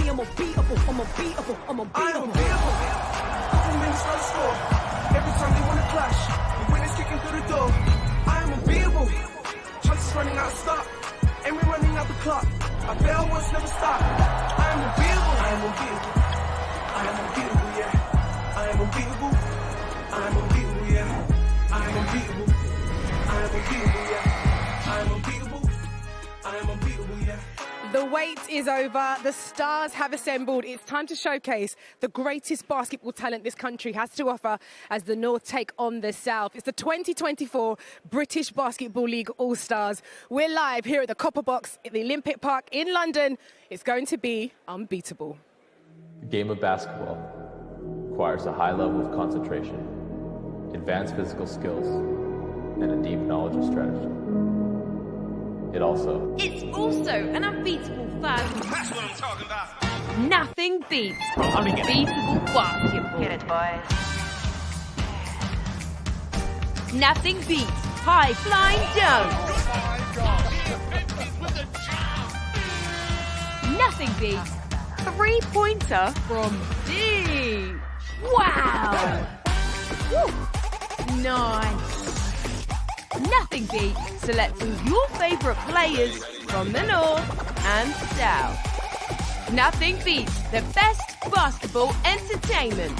I'm unbeatable, I'm unbeatable, I'm unbeatable. I'm unbeatable. Couple minutes on the score. Every time they wanna clash, the winners kicking through the door. I'm unbeatable. Chances running out of stock, and we're running out the clock. I fail once, never stop. I'm unbeatable. I'm unbeatable. I'm unbeatable, yeah. I'm unbeatable. I'm unbeatable, yeah. I'm unbeatable. I'm unbeatable, yeah. I'm unbeatable. I'm unbeatable, yeah. The wait is over. The stars have assembled. It's time to showcase the greatest basketball talent this country has to offer as the North take on the South. It's the 2024 British Basketball League All-Stars. We're live here at the Copper Box at the Olympic Park in London. It's going to be unbeatable. The game of basketball requires a high level of concentration, advanced physical skills, and a deep knowledge of strategy. It's also an unbeatable fun. That's what I'm talking about. Nothing beats unbeatable basketball. Get it, boys. Nothing beats high flying dunks. Nothing beats three-pointer from deep. Wow. Woo. Nice. Nothing beats selecting your favourite players from the North and South. Nothing beats the best basketball entertainment.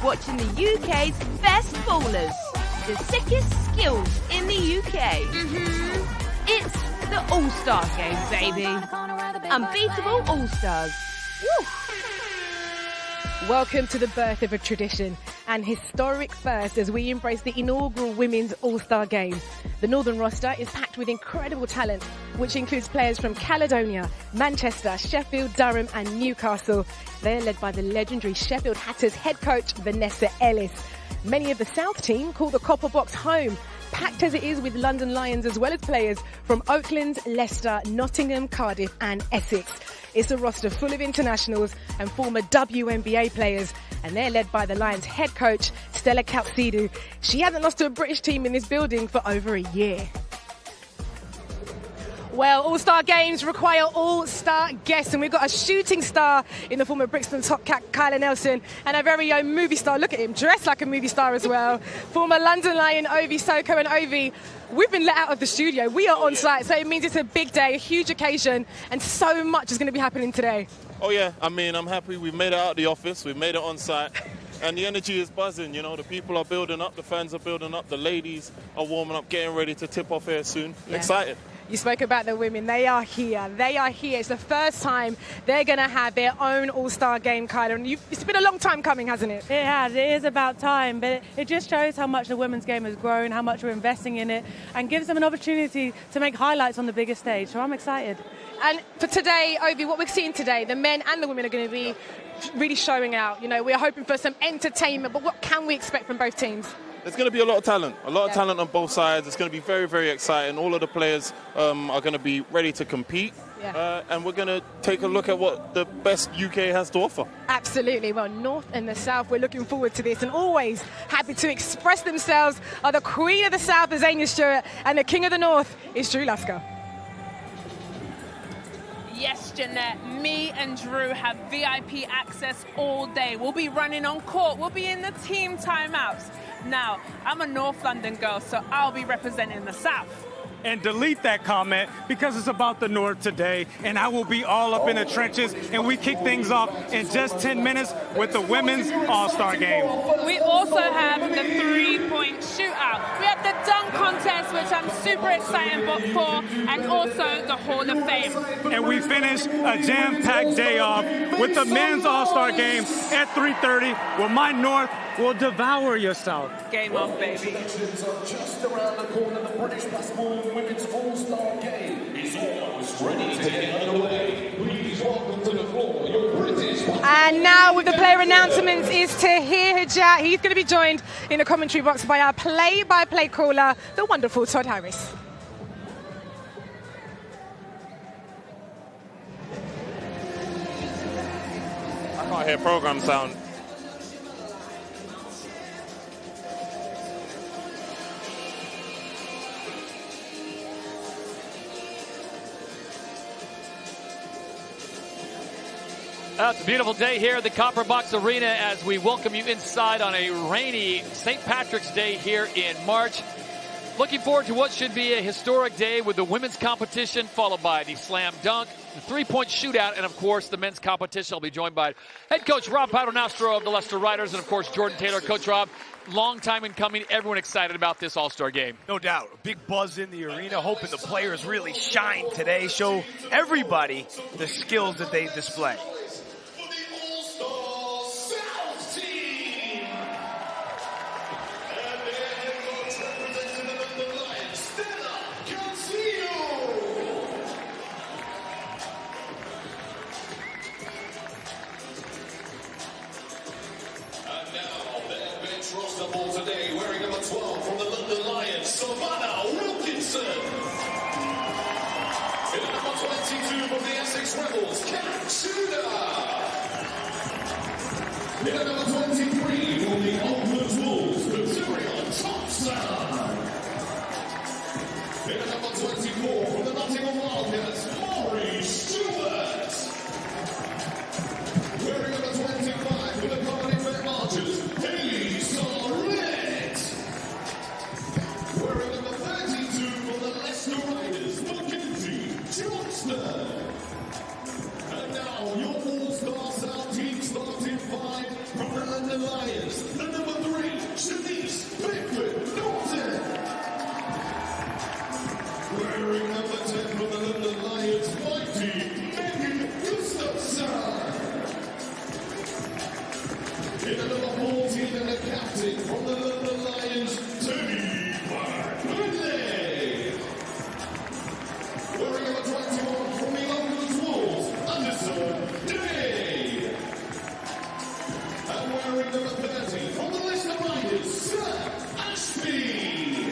Watching the UK's best ballers, the sickest skills in the UK. It's the All-Star Game, baby. Unbeatable All-Stars. Woo. Welcome to the birth of a tradition, an historic first as we embrace the inaugural Women's All-Star Game. The Northern roster is packed with incredible talent, which includes players from Caledonia, Manchester, Sheffield, Durham and Newcastle. They're led by the legendary Sheffield Hatters head coach Vanessa Ellis. Many of the South team call the Copper Box home, packed as it is with London Lions as well as players from Oakland, Leicester, Nottingham, Cardiff and Essex. It's a roster full of internationals and former WNBA players, and they're led by the Lions head coach, Stella Kalsidou. She hasn't lost to a British team in this building for over a year. Well, All-Star Games require all-star guests, and we've got a shooting star in the form of Brixton top cat Kyla Nelson, and a very own movie star. Look at him, dressed like a movie star as well. Former London Lion Ovi Soko, and Ovi, we've been let out of the studio. We are on site, so it means it's a big day, a huge occasion, and so much is going to be happening today. Oh yeah, I mean, I'm happy we've made it out of the office, we've made it on site, and the energy is buzzing, you know, the people are building up, the fans are building up, the ladies are warming up, getting ready to tip off here soon. Yeah. Excited. You spoke about the women. They are here. They are here. It's the first time they're going to have their own All-Star Game, Kyla. And it's been a long time coming, hasn't it? It has. It is about time. But it just shows how much the women's game has grown, how much we're investing in it, and gives them an opportunity to make highlights on the biggest stage. So I'm excited. And for today, Ovi, what we're seeing today, the men and the women are going to be really showing out. You know, we're hoping for some entertainment, but what can we expect from both teams? There's going to be a lot of talent, of talent on both sides. It's going to be very, very exciting. All of the players are going to be ready to compete. Yeah. And we're going to take a look at what the best UK has to offer. Absolutely. Well, North and the South, we're looking forward to this, and always happy to express themselves are the Queen of the South, Azania Stewart, and the King of the North is Drew Lasker. Yes, Jeanette, me and Drew have VIP access all day. We'll be running on court. We'll be in the team timeouts. Now, I'm a North London girl, so I'll be representing the South. And delete that comment because it's about the North today, and I will be all up in the trenches, and we kick things off in just 10 minutes with the Women's All-Star Game. We also have the three-point shootout. We have the dunk contest, which I'm super excited for, and also the Hall of Fame. And we finish a jam-packed day off with the Men's All-Star Game at 3:30, where my North will devour your South. Game on, baby. Just around the corner, the British Basketball Women's All-Star Game is almost ready to get underway. Please welcome to the floor your British. And now with the player announcements is Tahir Hijat. He's going to be joined in the commentary box by our play-by-play caller, the wonderful Todd Harris. I can't hear program sound. It's a beautiful day here at the Copper Box Arena as we welcome you inside on a rainy St. Patrick's Day here in March. Looking forward to what should be a historic day with the women's competition, followed by the slam dunk, the three-point shootout, and, of course, the men's competition. I'll be joined by head coach Rob Paternostro of the Leicester Riders and, of course, Jordan Taylor. Coach Rob, long time in coming. Everyone excited about this All-Star game. No doubt. A big buzz in the arena, hoping the players really shine today, show everybody the skills that they display. Today, wearing number 12 from the London Lions, Savannah Wilkinson. In number 22 from the Essex Rebels, Kat Shootout. In number 23 from the Oakland Wolves, Material Thompson. In number 24 from the Nottingham Wildcats, Maury Stewart. Wearing number 25 from the Company Fair Archers, Haley and now your all-star South team starting 5 from the London Lions. The number 3, Shanice Pickford Norton. Wearing number 10 from the London Lions, Mighty Megan Gustafson. In the number 14 and the captain from the London Lions, Tony Bartley. Wearing number 21 from the Oakland Wolves, Anderson Day. And wearing number 30 from the Leicester Riders, Seth Ashby.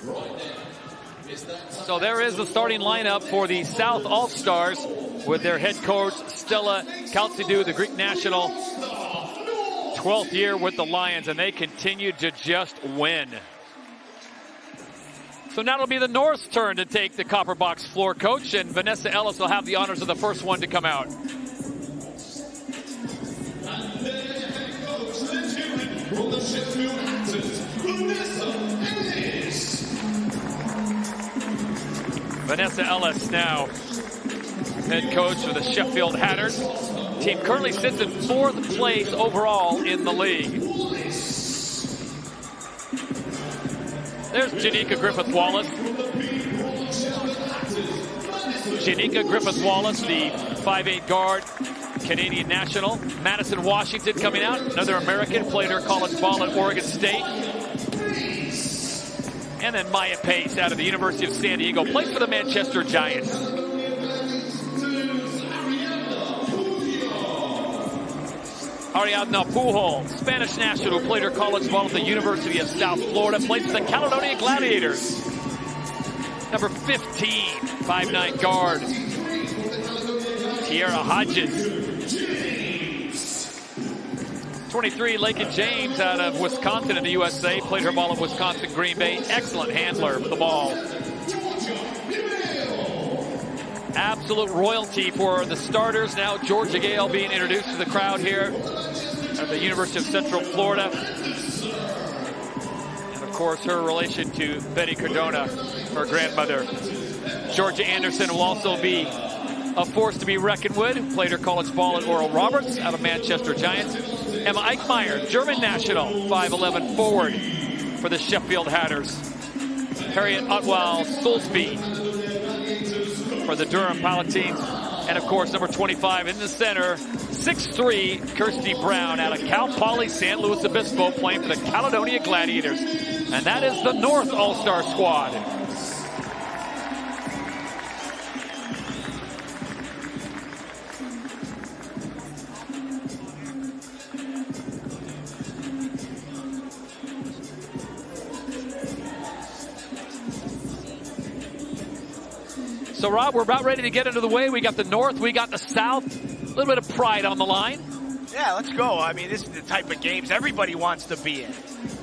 Right now, is that time? So there is the starting lineup for the South All-Stars with their head coach, Stella Kaltsidou, the Greek national. 12th year with the Lions, and they continue to just win. So now it'll be the North's turn to take the Copper Box floor, coach, and Vanessa Ellis will have the honors of the first one to come out. And their head coach, legitimate from the Sheffield Hatters, Vanessa Ellis. Vanessa Ellis now head coach for the Sheffield Hatters. Team currently sits in 4th place overall in the league. There's Janika Griffith-Wallace. Janika Griffith-Wallace, the 5'8" guard, Canadian national. Madison Washington coming out, another American, played her college ball at Oregon State. And then Maya Pace out of the University of San Diego, plays for the Manchester Giants. Ariadna Pujol, Spanish national who played her college ball at the University of South Florida, plays for the Caledonia Gladiators. Number 15, 5'9" guard, Tierra Hodges. 23, Lakin James out of Wisconsin in the USA, played her ball at Wisconsin Green Bay. Excellent handler with the ball. Absolute royalty for the starters. Now Georgia Gale being introduced to the crowd here at the University of Central Florida. And of course her relation to Betty Cardona, her grandmother. Georgia Anderson will also be a force to be reckoned with. Played her college ball at Oral Roberts out of Manchester Giants. Emma Eichmeyer, German national, 5'11" forward for the Sheffield Hatters. Harriet Otwell Soulsby for the Durham Palatines. And of course, number 25 in the center, 6'3", Kirsty Brown out of Cal Poly San Luis Obispo, playing for the Caledonia Gladiators. And that is the North All-Star squad. So, Rob, we're about ready to get into the way. We got the North, we got the South. A little bit of pride on the line. Yeah, let's go. I mean, this is the type of games everybody wants to be in.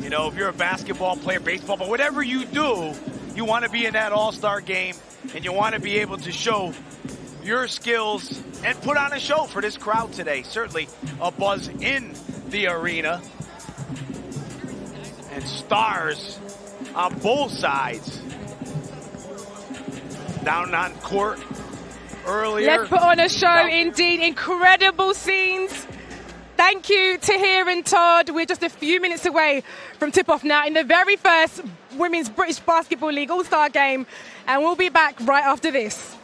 You know, if you're a basketball player, baseball, but whatever you do, you want to be in that all-star game, and you want to be able to show your skills and put on a show for this crowd today. Certainly a buzz in the arena. And stars on both sides. Down on court earlier. Let's put on a show, indeed. Incredible scenes. Thank you, Tahir and Todd. We're just a few minutes away from tip-off now in the very first Women's British Basketball League All-Star Game. And we'll be back right after this.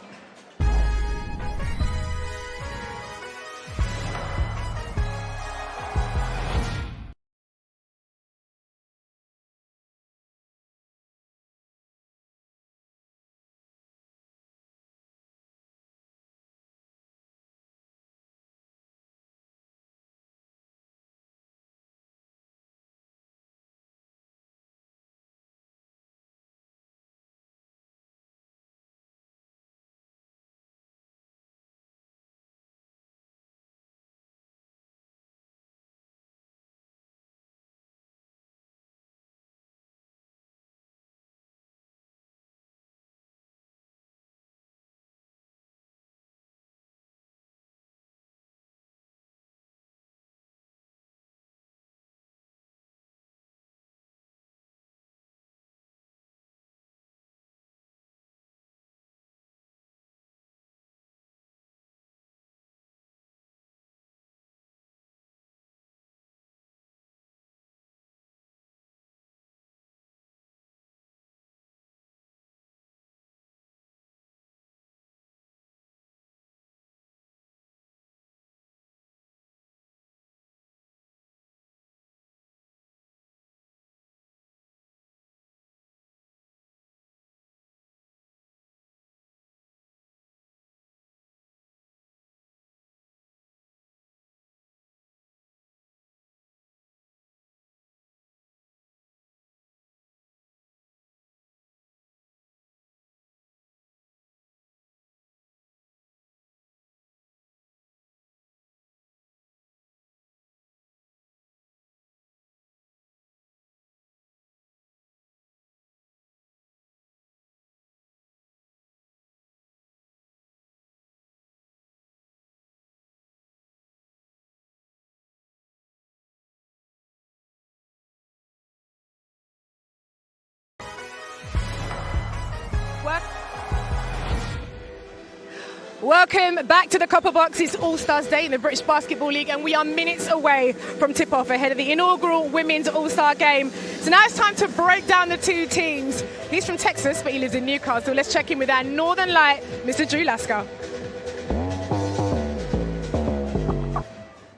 Welcome back to the Copper Box. It's All-Stars Day in the British Basketball League, and we are minutes away from tip-off ahead of the inaugural Women's All-Star Game. So now it's time to break down the two teams. He's from Texas, but he lives in Newcastle. Let's check in with our Northern Light, Mr. Drew Lasker.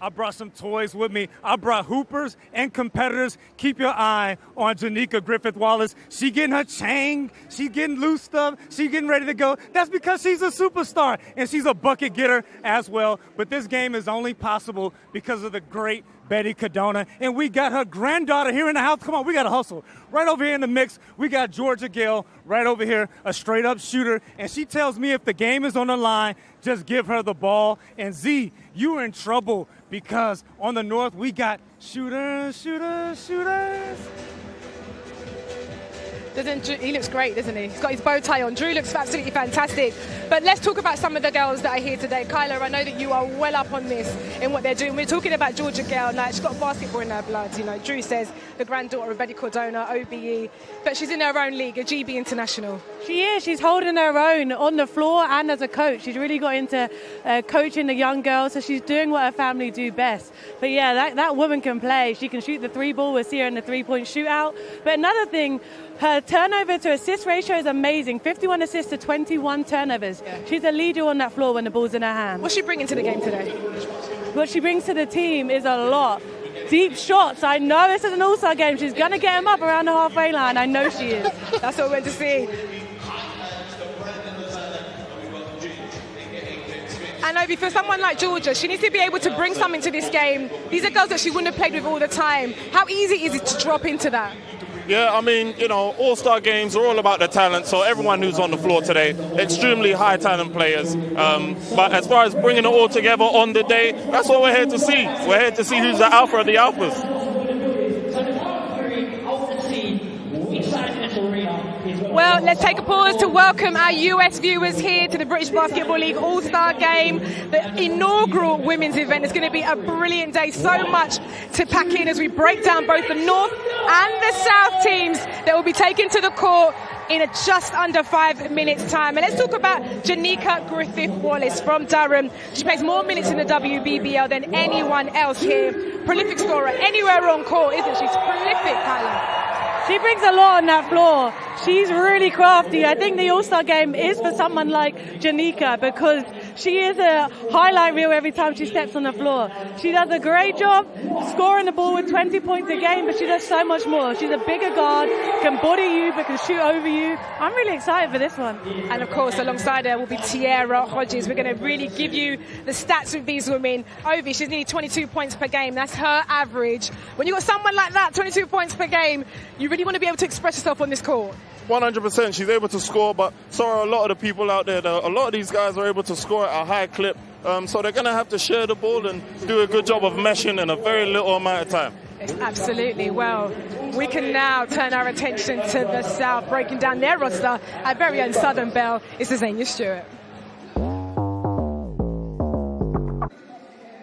I brought some toys with me. I brought hoopers and competitors. Keep your eye on Janika Griffith-Wallace. She getting her chain. She getting loose stuff. She getting ready to go. That's because she's a superstar, and she's a bucket getter as well. But this game is only possible because of the great Betty Cardona. And we got her granddaughter here in the house. Come on, we got to hustle. Right over here in the mix, we got Georgia Gale right over here, a straight-up shooter. And she tells me if the game is on the line, just give her the ball. And Z, you are in trouble because on the north, we got shooters. He looks great, doesn't he? He's got his bow tie on. Drew looks absolutely fantastic. But let's talk about some of the girls that are here today. Kyla, I know that you are well up on this in what they're doing. We're talking about Georgia Gale. Now, she's got basketball in her blood. You know, Drew says the granddaughter of Betty Cardona, OBE. But she's in her own league, a GB International. She is. She's holding her own on the floor and as a coach. She's really got into coaching the young girls, so she's doing what her family do best. But yeah, that woman can play. She can shoot the three ball. We'll see her in the three-point shootout. But another thing, her turnover to assist ratio is amazing. 51 assists to 21 turnovers. Yeah. She's a leader on that floor when the ball's in her hand. What's she bringing to the game today? What she brings to the team is a lot. Deep shots. I know this is an all-star game. She's going to get them up around the halfway line. I know she is. That's what we're going to see. And Obi, for someone like Georgia, she needs to be able to bring something to this game. These are girls that she wouldn't have played with all the time. How easy is it to drop into that? Yeah, I mean, you know, all-star games are all about the talent, so everyone who's on the floor today, extremely high talent players. But as far as bringing it all together on the day, that's what we're here to see. We're here to see who's the alpha of the alphas. Well, let's take a pause to welcome our US viewers here to the British Basketball League All-Star Game, the inaugural women's event. It's going to be a brilliant day, so much to pack in as we break down both the North and the South teams that will be taken to the court in just under 5 minutes time. And let's talk about Janika Griffith-Wallace from Durham. She plays more minutes in the WBBL than anyone else here. Prolific scorer anywhere on court, isn't she? She's prolific, Kyla. She brings a lot on that floor. She's really crafty. I think the All-Star Game is for someone like Janika because she is a highlight reel every time she steps on the floor. She does a great job scoring the ball with 20 points a game, but she does so much more. She's a bigger guard, can body you, but can shoot over you. I'm really excited for this one. And of course, alongside her will be Tiara Hodges. We're going to really give you the stats with these women. Ovi, she's nearly 22 points per game. That's her average. When you've got someone like that, 22 points per game, you really want to be able to express yourself on this court. 100%. She's able to score, but so are a lot of the people out there. A lot of these guys are able to score at a high clip, so they're going to have to share the ball and do a good job of meshing in a very little amount of time. Absolutely. Well, we can now turn our attention to the South, breaking down their roster. Our very own Southern Belle is Zania Stewart.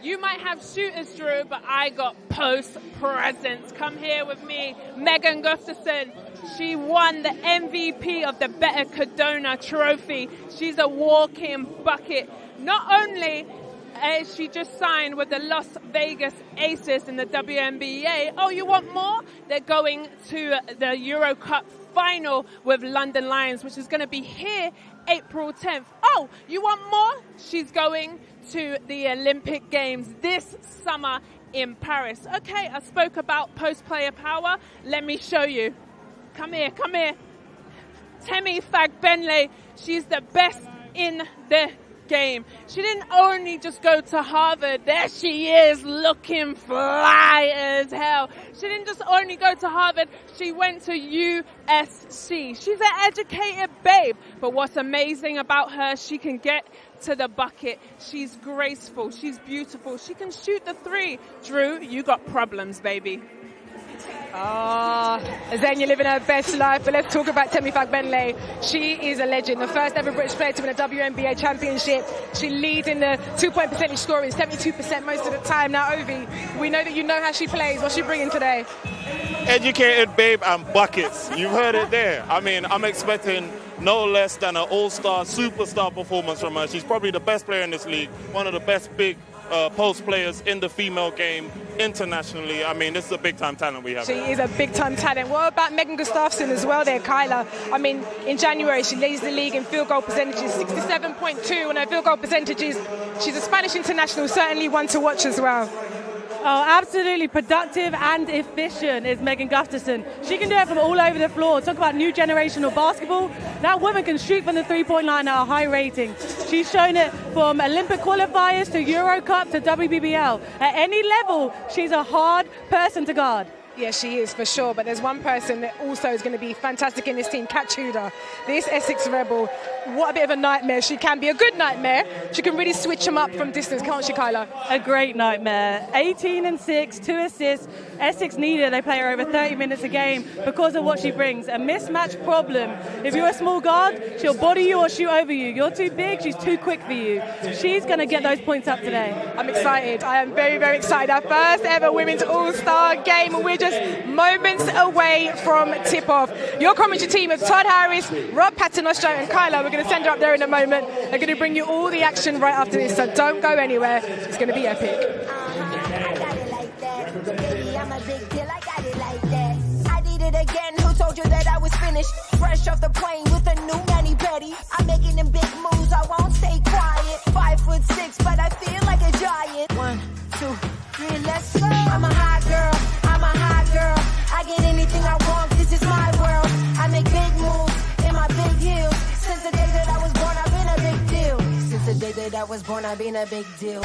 You might have shooters, Drew, but I got post presence. Come here with me, Megan Gustafson. She won the MVP of the Better Cadona Trophy. She's a walk-in bucket. Not only is she just signed with the Las Vegas Aces in the WNBA. Oh, you want more? They're going to the Euro Cup final with London Lions, which is going to be here April 10th. Oh, you want more? She's going to the Olympic Games this summer in Paris. Okay, I spoke about post-player power. Let me show you. Come here, come here. Temi Fagbenle, she's the best in the game. She didn't only just go to Harvard. There she is, looking fly as hell. She didn't just only go to Harvard. She went to USC. She's an educated babe. But what's amazing about her, she can get to the bucket. She's graceful. She's beautiful. She can shoot the three. Drew, you got problems, baby. Zenia living her best life, but let's talk about Temi Fagbenle. She is a legend, the first ever British player to win a WNBA championship. She leads in the 2-point percentage scoring, 72% most of the time. Now, Ovi, we know that you know how she plays. What's she bringing today? Educated babe and buckets. You've heard it there. I mean, I'm expecting no less than an all-star, superstar performance from her. She's probably the best player in this league, one of the best big post players in the female game internationally. I mean, this is a big-time talent we have. She is a big-time talent. What about Megan Gustafson as well there, Kyla? I mean, in January, she leads the league in field goal percentages, 67.2 on her field goal percentages. She's a Spanish international, certainly one to watch as well. Oh, absolutely productive and efficient is Megan Gustafson. She can do it from all over the floor. Talk about new generational basketball. That woman can shoot from the three-point line at a high rating. She's shown it from Olympic qualifiers to Euro Cup to WBBL. At any level, she's a hard person to guard. Yes, she is, for sure. But there's one person that also is going to be fantastic in this team, Kat Tudor. This Essex Rebel, what a bit of a nightmare. She can be a good nightmare. She can really switch them up from distance, can't she, Kyla? A great nightmare. 18 and 6, 2 assists. Essex needed. They play her over 30 minutes a game because of what she brings. A mismatch problem. If you're a small guard, she'll body you or shoot over you. You're too big, she's too quick for you. She's going to get those points up today. I'm excited. I am very, very excited. Our first ever Women's All-Star Game. We're just moments away from tip-off. Your commentary team of Todd Harris, Rob Paternoster and Kyla, we're going to send her up there in a moment. They're going to bring you all the action right after this, so don't go anywhere. It's going to be epic. I'm a big deal, I got it like that. I did it again, who told you that I was finished? Fresh off the plane with a new Manny Petty. I'm making them big moves, I won't stay quiet. 5'6", but I feel like a giant. 1, 2, 3, let's go. I'm a hot girl, I'm a hot girl. I get anything I want, this is my world. I make big moves in my big heels. Since the day that I was born, I've been a big deal. Since the day that I was born, I've been a big deal.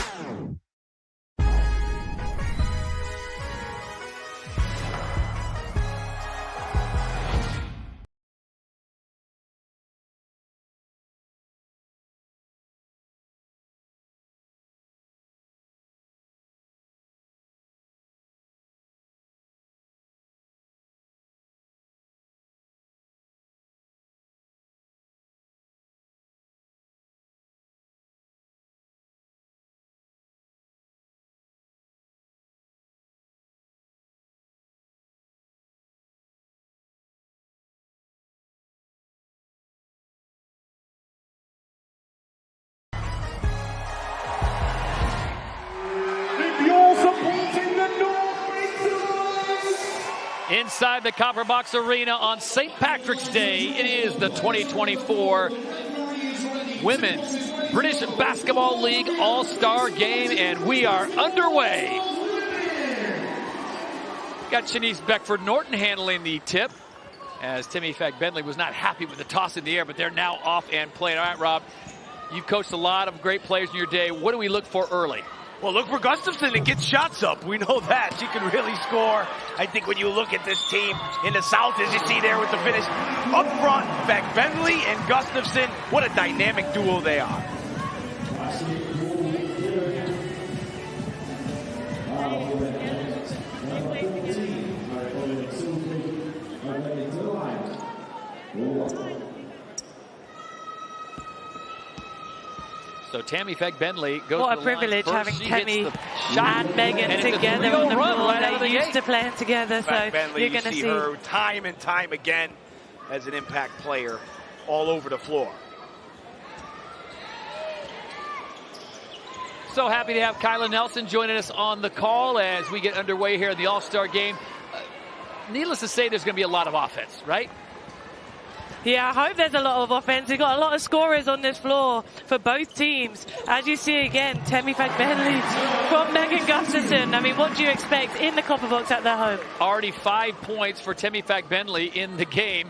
inside the Copper Box Arena on St. Patrick's Day. It is the 2024 Women's British Basketball League All-Star Game, and we are underway. Got Shanice Beckford-Norton handling the tip, as Timmy Fagbenley was not happy with the toss in the air, but they're now off and playing. All right, Rob, you've coached a lot of great players in your day. What do we look for early? Well, look for Gustafson to get shots up. We know that. She can really score. I think when you look at this team in the South, as you see there with the finish, up front, Fagbenley and Gustafson, what a dynamic duo they are. So Tammy Fagbenley goes What to a the privilege line. having First, she Tammy hits the shot, and Megan and together on the run floor. right out of the They're used gate. to playing together, so Fagbenley, you're going to see her time and time again as an impact player all over the floor. So happy to have Kyla Nelson joining us on the call as we get underway here in the All-Star Game. Needless to say, there's going to be a lot of offense, right? Yeah, I hope there's a lot of offense. We've got a lot of scorers on this floor for both teams. As you see again, Tammy Fagbenley from Megan Gustafson. I mean, what do you expect in the Copper Box at their home? Already 5 points for Tammy Fagbenley in the game.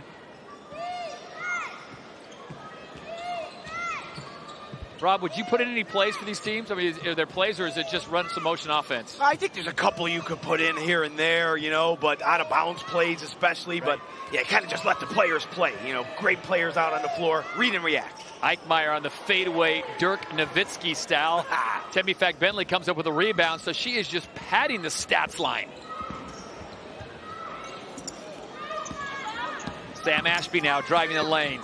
Rob, would you put in any plays for these teams? I mean, are there plays, or is it just run some motion offense? I think there's a couple you could put in here and there, you know, but out of bounds plays especially. Right. But yeah, kind of just let the players play. You know, great players out on the floor, read and react. Eichmeyer on the fadeaway Dirk Nowitzki style. Tammy Fagbenley comes up with a rebound, so she is just padding the stats line. Sam Ashby now driving the lane.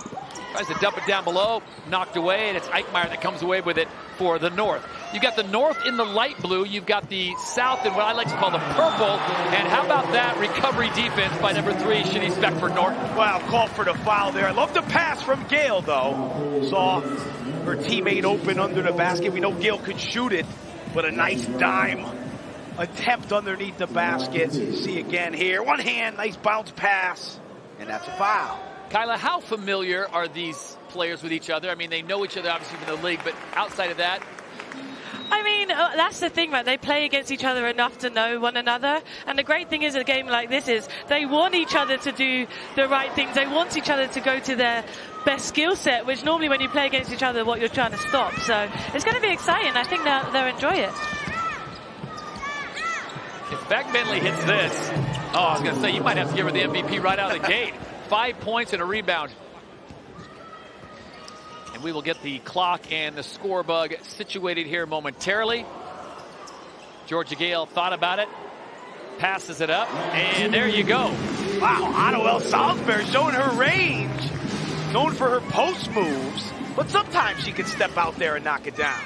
Tries to dump it down below, knocked away, and it's Eichmeyer that comes away with it for the North. You've got the North in the light blue, you've got the South in what I like to call the purple, and how about that recovery defense by number 3, Shanice Beckford-Norton? Well, call for the foul there. I love the pass from Gail, though. Saw her teammate open under the basket. We know Gail could shoot it, but a nice dime attempt underneath the basket. You see again here, one hand, nice bounce pass, and that's a foul. Kyla, how familiar are these players with each other? I mean, they know each other obviously from the league, but outside of that? I mean, that's the thing, right? They play against each other enough to know one another. And the great thing is a game like this is they want each other to do the right things. They want each other to go to their best skill set, which normally when you play against each other, what you're trying to stop. So it's going to be exciting. I think they'll enjoy it. If Fagbenley hits this, I was going to say, you might have to give her the MVP right out of the gate. 5 points and a rebound. And we will get the clock and the score bug situated here momentarily. Georgia Gale thought about it, passes it up, and there you go. Wow, Otto Salisbury showing her range. Known for her post moves, but sometimes she can step out there and knock it down.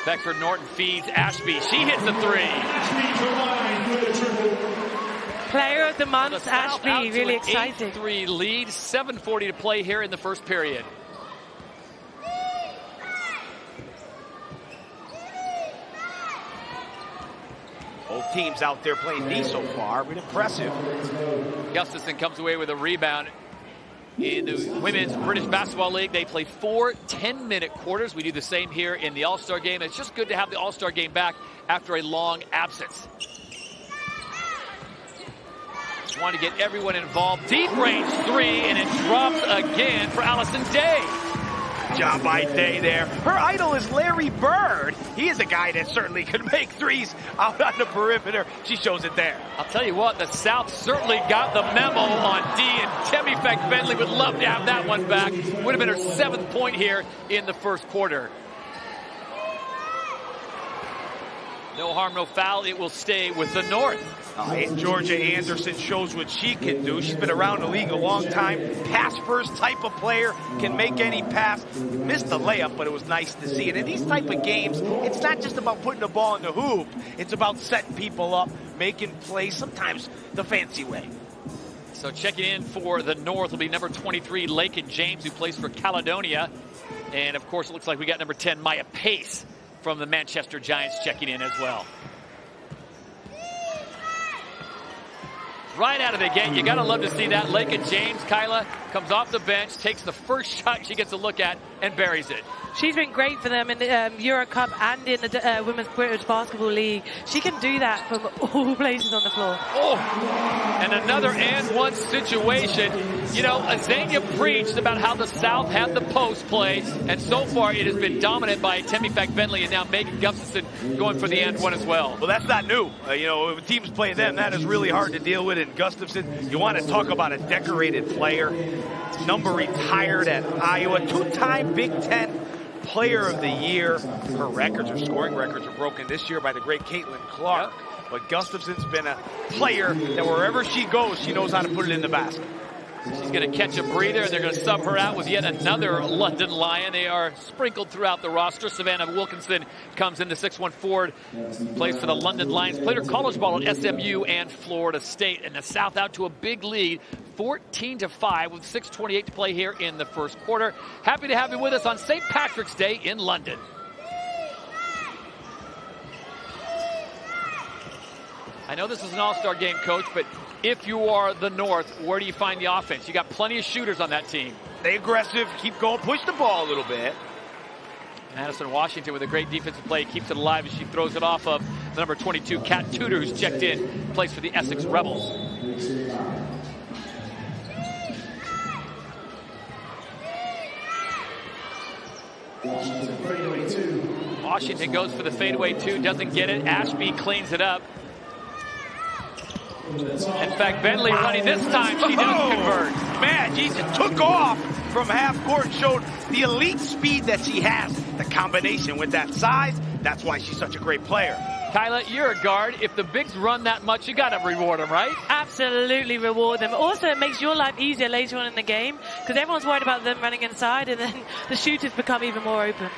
Beckford-Norton feeds Ashby. She hits the 3. Player of the month, Ashby, really exciting. 8-3 lead, 7:40 to play here in the first period. Both teams out there playing D so far, but impressive. Gustafson comes away with a rebound. In the Women's British Basketball League, they play 4 10-minute quarters. We do the same here in the All-Star Game. It's just good to have the All-Star Game back after a long absence. Want to get everyone involved. Deep range 3, and it drops again for Allison Day. Good job by Day there. Her idol is Larry Bird. He is a guy that certainly could make threes out on the perimeter. She shows it there. I'll tell you what, the South certainly got the memo on D, and Tammy Fagbenley would love to have that one back. Would have been her 7th point here in the first quarter. No harm, no foul. It will stay with the North. Georgia Anderson shows what she can do. She's been around the league a long time. Pass first type of player, can make any pass. Missed the layup, but it was nice to see it. In these type of games, it's not just about putting the ball in the hoop. It's about setting people up, making plays, sometimes the fancy way. So checking in for the North will be number 23, Lakin James, who plays for Caledonia. And, of course, it looks like we got number 10, Maya Pace, from the Manchester Giants checking in as well. Right out of the gate, you got to love to see that. Lakin James, Kyla, comes off the bench, takes the first shot she gets a look at, and buries it. She's been great for them in the Euro Cup and in the Women's British Basketball League. She can do that from all places on the floor. Oh, and another and one situation. You know, Azania preached about how the South had the post play, and so far it has been dominant by Temi Bentley and now Megan Gustafson going for the and one as well. Well, that's not new. You know, when teams play them, that is really hard to deal with. And Gustafson, you want to talk about a decorated player. Number retired at Iowa, two-time Big Ten Player of the Year. Her records, her scoring records, are broken this year by the great Caitlin Clark. Yep. But Gustafson's been a player that wherever she goes, she knows how to put it in the basket. She's going to catch a breather, and they're going to sub her out with yet another London Lion. They are sprinkled throughout the roster. Savannah Wilkinson comes in, the 6'1" forward, plays for the London Lions. Played her college ball at SMU and Florida State. And the South out to a big lead, 14-5, with 6:28 to play here in the first quarter. Happy to have you with us on St. Patrick's Day in London. I know this is an all-star game, Coach, but if you are the North, where do you find the offense? You got plenty of shooters on that team. Stay aggressive, keep going, push the ball a little bit. Madison Washington with a great defensive play, keeps it alive as she throws it off of the number 22, Kat Tudor, who's checked in, plays for the Essex Rebels. Washington goes for the fadeaway two, doesn't get it. Ashby cleans it up. In fact, Bentley running this time, she does convert. Man, she just took off from half court, showed the elite speed that she has. The combination with that size, that's why she's such a great player. Kyla, you're a guard. If the bigs run that much, you got to reward them, right? Absolutely reward them. Also, it makes your life easier later on in the game because everyone's worried about them running inside, and then the shooters become even more open.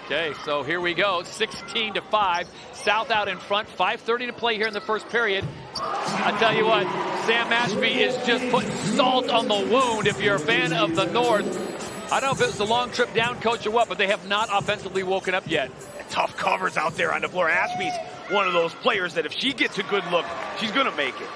Okay, so here we go, 16-5. South out in front, 5:30 to play here in the first period. I tell you what, Sam Ashby is just putting salt on the wound if you're a fan of the North. I don't know if it was a long trip down, Coach, or what, but they have not offensively woken up yet. Tough covers out there on the floor. Ashby's one of those players that if she gets a good look, she's going to make it.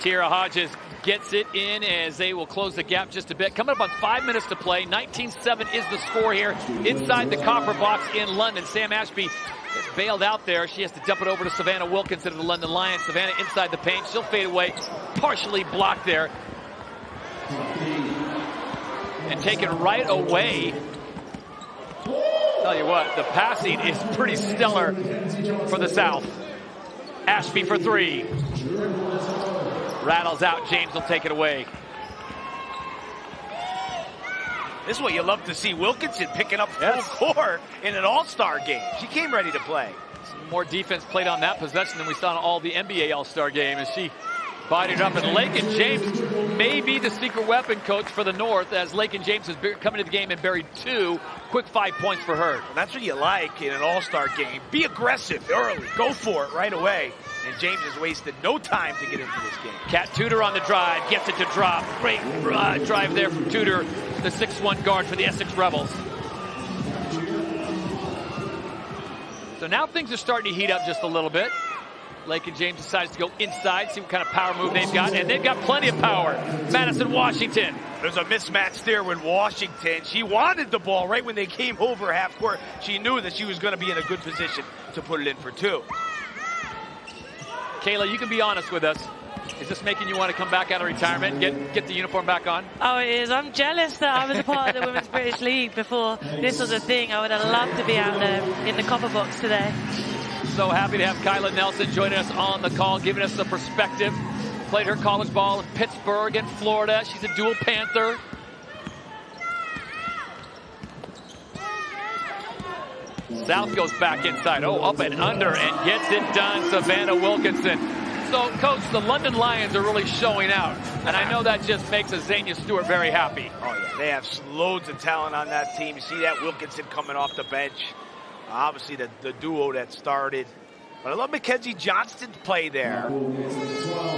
Tierra Hodges gets it in as they will close the gap just a bit. Coming up on 5 minutes to play. 19-7 is the score here inside the copper box in London. Sam Ashby gets bailed out there. She has to dump it over to Savannah Wilkinson of the London Lions. Savannah inside the paint. She'll fade away. Partially blocked there. And taken right away. Tell you what, the passing is pretty stellar for the South. Ashby for three. Rattles out. James will take it away. This is what you love to see. Wilkinson picking up full court in an all-star game. She came ready to play. Some more defense played on that possession than we saw in all the NBA all-star game as she bodied up. And Lakin James may be the secret weapon, Coach, for the North, as Lakin James has come into the game and buried two. Quick 5 points for her. Well, that's what you like in an all-star game. Be aggressive early. Go for it right away. And James has wasted no time to get into this game. Kat Tudor on the drive, gets it to drop. Great drive there from Tudor, the 6'1" guard for the Essex Rebels. So now things are starting to heat up just a little bit. Lakin James decides to go inside, see what kind of power move they've got, and they've got plenty of power. Madison Washington. There's a mismatch there with Washington. She wanted the ball right when they came over half court. She knew that she was going to be in a good position to put it in for two. Kayla, you can be honest with us. Is this making you want to come back out of retirement and get the uniform back on? Oh, it is. I'm jealous that I was a part of the Women's British League before this was a thing. I would have loved to be out there in the copper box today. So happy to have Kyla Nelson joining us on the call, giving us the perspective. Played her college ball in Pittsburgh and Florida. She's a dual Panther. South goes back inside. Oh, up and under and gets it done, Savannah Wilkinson. So, Coach, the London Lions are really showing out. And I know that just makes Azania Stewart very happy. Oh, yeah. They have loads of talent on that team. You see that Wilkinson coming off the bench. Obviously, the duo that started. But I love Mackenzie Johnston's play there.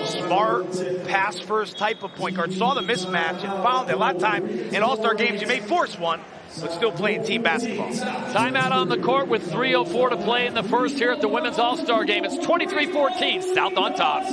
Smart, pass-first type of point guard. Saw the mismatch and found it. A lot of time in all-star games, you may force one, but still playing team basketball. Timeout on the court with 3:04 to play in the first here at the Women's All-Star Game. It's 23-14, South on top.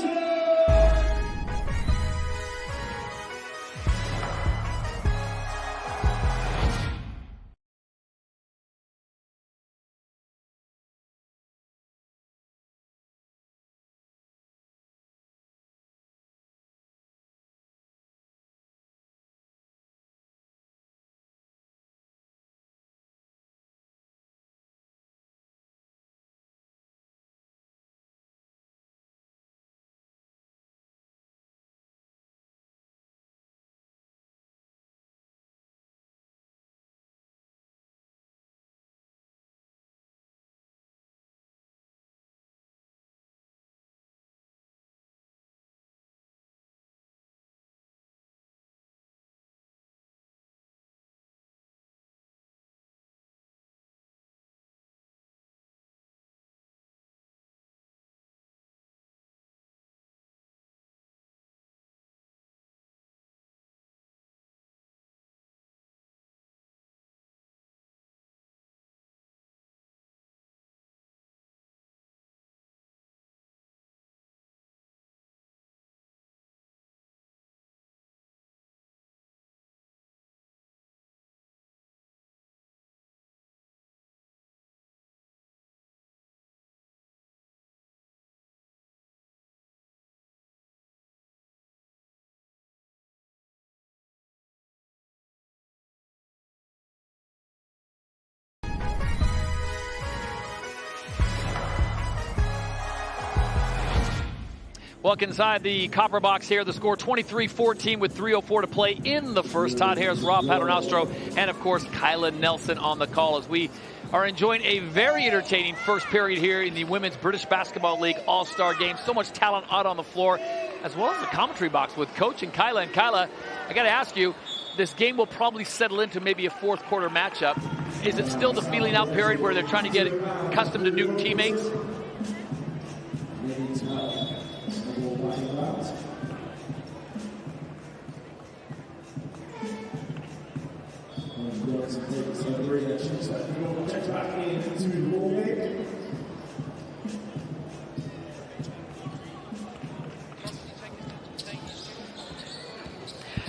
Welcome inside the copper box here. The score 23-14 with 3:04 to play in the first. Todd Harris, Rob Paternostro, and of course Kyla Nelson on the call as we are enjoying a very entertaining first period here in the Women's British Basketball League All-Star Game. So much talent out on the floor, as well as the commentary box with Coach and Kyla. And Kyla, I got to ask you, this game will probably settle into maybe a fourth quarter matchup. Is it still the feeling out period where they're trying to get accustomed to new teammates?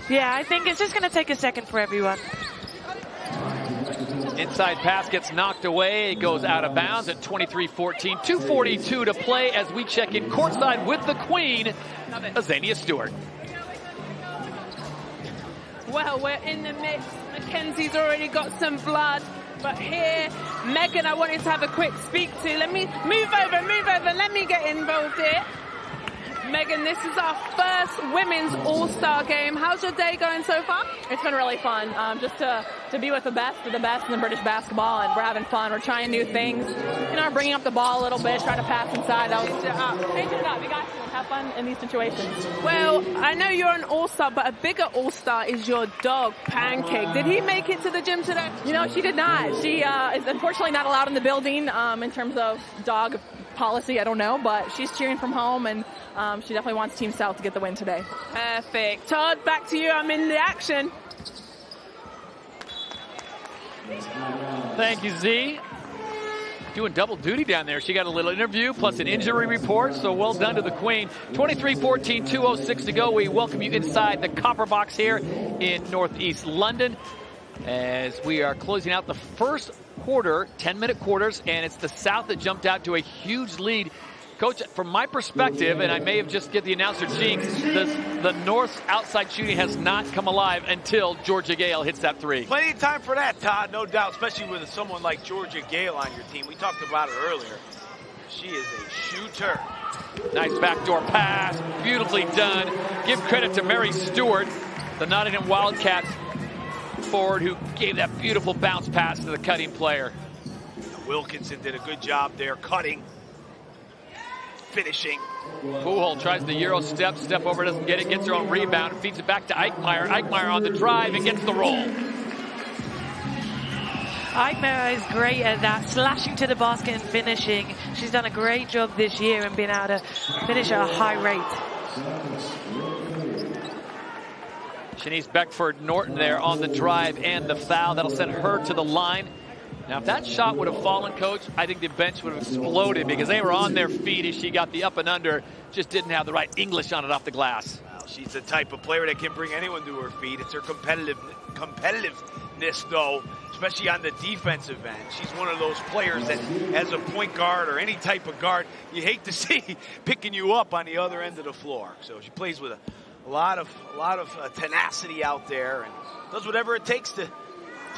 Yeah, I think it's just going to take a second for everyone. Inside pass gets knocked away. It goes out of bounds at 23-14. 2:42 to play as we check in courtside with the Queen, Azania Stewart. Well, we're in the mix. Mackenzie's already got some blood. But here, Megan, I wanted to have a quick speak to. Let me move over. Let me get involved here. Megan, this is our first women's all-star game. How's your day going so far? It's been really fun, just to be with the best of the best in the British basketball, and we're having fun. We're trying new things, bringing up the ball a little bit, trying to pass inside. Changing it up. We got to have fun in these situations. Well, I know you're an all-star, but a bigger all-star is your dog, Pancake. Did he make it to the gym today? She did not. She is unfortunately not allowed in the building in terms of dog policy. I don't know, but she's cheering from home, and she definitely wants Team South to get the win today. Perfect. Todd, back to you. I'm in the action. Thank you, Z. Doing double duty down there. She got a little interview plus an injury report, so well done to the Queen. 23-14, 2:06 to go. We welcome you inside the copper box here in Northeast London as we are closing out the first quarter, 10-minute quarters, and it's the South that jumped out to a huge lead. Coach, from my perspective, and I may have just get the announcer jinx, the North's outside shooting has not come alive until Georgia Gale hits that three. Plenty of time for that, Todd, no doubt, especially with someone like Georgia Gale on your team. We talked about it earlier. She is a shooter. Nice backdoor pass, beautifully done. Give credit to Mary Stewart, the Nottingham Wildcats forward who gave that beautiful bounce pass to the cutting player. Wilkinson did a good job there, cutting. Finishing. Pujols tries the Euro step over, doesn't get it, gets her own rebound, and feeds it back to Eichmeyer. Eichmeyer on the drive and gets the roll. Eichmeyer is great at that, slashing to the basket and finishing. She's done a great job this year and been able to finish at a high rate. Shanice Beckford-Norton there on the drive and the foul. That'll send her to the line. Now, if that shot would have fallen, Coach, I think the bench would have exploded because they were on their feet as she got the up and under, just didn't have the right English on it off the glass. Well, she's the type of player that can bring anyone to her feet. It's her competitiveness, though, especially on the defensive end. She's one of those players that, as a point guard or any type of guard, you hate to see picking you up on the other end of the floor. So she plays with a lot of tenacity out there and does whatever it takes to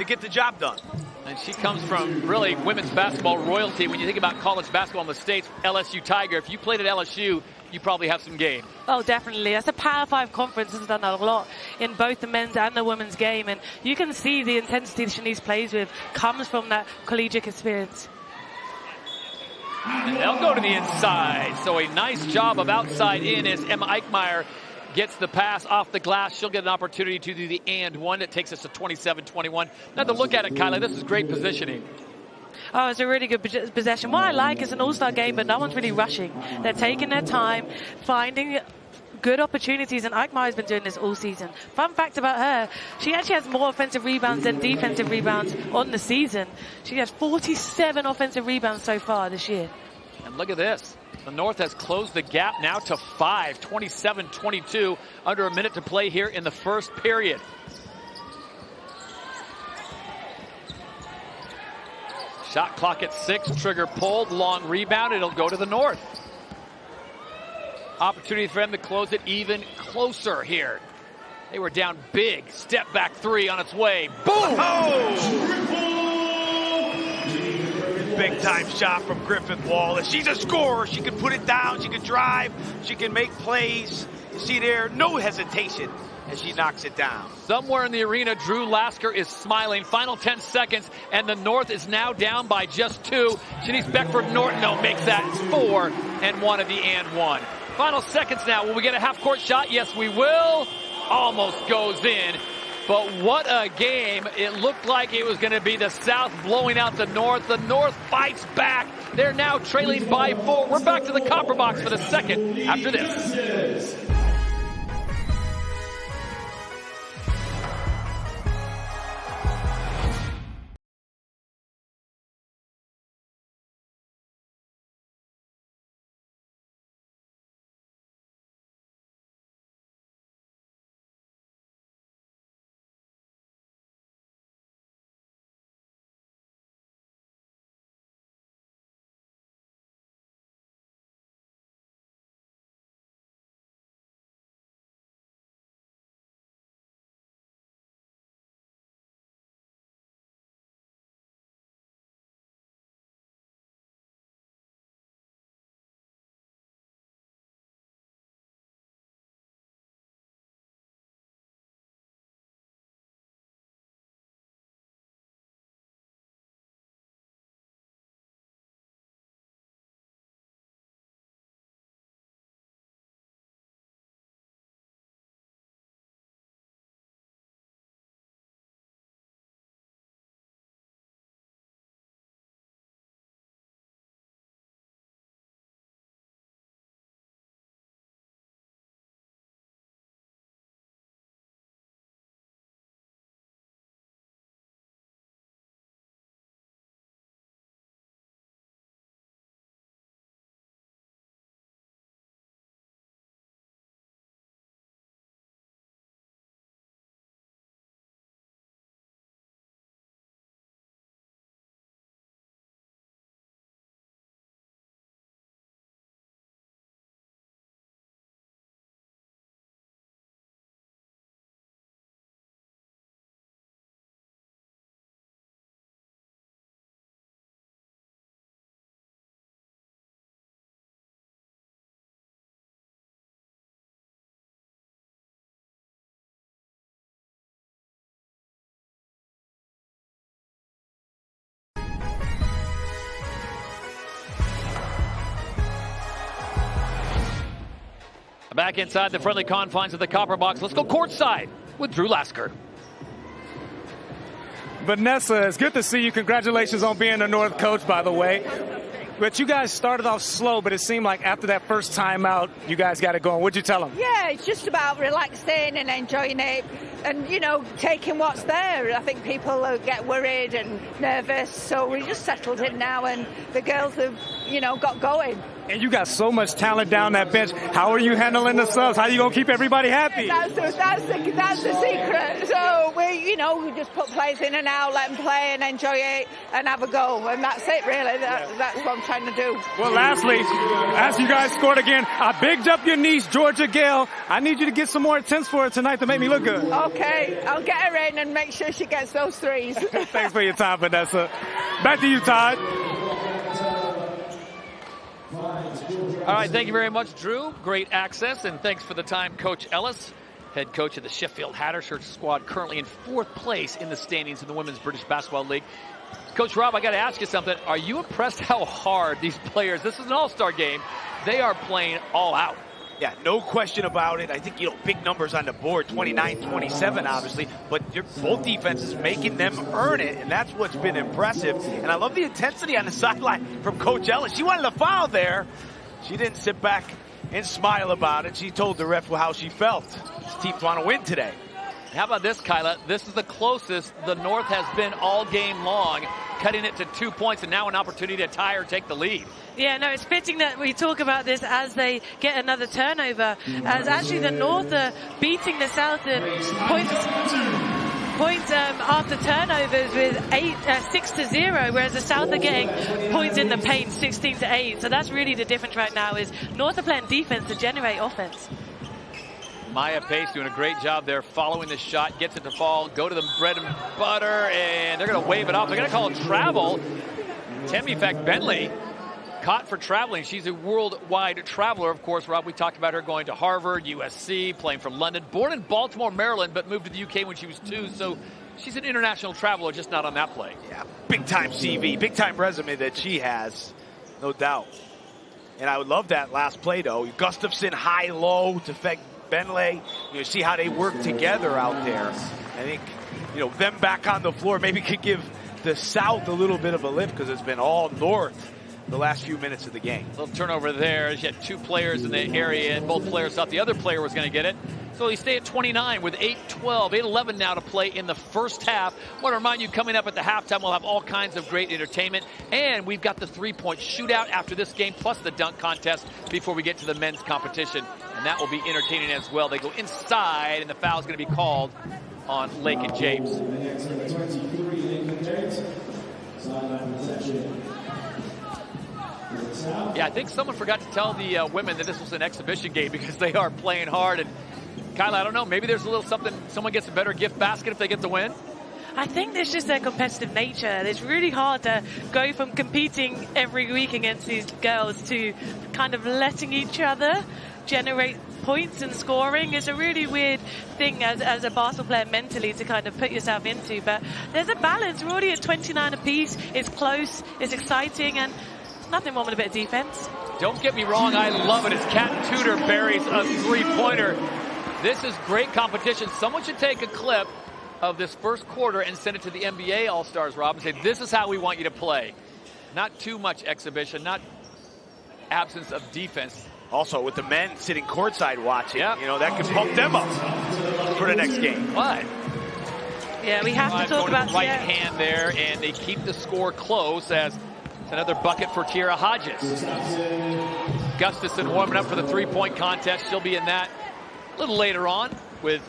get the job done. And she comes from really women's basketball royalty. When you think about college basketball in the States, LSU Tiger, if you played at LSU, you probably have some game. Oh, definitely. That's a Power 5 conference. Has done a lot in both the men's and the women's game. And you can see the intensity that Shanice plays with comes from that collegiate experience. And they'll go to the inside. So a nice job of outside in as Emma Eichmeyer gets the pass off the glass. She'll get an opportunity to do the and one. That takes us to 27-21. Now to look at it, Kyla, this is great positioning. Oh, it's a really good possession. What I like is an all-star game, but no one's really rushing. They're taking their time, finding good opportunities, and Eichmeyer's been doing this all season. Fun fact about her, she actually has more offensive rebounds than defensive rebounds on the season. She has 47 offensive rebounds so far this year. And look at this. The North has closed the gap now to 5, 27-22, under a minute to play here in the first period. Shot clock at 6, trigger pulled, long rebound, it'll go to the North. Opportunity for them to close it even closer here. They were down big, step back three on its way, boom! Oh! big time shot from Griffith Wallace. She's a scorer. She can put it down. She can drive. She can make plays. You see there, no hesitation as she knocks it down. Somewhere in the arena, Drew Lasker is smiling. Final 10 seconds, and the North is now down by just 2. Shanice Beckford-Norton, though, makes that 4 and 1 of the and 1. Final seconds now. Will we get a half-court shot? Yes, we will. Almost goes in. But what a game. It looked like it was going to be the South blowing out the North. The North fights back. They're now trailing by 4. We're back to the Copper Box for the second after this. Back inside the friendly confines of the Copper Box. Let's go courtside with Drew Lasker. Vanessa, it's good to see you. Congratulations on being the North coach, by the way. But you guys started off slow, but it seemed like after that first time out, you guys got it going. What'd you tell them? Yeah, it's just about relaxing and enjoying it and, you know, taking what's there. I think people get worried and nervous, so we just settled in now and the girls have, you know, got going. And you got so much talent down that bench. How are you handling the subs? How are you going to keep everybody happy? That's the secret. So we just put players in and out, let them play and enjoy it and have a go. And that's it, really. That's what I'm trying to do. Well, lastly, as you guys scored again, I bigged up your niece, Georgia Gale. I need you to get some more attempts for her tonight to make me look good. Okay, I'll get her in and make sure she gets those threes. Thanks for your time, Vanessa. Back to you, Todd. All right, thank you very much, Drew. Great access, and thanks for the time, Coach Ellis, head coach of the Sheffield Hatter squad, currently in 4th place in the standings in the Women's British Basketball League. Coach Rob, I got to ask you something. Are you impressed how hard these players, this is an all-star game, they are playing all out? Yeah, no question about it. I think, big numbers on the board, 29-27, obviously, but both defenses making them earn it, and that's what's been impressive. And I love the intensity on the sideline from Coach Ellis. She wanted a foul there. She didn't sit back and smile about it. She told the ref how she felt. This team want to win today. How about this, Kyla? This is the closest the North has been all game long, cutting it to 2 points, and now an opportunity to tie or take the lead. Yeah, no, it's fitting that we talk about this as they get another turnover, as actually the North are beating the South in points after turnovers with 6-0, whereas the South are getting points in the paint 16-8. So that's really the difference right now, is North are playing defense to generate offense. Maya Pace doing a great job there, following the shot, gets it to fall, go to the bread and butter, and they're going to wave it off. They're going to call it travel. Tammy Bentley caught for traveling. She's a worldwide traveler, of course, Rob. We talked about her going to Harvard, USC, playing for London. Born in Baltimore, Maryland, but moved to the UK when she was 2. So she's an international traveler, just not on that play. Yeah, big-time CV, big-time resume that she has, no doubt. And I would love that last play, though. Gustafson high-low to Bentley. You see how they work together out there. I think, them back on the floor maybe could give the South a little bit of a lift because it's been all north the last few minutes of the game. A little turnover there. She had 2 players in the area, and both players thought the other player was going to get it. So they stay at 29 with 8-12, 8-11 now to play in the first half. I want to remind you, coming up at the halftime, we'll have all kinds of great entertainment. And we've got the 3-point shootout after this game, plus the dunk contest before we get to the men's competition. And that will be entertaining as well. They go inside, and the foul is going to be called on Lakin James. Yeah, I think someone forgot to tell the women that this was an exhibition game because they are playing hard. And Kyla, I don't know, maybe there's a little something, someone gets a better gift basket if they get the win? I think there's just their competitive nature. It's really hard to go from competing every week against these girls to kind of letting each other generate points and scoring. It's a really weird thing as a basketball player mentally to kind of put yourself into. But there's a balance. We're already at 29 apiece. It's close, it's exciting, and nothing more than a bit of defense. Don't get me wrong, I love it as Kat Tudor buries a 3-pointer. This is great competition. Someone should take a clip of this first quarter and send it to the NBA All-Stars, Rob, and say, this is how we want you to play. Not too much exhibition, not absence of defense. Also, with the men sitting courtside watching, that could pump them up for the next game. But yeah, we have to talk about the right hand there, and they keep the score close as another bucket for Kiera Hodges. Gustafson warming up for the 3-point contest. She'll be in that a little later on with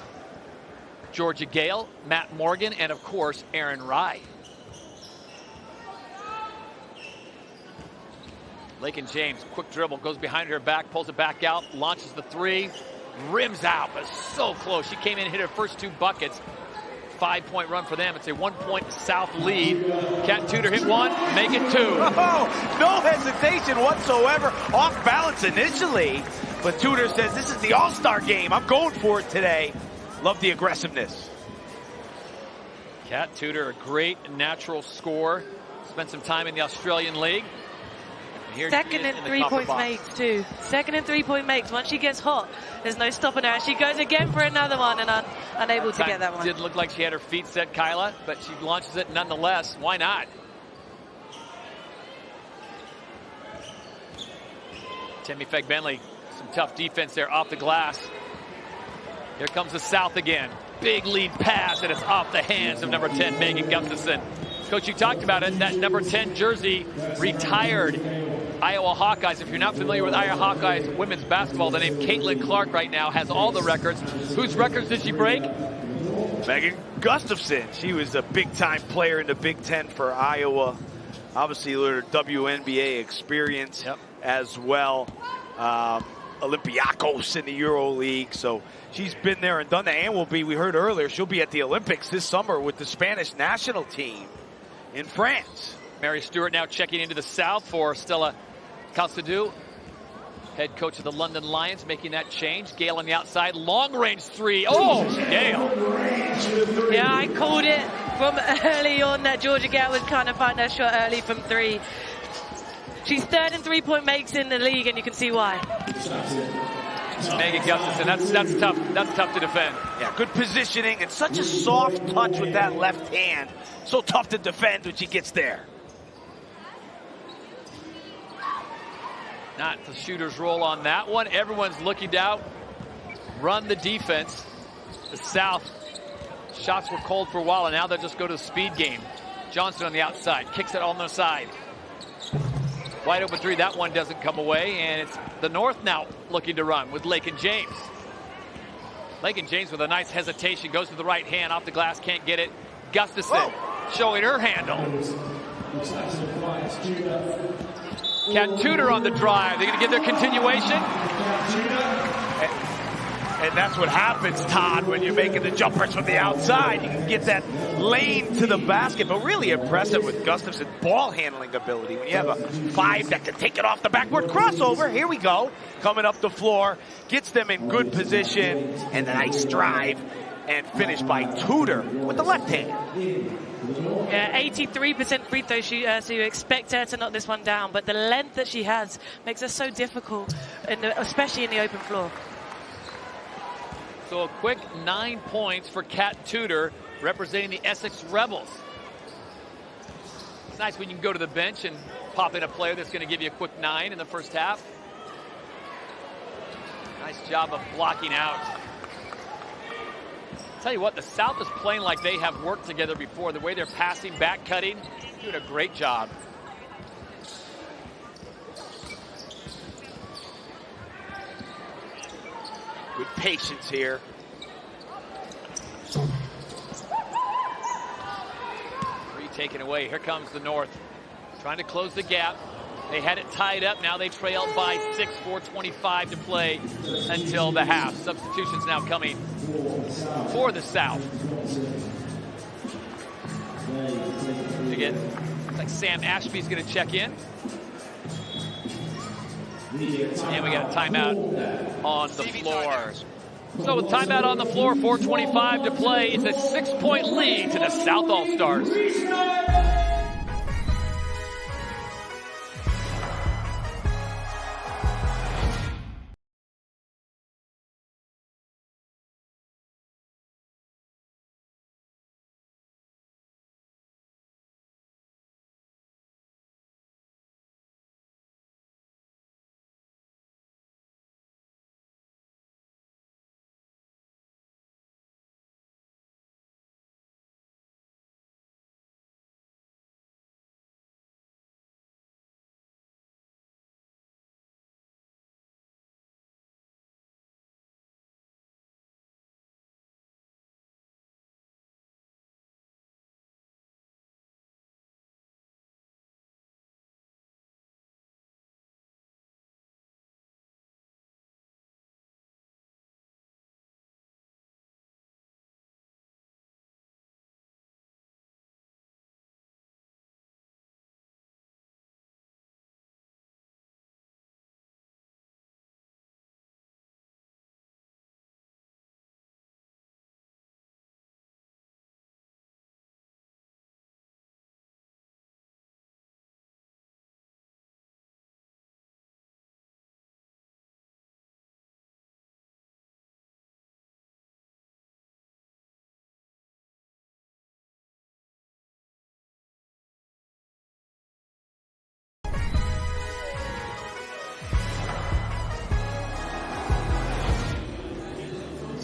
Georgia Gale, Matt Morgan, and of course, Aaron Rye. Lakin James, quick dribble, goes behind her back, pulls it back out, launches the 3, rims out, but so close. She came in and hit her first 2 buckets. 5-point run for them. It's a 1-point South lead. Kat Tudor hit 1, make it 2. Oh, no hesitation whatsoever. Off balance initially, but Tudor says, this is the All-Star game. I'm going for it today. Love the aggressiveness. Kat Tudor, a great natural scorer. Spent some time in the Australian League. Second in 3-point makes too. Second in 3-point makes. Once she gets hot, there's no stopping her. She goes again for another one and unable to get that one. Didn't look like she had her feet set, Kyla, but she launches it nonetheless. Why not? Tammy Bentley, some tough defense there off the glass. Here comes the South again. Big lead pass, and it's off the hands of number 10, Megan Gustafson. Coach, you talked about it. That number 10 jersey retired Iowa Hawkeyes. If you're not familiar with Iowa Hawkeyes women's basketball, the name Caitlin Clark right now has all the records. Whose records did she break? Megan Gustafson. She was a big-time player in the Big Ten for Iowa. Obviously, her WNBA experience as well. Olympiacos in the Euro League. So she's been there and done that. And will be, we heard earlier, she'll be at the Olympics this summer with the Spanish national team in France. Mary Stewart now checking into the South for Stella Calçadou, head coach of the London Lions, making that change. Gale on the outside, long-range 3. Oh, Gale. Yeah, I called it from early on that Georgia Gale would kind of find her shot early from 3. She's third in 3-point makes in the league, and you can see why. Megan Gustafson, that's tough. That's tough to defend. Yeah, good positioning and such a soft touch with that left hand. So tough to defend when she gets there. Not the shooter's roll on that one. Everyone's looking out. Run the defense. The South shots were cold for a while, and now they'll just go to the speed game. Johnson on the outside, kicks it on the side. Wide open 3, that one doesn't come away, and it's the North now looking to run with Lakin James. Lakin James with a nice hesitation, goes to the right hand, off the glass, can't get it. Gustafson showing her handle. Kat Tudor on the drive. They're going to get their continuation. And that's what happens, Todd, when you're making the jumpers from the outside. You can get that lane to the basket, but really impressive with Gustafson's ball handling ability. When you have a 5 that can take it off the backboard crossover, here we go, coming up the floor, gets them in good position, and a nice drive and finish by Tudor with the left hand. Yeah, 83% free throw shooter, so you expect her to knock this one down, but the length that she has makes her so difficult, especially in the open floor. So a quick 9 points for Kat Tudor, representing the Essex Rebels. It's nice when you can go to the bench and pop in a player that's going to give you a quick 9 in the first half. Nice job of blocking out. I'll tell you what, the South is playing like they have worked together before. The way they're passing, back cutting, doing a great job. Good patience here. Three taken away. Here comes the North, trying to close the gap. They had it tied up. Now they trailed by 6, 4:25 to play until the half. Substitutions now coming for the South. Again, looks like Sam Ashby's going to check in. And we got a timeout on the floor. So with timeout on the floor, 4:25 to play, it's a 6-point lead to the South All-Stars.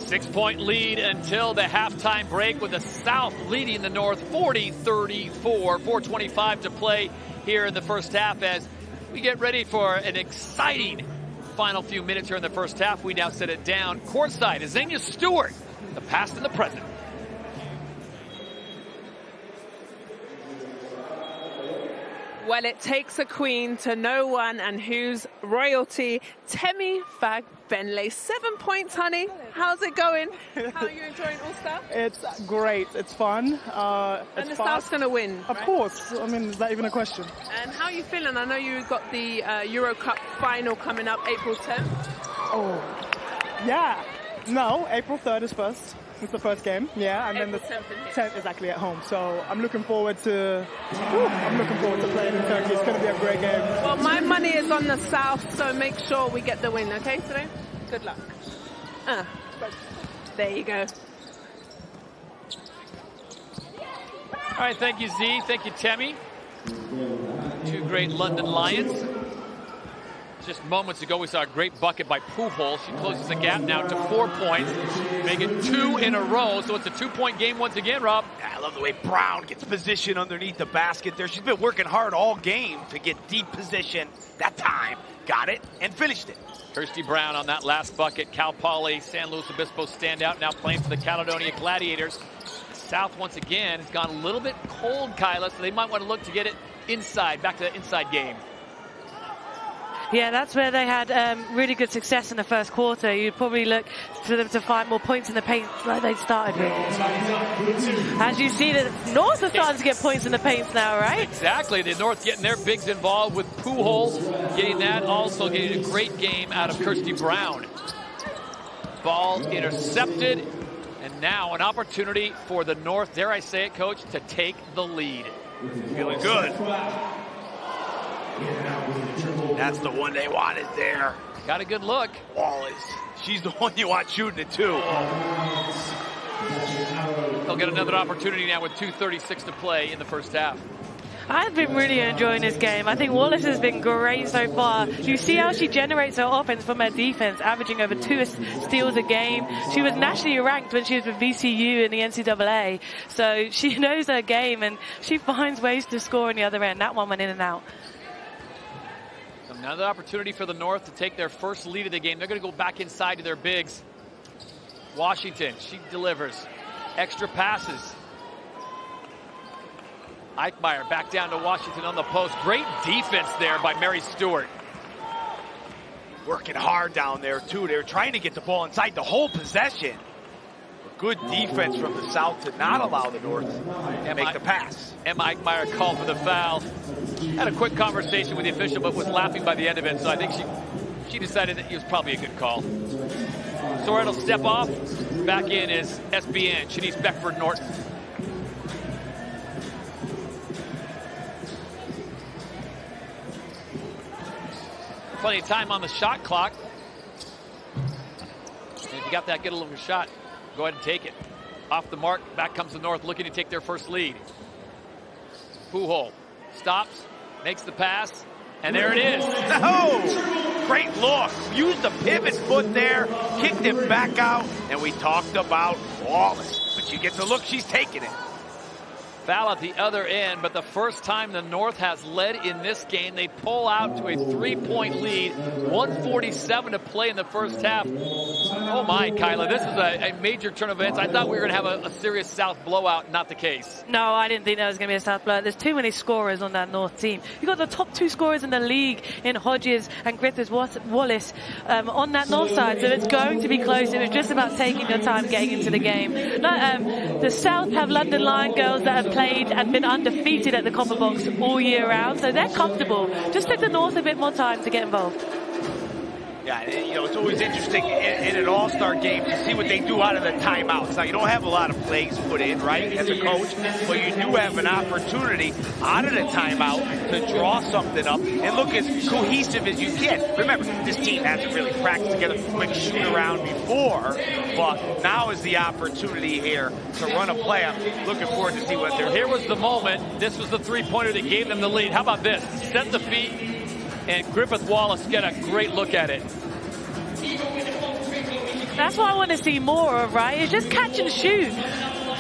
6-point lead until the halftime break, with the South leading the North 40-34. 4:25 to play here in the first half as we get ready for an exciting final few minutes here in the first half. We now set it down courtside. Azania Stewart, the past and the present. Well, it takes a queen to know one, and who's royalty? Temi Fag-Benley. 7 points, honey. How's it going? How are you enjoying All-Star? It's great. It's fun. And the South's going to win, Of course. I mean, is that even a question? And how are you feeling? I know you got the Euro Cup final coming up April 10th. Oh, yeah. No, April 3rd is first. It's the first game, yeah, and April then the 10th is actually at home. So I'm looking forward to playing in Turkey. It's going to be a great game. Well, my money is on the South, so make sure we get the win, okay, today? Good luck. There you go. All right, thank you, Z. Thank you, Temi. Two great London Lions. Just moments ago, we saw a great bucket by Pujols. She closes the gap now to 4 points, making 2 in a row. So it's a 2-point game once again, Rob. I love the way Brown gets positioned underneath the basket there. She's been working hard all game to get deep position. That time, got it and finished it. Kirsty Brown on that last bucket. Cal Poly, San Luis Obispo standout, now playing for the Caledonia Gladiators. South once again has gone a little bit cold, Kyla, so they might want to look to get it inside, back to the inside game. Yeah, that's where they had really good success in the first quarter. You'd probably look for them to find more points in the paint like they started with. As you see, the North are starting to get points in the paints now, right? Exactly. The North getting their bigs involved with Pujols, getting that, also getting a great game out of Kirsty Brown. Ball intercepted, and now an opportunity for the North, dare I say it, Coach, to take the lead. Feeling good. That's the one they wanted there. Got a good look. Wallace. She's the one you want shooting it too. They'll get another opportunity now with 2:36 to play in the first half. I've been really enjoying this game. I think Wallace has been great so far. You see how she generates her offense from her defense, averaging over 2 steals a game. She was nationally ranked when she was with VCU in the NCAA. So she knows her game, and she finds ways to score on the other end. That one went in and out. Another opportunity for the North to take their first lead of the game. They're going to go back inside to their bigs. Washington, she delivers. Extra passes. Eichmeyer back down to Washington on the post. Great defense there by Mary Stewart. Working hard down there, too. They were trying to get the ball inside the whole possession. Good defense from the South to not allow the North to make the pass. Emma Eichmeyer called for the foul. Had a quick conversation with the official, but was laughing by the end of it, so I think she decided that it was probably a good call. Soren will step off. Back in is SBN, Shanice Beckford-Norton. Plenty of time on the shot clock. And if you got that good a little shot, go ahead and take it. Off the mark, back comes the North looking to take their first lead. Pujol stops, makes the pass, and there it is. Oh, great look. Used the pivot foot there, kicked it back out, and we talked about Wallace. But she gets a look, she's taking it. Foul at the other end, but the first time the North has led in this game, they pull out to a 3-point lead. 1:47 to play in the first half. Oh my, Kyla, this is a major turn of events. I thought we were going to have a serious South blowout, not the case. No, I didn't think that was going to be a South blowout. There's too many scorers on that North team. You've got the top 2 scorers in the league in Hodges and Griffiths-Wallace on that North side, so it's going to be close. It was just about taking their time getting into the game. The South have London Lion girls that have played and been undefeated at the Copper Box all year round, so they're comfortable. Just took the North a bit more time to get involved. Yeah, it's always interesting in an all-star game to see what they do out of the timeouts. Now, you don't have a lot of plays put in, right, as a coach, but you do have an opportunity out of the timeout to draw something up and look as cohesive as you can. Remember, this team hasn't really practiced together quick shoot-around before, but now is the opportunity here to run a play. I'm looking forward to see what they're doing. Here was the moment. This was the three-pointer that gave them the lead. How about this? Set the feet, and Griffith-Wallace get a great look at it. That's what I want to see more of, right? It's just catch and shoot.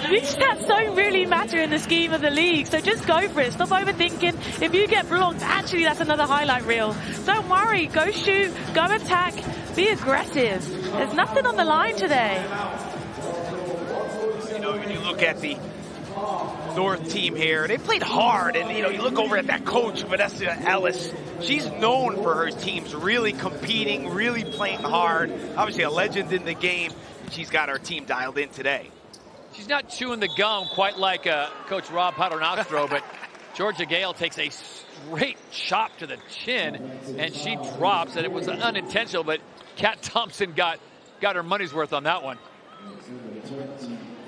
These stats don't really matter in the scheme of the league, so just go for it. Stop overthinking. If you get blocked, actually that's another highlight reel. Don't worry. Go shoot. Go attack. Be aggressive. There's nothing on the line today. When you look at the North team here, they played hard, and you look over at that coach, Vanessa Ellis. She's known for her teams really competing, really playing hard. Obviously a legend in the game, and she's got our team dialed in today. She's not chewing the gum quite like Coach Rob Paternostro, but Georgia Gale takes a straight chop to the chin, and she drops, and it was unintentional, but Kat Thompson got her money's worth on that one.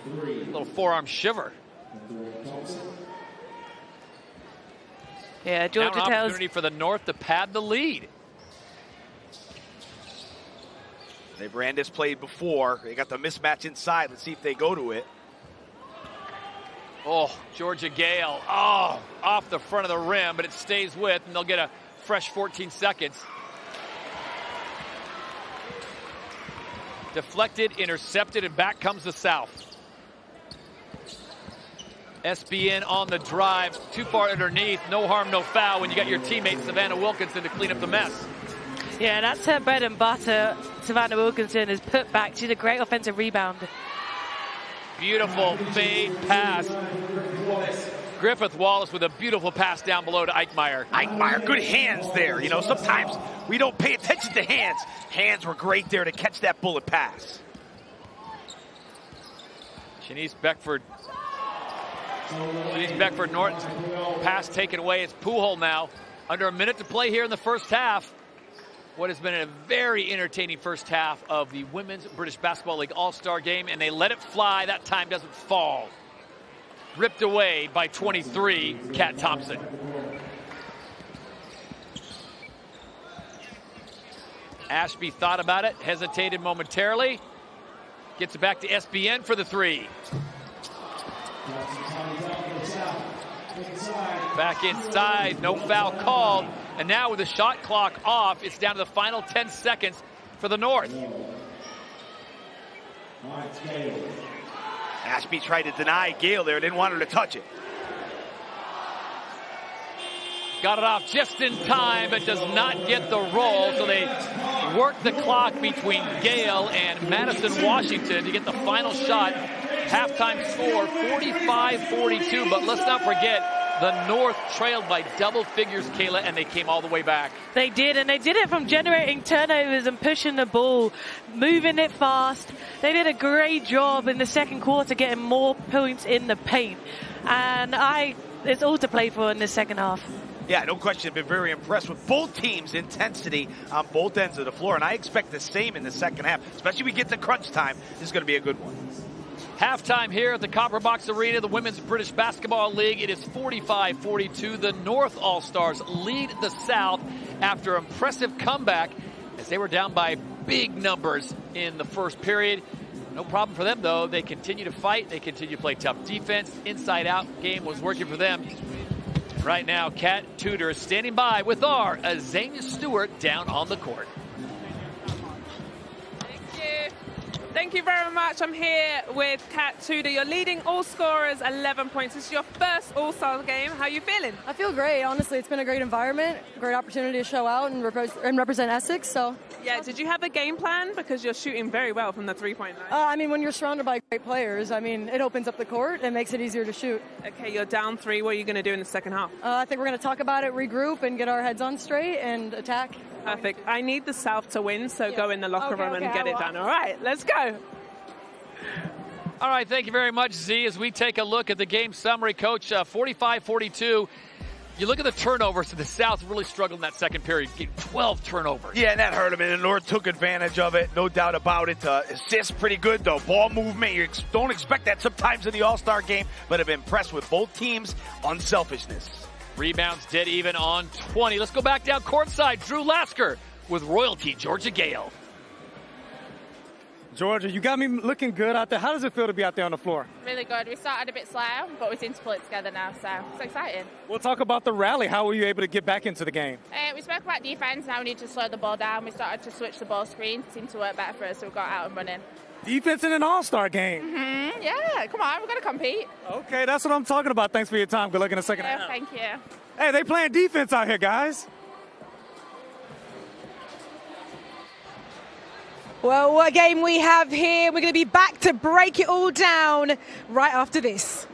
A little forearm shiver. Yeah, Georgia now an tells... opportunity for the North to pad the lead. They've ran this play before. They got the mismatch inside. Let's see if they go to it. Oh, Georgia Gale. Oh, off the front of the rim, but it stays with, and they'll get a fresh 14 seconds. Deflected, intercepted, and back comes the South. SBN on the drive, too far underneath. No harm, no foul when you got your teammate Savannah Wilkinson to clean up the mess. Yeah, that's her bread and butter. Savannah Wilkinson is put back. She's a great offensive rebounder. Beautiful fade pass. Griffith Wallace with a beautiful pass down below to Eichmeyer. Eichmeyer, good hands there. You know, sometimes we don't pay attention to hands. Hands were great there to catch that bullet pass. Shanice Beckford Norton's pass taken away. It's Pujol now. Under a minute to play here in the first half. What has been a very entertaining first half of the Women's British Basketball League All-Star Game, and they let it fly. That time doesn't fall. Ripped away by 23, Kat Thompson. Ashby thought about it, hesitated momentarily. Gets it back to SBN for the three. Back inside, no foul called. And now with the shot clock off, it's down to the final 10 seconds for the North. Ashby tried to deny Gale there, didn't want her to touch it. Got it off just in time, but does not get the roll. So they work the clock between Gale and Madison Washington to get the final shot. Halftime score, 45-42. But let's not forget, the North trailed by double figures, Kayla, and they came all the way back. They did, and they did it from generating turnovers and pushing the ball, moving it fast. They did a great job in the second quarter getting more points in the paint. And it's all to play for in the second half. Yeah, no question. I've been very impressed with both teams' intensity on both ends of the floor, and I expect the same in the second half, especially when we get to crunch time. This is going to be a good one. Halftime here at the Copper Box Arena, the Women's British Basketball League. It is 45-42. The North All-Stars lead the South after an impressive comeback as they were down by big numbers in the first period. No problem for them, though. They continue to fight. They continue to play tough defense. Inside-out game was working for them. Right now, Kat Tudor is standing by with our Azania Stewart down on the court. Thank you very much. I'm here with Kat Tudor. You're leading all scorers, 11 points. This is your first All-Star game. How are you feeling? I feel great. Honestly, it's been a great environment, great opportunity to show out and represent Essex. So, yeah. Did you have a game plan? Because you're shooting very well from the three-point line. I mean, when you're surrounded by great players, I mean, it opens up the court and makes it easier to shoot. Okay, you're down 3. What are you going to do in the second half? I think we're going to talk about it, regroup, and get our heads on straight and attack. Perfect. I need the South to win, so go in the locker room and get it done. All right, let's go. All right, thank you very much, Z. As we take a look at the game summary, Coach, 45-42. You look at the turnovers, so the South really struggled in that second period, getting 12 turnovers. Yeah, and that hurt them, and the North took advantage of it, no doubt about it. Assists pretty good, though. Ball movement, you don't expect that sometimes in the All-Star game, but have been impressed with both teams' unselfishness. Rebounds dead even on 20. Let's go back down courtside. Drew Lasker with royalty, Georgia Gale. Georgia, you got me looking good out there. How does it feel to be out there on the floor? Really good. We started a bit slow, but we seem to pull it together now, so it's exciting. We'll talk about the rally. How were you able to get back into the game? We spoke about defense. Now we need to slow the ball down. We started to switch the ball screen. It seemed to work better for us, so we got out and running. Defense in an All-Star game. Yeah, come on. We've got to compete. Okay, that's what I'm talking about. Thanks for your time. Good luck in the second half. Thank you. Hey, they playing defense out here, guys. Well, what a game we have here. We're going to be back to break it all down right after this.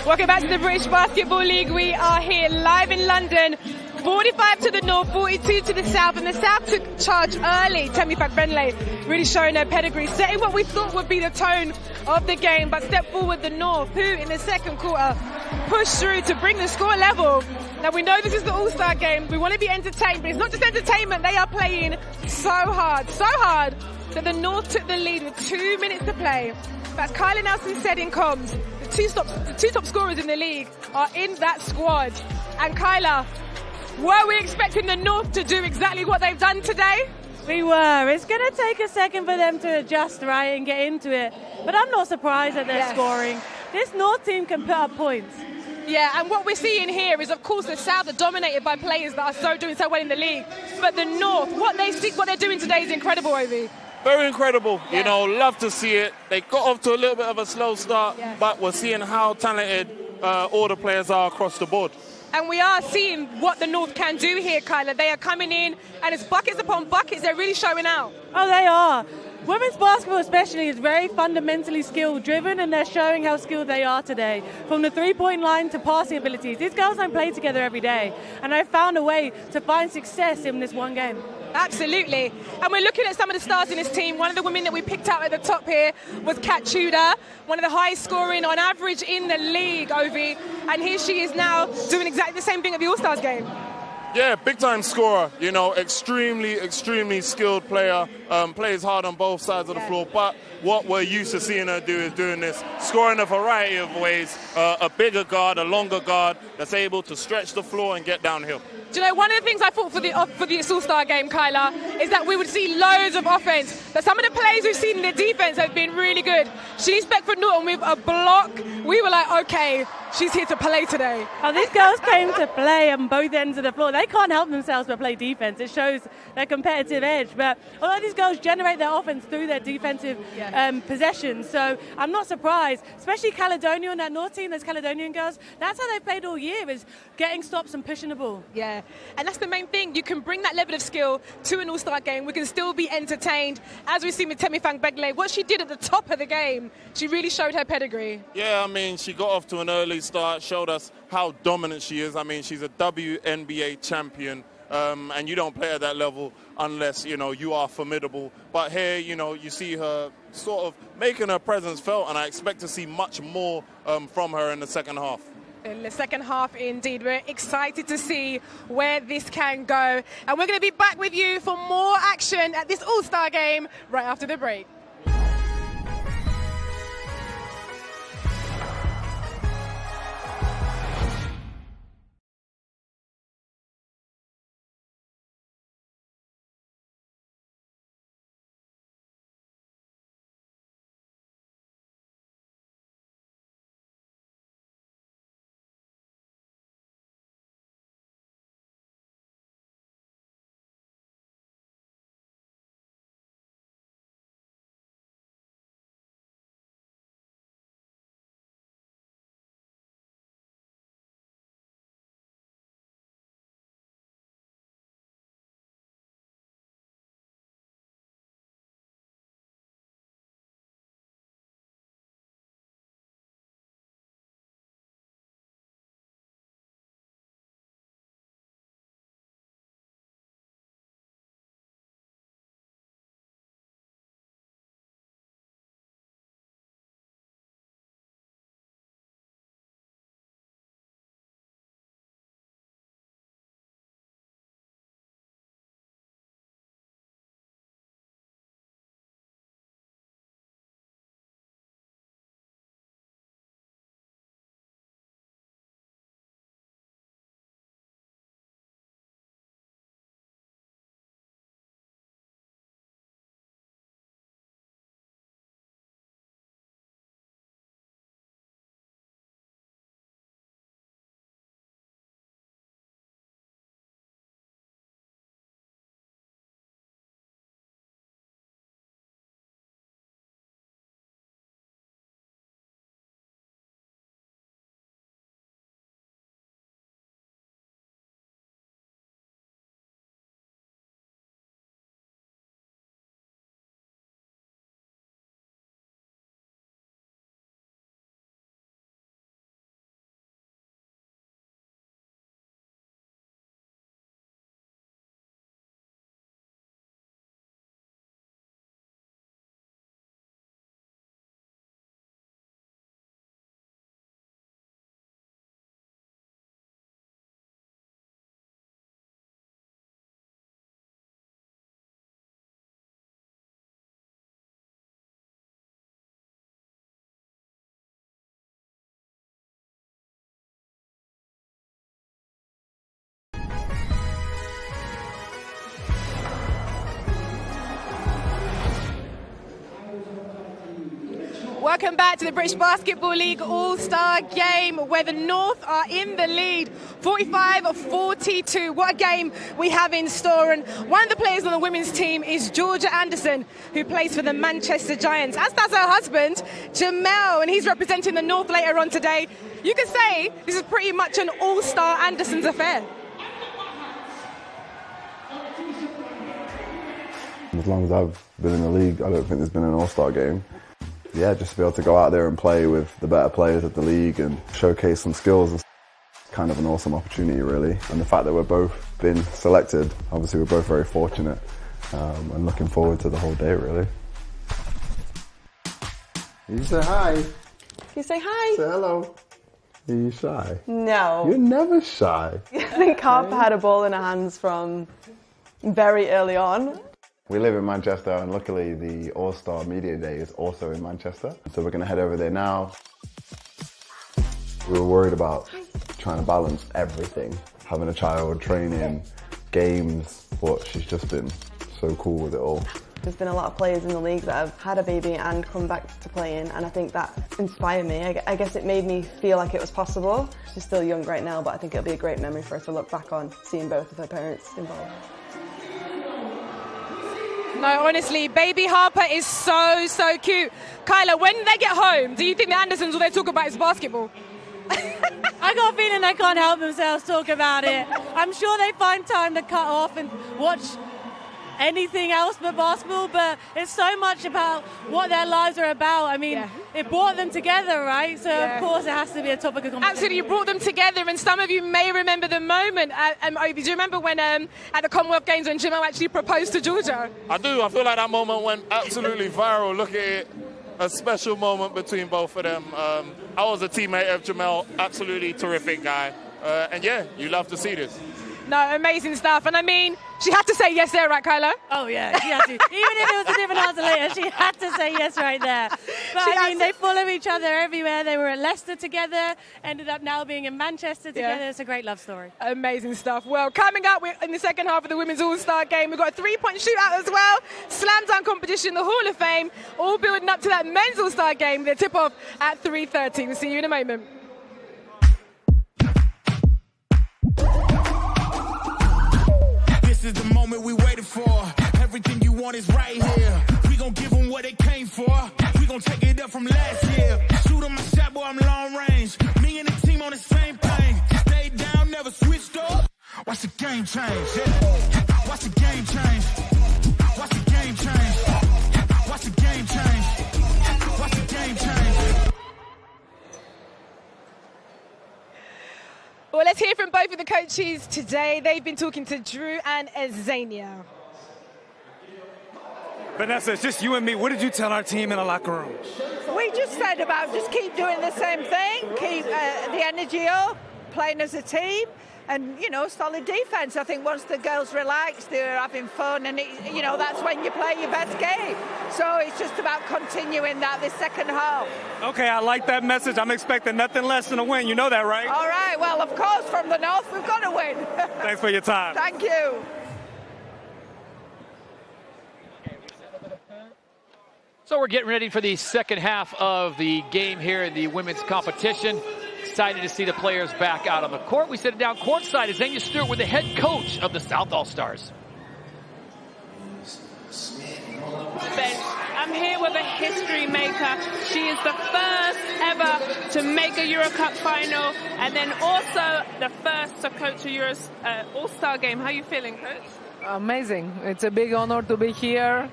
Welcome back to the British Basketball League. We are here live in London. 45 to the north, 42 to the south, and the south took charge early. Temi Fagbenle really showing her pedigree, setting what we thought would be the tone of the game, but step forward the north, who in the second quarter pushed through to bring the score level. Now we know this is the All-Star game, we want to be entertained, but it's not just entertainment, they are playing so hard that the north took the lead with 2 minutes to play. As Kyla Nelson said in comms, the two top scorers in the league are in that squad. And Kyla, were we expecting the North to do exactly what they've done today? We were. It's going to take a second for them to adjust, right, and get into it. But I'm not surprised at their scoring. This North team can put up points. Yeah, and what we're seeing here is, of course, the South are dominated by players that are doing so well in the league. But the North, what they're doing today is incredible, Ovi. Very incredible. You know, love to see it. They got off to a little bit of a slow start, but we're seeing how talented all the players are across the board. And we are seeing what the North can do here, Kyla. They are coming in, and it's buckets upon buckets. They're really showing out. Oh, they are. Women's basketball especially is very fundamentally skill-driven, and they're showing how skilled they are today. From the three-point line to passing abilities. These girls don't play together every day, and I found a way to find success in this one game. Absolutely. And we're looking at some of the stars in this team. One of the women that we picked out at the top here was Kat Tudor, one of the highest scoring on average in the league, Ovi. And here she is now doing exactly the same thing at the All-Stars game. Yeah, big-time scorer, you know, extremely skilled player, plays hard on both sides of the floor, but what we're used to seeing her do is doing this, scoring a variety of ways, a bigger guard, a longer guard that's able to stretch the floor and get downhill. Do you know, one of the things I thought for the All-Star game, Kyla, is that we would see loads of offense. That some of the plays we've seen in the defense have been really good. Shanice Beckford-Norton with a block. We were like, okay, she's here to play today. Oh, these girls came to play on both ends of the floor. They can't help themselves but play defense. It shows their competitive edge. But a lot of these girls generate their offense through their defensive possessions. So I'm not surprised, especially Caledonia on that North team, those Caledonian girls. That's how they've played all year, is getting stops and pushing the ball. Yeah, and that's the main thing. You can bring that level of skill to an All-Star game. We can still be entertained. As we've seen with Temi Fagbenle, what she did at the top of the game, she really showed her pedigree. Yeah, I mean, she got off to an early start, showed us how dominant she is. I mean, she's a WNBA champion, and you don't play at that level unless, you know, you are formidable. But here, you know, you see her sort of making her presence felt, and I expect to see much more from her in the second half. In the second half, indeed. We're excited to see where this can go. And we're going to be back with you for more action at this All-Star game right after the break. Welcome back to the British Basketball League All-Star Game, where the North are in the lead, 45-42. What a game we have in store. And one of the players on the women's team is Georgia Anderson, who plays for the Manchester Giants, as does her husband, Jamel, and he's representing the North later on today. You could say this is pretty much an all-star Anderson's affair. As long as I've been in the league, I don't think there's been an all-star game. Yeah, just to be able to go out there and play with the better players of the league and showcase some skills is kind of an awesome opportunity, really. And the fact that we're both been selected, obviously we're both very fortunate and looking forward to the whole day, really. You say hi. Can you say hi? Say hello. Are you shy? No. You're never shy. I think Harper had a ball in her hands from very early on. We live in Manchester, and luckily the All-Star Media Day is also in Manchester. So we're going to head over there now. We were worried about trying to balance everything. Having a child, training, games, but she's just been so cool with it all. There's been a lot of players in the league that have had a baby and come back to playing, and I think that inspired me. I guess it made me feel like it was possible. She's still young right now, but I think it'll be a great memory for her to look back on, seeing both of her parents involved. No, honestly, baby Harper is so cute. Kyla, when they get home, do you think the Andersons, all they talk about is basketball? I got a feeling they can't help themselves talk about it. I'm sure they find time to cut off and watch anything else but basketball, but it's so much about what their lives are about. I mean, it brought them together, right? So, of course, it has to be a topic of conversation. Absolutely, you brought them together, and some of you may remember the moment. Ovi, do you remember when at the Commonwealth Games when Jamel actually proposed to Georgia? I do. I feel like that moment went absolutely viral. Look at it. A special moment between both of them. I was a teammate of Jamel, absolutely terrific guy. And yeah, you love to see this. No, amazing stuff. And I mean, she had to say yes there, right, Kyla? Oh, yeah, she had to. Even if it was a different answer later, she had to say yes right there. But I mean, they follow each other everywhere. They were at Leicester together, ended up now being in Manchester together. It's a great love story. Amazing stuff. Well, coming up in the second half of the Women's All-Star Game, we've got a 3-point shootout as well, slam dunk competition, the Hall of Fame, all building up to that Men's All-Star Game. The tip-off at 3:30. We'll see you in a moment. This is the moment we waited for. Everything you want is right here. We gon' give them what they came for. We gon' take it up from last year. Shoot on my shot, boy, I'm long range. Me and the team on the same thing. Stayed down, never switched up. Watch the game change, yeah. Watch the game change. Watch the game change. Watch the game change. Watch the game change. Well, let's hear from both of the coaches today. They've been talking to Drew and Azania. Vanessa, it's just you and me. What did you tell our team in the locker room? We just said about just keep doing the same thing, keep the energy up, playing as a team, and, you know, solid defense. I think once the girls relax, they're having fun, and, you know, that's when you play your best game. So it's just about continuing that this second half. Okay, I like that message. I'm expecting nothing less than a win. You know that, right? All right, well, of course, from the North, we've got to win. Thanks for your time. Thank you. So we're getting ready for the second half of the game here in the women's competition. Excited to see the players back out on the court. We sit down courtside. Azania Stewart with the head coach of the South All-Stars. I'm here with a history maker. She is the first ever to make a Euro Cup final, and then also the first to coach a Euro All-Star game. How are you feeling, Coach? Amazing. It's a big honor to be here,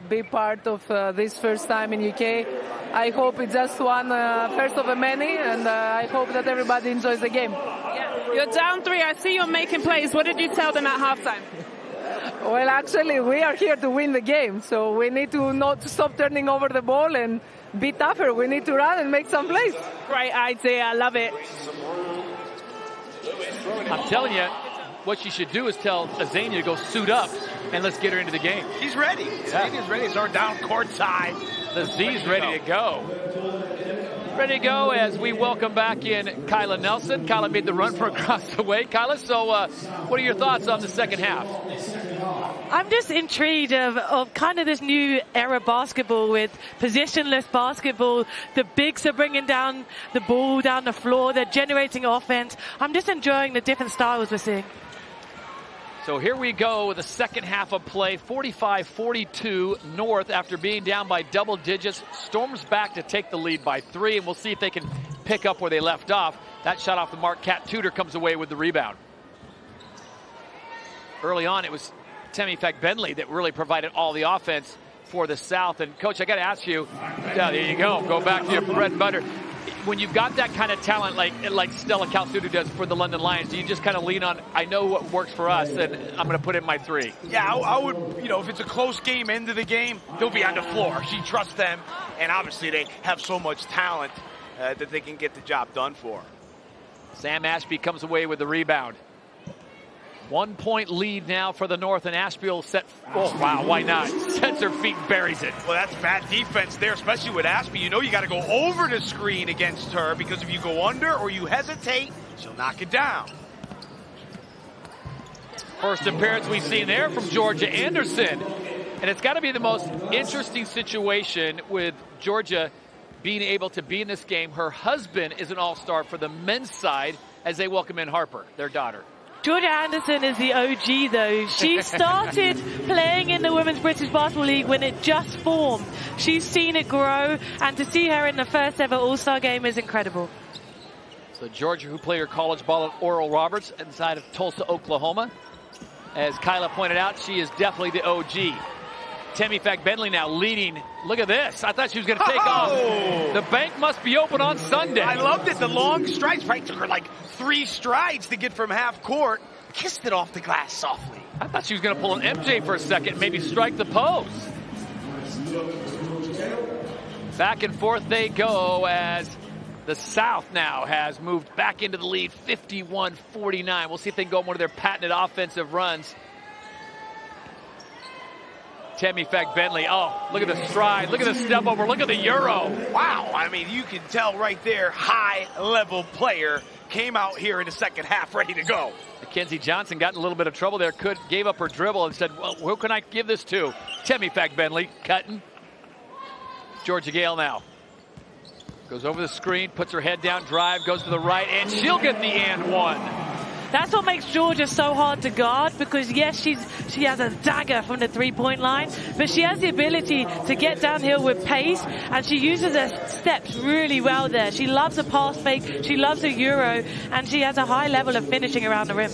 be part of this first time in UK. I hope it's just one first of a many, and I hope that everybody enjoys the game. Yeah. You're down 3. I see you're making plays. What did you tell them at halftime? Well, actually, we are here to win the game, so we need to not stop turning over the ball and be tougher. We need to run and make some plays. Great idea. I love it. I'm telling you, what you should do is tell Azania to go suit up and let's get her into the game. He's ready. Azania's ready. So we're down courtside. The Z's ready to go. Ready to go as we welcome back in Kyla Nelson. Kyla made the run for across the way. Kyla, so what are your thoughts on the second half? I'm just intrigued of kind of this new era basketball with positionless basketball. The bigs are bringing down the ball down the floor. They're generating offense. I'm just enjoying the different styles we're seeing. So here we go with the second half of play. 45-42 North after being down by double digits. Storms back to take the lead by 3, and we'll see if they can pick up where they left off. That shot off the mark. Kat Tudor comes away with the rebound. Early on, it was Temi Bentley that really provided all the offense for the South. And Coach, I got to ask you, there you go. Go back to your bread and butter. When you've got that kind of talent like Stella Calsudu does for the London Lions, do you just kind of lean on, I know what works for us, and I'm going to put in my 3? Yeah, I would, if it's a close game, end of the game, they'll be on the floor. She trusts them, and obviously they have so much talent that they can get the job done for. Sam Ashby comes away with the rebound. 1 point lead now for the North, and Ashby will set, oh wow, why not? Sets her feet and buries it. Well, that's bad defense there, especially with Ashby. You got to go over the screen against her, because if you go under or you hesitate, she'll knock it down. First appearance we've seen there from Georgia Anderson. And it's got to be the most interesting situation with Georgia being able to be in this game. Her husband is an all-star for the men's side as they welcome in Harper, their daughter. Georgia Anderson is the OG, though. She started playing in the Women's British Basketball League when it just formed. She's seen it grow, and to see her in the first ever All-Star game is incredible. So Georgia, who played her college ball at Oral Roberts inside of Tulsa, Oklahoma. As Kyla pointed out, she is definitely the OG. Temi Bentley now leading. Look at this. I thought she was going to take off. The bank must be open on Sunday. I loved it. The long strides. Probably took her like 3 strides to get from half court. Kissed it off the glass softly. I thought she was going to pull an MJ for a second, maybe strike the post. Back and forth they go as the South now has moved back into the lead, 51-49. We'll see if they can go on one of their patented offensive runs. Temi Bentley, oh, look at the stride, look at the step over, look at the Euro. Wow, I mean, you can tell right there, high-level player came out here in the second half ready to go. Mackenzie Johnson got in a little bit of trouble there, gave up her dribble and said, well, who can I give this to? Temi Bentley, cutting. Georgia Gale now. Goes over the screen, puts her head down, drive, goes to the right, and she'll get the and one. That's what makes Georgia so hard to guard, because yes, she has a dagger from the three-point line, but she has the ability to get downhill with pace, and she uses her steps really well there. She loves a pass fake, she loves a Euro, and she has a high level of finishing around the rim.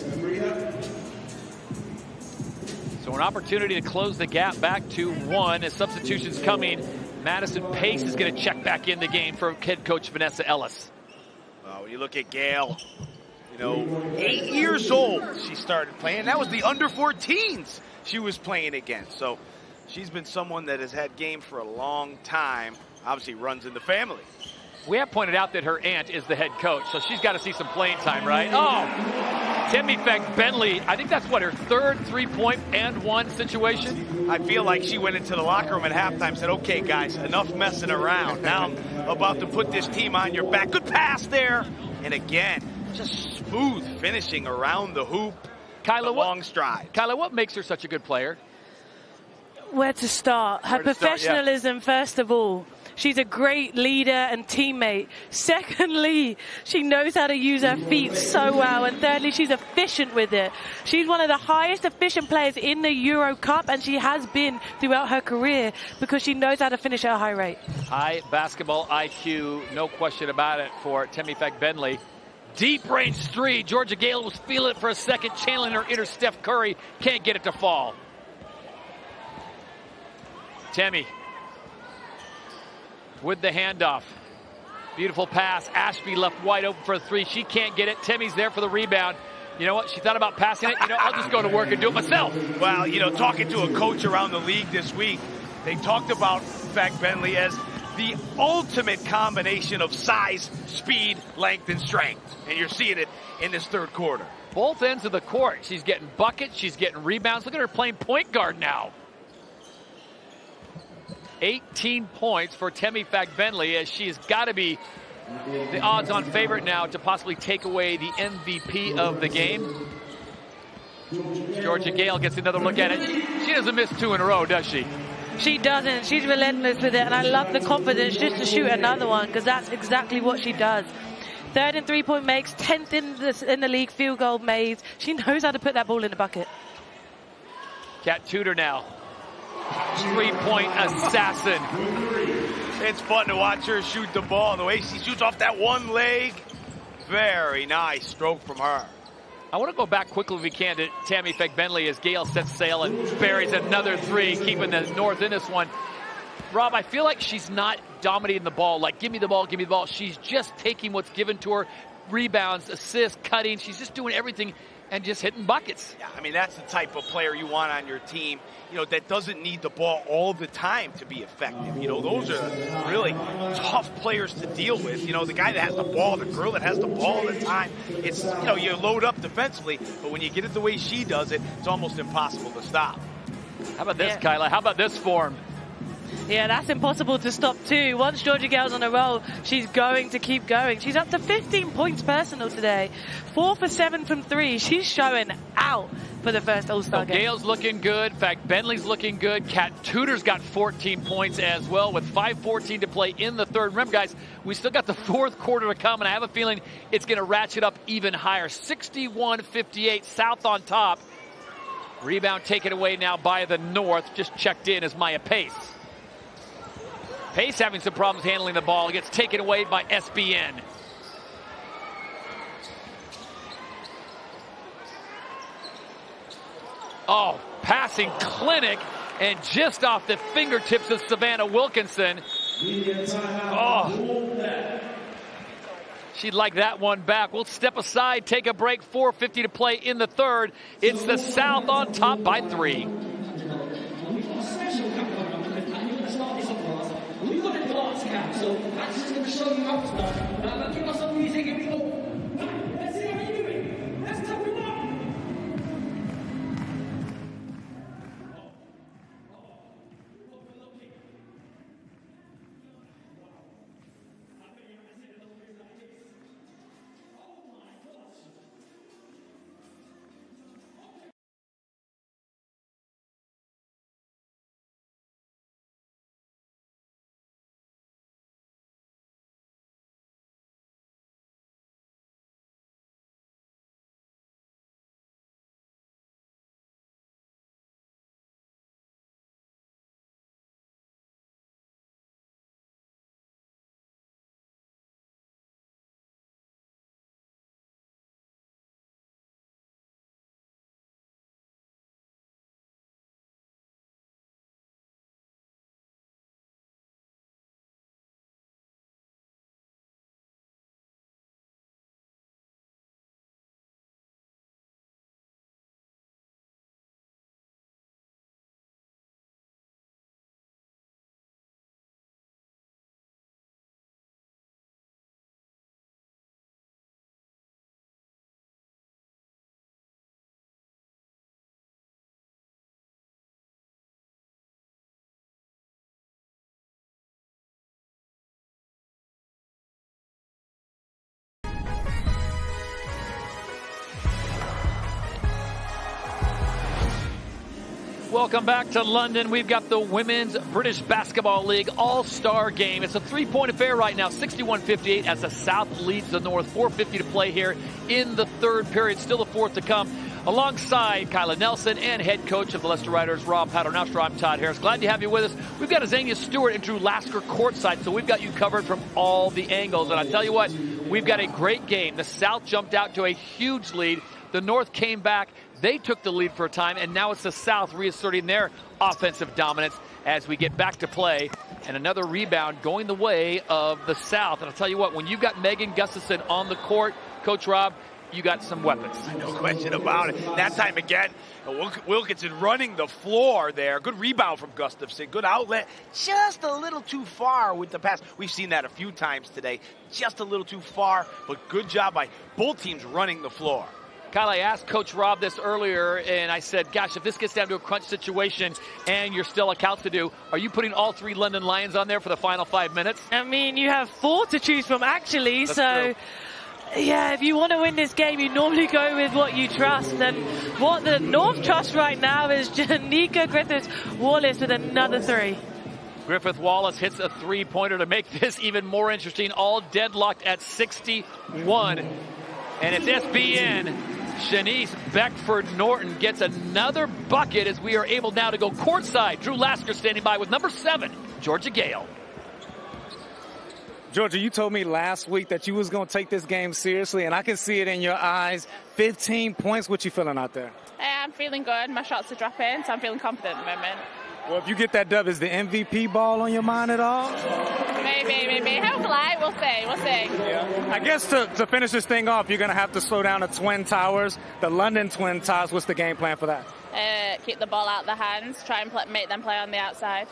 So an opportunity to close the gap back to 1 as substitutions coming. Madison Pace is going to check back in the game for head coach Vanessa Ellis. When you look at Gale, 8 years old she started playing. That was the under 14s she was playing against. So she's been someone that has had game for a long time. Obviously runs in the family. We have pointed out that her aunt is the head coach, so she's got to see some playing time, right? Oh, Temi Bentley, I think that's what, her third three-point and one situation? I feel like she went into the locker room at halftime and said, okay, guys, enough messing around. Now I'm about to put this team on your back. Good pass there. And again, just smooth finishing around the hoop. Kyla, long stride. Kyla, what makes her such a good player? Where to start? Her professionalism, first of all. She's a great leader and teammate. Secondly, she knows how to use her feet so well. And thirdly, she's efficient with it. She's one of the highest efficient players in the Euro Cup, and she has been throughout her career because she knows how to finish at a high rate. High basketball IQ, no question about it, for Temi Bentley. Deep range 3. Georgia Gale was feeling it for a second, channeling her inner Steph Curry. Can't get it to fall. Temi with the handoff. Beautiful pass. Ashby left wide open for a 3. She can't get it. Temi's there for the rebound. You know what? She thought about passing it. I'll just go to work and do it myself. Well, talking to a coach around the league this week, they talked about Bentley as the ultimate combination of size, speed, length, and strength. And you're seeing it in this third quarter. Both ends of the court. She's getting buckets. She's getting rebounds. Look at her playing point guard now. 18 points for Temi Bentley, as she's got to be the odds-on favorite now to possibly take away the MVP of the game. Georgia Gale gets another look at it. She doesn't miss 2 in a row, does she? She doesn't. She's relentless with it, and I love the confidence just to shoot another one, because that's exactly what she does. 3rd in three-point makes, 10th in the league field goal made. She knows how to put that ball in the bucket. Kat Tudor now. 3-point assassin. It's fun to watch her shoot the ball. The way she shoots off that one leg. Very nice stroke from her. I want to go back quickly if we can to Tammy Fegbenley as Gale sets sail and buries another 3, keeping the North in this one. Rob, I feel like she's not dominating the ball, like give me the ball, give me the ball. She's just taking what's given to her, rebounds, assists, cutting. She's just doing everything and just hitting buckets. Yeah, I mean, that's the type of player you want on your team, you know, that doesn't need the ball all the time to be effective. You know, those are really tough players to deal with. You know, the guy that has the ball, the girl that has the ball all the time, it's, you know, you load up defensively, but when you get it the way she does it, it's almost impossible to stop. How about this, Kyla? How about this form? Yeah, that's impossible to stop too. Once Georgia Gale's on a roll, she's going to keep going. She's up to 15 points personal today. 4 for 7 from 3. She's showing out for the first All-Star game. Gale's looking good. In fact, Bentley's looking good. Kat Tudor's got 14 points as well with 5:14 to play in the 3rd. Remember, guys, we still got the 4th quarter to come, and I have a feeling it's going to ratchet up even higher. 61-58, South on top. Rebound taken away now by the North. Just checked in as Maya Pace. Pace having some problems handling the ball. Gets taken away by SBN. Oh, passing clinic, and just off the fingertips of Savannah Wilkinson. Oh, she'd like that one back. We'll step aside, take a break. 4:50 to play in the 3rd. It's the South on top by 3. So that's just going to show you how to start. Now, give us some music and we go. Let's see how you're doing. Let's talk about it. Welcome back to London. We've got the Women's British Basketball League All-Star Game. It's a 3-point affair right now, 61-58 as the South leads the North. 4:50 to play here in the 3rd period. Still the 4th to come. Alongside Kyla Nelson and head coach of the Leicester Riders, Rob Paternoster, I'm Todd Harris. Glad to have you with us. We've got Azania Stewart and Drew Lasker courtside, so we've got you covered from all the angles. And I tell you what, we've got a great game. The South jumped out to a huge lead. The North came back. They took the lead for a time, and now it's the South reasserting their offensive dominance as we get back to play. And another rebound going the way of the South. And I'll tell you what, when you've got Megan Gustafson on the court, Coach Rob, you got some weapons. No question about it. That time again, Wilkinson running the floor there. Good rebound from Gustafson. Good outlet. Just a little too far with the pass. We've seen that a few times today. Just a little too far, but good job by both teams running the floor. Kyle, I asked Coach Rob this earlier, and I said, gosh, if this gets down to a crunch situation and you're still a count to do, are you putting all 3 London Lions on there for the final 5 minutes? I mean, you have 4 to choose from, actually. That's so true. Yeah, if you want to win this game, you normally go with what you trust. And what the North trust right now is Janika Griffith-Wallace with another three. Griffith-Wallace hits a three-pointer to make this even more interesting. All deadlocked at 61. And it's SBN. Shanice Beckford-Norton gets another bucket as we are able now to go courtside. Drew Lasker standing by with number 7, Georgia Gale. Georgia, you told me last week that you was going to take this game seriously, and I can see it in your eyes. 15 points. What you feeling out there? I'm feeling good. My shots are dropping, so I'm feeling confident at the moment. Well, if you get that dub, is the MVP ball on your mind at all? Maybe. Hopefully, we'll see. Yeah. I guess to finish this thing off, you're going to have to slow down the Twin Towers, the London Twin Towers. What's the game plan for that? Keep the ball out of their hands, try and make them play on the outside.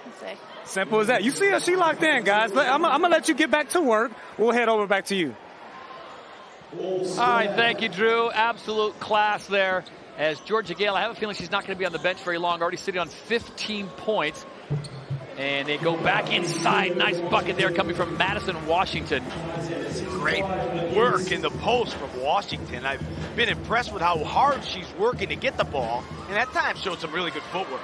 Let's see. Simple as that. You see her, she locked in, guys. I'm going to let you get back to work. We'll head over back to you. All right, thank you, Drew. Absolute class there. As Georgia Gale, I have a feeling she's not going to be on the bench very long, already sitting on 15 points. And they go back inside. Nice bucket there coming from Madison Washington. Great work in the post from Washington. I've been impressed with how hard she's working to get the ball, and at times showed some really good footwork.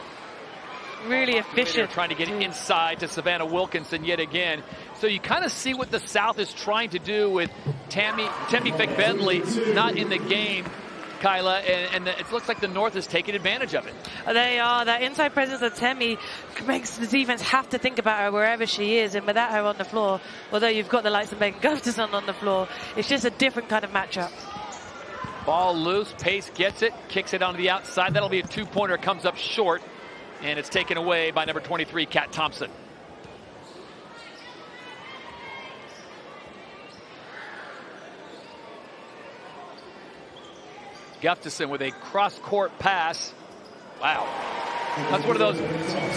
Really efficient. Trying to get inside to Savannah Wilkinson yet again. So you kind of see what the South is trying to do with Temmy Fick-Bentley not in the game, Kyla, and it looks like the North is taking advantage of it. They are. That inside presence of Temmy makes the defense have to think about her wherever she is, and without her on the floor, although you've got the likes of Megan Gustafson on the floor, it's just a different kind of matchup. Ball loose, Pace gets it, kicks it onto the outside. That'll be a two-pointer, comes up short, and it's taken away by number 23, Kat Thompson. Gustafson with a cross-court pass. Wow. That's one of those,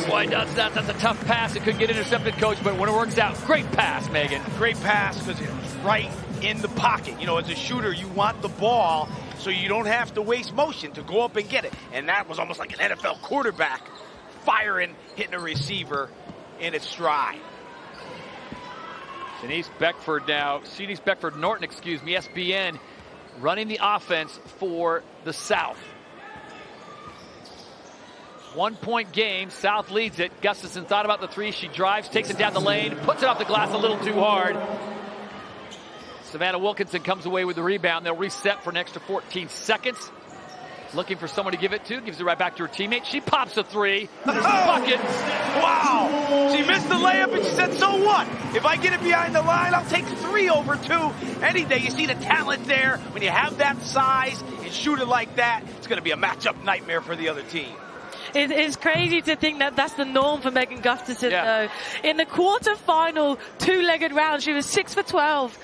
boy, that's a tough pass. It could get intercepted, Coach, but when it works out, great pass, Megan. Great pass because it's right in the pocket. You know, as a shooter, you want the ball so you don't have to waste motion to go up and get it. And that was almost like an NFL quarterback firing, hitting a receiver in its stride. Shanice Beckford-Norton, SBN, running the offense for the South. 1 point game, South leads it. Gustafson thought about the three. She drives, takes it down the lane, puts it off the glass a little too hard. Savannah Wilkinson comes away with the rebound. They'll reset for an extra 14 seconds. Looking for someone to give it to, gives it right back to her teammate. She pops a three. Bucket. Wow. She missed the layup and she said, so what? If I get it behind the line, I'll take 3 over 2 any day. You see the talent there. When you have that size and shoot it like that, it's going to be a matchup nightmare for the other team. It's crazy to think that that's the norm for Megan Gustafson, though. In the quarterfinal two-legged round, she was 6 for 12.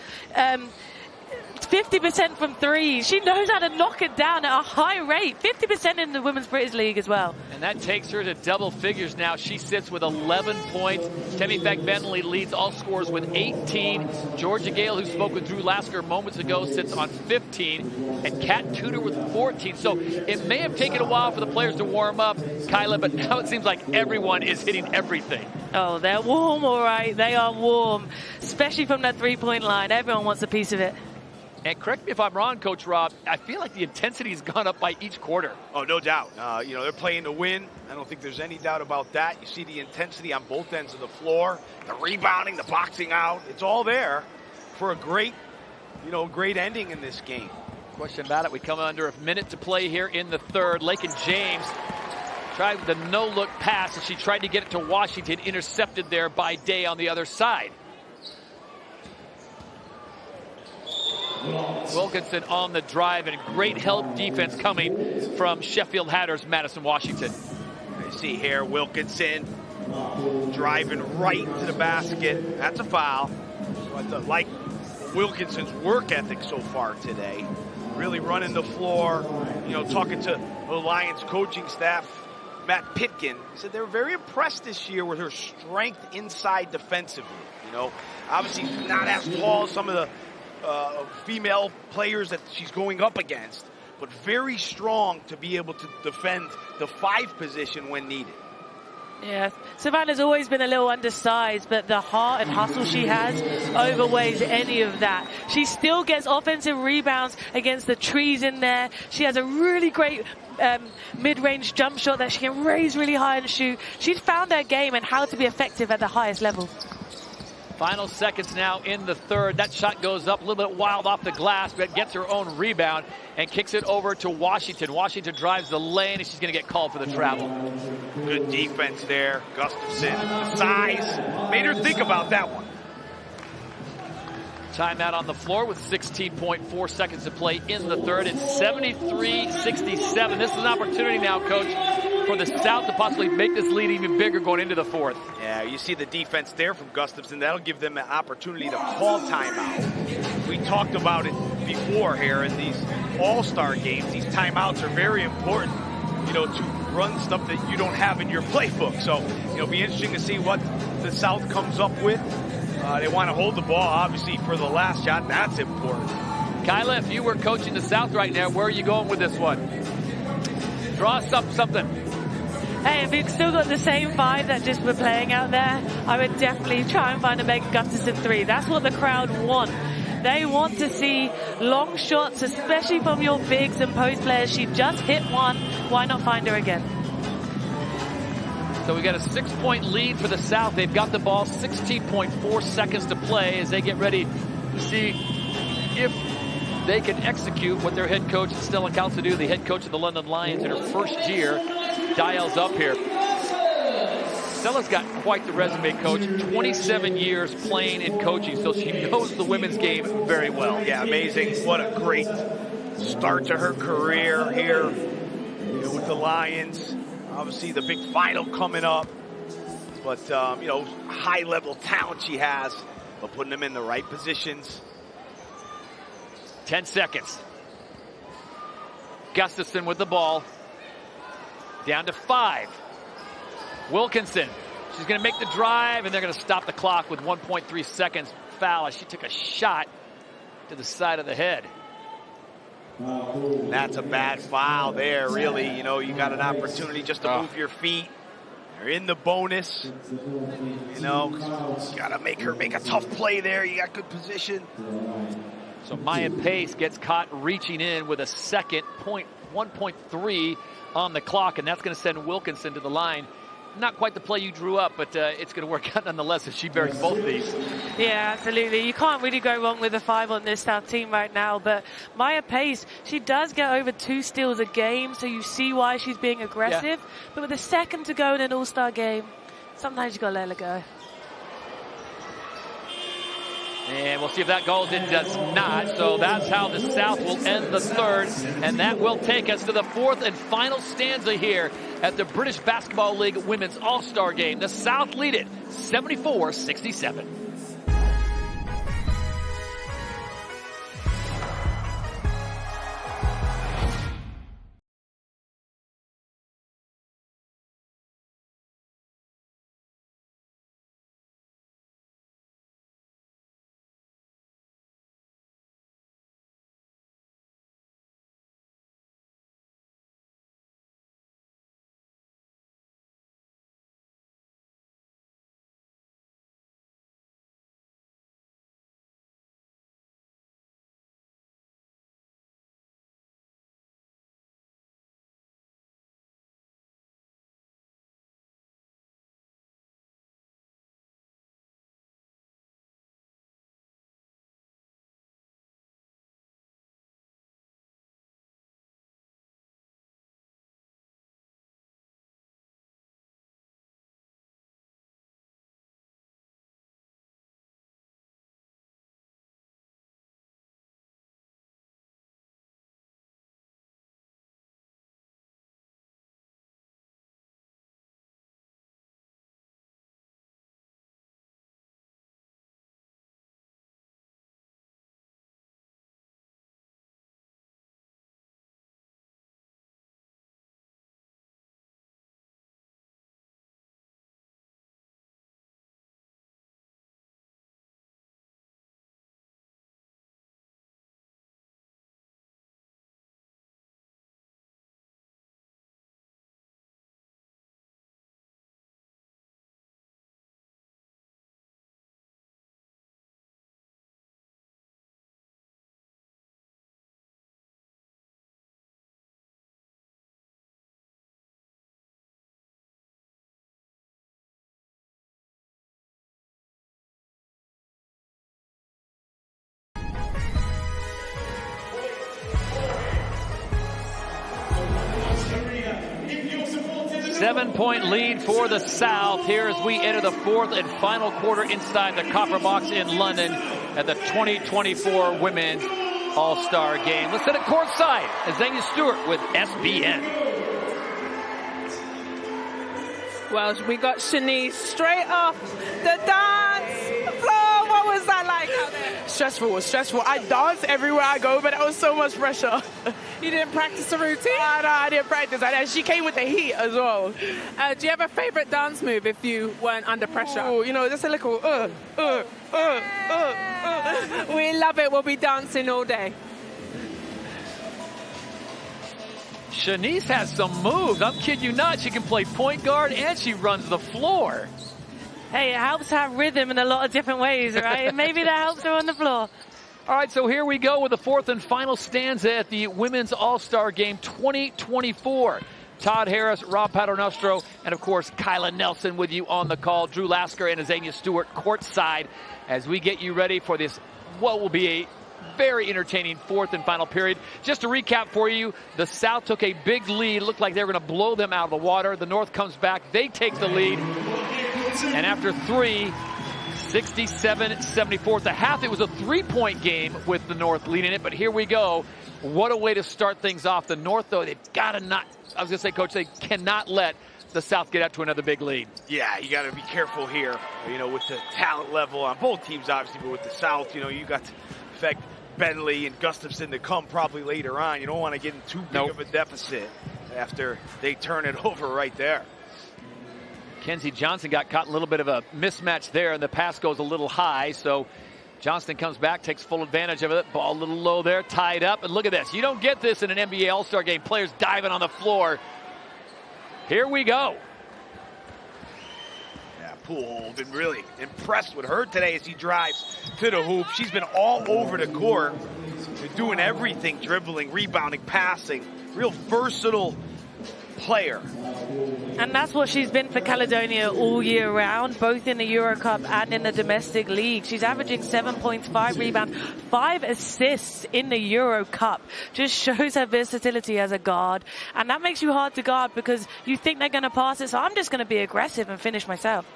50% from three. She knows how to knock it down at a high rate. 50% in the Women's British League as well. And that takes her to double figures now. She sits with 11 points. Temmy Fick-Bentley leads all scorers with 18. Georgia Gale, who spoke with Drew Lasker moments ago, sits on 15. And Kat Tudor with 14. So it may have taken a while for the players to warm up, Kyla, but now it seems like everyone is hitting everything. Oh, they're warm, all right. They are warm, especially from that three-point line. Everyone wants a piece of it. And correct me if I'm wrong, Coach Rob, I feel like the intensity has gone up by each quarter. Oh, no doubt. You know, they're playing to win. I don't think there's any doubt about that. You see the intensity on both ends of the floor, the rebounding, the boxing out. It's all there for a great, great ending in this game. Question about it. We come under a minute to play here in the third. Lakin James tried the no-look pass, and she tried to get it to Washington, intercepted there by Day on the other side. Wilkinson on the drive, and great help defense coming from Sheffield Hatters, Madison Washington. You see here Wilkinson driving right to the basket. That's a foul. But I like Wilkinson's work ethic so far today. Really running the floor, talking to the Lions coaching staff, Matt Pitkin. He said they were very impressed this year with her strength inside defensively. Obviously not as tall as some of the female players that she's going up against, but very strong to be able to defend the 5 position when needed. Yeah, Savannah's always been a little undersized, but the heart and hustle she has overweighs any of that. She still gets offensive rebounds against the trees in there. She has a really great mid-range jump shot that she can raise really high and shoot. She's found her game and how to be effective at the highest level. Final seconds now in the third. That shot goes up a little bit wild off the glass, but gets her own rebound and kicks it over to Washington. Washington drives the lane, and she's going to get called for the travel. Good defense there. Gustafson, the size, made her think about that one. Timeout on the floor with 16.4 seconds to play in the third. It's 73-67. This is an opportunity now, Coach, for the South to possibly make this lead even bigger going into the fourth. Yeah, you see the defense there from Gustafson. That'll give them an opportunity to call timeout. We talked about it before here in these all-star games. These timeouts are very important, you know, to run stuff that you don't have in your playbook. So, you know, it'll be interesting to see what the South comes up with. They want to hold the ball, obviously, for the last shot. That's important. Kyla, if you were coaching the South right now, where are you going with this one? Draw us up something. Hey, if you've still got the same five that just were playing out there, I would definitely try and find a Megan Gustafson 3. That's what the crowd want. They want to see long shots, especially from your bigs and post players. She just hit one. Why not find her again? So we got a 6-point lead for the South. They've got the ball, 16.4 seconds to play as they get ready to see if they can execute what their head coach, Stella Calzadue, the head coach of the London Lions in her first year, dials up here. Stella's got quite the resume, Coach. 27 years playing and coaching, so she knows the women's game very well. Yeah, amazing. What a great start to her career here with the Lions. Obviously, the big final coming up. But, you know, high-level talent she has, but putting them in the right positions. 10 seconds. Gustafson with the ball. Down to 5. Wilkinson. She's going to make the drive, and they're going to stop the clock with 1.3 seconds. Foul as she took a shot to the side of the head. That's a bad foul there, really. You know, you got an opportunity just to move your feet. You're in the bonus. You know, you got to make her make a tough play there. You got good position. So Maya Pace gets caught reaching in with a second, 1.3 on the clock, and that's going to send Wilkinson to the line. Not quite the play you drew up, but it's going to work out nonetheless if she buries both of these. Yeah, absolutely. You can't really go wrong with a 5 on this South team right now. But Maya Pace, she does get over 2 steals a game, so you see why she's being aggressive. Yeah. But with a second to go in an all-star game, sometimes you got to let her go. And we'll see if that goes in. Does not. So that's how the South will end the third. And that will take us to the fourth and final stanza here at the British Basketball League Women's All-Star Game. The South lead it 74-67. 7-point lead for the South here as we enter the fourth and final quarter inside the Copper Box in London at the 2024 Women's All-Star Game. Let's hit it courtside. Azania Stewart with SBN. Well, we got Shanice straight off the dance floor. What was that like out there? Stressful. I dance everywhere I go, but it was so much pressure. You didn't practice the routine? No, I didn't practice. And she came with the heat as well. Do you have a favorite dance move if you weren't under pressure? Ooh, you know, just a little We love it. We'll be dancing all day. Shanice has some moves. I'm kidding you not. She can play point guard and she runs the floor. Hey, it helps have rhythm in a lot of different ways, right? Maybe that helps her on the floor. All right, so here we go with the fourth and final stanza at the Women's All-Star Game 2024. Todd Harris, Rob Paternostro, and of course, Kyla Nelson with you on the call. Drew Lasker and Azania Stewart courtside as we get you ready for this, what will be a very entertaining fourth and final period. Just to recap for you, the South took a big lead. Looked like they were going to blow them out of the water. The North comes back. They take the lead. And after three, 67-74 at the half, it was a three-point game with the North leading it. But here we go. What a way to start things off. The North, though, they've got to not, I was going to say, Coach, they cannot let the South get out to another big lead. Yeah, you got to be careful here, you know, with the talent level on both teams, obviously, but with the South, you know, you got to affect Bentley and Gustafson to come probably later on. You don't want to get in too big of a deficit after they turn it over right there. Kenzie Johnson got caught in a little bit of a mismatch there, and the pass goes a little high, so Johnston comes back, takes full advantage of it. Ball a little low there, tied up, and look at this. You don't get this in an NBA All-Star game. Players diving on the floor. Here we go. Poole, been really impressed with her today as he drives to the hoop. She's been all over the court, doing everything, dribbling, rebounding, passing. Real versatile player. And that's what she's been for Caledonia all year round, both in the Euro Cup and in the domestic league. She's averaging 7 points, 5 rebounds, 5 assists in the Euro Cup. Just shows her versatility as a guard. And that makes you hard to guard because you think they're going to pass it. So I'm just going to be aggressive and finish myself.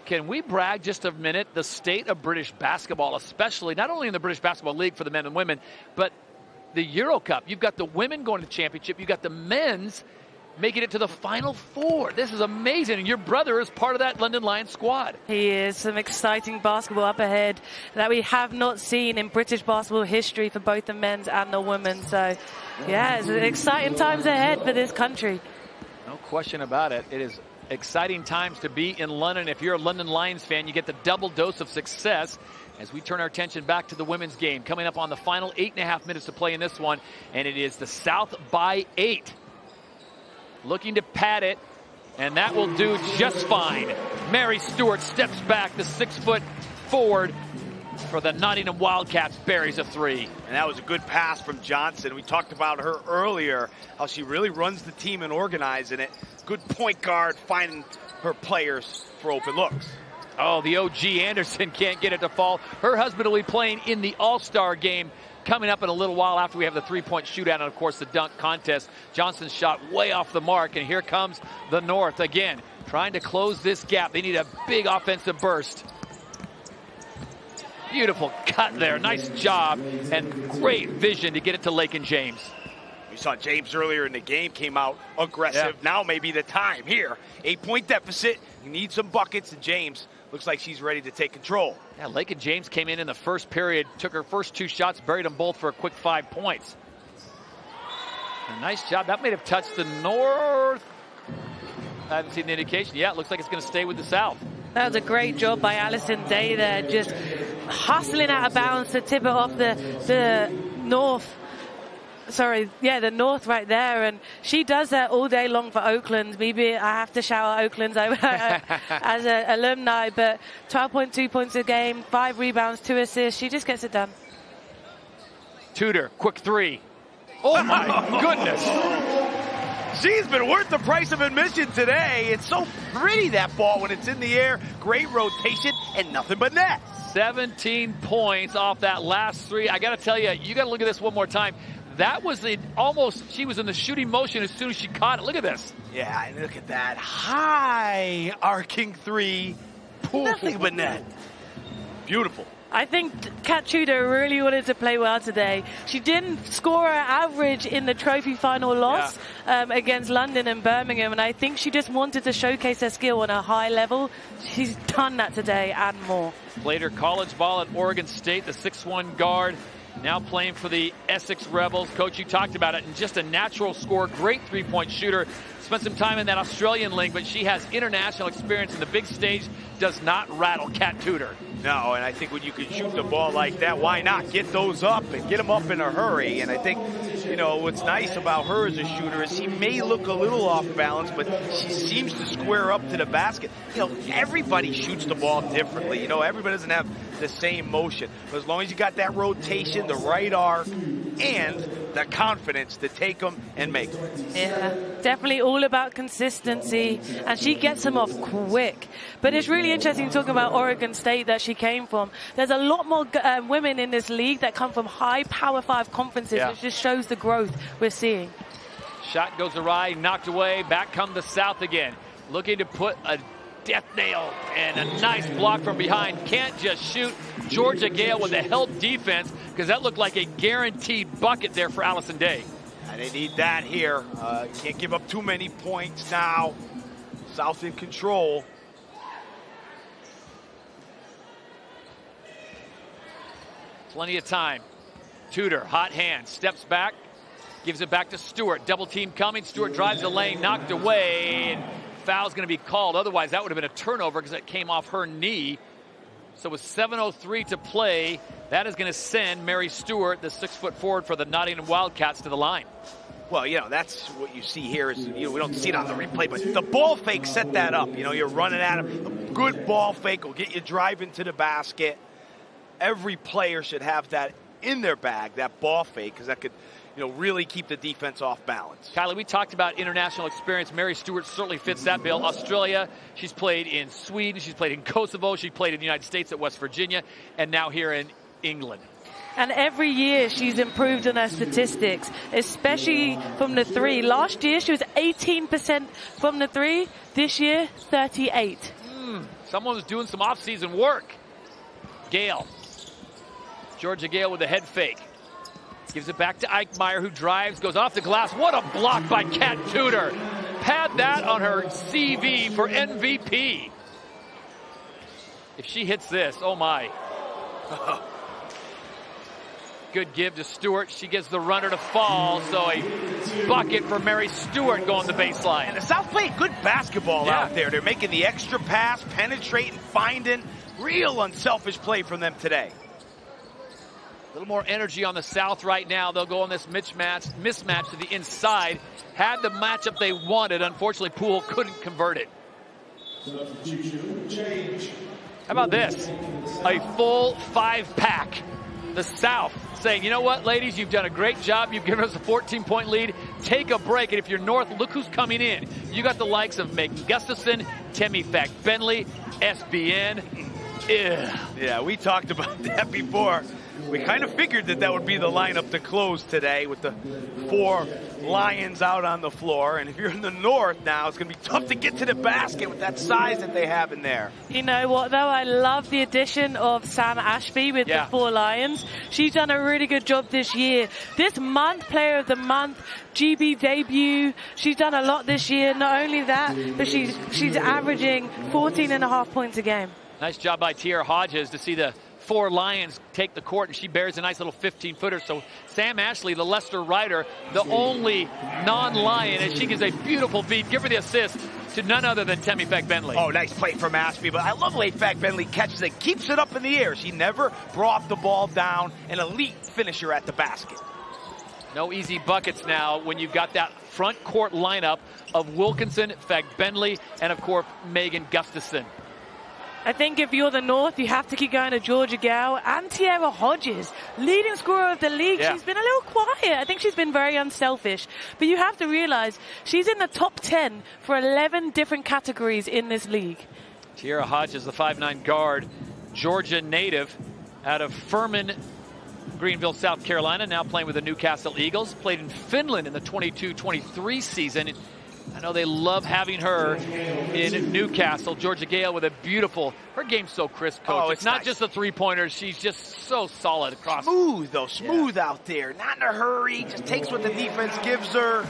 Can we brag just a minute? The state of British basketball, especially not only in the British Basketball League for the men and women, but the Euro Cup. You've got the women going to the championship. You've got the men's making it to the Final Four. This is amazing. And your brother is part of that London Lions squad. He is. Some exciting basketball up ahead that we have not seen in British basketball history for both the men's and the women. So, yeah, it's exciting times ahead for this country. No question about it. It is exciting times to be in London. If you're a London Lions fan, you get the double dose of success as we turn our attention back to the women's game. Coming up on the final 8.5 minutes to play in this one, and it is the South by 8. Looking to pad it, and that will do just fine. Mary Stewart steps back, the 6-foot forward for the Nottingham Wildcats, buries a three. And that was a good pass from Johnson. We talked about her earlier, how she really runs the team and organizing it. Good point guard, finding her players for open looks. Oh, the OG Anderson can't get it to fall. Her husband will be playing in the All-Star game coming up in a little while after we have the three-point shootout and, of course, the dunk contest. Johnson's shot way off the mark, and here comes the North again, trying to close this gap. They need a big offensive burst. Beautiful cut there. Nice job and great vision to get it to Lakin James. We saw James earlier in the game, came out aggressive. Yeah. Now may be the time here. 8-point deficit. You need some buckets, and James looks like she's ready to take control. Yeah, Lakin James came in the first period, took her first 2 shots, buried them both for a quick 5 points. A nice job. That may have touched the North. I haven't seen the indication. Yeah, it looks like it's going to stay with the South. That was a great job by Alison Day there, just hustling out of bounds to tip it off the North. Sorry, yeah, the North right there. And she does that all day long for Oakland. Maybe I have to shout out Oakland as an alumni, but 12.2 points a game, 5 rebounds, 2 assists. She just gets it done. Tudor, quick 3. Oh, my goodness. She's been worth the price of admission today. It's so pretty, that ball, when it's in the air. Great rotation and nothing but net. 17 points off that last 3. I got to tell you, you got to look at this one more time. that was almost, she was in the shooting motion as soon as she caught it. Look at this. Yeah, and look at that high arcing three. Nothing but net. Beautiful. I think Kat Tudor really wanted to play well today. She didn't score her average in the trophy final loss against London and Birmingham, and I think she just wanted to showcase her skill on a high level. She's done that today and more. Played her college ball at Oregon State, the 6'1" guard, now playing for the Essex Rebels. Coach, you talked about it, and just a natural scorer, great three-point shooter. Spent some time in that Australian league, but she has international experience in the big stage, does not rattle Kat Tudor. No, and I think when you can shoot the ball like that, why not get those up and get them up in a hurry? And I think, you know, what's nice about her as a shooter is she may look a little off balance, but she seems to square up to the basket. You know, everybody shoots the ball differently. You know, everybody doesn't have the same motion. But as long as you got that rotation, the right arc, and the confidence to take them and make them. Yeah, definitely all about consistency, and she gets them off quick. But it's really interesting talking about Oregon State that she came from. There's a lot more women in this league that come from high Power 5 conferences, which just shows the growth we're seeing. Shot goes awry, knocked away, back come the South again. Looking to put a death nail and a nice block from behind. Can't just shoot. Georgia Gale with a help defense, because that looked like a guaranteed bucket there for Allison Day. And they need that here. Can't give up too many points now. South in control. Plenty of time. Tudor, hot hand, steps back, gives it back to Stewart. Double team coming. Stewart drives the lane, knocked away, and foul's going to be called. Otherwise, that would have been a turnover because it came off her knee. So with 7:03 to play, that is going to send Mary Stewart, the 6-foot forward for the Nottingham Wildcats, to the line. Well, you know, that's what you see here. Is, you know, we don't see it on the replay, but the ball fake set that up. You know, you're running at him. A good ball fake will get you driving to the basket. Every player should have that in their bag, that ball fake, because that could, you know, really keep the defense off balance. Kylie, we talked about international experience. Mary Stewart certainly fits that bill. Australia, she's played in Sweden, she's played in Kosovo, she played in the United States at West Virginia, and now here in England. And every year she's improved on her statistics, especially from the three. Last year she was 18% from the three. This year, 38. Someone was doing some off-season work. Gale. Georgia Gale with a head fake. Gives it back to Eichmeyer, who drives, goes off the glass. What a block by Kat Tudor. Had that on her CV for MVP. If she hits this, oh my. Good give to Stewart. She gives the runner to fall, so a bucket for Mary Stewart going the baseline. And the South played good basketball out there. They're making the extra pass, penetrating, finding. Real unselfish play from them today. A little more energy on the South right now. They'll go on this mismatch to the inside. Had the matchup they wanted. Unfortunately, Poole couldn't convert it. How about this? A full 5-pack. The South saying, you know what, ladies, you've done a great job. You've given us a 14-point lead. Take a break. And if you're North, look who's coming in. You got the likes of Megan Gustafson, Temi Fack-Bentley, SBN. Yeah, we talked about that before. We kind of figured that would be the lineup to close today with the 4 Lions out on the floor. And if you're in the North now, it's going to be tough to get to the basket with that size that they have in there. You know what, though? I love the addition of Sam Ashby with the 4 Lions. She's done a really good job this year. This month, Player of the Month, GB debut. She's done a lot this year. Not only that, but she's averaging 14.5 points a game. Nice job by Tierra Hodges to see the 4 Lions take the court, and she bears a nice little 15-footer. So Sam Ashley, the Leicester Rider, the only non-Lion, and she gives a beautiful feed. Give her the assist to none other than Temi Fack-Bentley. Oh, nice play from Ashby, but I love the way Fack-Bentley catches it, keeps it up in the air. She never brought the ball down. An elite finisher at the basket. No easy buckets now when you've got that front court lineup of Wilkinson, Fack-Bentley, and of course Megan Gustafson. I think if you're the North, you have to keep going to Georgia Gale and Tierra Hodges, leading scorer of the league. She's been a little quiet. I think she's been very unselfish. But you have to realize she's in the top 10 for 11 different categories in this league. Tierra Hodges, the 5'9" guard, Georgia native out of Furman, Greenville, South Carolina, now playing with the Newcastle Eagles. Played in Finland in the 22-23 season. I know they love having her in Newcastle. Georgia Gale with a beautiful, her game's so crisp, Coach. Oh, it's not nice. just the three-pointers. She's just so solid across. Smooth, though. Smooth out there. Not in a hurry. Just takes what the defense gives her.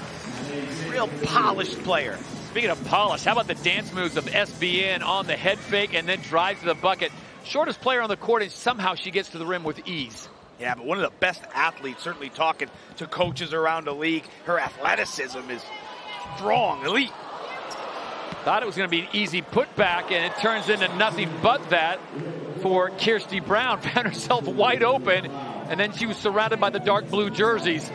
Real polished player. Speaking of polish, how about the dance moves of SBN on the head fake and then drives to the bucket? Shortest player on the court, and somehow she gets to the rim with ease. Yeah, but one of the best athletes, certainly talking to coaches around the league. Her athleticism is strong, elite. Thought it was going to be an easy putback, and it turns into nothing but that for Kirsty Brown. Found herself wide open, and then she was surrounded by the dark blue jerseys.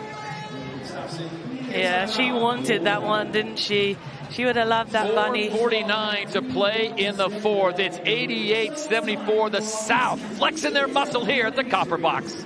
Yeah, she wanted that one, didn't she? She would have loved that bunny. 4:49 to play in the fourth. It's 88-74. The South flexing their muscle here at the Copper Box.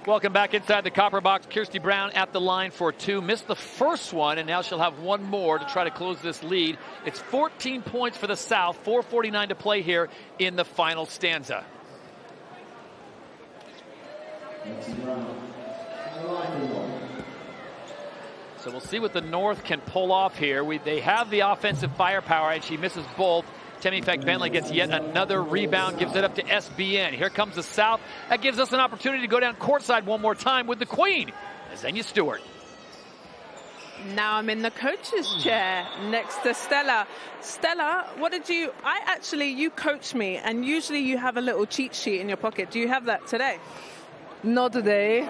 Welcome back inside the Copper Box. Kirsty Brown at the line for two. Missed the first one, and now she'll have one more to try to close this lead. It's 14 points for the South. 4:49 to play here in the final stanza. So we'll see what the North can pull off here. They have the offensive firepower, and she misses both. Temi Bentley gets yet another rebound, gives it up to SBN. Here comes the South. That gives us an opportunity to go down courtside one more time with the Queen, Xenia Stewart. Now I'm in the coach's chair next to Stella. Stella, what did you, you coach me, and usually you have a little cheat sheet in your pocket. Do you have that today? Not today.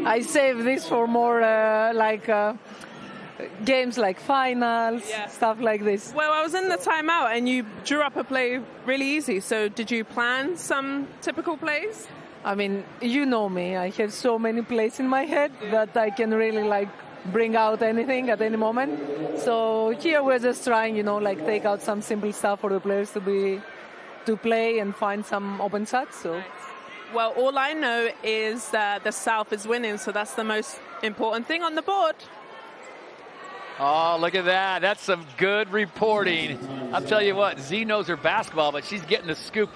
I save this for more games like finals, stuff like this. Well, I was in the timeout and you drew up a play really easy. So did you plan some typical plays? I mean, you know me. I have so many plays in my head that I can really bring out anything at any moment. So here we're just trying, take out some simple stuff for the players to play and find some open shots. So. Nice. Well, all I know is that the South is winning, so that's the most important thing on the board. Oh, look at that. That's some good reporting. I'll tell you what, Z knows her basketball, but she's getting the scoop.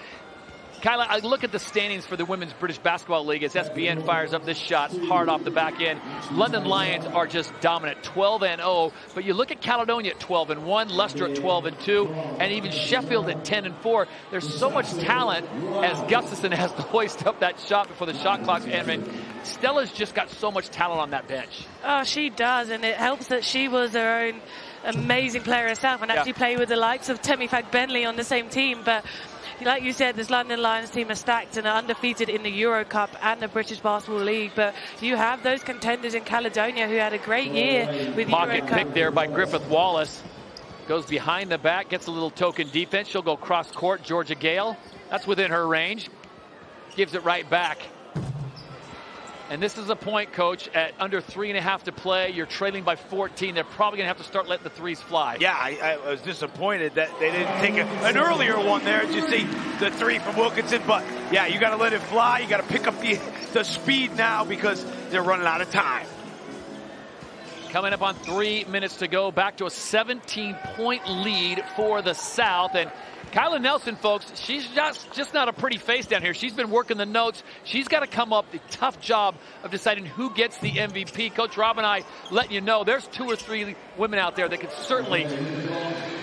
Kyla, I look at the standings for the Women's British Basketball League as SBN fires up this shot hard off the back end. London Lions are just dominant, 12-0. But you look at Caledonia at 12-1, Leicester at 12-2, and even Sheffield at 10-4. There's so much talent as Gustafson has to hoist up that shot before the shot clock's ending. Stella's just got so much talent on that bench. Oh, she does, and it helps that she was her own amazing player herself and actually play with the likes of Temi Bentley on the same team. But like you said, this London Lions team are stacked and are undefeated in the Euro Cup and the British Basketball League. But you have those contenders in Caledonia who had a great year with Pocket Euro Cup. pick there by Griffith Wallace. Goes behind the back, gets a little token defense. She'll go cross court. Georgia Gale That's within her range. Gives it right back. And this is a point, Coach, at under 3.5 to play. You're trailing by 14. They're probably going to have to start letting the threes fly. Yeah, I was disappointed that they didn't take an earlier one there. As you see the three from Wilkinson. But, yeah, you got to let it fly. You got to pick up the speed now because they're running out of time. Coming up on 3 minutes to go. Back to a 17-point lead for the South. And Kyla Nelson, folks, she's just not a pretty face down here. She's been working the notes. She's got to come up with a tough job of deciding who gets the MVP. Coach Rob and I letting you know there's 2 or 3 women out there that could certainly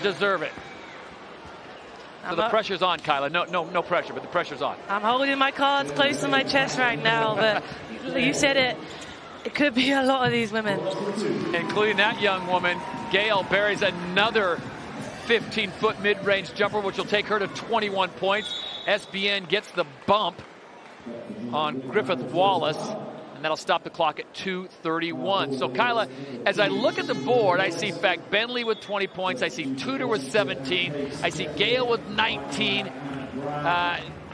deserve it. So the pressure's on, Kyla. No pressure, but the pressure's on. I'm holding my cards close to my chest right now, but you said it. It could be a lot of these women. Including that young woman, Gail buries another 15-foot mid-range jumper, which will take her to 21 points. SBN gets the bump on Griffith Wallace, and that'll stop the clock at 2:31. So, Kyla, as I look at the board, I see Bentley with 20 points. I see Tudor with 17. I see Gale with 19.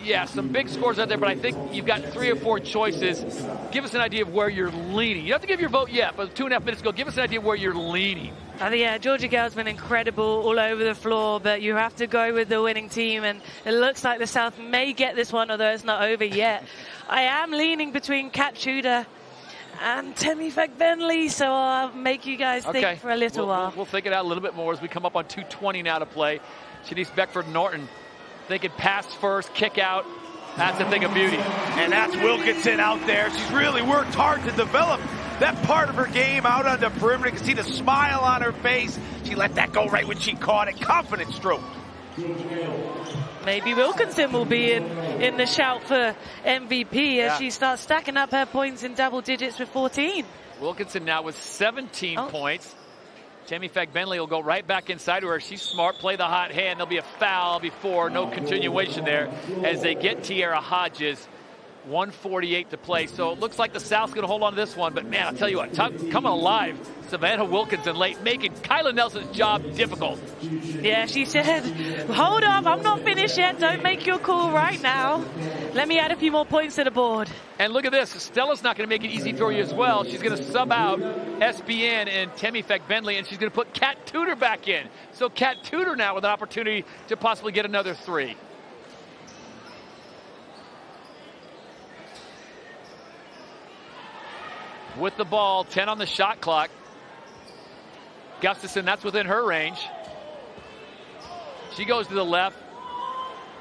Yeah, some big scores out there, but I think you've got 3 or 4 choices. Give us an idea of where you're leaning. You don't have to give your vote yet, but 2.5 minutes ago, give us an idea of where you're leaning. Yeah, Georgia Gale's been incredible all over the floor, but you have to go with the winning team, and it looks like the South may get this one, although it's not over yet. I am leaning between Kat Tudor and Temi Bentley, so I'll make you guys think for a little while. We'll think it out a little bit more as we come up on 2:20 now to play. Shanice Beckford-Norton thinking pass first, kick out. That's a thing of beauty. And that's Wilkinson out there. She's really worked hard to develop that part of her game out on the perimeter. You can see the smile on her face. She let that go right when she caught it. Confident stroke. Maybe Wilkinson will be in the shout for MVP as she starts stacking up her points in double digits with 14. Wilkinson now with 17 points. Temi Bentley will go right back inside to her. She's smart. Play the hot hand. There'll be a foul before. No continuation there as they get Tierra Hodges. 1:48 to play. So it looks like the South's going to hold on to this one. But, man, I'll tell you what, coming alive, Savannah Wilkinson late, making Kyla Nelson's job difficult. Yeah, she said, hold up, I'm not finished yet. Don't make your call right now. Let me add a few more points to the board. And look at this. Stella's not going to make it easy for you as well. She's going to sub out SBN and Temi Bentley, and she's going to put Kat Tudor back in. So Kat Tudor now with an opportunity to possibly get another 3. With the ball, 10 on the shot clock. Gustafson, that's within her range. She goes to the left,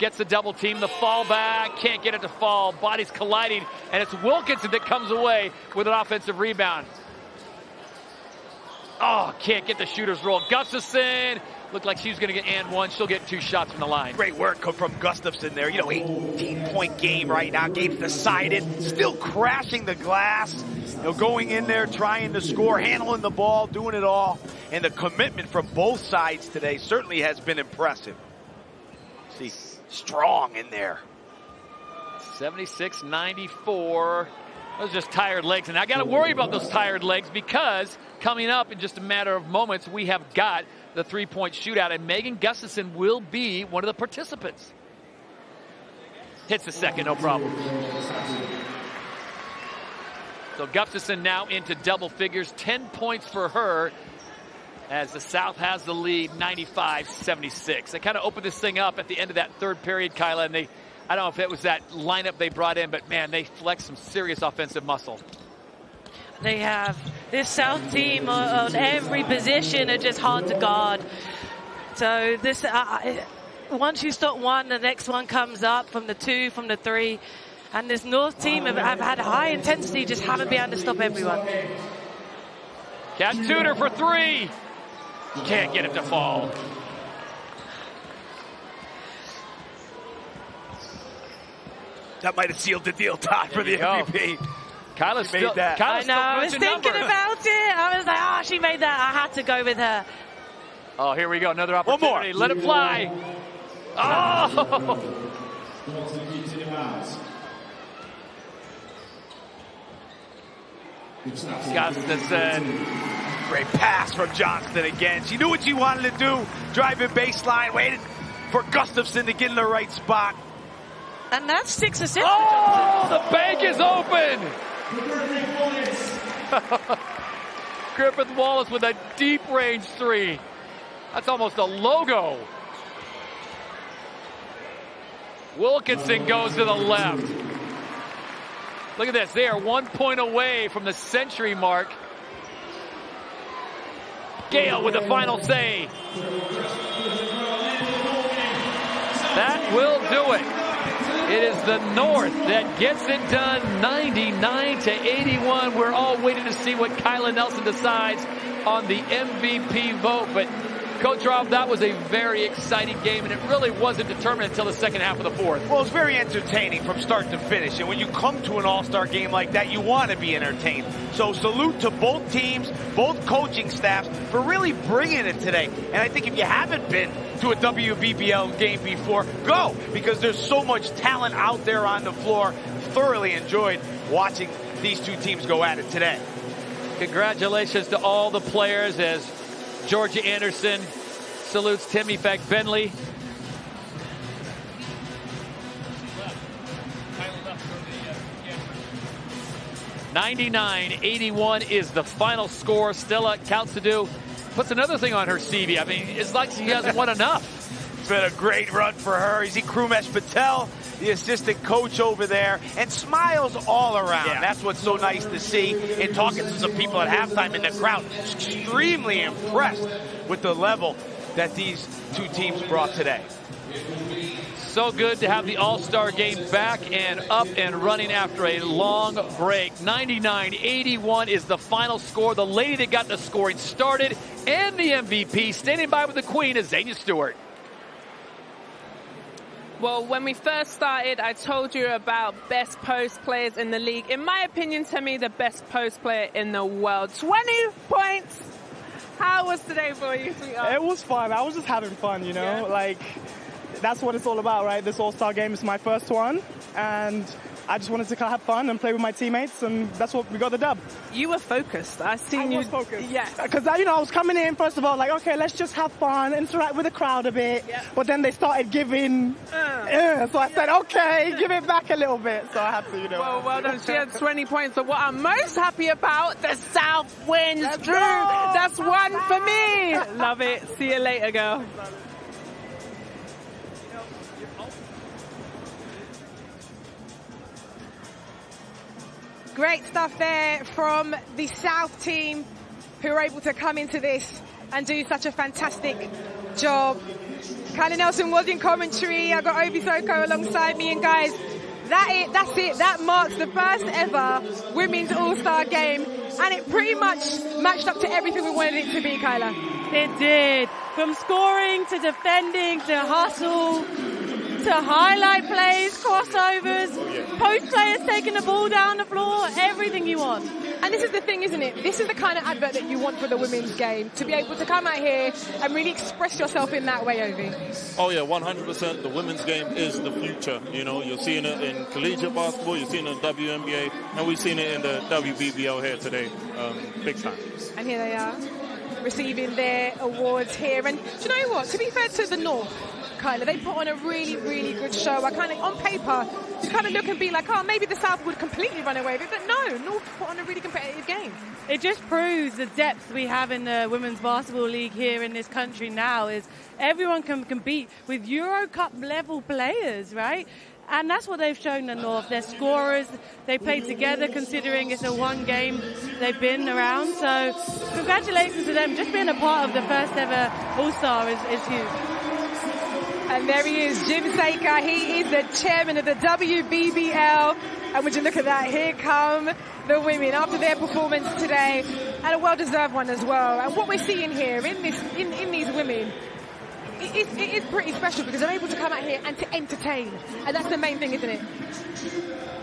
gets the double team, the fall back, can't get it to fall, bodies colliding, and it's Wilkinson that comes away with an offensive rebound. Oh, can't get the shooter's roll. Gustafson, looked like she was going to get and 1. She'll get 2 shots from the line. Great work from Gustafson there. 18-point game right now. Game's decided. Still crashing the glass. Going in there, trying to score, handling the ball, doing it all. And the commitment from both sides today certainly has been impressive. See, strong in there. 76-94. Those are just tired legs. And I got to worry about those tired legs because coming up in just a matter of moments, we have got the 3-point shootout. And Megan Gustafson will be one of the participants. Hits the second, no problem. So Gustafson now into double figures, 10 points for her as the South has the lead, 95-76. They kind of opened this thing up at the end of that third period, Kyla, and I don't know if it was that lineup they brought in, but man, they flexed some serious offensive muscle. They have this South team on every position are just hard to guard. So this, once you stop one, the next one comes up from the 2, from the 3. And this North team have had high intensity, just haven't been able to stop everyone. Kat Tudor for 3. Can't get it to fall. That might have sealed the deal, Todd, for the MVP. Kyla's made that. I know, I was thinking about it. I was like, she made that. I had to go with her. Oh, here we go. Another opportunity. Let it fly. Oh! Gustafson. Great pass from Johnston again. She knew what she wanted to do. Driving baseline, waited for Gustafson to get in the right spot. And that's 6 assists. Oh, the bank is open. Griffith Wallace with a deep range 3. That's almost a logo. Wilkinson goes to the left. Look at this. They are 1 point away from the century mark. Gale with the final say. That will do it. It is the North that gets it done, 99-81. We're all waiting to see what Kyla Nelson decides on the MVP vote. But Coach Rob, that was a very exciting game, and it really wasn't determined until the second half of the fourth. Well, it's very entertaining from start to finish. And when you come to an all-star game like that, you want to be entertained. So salute to both teams, both coaching staffs for really bringing it today. And I think if you haven't been to a WBBL game before, go, because there's so much talent out there on the floor. Thoroughly enjoyed watching these two teams go at it today. Congratulations to all the players as Georgia Anderson salutes Timmy Fagbenley. $99-81 is the final score. Stella Kalsadou puts another thing on her CV. I mean, it's like she hasn't won enough. It's been a great run for her. You see Krumesh Patel, the assistant coach over there, and smiles all around. Yeah. That's what's so nice to see. And talking to some people at halftime in the crowd, extremely impressed with the level that these two teams brought today. So good to have the All-Star game back and up and running after a long break. 99-81 is the final score. The lady that got the scoring started and the MVP standing by with the queen is Xenia Stewart. Well, when we first started, I told you about best post players in the league. In my opinion, to me, the best post player in the world. 20 points. How was today for you, sweetheart? It was fun. I was just having fun, you know? Yeah. Like, that's what it's all about, right? This All-Star game is my first one, and I just wanted to have fun and play with my teammates, and that's what we got the dub. You were focused. I was focused. Yeah. Because, I was coming in, first of all, like, okay, let's just have fun, interact with the crowd a bit. Yeah. But then they started giving, so I said, okay, give it back a little bit. So I had to, you know. Well done. She had 20 points. But what I'm most happy about, the South wins. Drew, that's one for me. Love it. See you later, girl. Great stuff there from the South team who were able to come into this and do such a fantastic job. Kyla Nelson was in commentary. I got Obi Soko alongside me, and guys, that's it. That marks the first ever Women's All-Star game, and it pretty much matched up to everything we wanted it to be, Kyla. It did. From scoring to defending to hustle to highlight plays, crossovers, post players taking the ball down the floor, everything you want. And this is the thing, isn't it? This is the kind of advert that you want for the women's game, to be able to come out here and really express yourself in that way, Ovi. Oh, yeah, 100%. The women's game is the future. You know, you're seeing it in collegiate basketball, you're seeing it in the WNBA, and we've seen it in the WBBL here today, big time. And here they are, receiving their awards here. And do you know what? To be fair to the North, Kyla, they put on a really, really good show. I kind of, on paper, you kind of look and be like, oh, maybe the South would completely run away with it. But no, North put on a really competitive game. It just proves the depth we have in the Women's Basketball League here in this country now is everyone can compete with Euro Cup level players, right? And that's what they've shown the North. They're scorers. They play together considering it's a one game they've been around. So congratulations to them. Just being a part of the first ever All-Star is huge. And there he is, Jim Saker. He is the chairman of the WBBL. And would you look at that? Here come the women after their performance today, and a well-deserved one as well. And what we're seeing here in these women, it is pretty special because they're able to come out here and to entertain. And that's the main thing, isn't it?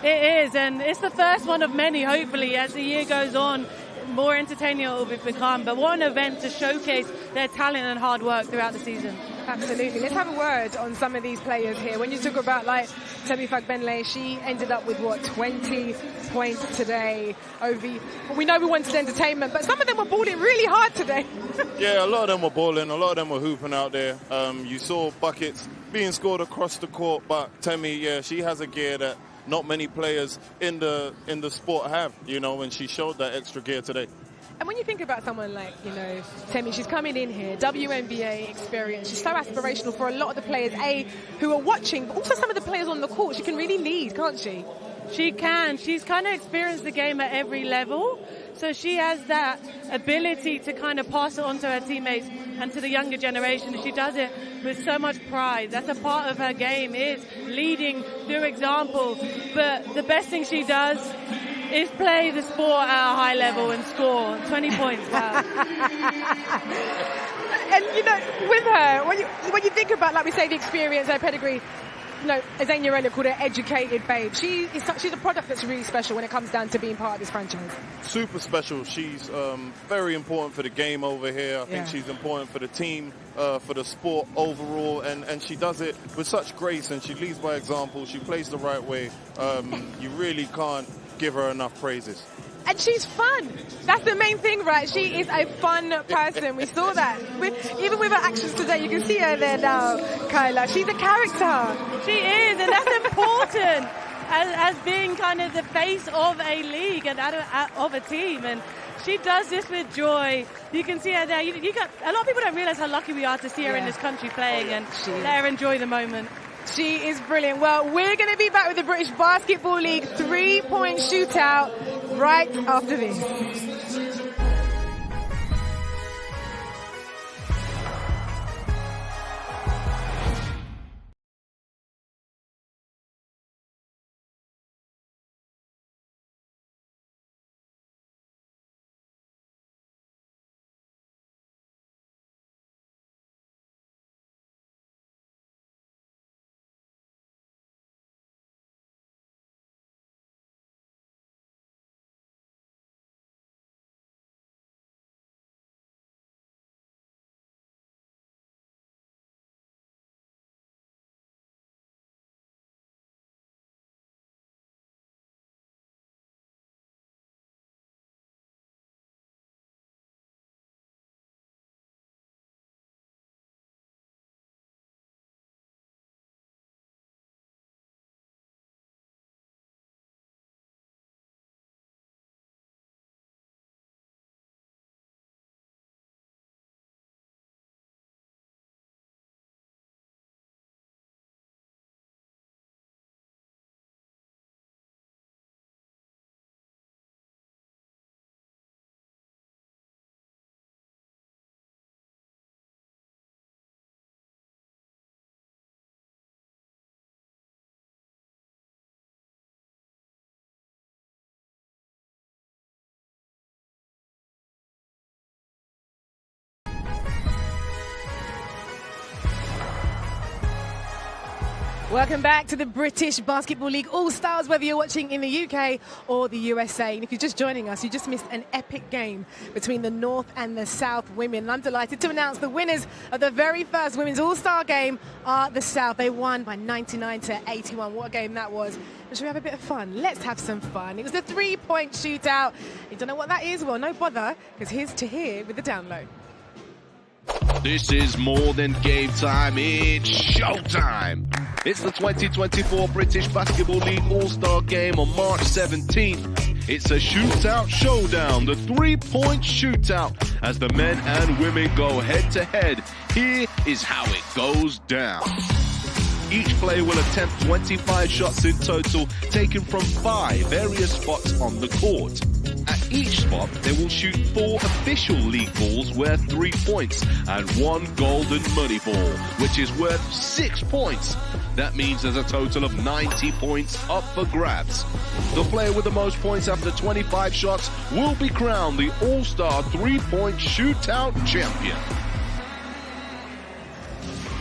It is, and it's the first one of many, hopefully, as the year goes on. More entertaining it will become, but what an event to showcase their talent and hard work throughout the season. Absolutely. Let's have a word on some of these players here. When you talk about like Temi Fagbenley, she ended up with 20 points today. Ovi, we know we wanted entertainment, but some of them were balling really hard today. Yeah, a lot of them were balling, a lot of them were hooping out there. You saw buckets being scored across the court. But Temi, yeah, she has a gear that not many players in the sport have, you know, and she showed that extra gear today. And when you think about someone like, you know, Temi, she's coming in here, WNBA experience. She's so aspirational for a lot of the players, who are watching, but also some of the players on the court. She can really lead, can't she? She can. She's kind of experienced the game at every level. So she has that ability to kind of pass it on to her teammates and to the younger generation. She does it with so much pride. That's a part of her game, is leading through example. But the best thing she does is play the sport at a high level and score 20 points. Wow. And, you know, with her, when you think about, like we say, the experience, her pedigree, you know, as Anya called her, educated babe. She's a product that's really special when it comes down to being part of this franchise. Super special. She's very important for the game over here. I think she's important for the team, for the sport overall, and she does it with such grace, and she leads by example. She plays the right way. You really can't give her enough praises. And she's fun. That's the main thing, right? She is a fun person. We saw that. Even with her actions today, you can see her there now, Kyla. She's a character. She is, and that's important as being kind of the face of a league and of a team. And she does this with joy. You can see her there. You got a lot of people don't realize how lucky we are to see her in this country playing and let her enjoy the moment. She is brilliant. Well, we're going to be back with the British Basketball League 3-point shootout right after this. Welcome back to the British Basketball League All-Stars, whether you're watching in the UK or the USA. And if you're just joining us, you just missed an epic game between the North and the South women. And I'm delighted to announce the winners of the very first Women's All-Star game are the South. They won by 99-81. What a game that was. And should we have a bit of fun? Let's have some fun. It was the 3-point shootout. You don't know what that is? Well, no bother, because here's Tahir with the download. This is more than game time, it's showtime! It's the 2024 British Basketball League All-Star Game on March 17th. It's a shootout showdown, the 3-point shootout, as the men and women go head-to-head. Here is how it goes down. Each player will attempt 25 shots in total, taken from 5 various spots on the court. At each spot, they will shoot 4 official league balls worth 3 points and 1 golden money ball, which is worth 6 points. That means there's a total of 90 points up for grabs. The player with the most points after 25 shots will be crowned the All-Star 3-point shootout champion.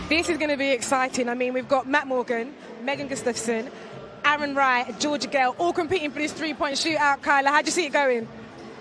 This is going to be exciting. I mean, we've got Matt Morgan, Megan Gustafson, Aaron Wright, Georgia Gale, all competing for this 3-point shootout. Kyla, how do you see it going?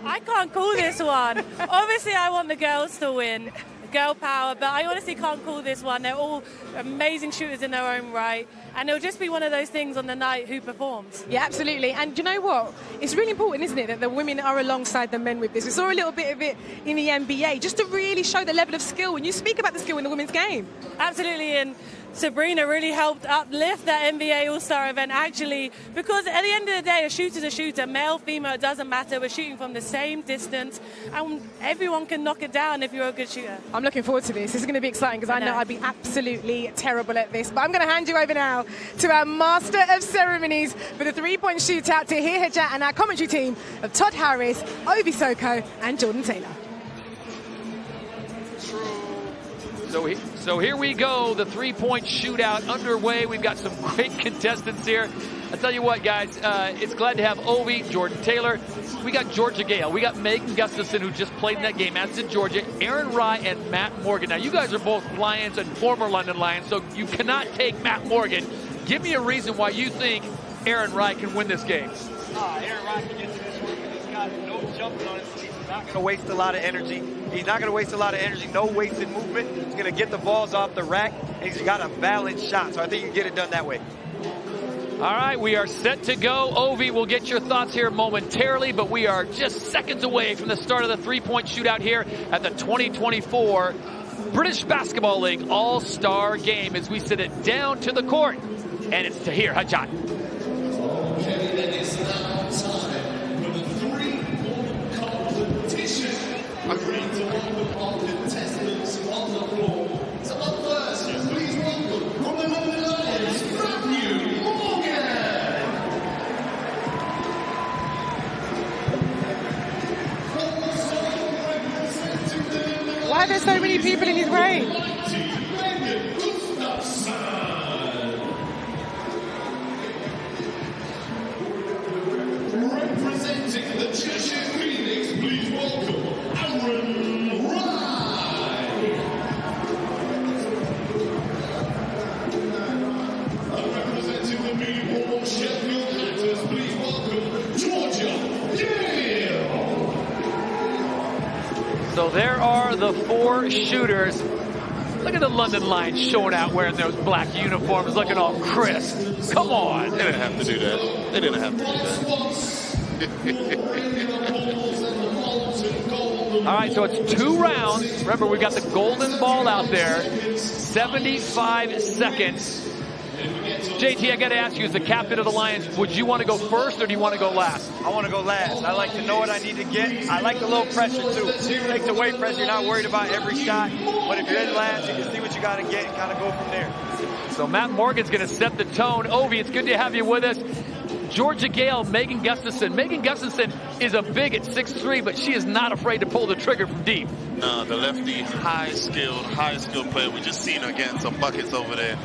I can't call this one. Obviously, I want the girls to win. Girl power, but I honestly can't call this one. They're all amazing shooters in their own right, and it'll just be one of those things on the night who performs. Yeah, absolutely. And you know what? It's really important, isn't it, that the women are alongside the men with this. We saw a little bit of it in the NBA, just to really show the level of skill. When you speak about the skill in the women's game. Absolutely, and Sabrina really helped uplift that NBA All-Star event, actually, because at the end of the day, a shooter's a shooter. Male, female, it doesn't matter. We're shooting from the same distance, and everyone can knock it down if you're a good shooter. I'm looking forward to this. This is going to be exciting because I know I'd be absolutely terrible at this. But I'm going to hand you over now to our master of ceremonies for the three-point shootout, Tahir Hajat, and our commentary team of Todd Harris, Ovi Soko, and Jordan Taylor. So here we go, the three-point shootout underway. We've got some great contestants here. I'll tell you what, guys, it's glad to have Ovi, Jordan Taylor. We got Georgia Gale. We got Megan Gustafson, who just played in that game, as did Georgia. Aaron Rye and Matt Morgan. Now, you guys are both Lions and former London Lions, so you cannot take Matt Morgan. Give me a reason why you think Aaron Rye can win this game. Aaron Rye can get to this one. He's got no jumping on his feet. He's not going to waste a lot of energy. He's not going to waste a lot of energy. No wasted movement. He's going to get the balls off the rack, and he's got a balanced shot. So I think you can get it done that way. All right, we are set to go. Ovi, we'll get your thoughts here momentarily, but we are just seconds away from the start of the three-point shootout here at the 2024 British Basketball League All-Star Game as we send it down to the court. And it's Tahir Hajat. Okay, then it's now time for the three-point competition. I bring to all the contestants on the floor. So up first, please welcome from the London Lions, Matthew Morgan. Why are there so many people in his way? Representing the Cheshire Phoenix, please welcome Aaron Rye. Representing the Millwall Sheffield Hatters, please welcome Georgia Gale. So there are the four shooters. Look at the London Lions showing out wearing those black uniforms, looking all crisp. Come on. They didn't have to do that. They didn't have to do that. All right, so it's 2 rounds. Remember, we've got the golden ball out there. 75 seconds. JT, I got to ask you, as the captain of the Lions, would you want to go first or do you want to go last? I want to go last. I like to know what I need to get. I like the low pressure, too. Take the weight pressure. You're not worried about every shot. But if you're in last, you can see what you got to get and kind of go from there. So Matt Morgan's going to set the tone. Ovi, it's good to have you with us. Georgia Gale, Megan Gustafson. Megan Gustafson is a big at 6'3", but she is not afraid to pull the trigger from deep. No, the lefty, high-skilled player. We just seen her getting some buckets over there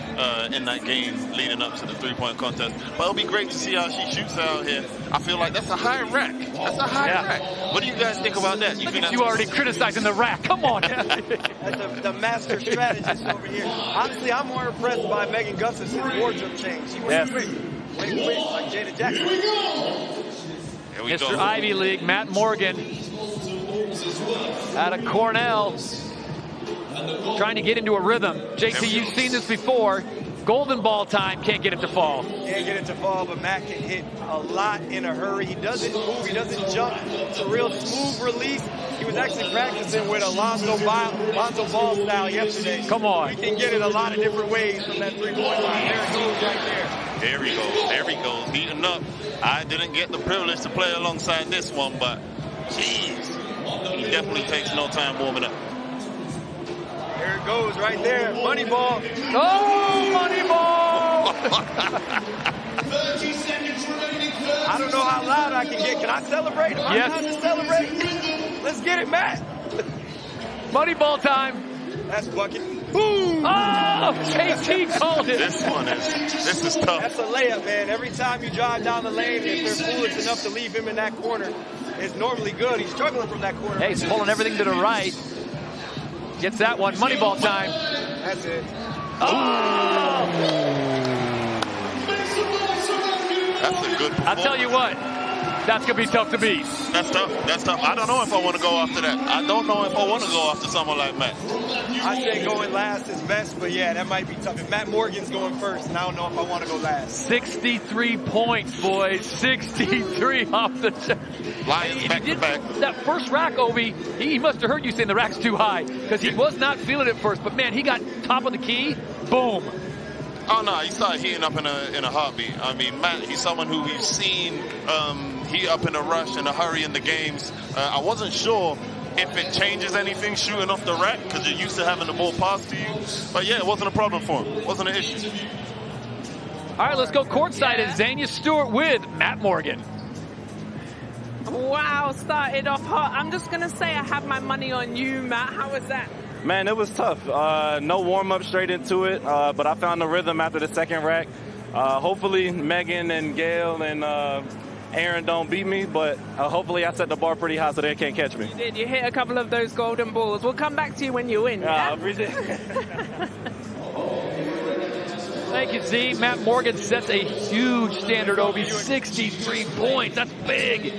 in that game leading up to the three-point contest. But it'll be great to see how she shoots out here. I feel like that's a high rack. That's a high rack. What do you guys think about that? You already criticizing the rack. Come on. That's the master strategist over here. Honestly, I'm more impressed by Megan Gustafson's wardrobe change. She went quick. Wait, like Jada Jackson. Here we Mr. go. Ivy League, Matt Morgan, out of Cornell, trying to get into a rhythm. JT, you've seen this before. Golden ball time, can't get it to fall. Can't get it to fall, but Matt can hit a lot in a hurry. He doesn't move, he doesn't jump. It's a real smooth release. He was actually practicing with Lonzo Ball style yesterday. Come on. He can get it a lot of different ways from that three-point line. There it goes right there. There he goes. There he goes. Beating up. I didn't get the privilege to play alongside this one, but jeez, he definitely takes no time warming up. There it goes right there. Money ball. Oh, money ball! 30 seconds remaining. I don't know how loud I can get. Can I celebrate? Am I allowed to celebrate? Let's get it, Matt. Money ball time. That's bucket. Boom! Oh, JT called it. This is tough. That's a layup, man. Every time you drive down the lane, if they're foolish enough to leave him in that corner, it's normally good. He's struggling from that corner. Hey, he's pulling everything to the right. Gets that one. Money ball time. That's it. Oh! That's a good performance. I'll tell you what. That's going to be tough to beat. That's tough. That's tough. I don't know if I want to go after that. I don't know if I want to go after someone like Matt. I say going last is best, but yeah, that might be tough. If Matt Morgan's going first, and I don't know if I want to go last. 63 points, boys. 63 off the check. Lions back to back. That first rack, Ovi, he must have heard you saying the rack's too high because he was not feeling it first. But, man, he got top of the key. Boom. Oh no, he started heating up in a heartbeat. I mean, Matt, he's someone who we've seen heat up in a rush and a hurry in the games. I wasn't sure if it changes anything shooting off the rack because you're used to having the ball passed to you. But yeah, it wasn't a problem for him. It wasn't an issue. All right, let's go courtside and Xania Stewart with Matt Morgan. Wow, started off hot. I'm just going to say I have my money on you, Matt. How was that? Man, it was tough. No warm-up straight into it, but I found the rhythm after the second rack. Hopefully Megan and Gail and Aaron don't beat me, but hopefully I set the bar pretty high so they can't catch me. You did. You hit a couple of those golden balls. We'll come back to you when you win. I appreciate it. Thank you, Z. Matt Morgan sets a huge standard OB, 63 points. That's big.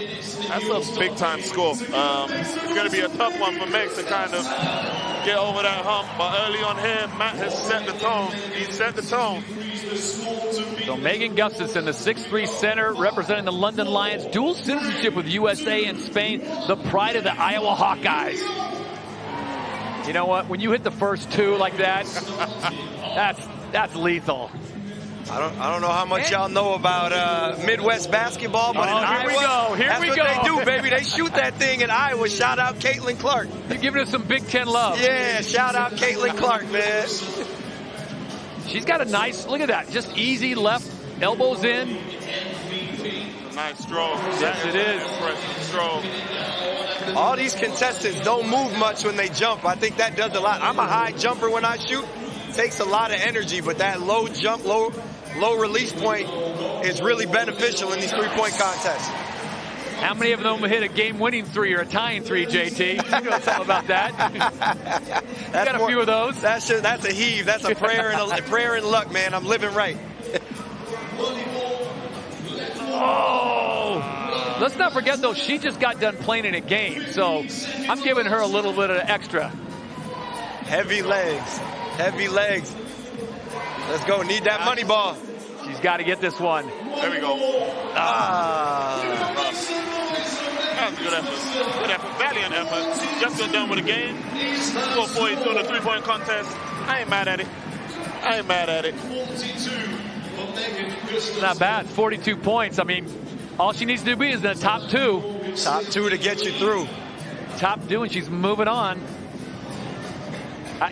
That's a big-time score. It's going to be a tough one for Meg to kind of get over that hump. But early on here, Matt has set the tone. He set the tone. So Megan Gustafson, the 6'3" center, representing the London Lions, dual citizenship with USA and Spain, the pride of the Iowa Hawkeyes. You know what? When you hit the first two like that, that's lethal. I don't know how much y'all know about Midwest basketball, but in Iowa, that's what they do, baby. They shoot that thing in Iowa. Shout out Caitlin Clark. You're giving us some Big Ten love. Yeah, shout out Caitlin Clark, man. She's got a nice, look at that, just easy left, elbows in. Nice stroke. Yes, it is. Stroke. All these contestants don't move much when they jump. I think that does a lot. I'm a high jumper when I shoot. It takes a lot of energy, but that low jump, low release point is really beneficial in these three-point contests. How many of them hit a game-winning three or a tying three, JT? You know something about that. You got a few of those. That's a heave. That's a prayer and luck, man. I'm living right. Oh! Let's not forget, though, she just got done playing in a game, so I'm giving her a little bit of extra. Heavy legs. Heavy legs. Let's go. Need that money ball. She's got to get this one. There we go. That was a good effort. Good effort. Valiant effort. Just got done with the game. Score 42 in a three-point contest. I ain't mad at it. Not bad. 42 points. I mean, all she needs to be is the top two. Top two to get you through. Top two, and she's moving on.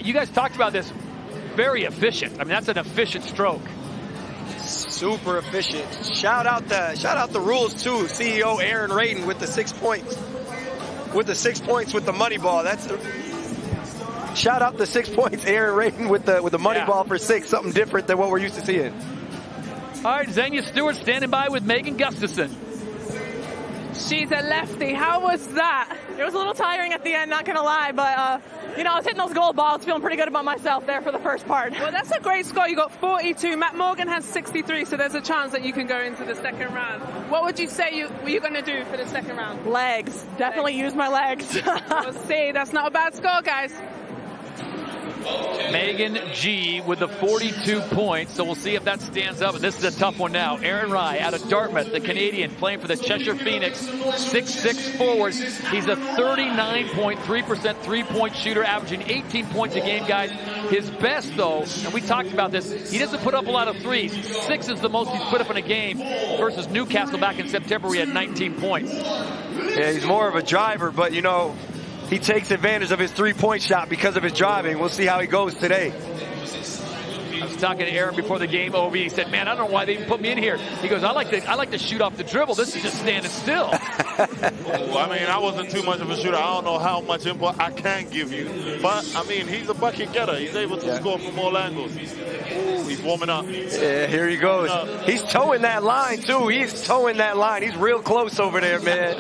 You guys talked about this. Very efficient. I mean, that's an efficient stroke. Super efficient. Shout out the rules too. CEO Aaron Radin with the 6 points. With the 6 points with the money ball. Shout out the 6 points, Aaron Radin with the money ball for 6. Something different than what we're used to seeing. All right, Xania Stewart standing by with Megan Gustafson. She's a lefty. How was that? It was a little tiring at the end, not gonna lie, but I was hitting those gold balls, feeling pretty good about myself there for the first part. Well, that's a great score. You got 42. Matt Morgan has 63, so there's a chance that you can go into the second round. What would you say were you going to do for the second round? Legs. Definitely use my legs. We'll see. That's not a bad score, guys. Megan G with the 42 points, so we'll see if that stands up. And this is a tough one now. Aaron Rye out of Dartmouth, the Canadian, playing for the Cheshire Phoenix, 6'6" forward. He's a 39.3% three-point shooter, averaging 18 points a game, guys. His best, though, and we talked about this, he doesn't put up a lot of threes. 6 is the most he's put up in a game versus Newcastle back in September. We had 19 points. Yeah, he's more of a driver, but, he takes advantage of his three-point shot because of his driving. We'll see how he goes today. I was talking to Aaron before the game, OB. He said, man, I don't know why they even put me in here. He goes, I like to shoot off the dribble. This is just standing still. Well, I mean, I wasn't too much of a shooter. I don't know how much input I can give you. But, I mean, he's a bucket getter. He's able to score from all angles. He's warming up. Yeah, here he goes. He's towing that line, too. He's towing that line. He's real close over there, man.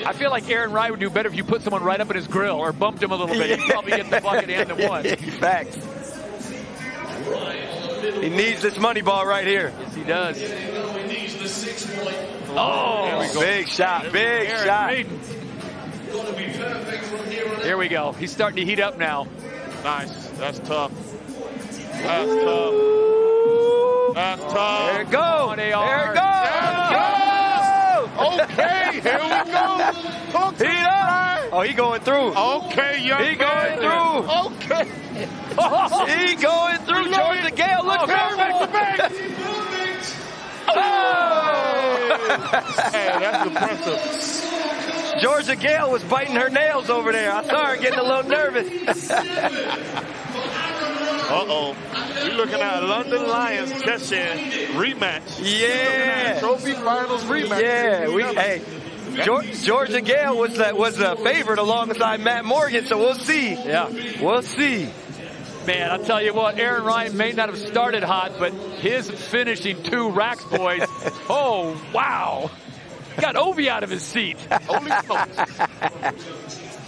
I feel like Aaron Wright would do better if you put someone right up in his grill or bumped him a little bit. He'd probably get the bucket and the one. Facts. He needs this money ball right here. Yes, he does. Oh, there we go. Big shot, big shot. Here we go. He's starting to heat up now. Nice. That's tough. That's tough. That's tough. There it goes. There it goes. Okay, here we go. Heat up. Oh, he going through. Okay, young He going through. Okay. He going through. Georgia Gale looks nervous. Hey, that's impressive. Georgia Gale was biting her nails over there. I saw her getting a little nervous. Uh-oh. We're looking at a London Lions Cheshire rematch. Yeah. Trophy finals rematch. Yeah. Georgia Gale was a favorite alongside Matt Morgan, so we'll see. Yeah. We'll see. Man, I'll tell you what, Aaron Ryan may not have started hot, but his finishing 2 racks, boys. Oh, wow. Got Ovi out of his seat. Holy smokes.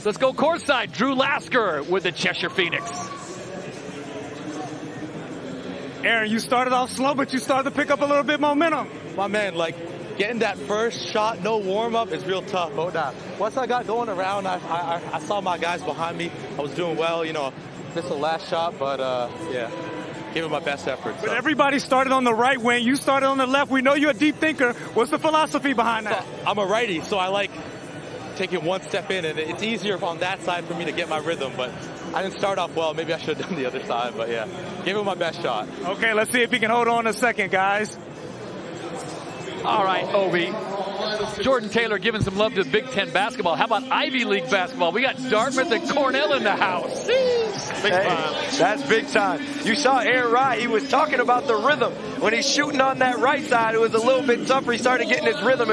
Let's go courtside. Drew Lasker with the Cheshire Phoenix. Aaron, you started off slow, but you started to pick up a little bit momentum. My man, like, getting that first shot, no warm-up, is real tough. Oh, nah. Once I got going around, I saw my guys behind me. I was doing well, you know. Missed the last shot, but, yeah. Gave it my best effort. But everybody started on the right wing. You started on the left. We know you're a deep thinker. What's the philosophy behind that? I'm a righty, so I like taking one step in, and it's easier on that side for me to get my rhythm, but I didn't start off well. Maybe I should have done the other side, but yeah, gave it my best shot. Okay, let's see if he can hold on a second, guys. All right, Obi. Jordan Taylor giving some love to Big Ten basketball. How about Ivy League basketball? We got Dartmouth and Cornell in the house. Big time. That's big time. You saw Aaron Rye. He was talking about the rhythm. When he's shooting on that right side, it was a little bit tougher. He started getting his rhythm.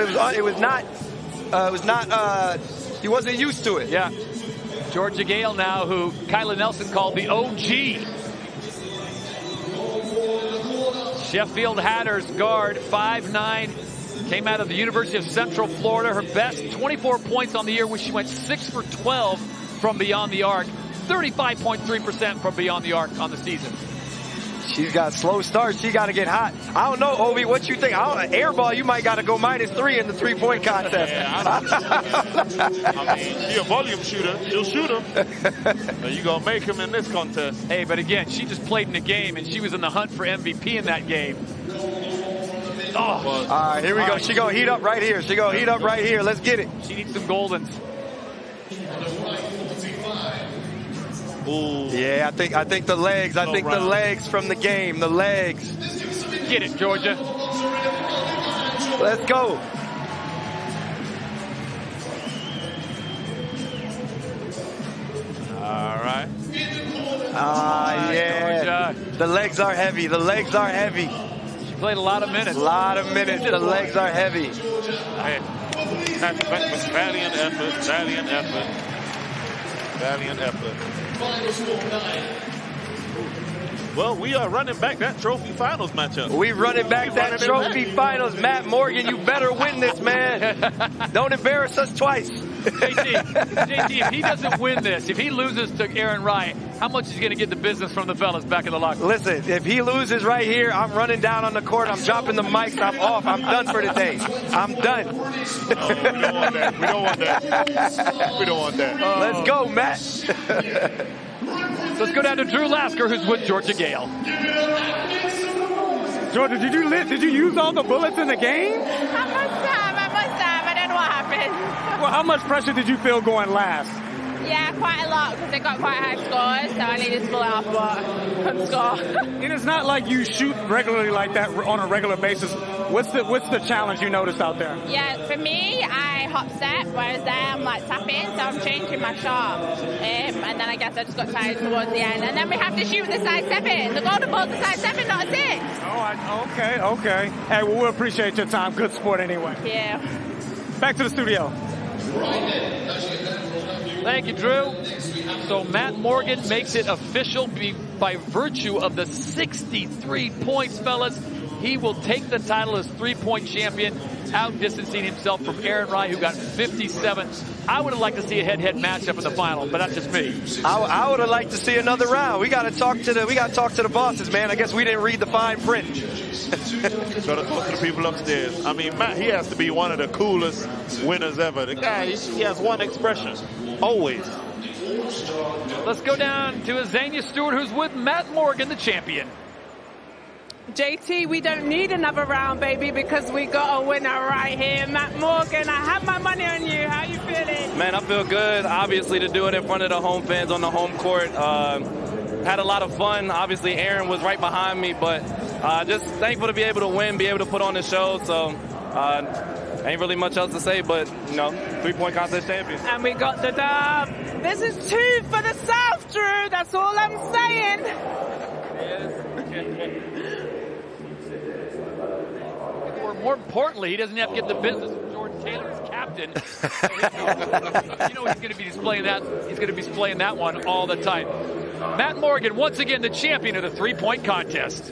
He wasn't used to it. Yeah. Georgia Gale now, who Kyla Nelson called the OG. Sheffield Hatters guard, 5'9", came out of the University of Central Florida. Her best, 24 points on the year, when she went 6 for 12 from beyond the arc. 35.3% from beyond the arc on the season. She's got slow starts. She got to get hot. I don't know, Obi, what you think? Air ball, you might got to go -3 in the three-point contest. I mean, she's a volume shooter. She'll shoot him. So you going to make him in this contest. Hey, but again, she just played in the game, and she was in the hunt for MVP in that game. Oh. All right, here we go. She going to heat up right here. She going to heat up right here. Let's get it. She needs some Goldens. Ooh. Yeah, I think the legs. I think the legs from the game. The legs. Get it, Georgia. Let's go. All right. Yeah. Georgia. The legs are heavy. The legs are heavy. She played a lot of minutes. A lot of minutes. The legs are heavy. Hey, valiant effort. Valiant effort. Valiant effort. Well, we are running back that trophy finals matchup. We running back that trophy finals. Matt Morgan, you better win this, man. Don't embarrass us twice. JT, if he doesn't win this, if he loses to Aaron Ryan, how much is he going to get the business from the fellas back in the locker room? Listen, if he loses right here, I'm running down on the court. I'm dropping the mics. I'm off. I'm done for today. I'm done. No, we don't want that. We don't want that. We don't want that. Let's go, Matt. Let's go down to Drew Lasker, who's with Georgia Gale. Georgia, did you use all the bullets in the game? I must have. I don't know what happened. Well, how much pressure did you feel going last? Yeah, quite a lot, because they got quite high scores, so I needed to pull it off, but couldn't score. And it's not like you shoot regularly like that on a regular basis. What's the challenge you noticed out there? Yeah, for me, I hop step, whereas there I'm like tapping, so I'm changing my shot. And then I guess I just got tired towards the end. And then we have to shoot the side 7. The golden ball's the side 7, not a 6. Oh, okay. Hey, well, we appreciate your time. Good sport anyway. Yeah. Back to the studio. Thank you, Drew. So Matt Morgan makes it official by virtue of the 63 points, fellas. He will take the title as three-point champion, outdistancing himself from Aaron Rye, who got 57. I would have liked to see a head-to-head matchup in the final, but that's just me. I would have liked to see another round. We got to talk to the bosses, man. I guess we didn't read the fine print. Got to talk to the people upstairs. I mean, Matt, he has to be one of the coolest winners ever. The guy, he has one expression, always. Let's go down to Azania Stewart, who's with Matt Morgan, the champion. JT, we don't need another round, baby, because we got a winner right here. Matt Morgan, I have my money on you. How you feeling? Man, I feel good, obviously, to do it in front of the home fans on the home court. Had a lot of fun. Obviously, Aaron was right behind me, but just thankful to be able to win, be able to put on the show. So ain't really much else to say, but, you know, 3-point contest champion. And we got the dub. This is 2 for the South, Drew. That's all I'm saying. Or more importantly, he doesn't have to get the business of Jordan Taylor as captain. You know he's going to be displaying that. He's going to be displaying that one all the time. Matt Morgan, once again, the champion of the 3-point contest.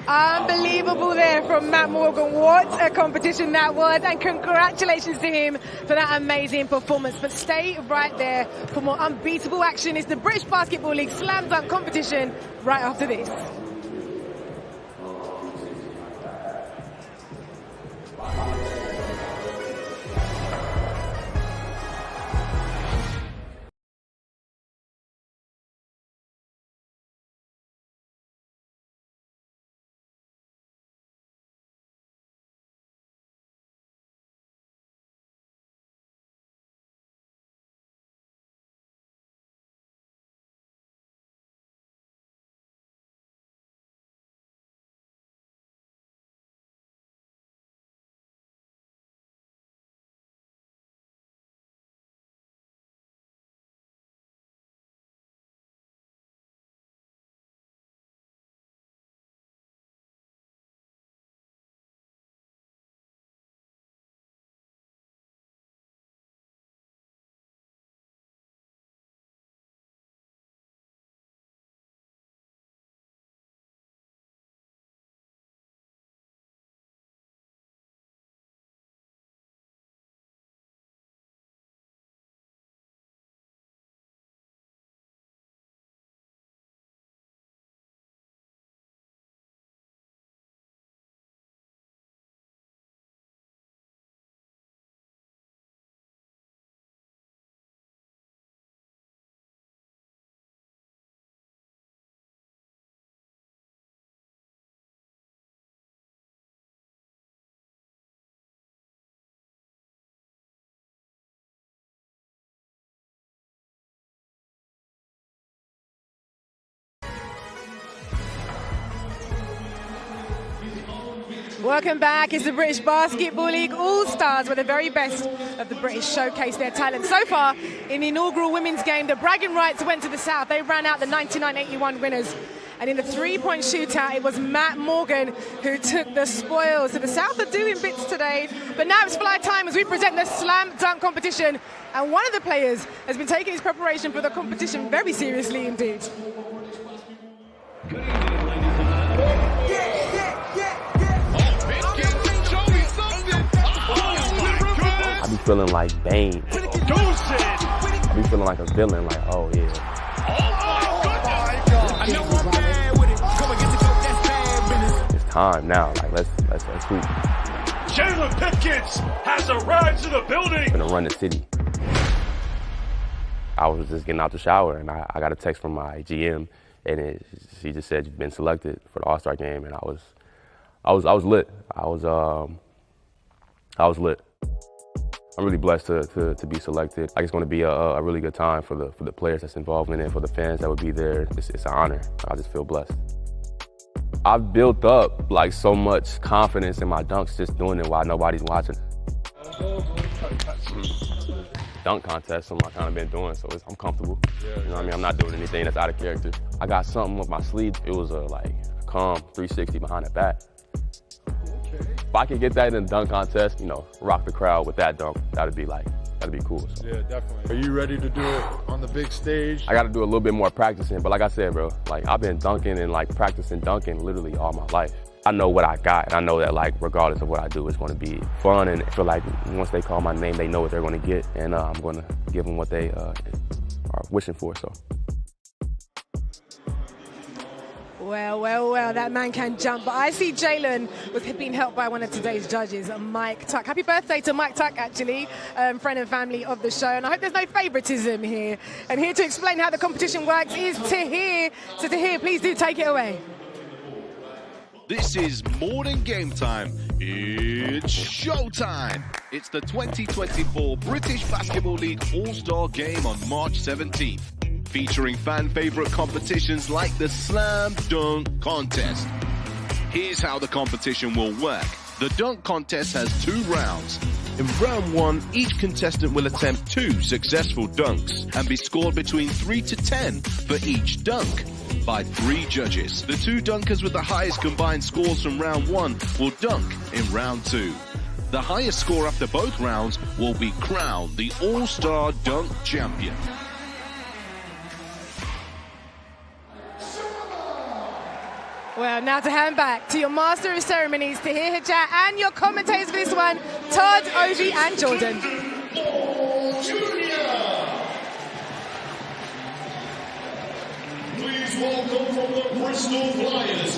Unbelievable there from Matt Morgan. What a competition that was, and congratulations to him for that amazing performance. But stay right there for more unbeatable action. It's the British Basketball League Slam Dunk competition right after this. Welcome back. It's the British Basketball League All-Stars, where the very best of the British showcase their talent. So far, in the inaugural women's game, the bragging rights went to the South. They ran out the 99-81 winners. And in the three-point shootout, it was Matt Morgan who took the spoils. So the South are doing bits today. But now it's fly time as we present the slam dunk competition. And one of the players has been taking his preparation for the competition very seriously indeed. I be feeling like Bane. I be feeling like a villain, like, oh yeah. It's time now, like let's hoop. Jalen Pickens has arrived to the building. Gonna run the city. I was just getting out the shower and I got a text from my GM and she just said you've been selected for the All-Star game, and I was lit. I was lit. I'm really blessed to be selected. Like, it's going to be a really good time for the players that's involved in it, for the fans that would be there. It's an honor. I just feel blessed. I've built up like so much confidence in my dunks just doing it while nobody's watching. Dunk contest, something I've kind of been doing, so I'm comfortable. You know what I mean? I'm not doing anything that's out of character. I got something up my sleeve. It was a calm 360 behind the back. If I could get that in the dunk contest, you know, rock the crowd with that dunk, that'd be cool. So. Yeah, definitely. Are you ready to do it on the big stage? I got to do a little bit more practicing, but like I said, bro, like I've been dunking and practicing dunking literally all my life. I know what I got, and I know that regardless of what I do, it's going to be fun, and I feel like once they call my name, they know what they're going to get, and I'm going to give them what they are wishing for. So. Well, that man can jump. But I see Jalen was being helped by one of today's judges, Mike Tuck. Happy birthday to Mike Tuck, actually, friend and family of the show. And I hope there's no favoritism here. And here to explain how the competition works is Tahir. So Tahir, please do take it away. This is more than game time. It's showtime. It's the 2024 British Basketball League All-Star Game on March 17th. Featuring fan-favorite competitions like the Slam Dunk Contest. Here's how the competition will work. The dunk contest has 2 rounds. In round 1, each contestant will attempt 2 successful dunks and be scored between 3 to 10 for each dunk by 3 judges. The 2 dunkers with the highest combined scores from round 1 will dunk in round 2. The highest score after both rounds will be crowned the All-Star Dunk Champion. Well, now to hand back to your master of ceremonies, Tahir Hajat, and your commentators for this one, Todd, Ovi, and Jordan. Please welcome from the Bristol Flyers,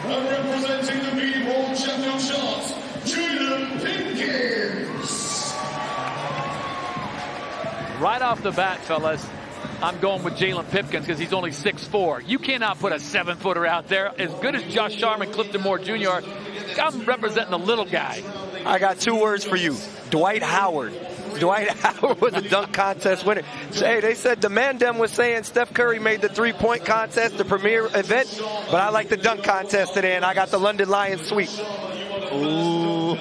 and representing the B-Ball Championships, Jalen Pinkins. Right off the bat, fellas, I'm going with Jalen Pipkins because he's only 6'4". You cannot put a 7-footer out there. As good as Josh Sharman, Clifton Moore Jr., I'm representing the little guy. I got 2 words for you. Dwight Howard. Dwight Howard was a dunk contest winner. Hey, they said the Mandem was saying Steph Curry made the 3-point contest the premier event, but I like the dunk contest today, and I got the London Lions sweep. Ooh.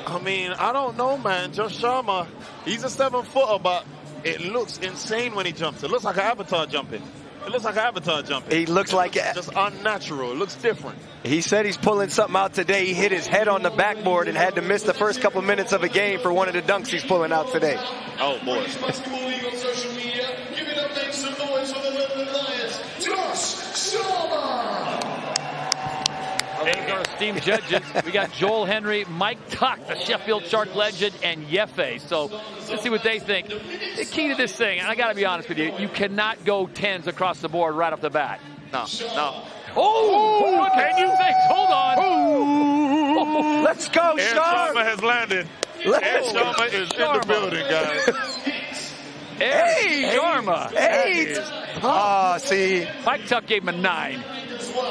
I mean, I don't know, man. Josh Sharma, he's a 7-footer, but it looks insane when he jumps. It looks like an avatar jumping. He looks like it. Just unnatural. It looks different. He said he's pulling something out today. He hit his head on the backboard and had to miss the first couple minutes of a game for one of the dunks he's pulling out today. Oh, boy. Basketball League on social media, give it up, make some noise for the London Lions, Josh Sharma. Hey, our esteemed judges. We got Joel Henry, Mike Tuck, the Sheffield Shark legend, and Yefe. So let's see what they think. The key to this thing, and I got to be honest with you, you cannot go 10s across the board right off the bat. No. Oh, can you think? Hold on. Oh, let's go, Aaron Sharma. Sharma has landed. Aaron Sharma is in the building, guys. Aaron Sharma. 8. Ah, see. Mike Tuck gave him a 9.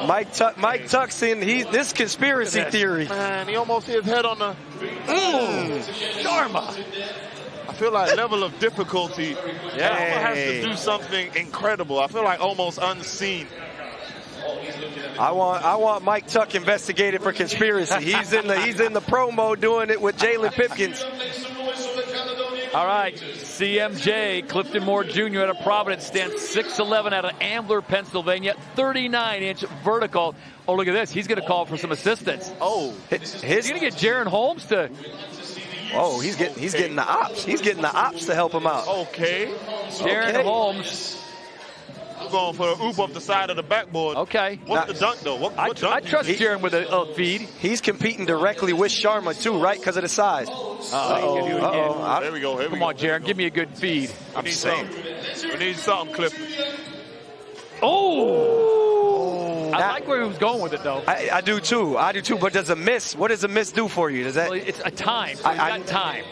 Mike Tuck's in this conspiracy theory. Man, he almost hit his head on the... Sharma. I feel like level of difficulty. Sharma has to do something incredible. I feel like almost unseen. I want Mike Tuck investigated for conspiracy. He's in the promo doing it with Jalen Pipkins. All right, CMJ, Clifton Moore Jr. out of Providence, stands 6'11" out of Ambler, Pennsylvania, 39-inch vertical. Oh, look at this. He's going to call for some assistance. Oh, he's going to get Jaron Holmes to... Oh, he's getting the ops. He's getting the ops to help him out. Okay. Jaron Holmes. I'm going for a oop off the side of the backboard. Okay. What's the dunk, though? What I dunk trust Jaron with a feed. He's competing directly with Sharma, too, right, because of the size. There we go. Come on, Jaron. Give me a good feed. We need something, Clifton. Oh! I like where he was going with it, though. I do, too. But does a miss, what does a miss do for you? Does that? Well, it's a time. So got time.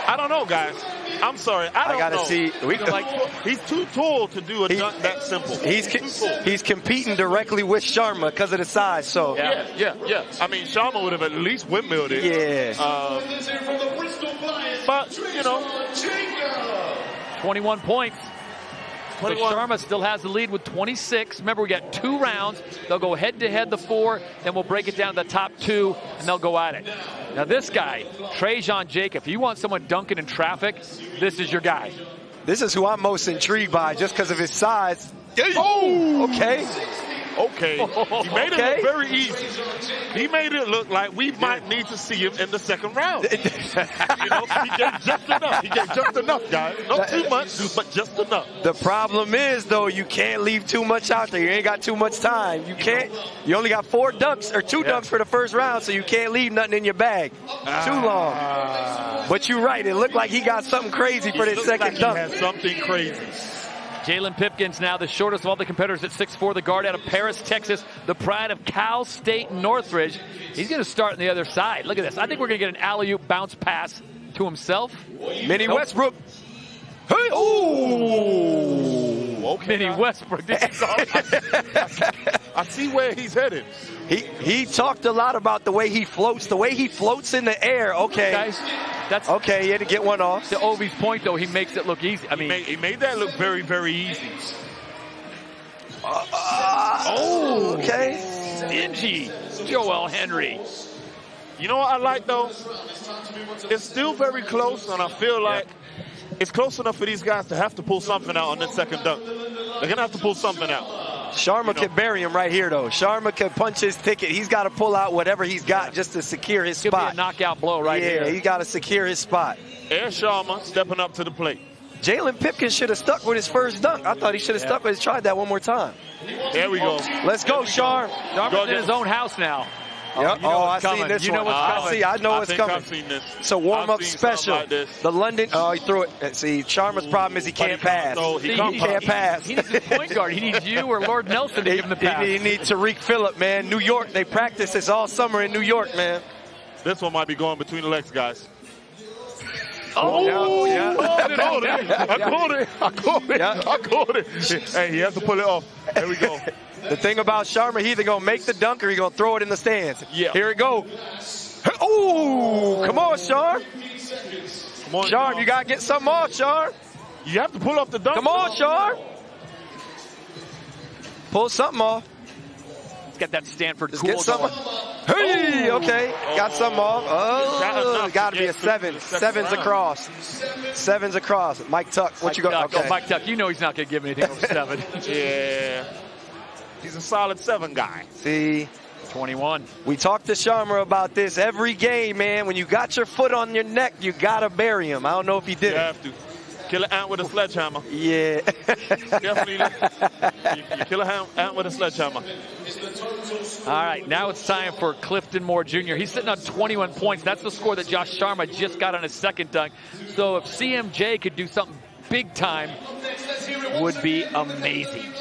I don't know, guys. I'm sorry. I don't know. See. He's too tall to do a dunk that simple. He's competing directly with Sharma because of the size. So yeah. I mean, Sharma would have at least windmilled it. Yeah. But 21 points. So Sharma still has the lead with 26. Remember, we got 2 rounds. They'll go head-to-head the 4, then we'll break it down to the top 2, and they'll go at it. Now, this guy, Trajan Jacob, if you want someone dunking in traffic, this is your guy. This is who I'm most intrigued by just because of his size. Oh! Okay. Okay. He made it look very easy. He made it look like we might need to see him in the second round. He gave just enough. He gave just enough, guys. Not too much, but just enough. The problem is, though, you can't leave too much out there. You ain't got too much time. You can't. You only got 4 dunks or 2 dunks for the first round, so you can't leave nothing in your bag too long. But you're right. It looked like he got something crazy for this second dunk. He had something crazy. Jalen Pipkins now the shortest of all the competitors at 6'4", the guard out of Paris, Texas, the pride of Cal State Northridge. He's going to start on the other side. Look at this. I think we're going to get an alley-oop bounce pass to himself. Minnie Westbrook. Hey, okay. Minnie Westbrook. I see where he's headed. He talked a lot about the way he floats. The way he floats in the air. Okay. Guys, that's okay. He had to get one off. To Ovi's point, though, he makes it look easy. I mean, he made that look very, very easy. Okay. Stingy Joel Henry. You know what I like, though? It's still very close, and I feel like it's close enough for these guys to have to pull something out on this second dunk. They're going to have to pull something out. Sharma could bury him right here, though. Sharma could punch his ticket. He's got to pull out whatever he's got just to secure his spot. Could be a knockout blow right here. Yeah, he got to secure his spot. Air Sharma stepping up to the plate. Jalen Pipkins should have stuck with his first dunk. I thought he should have stuck with his. Tried that one more time. There we go. Let's go, Sharm. Sharma's in his own house now. Yep. I've seen this one. I know what's coming. I've seen this. It's a warm-up special. Like this. The London. Oh, he threw it. See, Sharma's problem is he can't pass. He can't pass. He needs a point guard. He needs you or Lord Nelson to give him the pass. He needs Tariq Phillip, man. New York. They practice this all summer in New York, man. This one might be going between the legs, guys. Oh, yeah. I caught it. Hey, he has to pull it off. There we go. The thing about Sharma, he either going to make the dunk or he's going to throw it in the stands. Yeah. Here it go. Oh, come on, Sharm. Come on, Sharm, you got to get something off, Sharm. You have to pull off the dunk. Come on, Sharm. Pull something off. He's got that Stanford Just cool get something. Hey, okay. Got something off. Oh, got to be a 7. Seven's across. 7's across. Mike Tuck, what you got? Okay. Oh, Mike Tuck, you know he's not going to give anything over 7. Yeah. He's a solid 7 guy. See? 21. We talked to Sharma about this every game, man. When you got your foot on your neck, you got to bury him. I don't know if he did. You have to. Kill an ant with a sledgehammer. Yeah. Definitely. You kill an ant with a sledgehammer. All right, now it's time for Clifton Moore Jr. He's sitting on 21 points. That's the score that Josh Sharma just got on his second dunk. So if CMJ could do something big time, would be amazing.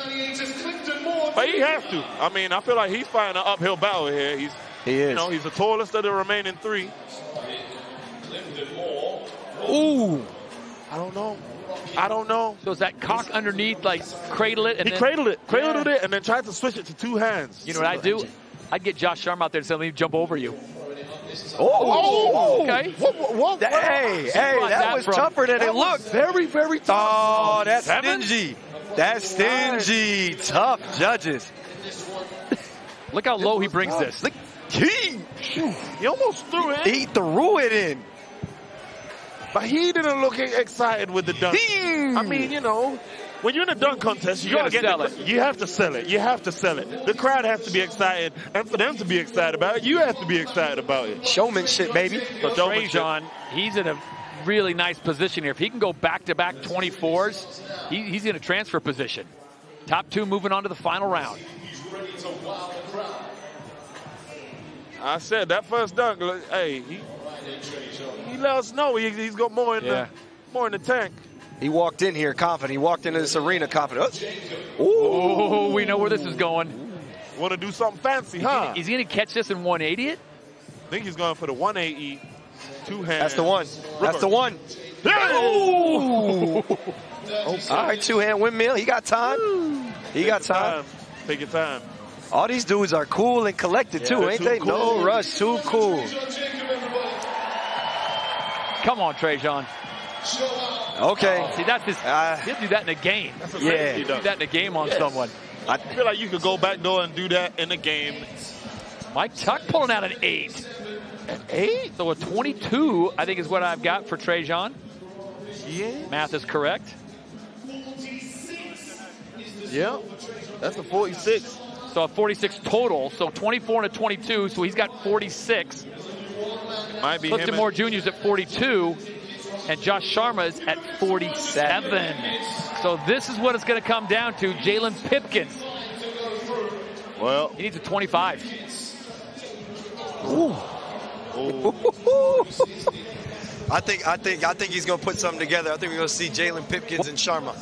But he has to. I mean, I feel like he's fighting an uphill battle here. He is. You know, he's the tallest of the remaining 3. Ooh. I don't know. So is that cock underneath, like, cradle it? And he cradled it, and then tried to switch it to 2 hands. You know what I'd do? I'd get Josh Sharma out there and say, let me jump over you. Oh, okay. What? Hey, that was tougher than it looked. Very, very tough. Oh, that's stingy. That's stingy. Tough judges. Look how low he brings this. Look, he almost threw it. He threw it in. But he didn't look excited with the dunk. I mean, you know, when you're in a dunk contest, you have to sell it. You have to sell it. You have to sell it. The crowd has to be excited, and for them to be excited about it, you have to be excited about it. Showmanship, baby. But Trajan, he's in a really nice position here. If he can go back-to-back 24s, he's in a transfer position. Top 2 moving on to the final round. I said that first dunk. Hey, he let us know he's got more in the tank. He walked in here confident. He walked into this arena confident. Ooh, we know where this is going. Want to do something fancy, huh? Is he going to catch this and 180 it? I think he's going for the 180. 2 hands. That's the one. That's the one. Ooh. Okay. All right, 2-hand windmill. He got time. He got time. Take your time. All these dudes are cool and collected, too, ain't they? Cool. No rush, too cool. Come on, Trajan. Okay. See, that's his. He'll do that in a game. Yeah. He'll do that in a game on someone. I feel like you could go back door and do that in a game. Mike Tuck pulling out an 8. An 8? So a 22, I think, is what I've got for Trajan. Yeah. Math is correct. Yeah. That's a 46. So a 46 total. So 24 and a 22. So he's got 46. Might be Clifton him Moore Jr. is at 42. And Josh Sharma is at 47. So this is what it's going to come down to. Jalen Pipkins. Well, he needs a 25. Ooh. I think he's going to put something together. I think we're going to see Jalen Pipkins and Sharma.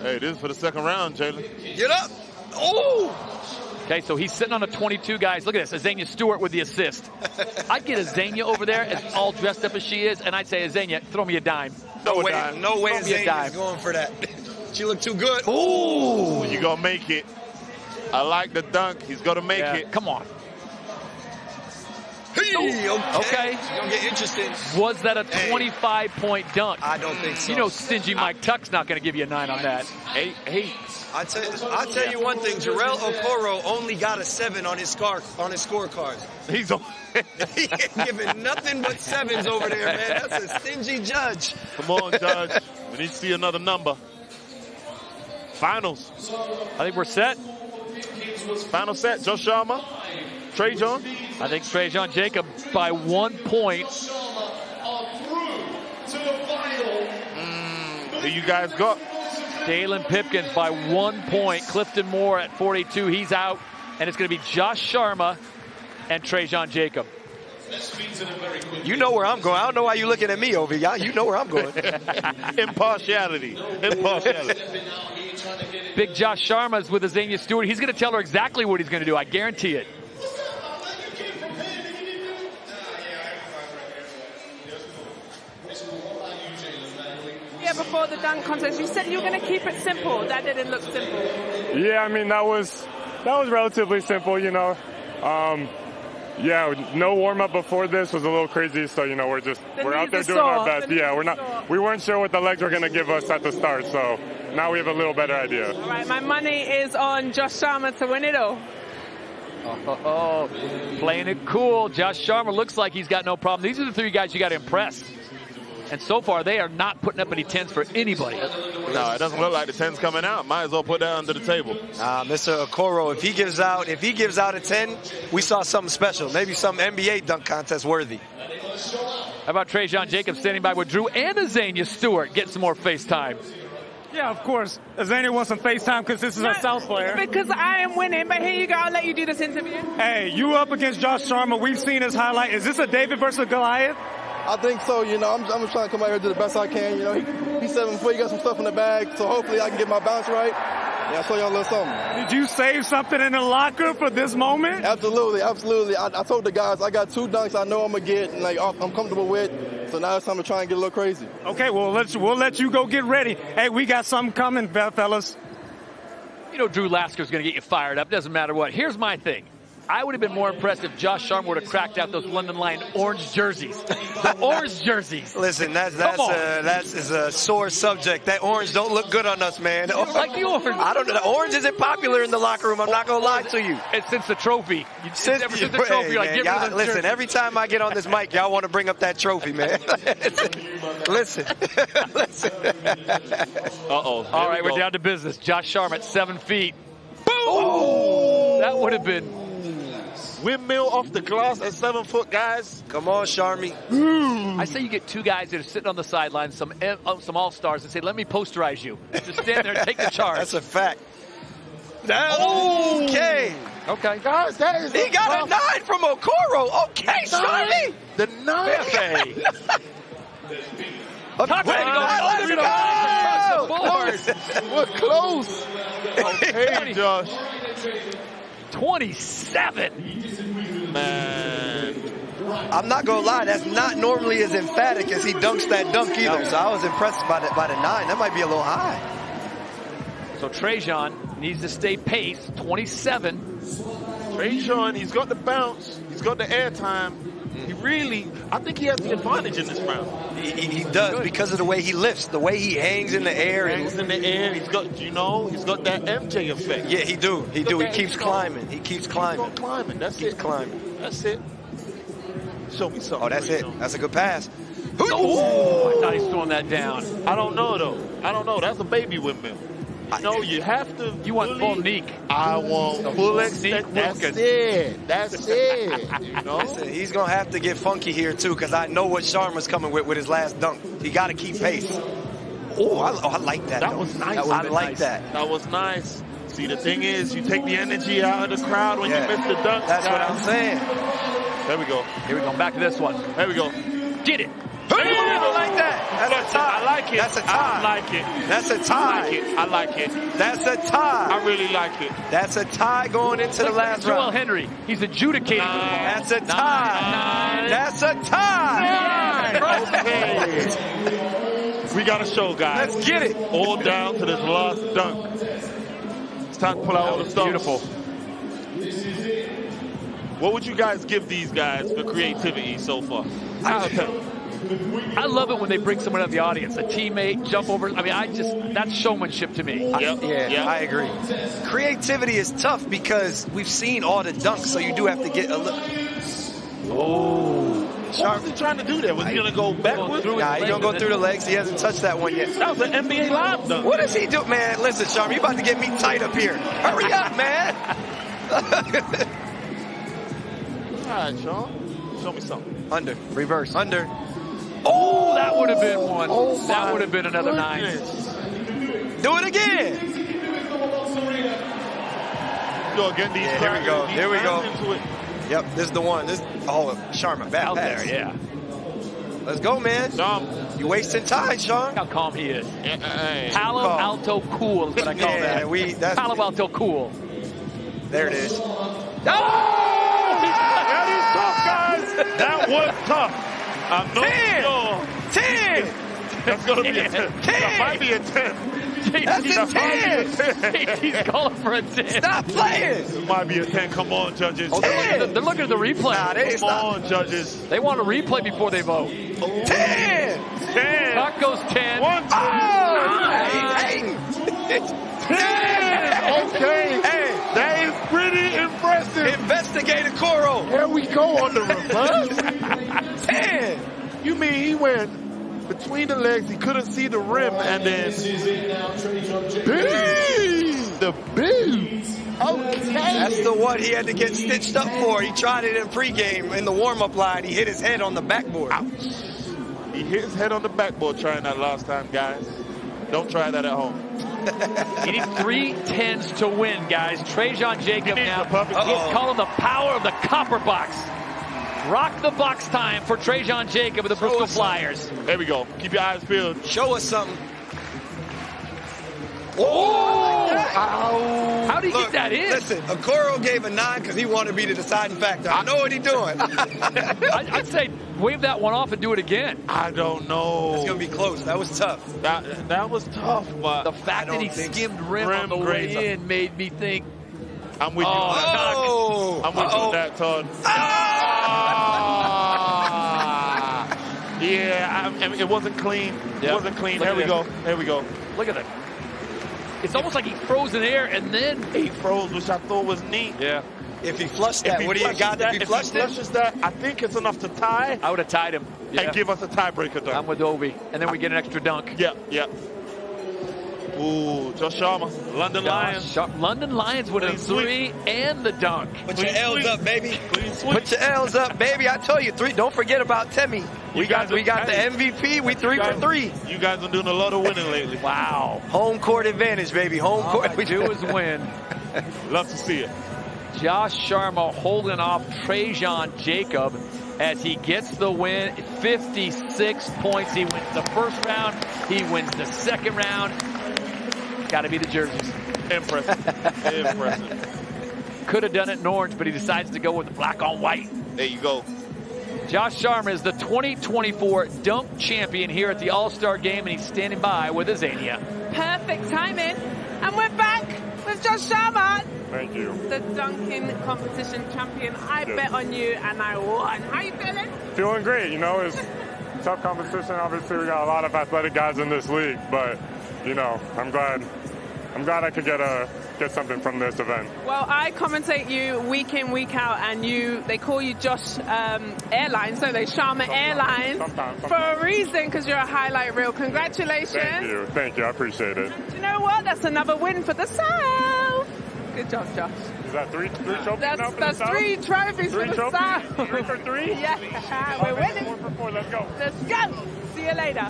Hey, this is for the second round, Jalen. Get up. Oh! Okay, so he's sitting on a 22, guys. Look at this. Azania Stewart with the assist. I'd get Azania over there as all dressed up as she is, and I'd say, Azania, throw me a dime. No way Azania's going for that. She looked too good. Ooh, you're going to make it. I like the dunk. He's going to make it. Come on. Hey, okay. It's going to get interesting. Was that a 25-point dunk? I don't think so. You know stingy Mike Tuck's not going to give you a 9 on that. Hey. I'll tell you one thing. Jarrell Okoro only got a 7 on his scorecard. He ain't giving nothing but 7s over there, man. That's a stingy judge. Come on, Judge. We need to see another number. Finals. I think we're set. Final set. Josh Sharma. Trajan. I think Trajan Jacob by 1 point. Who you guys got? Jalen Pipkins by 1 point. Clifton Moore at 42. He's out. And it's going to be Josh Sharma and Trajan Jacob. You know where I'm going. I don't know why you're looking at me, Ovi. You know where I'm going. Impartiality. Big Josh Sharma's with Azania Stewart. He's going to tell her exactly what he's going to do. I guarantee it. Yeah, before the dunk contest, you said you were going to keep it simple. That didn't look simple. Yeah, I mean, that was relatively simple, you know. Yeah, no warm-up before this was a little crazy, so, you know, we're out there doing our best. Yeah, we weren't sure what the legs were going to give us at the start, so now we have a little better idea. All right, my money is on Josh Sharma to win it all. Playing it cool. Josh Sharma looks like he's got no problem. These are the 3 guys you got to impress. And so far, they are not putting up any 10s for anybody. No, it doesn't look like the 10's coming out. Might as well put that under the table. Mr. Okoro, if he gives out a 10, we saw something special. Maybe some NBA dunk contest worthy. How about Trajan Jacob standing by with Drew and Azania Stewart getting some more FaceTime? Yeah, of course. Azania wants some FaceTime because this is a South player. Because I am winning, but here you go. I'll let you do this interview. Hey, you up against Josh Sharma. We've seen his highlight. Is this a David versus Goliath? I think so. You know, I'm just trying to come out here and do the best I can. You know, he's 7 foot. He got some stuff in the bag, so hopefully I can get my bounce right. Yeah, I'll show y'all a little something. Did you save something in the locker for this moment? Absolutely. I told the guys I got 2 dunks I know I'm gonna get, and like I'm comfortable with. So now it's time to try and get a little crazy. Okay, well we'll let you go get ready. Hey, we got something coming, fellas. You know Drew Lasker's going to get you fired up. Doesn't matter what. Here's my thing. I would have been more impressed if Josh Sharma would have cracked out those London Lion orange jerseys. The orange jerseys. Listen, that's a sore subject. That orange don't look good on us, man. You don't like the orange? I don't know. The orange isn't popular in the locker room. I'm not going to lie to you. It's since the trophy. Ever since the trophy, like, get rid of those listen, jerseys. every time I get on this mic, y'all want to bring up that trophy, man. Listen. Uh-oh. All right, we're down to business. Josh Sharma at 7 feet. Boom! Oh! That would have been... Windmill off the glass at 7 foot, guys. Come on, Sharmy. I say you get 2 guys that are sitting on the sidelines, some all-stars, and say, let me posterize you. Just stand there and take the charge. That's a fact. Okay. Okay. Guys, that is he got a 9 from Okoro. Okay, Sharmy. The 9. We're close. Okay, Josh. 27. Man. I'm not going to lie. That's not normally as emphatic as he dunks that dunk either. So I was impressed by the 9. That might be a little high. So Trajan needs to stay pace. 27. Trajan, he's got the bounce. He's got the air time. I think he has the advantage in this round. He does because of the way he lifts, the way he hangs in the air. He's got that MJ effect. Yeah, he do. He keeps climbing. He keeps climbing. That's it. Show me something. Oh, that's it. That's a good pass. Oh, I thought he was throwing that down. I don't know, though. That's a baby windmill. No, you have to. You want full Neek. I want full extent. That's it. That's it. You know? Listen, he's going to have to get funky here, too, because I know what Sharma's coming with his last dunk. He got to keep pace. Oh, I like that. That was nice. I like that. That was nice. See, the thing is, you take the energy out of the crowd when you miss the dunk. That's what I'm saying. There we go. Here we go. Back to this one. There we go. Get it. I like that. That's a tie. I like it. That's a tie. I like it. That's a tie. I like it. I like it. That's a tie. I really like it. That's a tie going into the last Joel round. Henry. He's adjudicating. That's a tie. That's a tie. Okay. We got a show, guys. Let's get it. All down to this last dunk. It's time to pull out all the stuff. Beautiful. What would you guys give these guys for creativity so far? I love it when they bring someone out of the audience, a teammate, jump over. I mean, that's showmanship to me. Yeah, I agree. Creativity is tough because we've seen all the dunks, so you do have to get a little. Oh. What was he trying to do there? Was he going to go backwards? Nah, he's going to go through the legs. He hasn't touched that one yet. That was an NBA Live dunk. What does he do? Man, listen, Sharma, you about to get me tight up here. Hurry up, man. All right, Sean. Show me something. Under. Reverse. Under. Oh, that would have been one. Oh, that would have been another goodness. 9. Do it again. Yo, again, these here we go. Here we go. Into it. Yep, this is the one. Sharma, bad Out pass. there, yeah. Let's go, man. You wasting time, Sean. How calm he is. Hey. Palo Alto cool is what I call that. Palo Alto cool. There it is. That is tough, guys. That was tough. I'm not sure. 10. That's going to be a 10. That might be a 10. That's a 10. He's calling for a 10. Stop playing. It might be a 10. Come on, judges. They're looking at the replay. Nah, Come on, judges. They want a replay before they vote. 10. 10. Clock goes 10. 1, 2, 3. Hey. 10. Okay. Hey. That is pretty impressive. Investigator Coro. Here we go on the reverse. 10. You mean he went between the legs, he couldn't see the rim, and then the beat. Okay. That's the one he had to get stitched up for. He tried it in pregame in the warm-up line. He hit his head on the backboard. Ouch. He hit his head on the backboard trying that last time, guys. Don't try that at home. You need 3 10s to win, guys. Trajan Jacob now. He's calling the power of the copper box. Rock the box time for Trajan Jacob of the Bristol Flyers. There we go. Keep your eyes peeled. Show us something. Oh! How did he get that in? Listen, Okoro gave a 9 because he wanted to be the deciding factor. I know what he's doing. I'd say wave that one off and do it again. I don't know. It's going to be close. That was tough. That was tough, but the fact that he skimmed rim on the way in made me think. I'm with you. Oh! I'm with you on that, Todd. Yeah, it wasn't clean. It wasn't clean. There we go. There we go. Look at it. It's almost like he froze in air and then he froze, which I thought was neat. Yeah. If he flushed that, what do you got? If he flushes that, I think it's enough to tie. I would have tied him. And give us a tiebreaker dunk. I'm with Obi. And then we get an extra dunk. Yeah. Ooh, Josh Sharma, London Lions. London Lions with a 3 and the dunk. Put your L's up, baby. Put your L's up, baby. I told you 3. Don't forget about Temi. We got the MVP. We 3 for 3. You guys are doing a lot of winning lately. Wow. Home court advantage, baby. Home court. All we do is win. Love to see it. Josh Sharma holding off Trajan Jacob as he gets the win. 56 points. He wins the first round. He wins the second round. Got to be the jerseys. Impressive. Impressive. Could have done it in orange, but he decides to go with the black on white. There you go. Josh Sharma is the 2024 dunk champion here at the All-Star Game, and he's standing by with Azania. Perfect timing. And we're back with Josh Sharma. Thank you. The dunking competition champion. I bet on you, and I won. How you feeling? Feeling great. You know, it's tough competition. Obviously, we got a lot of athletic guys in this league, but, you know, I'm glad I could get a get something from this event. Well, I commentate you week in, week out, and they call you Josh Airlines, don't they? Sharma Airlines. Sometimes. For a reason, because you're a highlight reel. Congratulations. Thank you, I appreciate it. Do you know what? That's another win for the South. Good job, Josh. Is that three trophies now for That's the South? 3 trophies for the South. 3 for 3? Yeah, we're winning. 4 for 4, let's go. Let's go. See you later.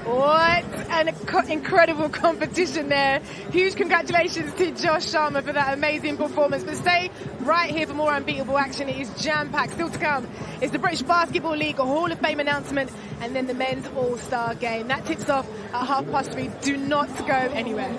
What an incredible competition there. Huge congratulations to Josh Sharma for that amazing performance. But stay right here for more unbeatable action. It is jam-packed. Still to come is the British Basketball League Hall of Fame announcement and then the men's All-Star game. That tips off at 3:30. Do not go anywhere.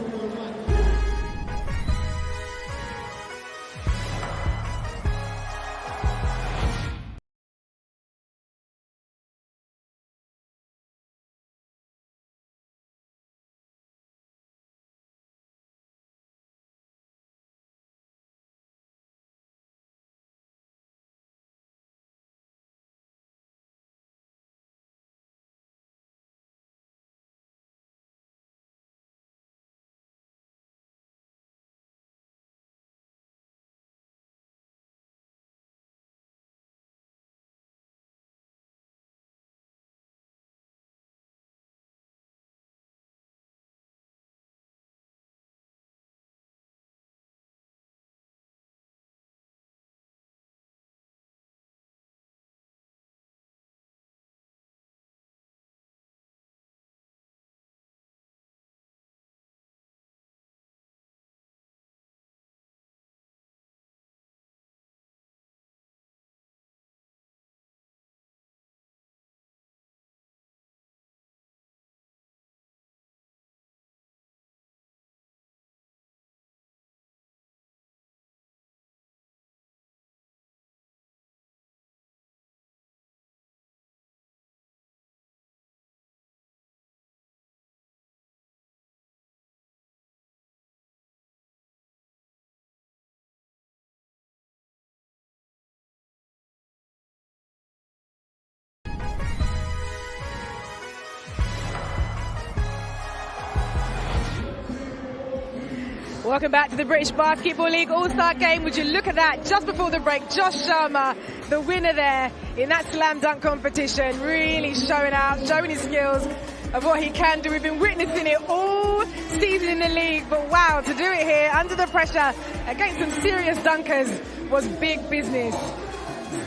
Welcome back to the British Basketball League All-Star Game. Would you look at that? Just before the break, Josh Sharma, the winner there in that slam dunk competition, really showing out, showing his skills of what he can do. We've been witnessing it all season in the league, but wow, to do it here under the pressure against some serious dunkers was big business.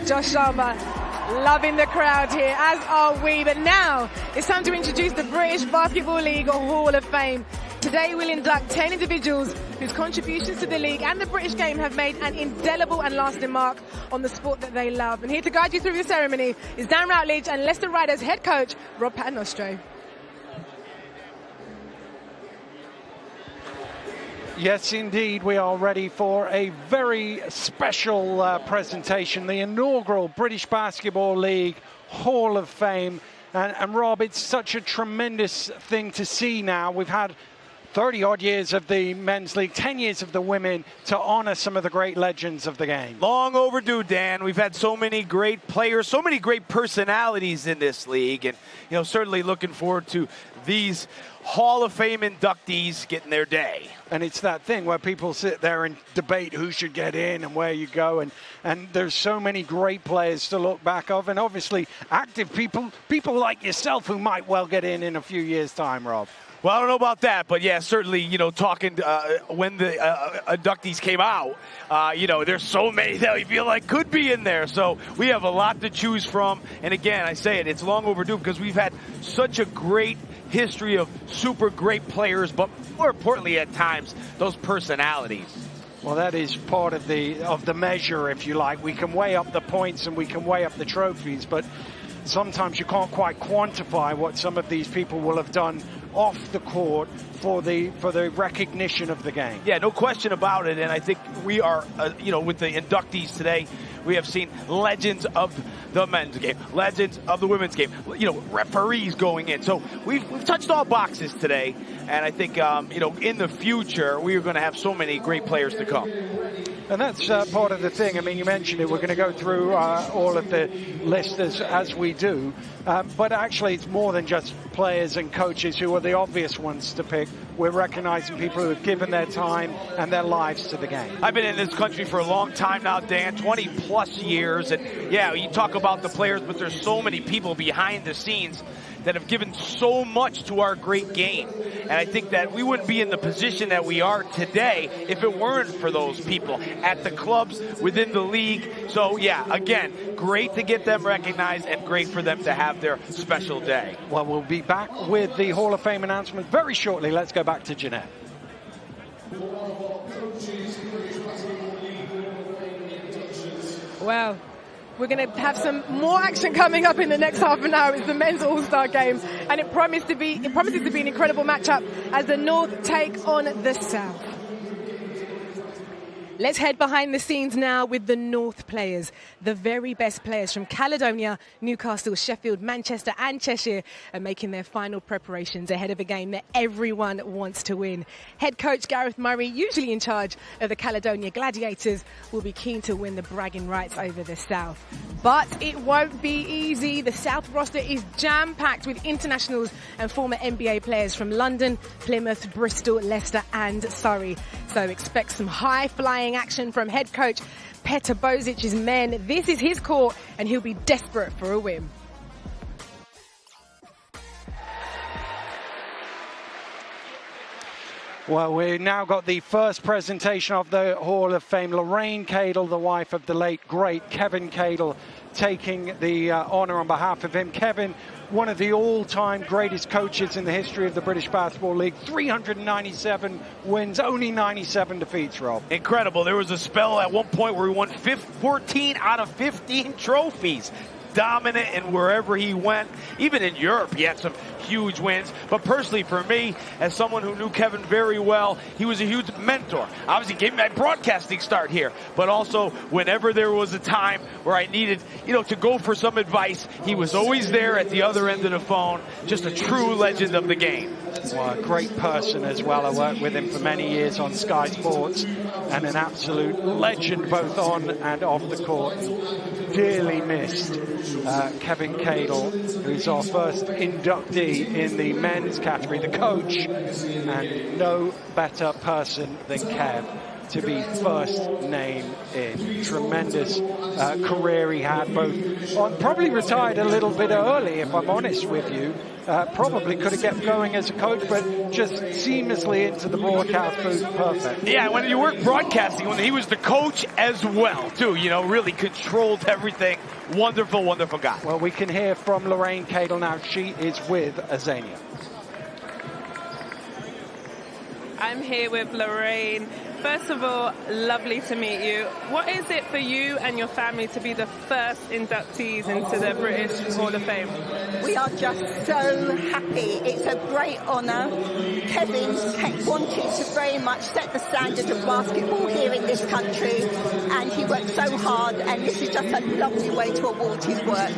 Josh Sharma loving the crowd here, as are we. But now it's time to introduce the British Basketball League Hall of Fame. Today we'll induct 10 individuals whose contributions to the league and the British game have made an indelible and lasting mark on the sport that they love. And here to guide you through the ceremony is Dan Routledge and Leicester Riders head coach Rob Paternostro. Yes, indeed, we are ready for a very special presentation, the inaugural British Basketball League Hall of Fame. And Rob, it's such a tremendous thing to see now. We've had 30-odd years of the men's league, 10 years of the women, to honor some of the great legends of the game. Long overdue, Dan. We've had so many great players, so many great personalities in this league, and certainly looking forward to these Hall of Fame inductees getting their day. And it's that thing where people sit there and debate who should get in and where you go, and there's so many great players to look back of, and obviously active people like yourself who might well get in a few years' time, Rob. Well, I don't know about that, but yeah, certainly, talking when the inductees came out, there's so many that we feel like could be in there. So we have a lot to choose from. And again, I say it's long overdue because we've had such a great history of super great players, but more importantly at times, those personalities. Well, that is part of the measure, if you like. We can weigh up the points and we can weigh up the trophies, but sometimes you can't quite quantify what some of these people will have done off the court for the recognition of the game. Yeah, no question about it. And I think we are, with the inductees today, we have seen legends of the men's game, legends of the women's game, referees going in. So we've touched all boxes today. And I think, in the future, we are going to have so many great players to come. And that's part of the thing. I mean, you mentioned it. We're going to go through all of the list as we do. But actually, it's more than just players and coaches who are the obvious ones to pick. We're recognizing people who have given their time and their lives to the game. I've been in this country for a long time now, Dan, 20 plus years. And yeah, you talk about the players, but there's so many people behind the scenes that have given so much to our great game. And I think that we wouldn't be in the position that we are today if it weren't for those people at the clubs, within the league. So yeah, again, great to get them recognized and great for them to have their special day. Well, we'll be back with the Hall of Fame announcement very shortly. Let's go back to Jeanette. Well, we're going to have some more action coming up in the next half an hour. It's the men's All-Star Game, and it promises to be an incredible matchup as the North take on the South. Let's head behind the scenes now with the North players. The very best players from Caledonia, Newcastle, Sheffield, Manchester and Cheshire are making their final preparations ahead of a game that everyone wants to win. Head coach Gareth Murray, usually in charge of the Caledonia Gladiators, will be keen to win the bragging rights over the South. But it won't be easy. The South roster is jam-packed with internationals and former NBA players from London, Plymouth, Bristol, Leicester and Surrey. So expect some high-flying action from head coach Petar Bozic's men. This is his court and he'll be desperate for a win. Well, we've now got the first presentation of the Hall of Fame. Lorraine Cadle, the wife of the late, great Kevin Cadle, taking the honour on behalf of him. Kevin, one of the all-time greatest coaches in the history of the British Basketball League. 397 wins, only 97 defeats, Rob. Incredible. There was a spell at one point where he won 14 out of 15 trophies. Dominant in wherever he went. Even in Europe, he had some huge wins. But personally, for me, as someone who knew Kevin very well, he was a huge mentor. Obviously, gave me my broadcasting start here. But also, whenever there was a time where I needed, to go for some advice, he was always there at the other end of the phone. Just a true legend of the game. Well, a great person as well. I worked with him for many years on Sky Sports, and an absolute legend both on and off the court. Dearly missed. Kevin Cadle, who's our first inductee in the men's category, the coach, and no better person than Kev to be first name in. Tremendous career he had, both on, probably retired a little bit early, if I'm honest with you. Probably could have kept going as a coach, but just seamlessly into the broadcast booth, perfect. Yeah, when you work broadcasting, when he was the coach as well, too, really controlled everything. Wonderful, wonderful guy. Well, we can hear from Lorraine Cadle now. She is with Azania. I'm here with Lorraine. First of all, lovely to meet you. What is it for you and your family to be the first inductees into the British Hall of Fame? We are just so happy. It's a great honour. Kevin wanted to very much set the standard of basketball here in this country, and he worked so hard, and this is just a lovely way to award his work.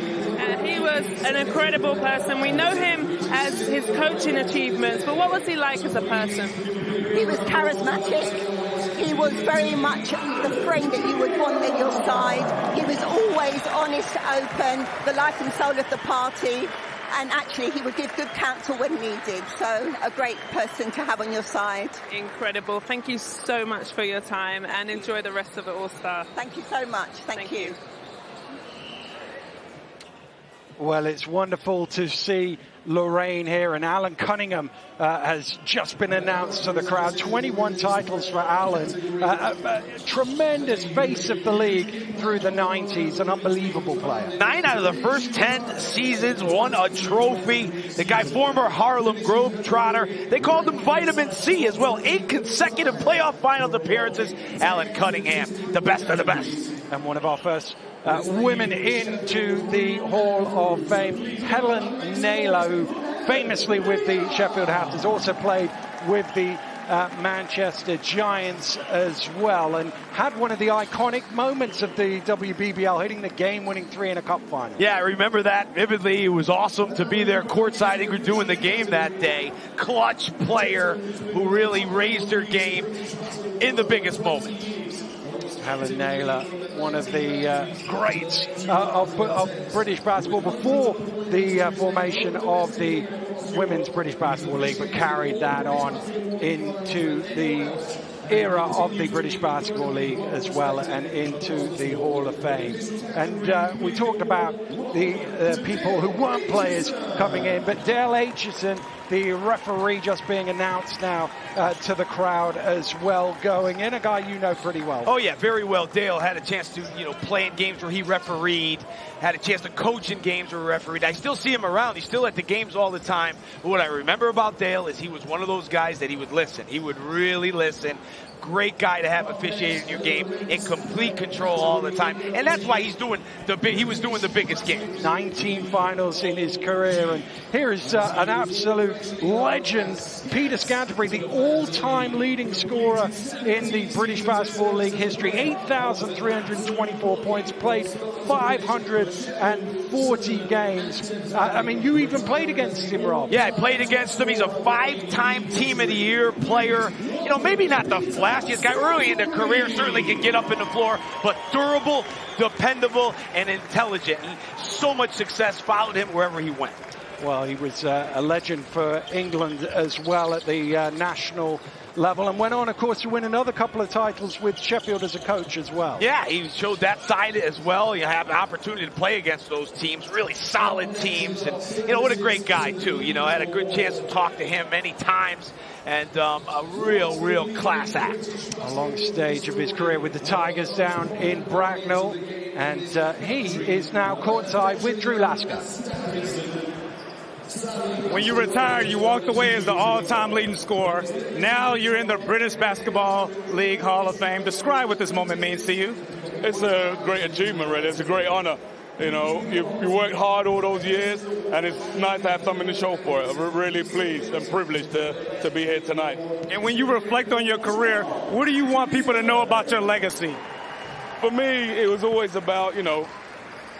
He was an incredible person. We know him as his coaching achievements, but what was he like as a person? He was charismatic. He was very much the friend that you would want at your side. He was always honest, open, the life and soul of the party. And actually, he would give good counsel when needed. So a great person to have on your side. Incredible. Thank you so much for your time and enjoy the rest of the All-Star. Thank you so much. Thank you. Well, it's wonderful to see Lorraine here, and Alan Cunningham has just been announced to the crowd. 21 titles for Alan. A tremendous face of the league through the 90s, an unbelievable player. 9 out of the first 10 seasons, won a trophy. The guy, former Harlem Globetrotter. They called him Vitamin C as well. 8 consecutive playoff finals appearances. Alan Cunningham, the best of the best. And one of our first women into the Hall of Fame, Helen Naylor, who famously with the Sheffield Hatters also played with the Manchester Giants as well, and had one of the iconic moments of the WBBL, hitting the game-winning 3 in a cup final. Yeah, I remember that vividly. It was awesome to be there courtside. They were doing the game that day. Clutch player who really raised her game in the biggest moment. Helen Naylor, one of the greats of British basketball before the formation of the Women's British Basketball League, but carried that on into the era of the British Basketball League as well, and into the Hall of Fame. And we talked about the people who weren't players coming in, but Dale Aitchison, the referee, just being announced now to the crowd as well, going in, a guy you know pretty well. Oh yeah, very well. Dale had a chance to, play in games where he refereed, had a chance to coach in games where he refereed. I still see him around. He's still at the games all the time. But what I remember about Dale is he was one of those guys that he would listen. He would really listen. Great guy to have officiating your game, in complete control all the time, and that's why he was doing the biggest game. 19 finals in his career, and here is an absolute legend, Peter Scanterbury, the all-time leading scorer in the British Basketball League history. 8,324 points, played 540 games. I mean, you even played against him, Rob. Yeah, I played against him. He's a 5-time Team of the Year player. Maybe not the flashiest guy early in their career, certainly can get up in the floor, but durable, dependable, and intelligent. So much success followed him wherever he went. Well, he was a legend for England as well at the national level, and went on, of course, to win another couple of titles with Sheffield as a coach as well. Yeah, he showed that side as well. You have an opportunity to play against those teams, really solid teams, and what a great guy too. I had a good chance to talk to him many times, and a real class act. A long stage of his career with the Tigers down in Bracknell, and he is now courtside with Drew Lasker. When you retired, you walked away as the all-time leading scorer. Now you're in the British Basketball League Hall of Fame. Describe what this moment means to you. It's a great achievement, really. It's a great honor. You worked hard all those years, and it's nice to have something to show for it. We're really pleased and privileged to be here tonight. And when you reflect on your career, what do you want people to know about your legacy? For me, it was always about,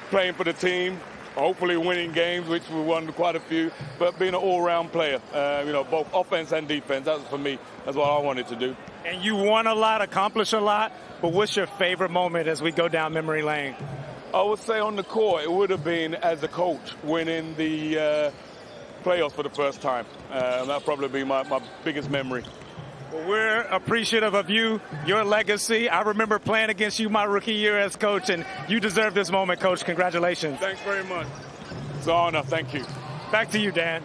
playing for the team, hopefully winning games, which we won quite a few, but being an all-round player, both offense and defense. That was for me. That's what I wanted to do. And you won a lot, accomplished a lot, but what's your favorite moment as we go down memory lane? I would say on the court, it would have been as a coach winning the playoffs for the first time. That'd probably be my biggest memory. Well, we're appreciative of you, your legacy. I remember playing against you my rookie year as coach, and you deserve this moment, Coach. Congratulations. Thanks very much. It's an honor. Thank you. Back to you, Dan.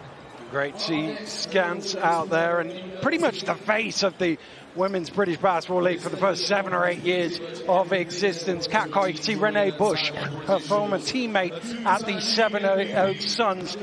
Great to see Scans out there, and pretty much the face of the Women's British Basketball League for the first 7 or 8 years of existence. Cat Coy, you can see Renee Bush, her former teammate at the Seven Oaks Suns,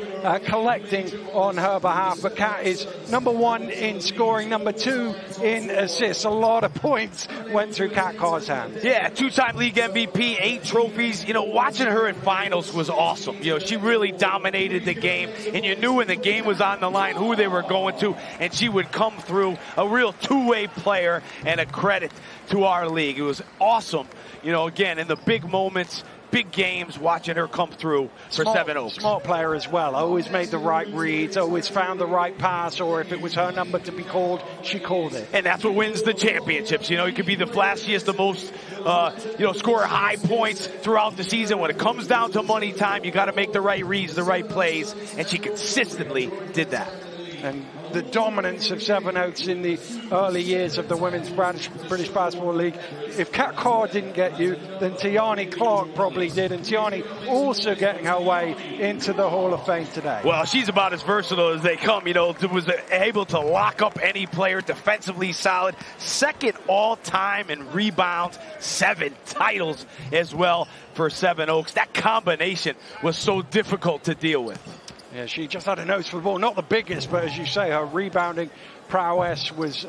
collecting on her behalf. But Cat is number 1 in scoring, number 2 in assists. A lot of points went through Cat Coy's hands. Yeah, 2-time league MVP, 8 trophies. Watching her in finals was awesome. She really dominated the game, and you knew when the game was on the line who they were going to, and she would come through. A real two-way player and a credit to our league. It was awesome, again, in the big moments, big games, watching her come through for Seven Oaks. Smart player as well. Always made the right reads, always found the right pass, or if it was her number to be called, she called it. And that's what wins the championships. You could be the flashiest, the most, score high points throughout the season. When it comes down to money time, you got to make the right reads, the right plays, and she consistently did that. And the dominance of Seven Oaks in the early years of the Women's British Basketball League. If Cat Carr didn't get you, then Tiani Clark probably did. And Tiani also getting her way into the Hall of Fame today. Well, she's about as versatile as they come. Was able to lock up any player, defensively solid. Second all-time in rebounds, 7 titles as well for Seven Oaks. That combination was so difficult to deal with. Yeah, she just had a nose for the ball. Not the biggest, but as you say, her rebounding prowess was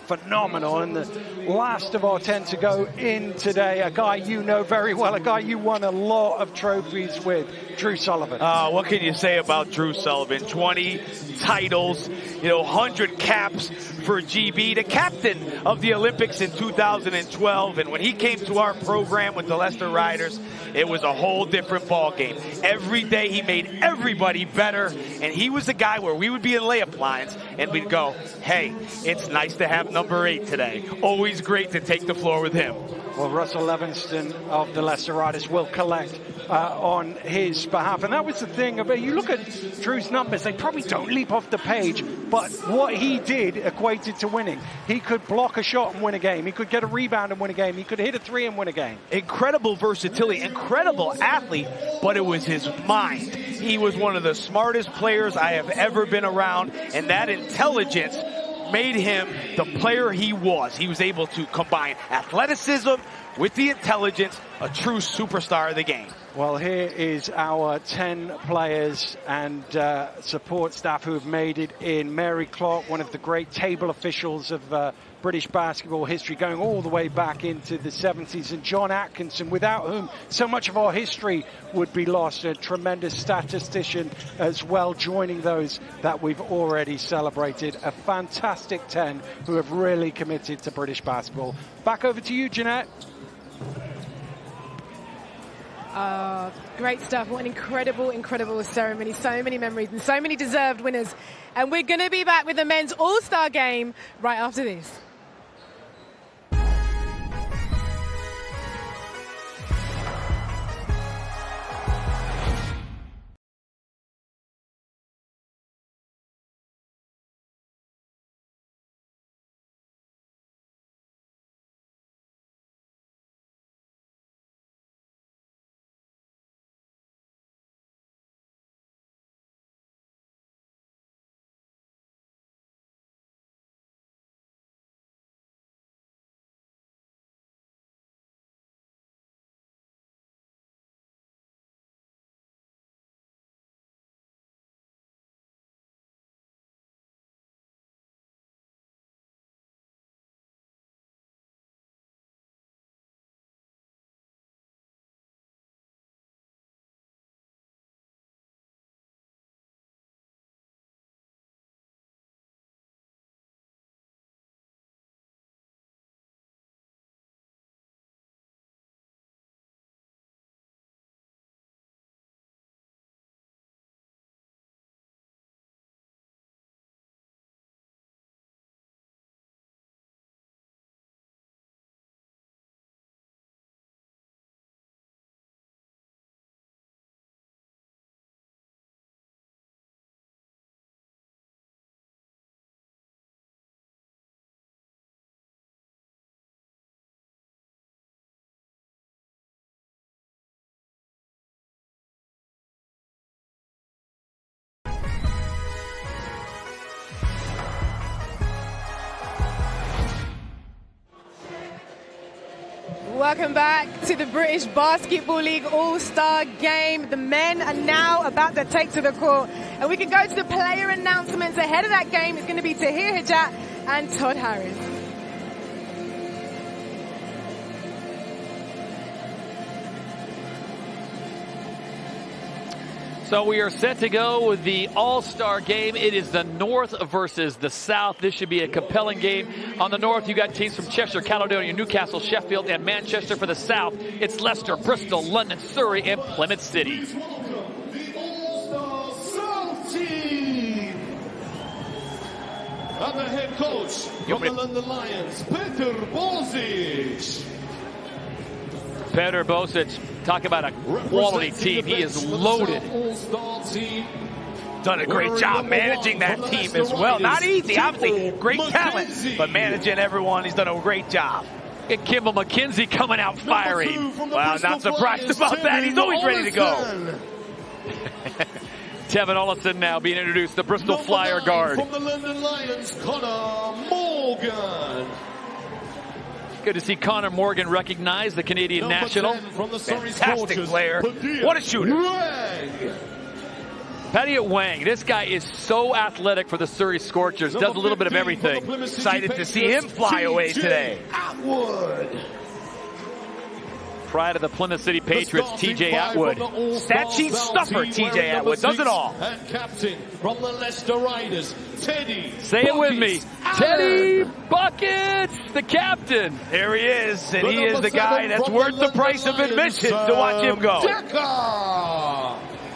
phenomenal. And the last of our 10 to go in today, a guy you know very well, a guy you won a lot of trophies with, Drew Sullivan. What can you say about Drew Sullivan? 20 titles, 100 caps for GB, the captain of the Olympics in 2012. And when he came to our program with the Leicester Riders, it was a whole different ball game. Every day he made everybody better, and he was the guy where we would be in layup lines and we'd go, hey, it's nice to have number 8 today. Always great to take the floor with him. Well, Russell Levingston of the Leicester Riders will collect on his behalf. And that was the thing about, you look at Drew's numbers, they probably don't leap off the page, but what he did equated to winning. He could block a shot and win a game. He could get a rebound and win a game. He could hit a 3 and win a game. Incredible versatility, incredible athlete, but it was his mind. He was one of the smartest players I have ever been around, and that intelligence made him the player he was. He was able to combine athleticism with the intelligence, a true superstar of the game. Well, here is our 10 players and support staff who have made it in. Mary Clark, one of the great table officials of British basketball history, going all the way back into the 70s, and John Atkinson, without whom so much of our history would be lost, a tremendous statistician as well, joining those that we've already celebrated. A fantastic 10 who have really committed to British basketball. Back over to you, Jeanette. Great stuff. What an incredible, incredible ceremony. So many memories and so many deserved winners. And we're going to be back with the men's All-Star game right after this. Welcome back to the British Basketball League All-Star Game. The men are now about to take to the court. And we can go to the player announcements ahead of that game. It's going to be Tahir Hijat and Todd Harris. So we are set to go with the All-Star game. It is the North versus the South. This should be a compelling game. On the North, you got teams from Cheshire, Caledonia, Newcastle, Sheffield, and Manchester. For the South, it's Leicester, Bristol, London, Surrey, and Plymouth City. The All-Star South team. And the head coach from the London Lions, Peter Bozic. Peter Bozic, talk about a quality team. He is loaded. Done a great job managing that team as well. Not easy, obviously, great talent, but managing everyone, he's done a great job. Get Kimball McKenzie coming out firing. Well, not surprised about that. He's always ready to go. Tevin Ollison now being introduced, the Bristol Flyer guard. From the London Lions, Connor Morgan. Good to see Connor Morgan recognize the Canadian national. Fantastic player. What a shooter. Paddy Wang, this guy is so athletic for the Surrey Scorchers. Does a little bit of everything. Excited to see him fly away today. Pride of the Plymouth City Patriots, TJ Atwood. Stat sheet stuffer, TJ Atwood. Does it all. And captain from the Leicester Riders, Teddy. Say it with me. Teddy Buckets, the captain. There he is, and he is the guy that's worth the price of admission to watch him go.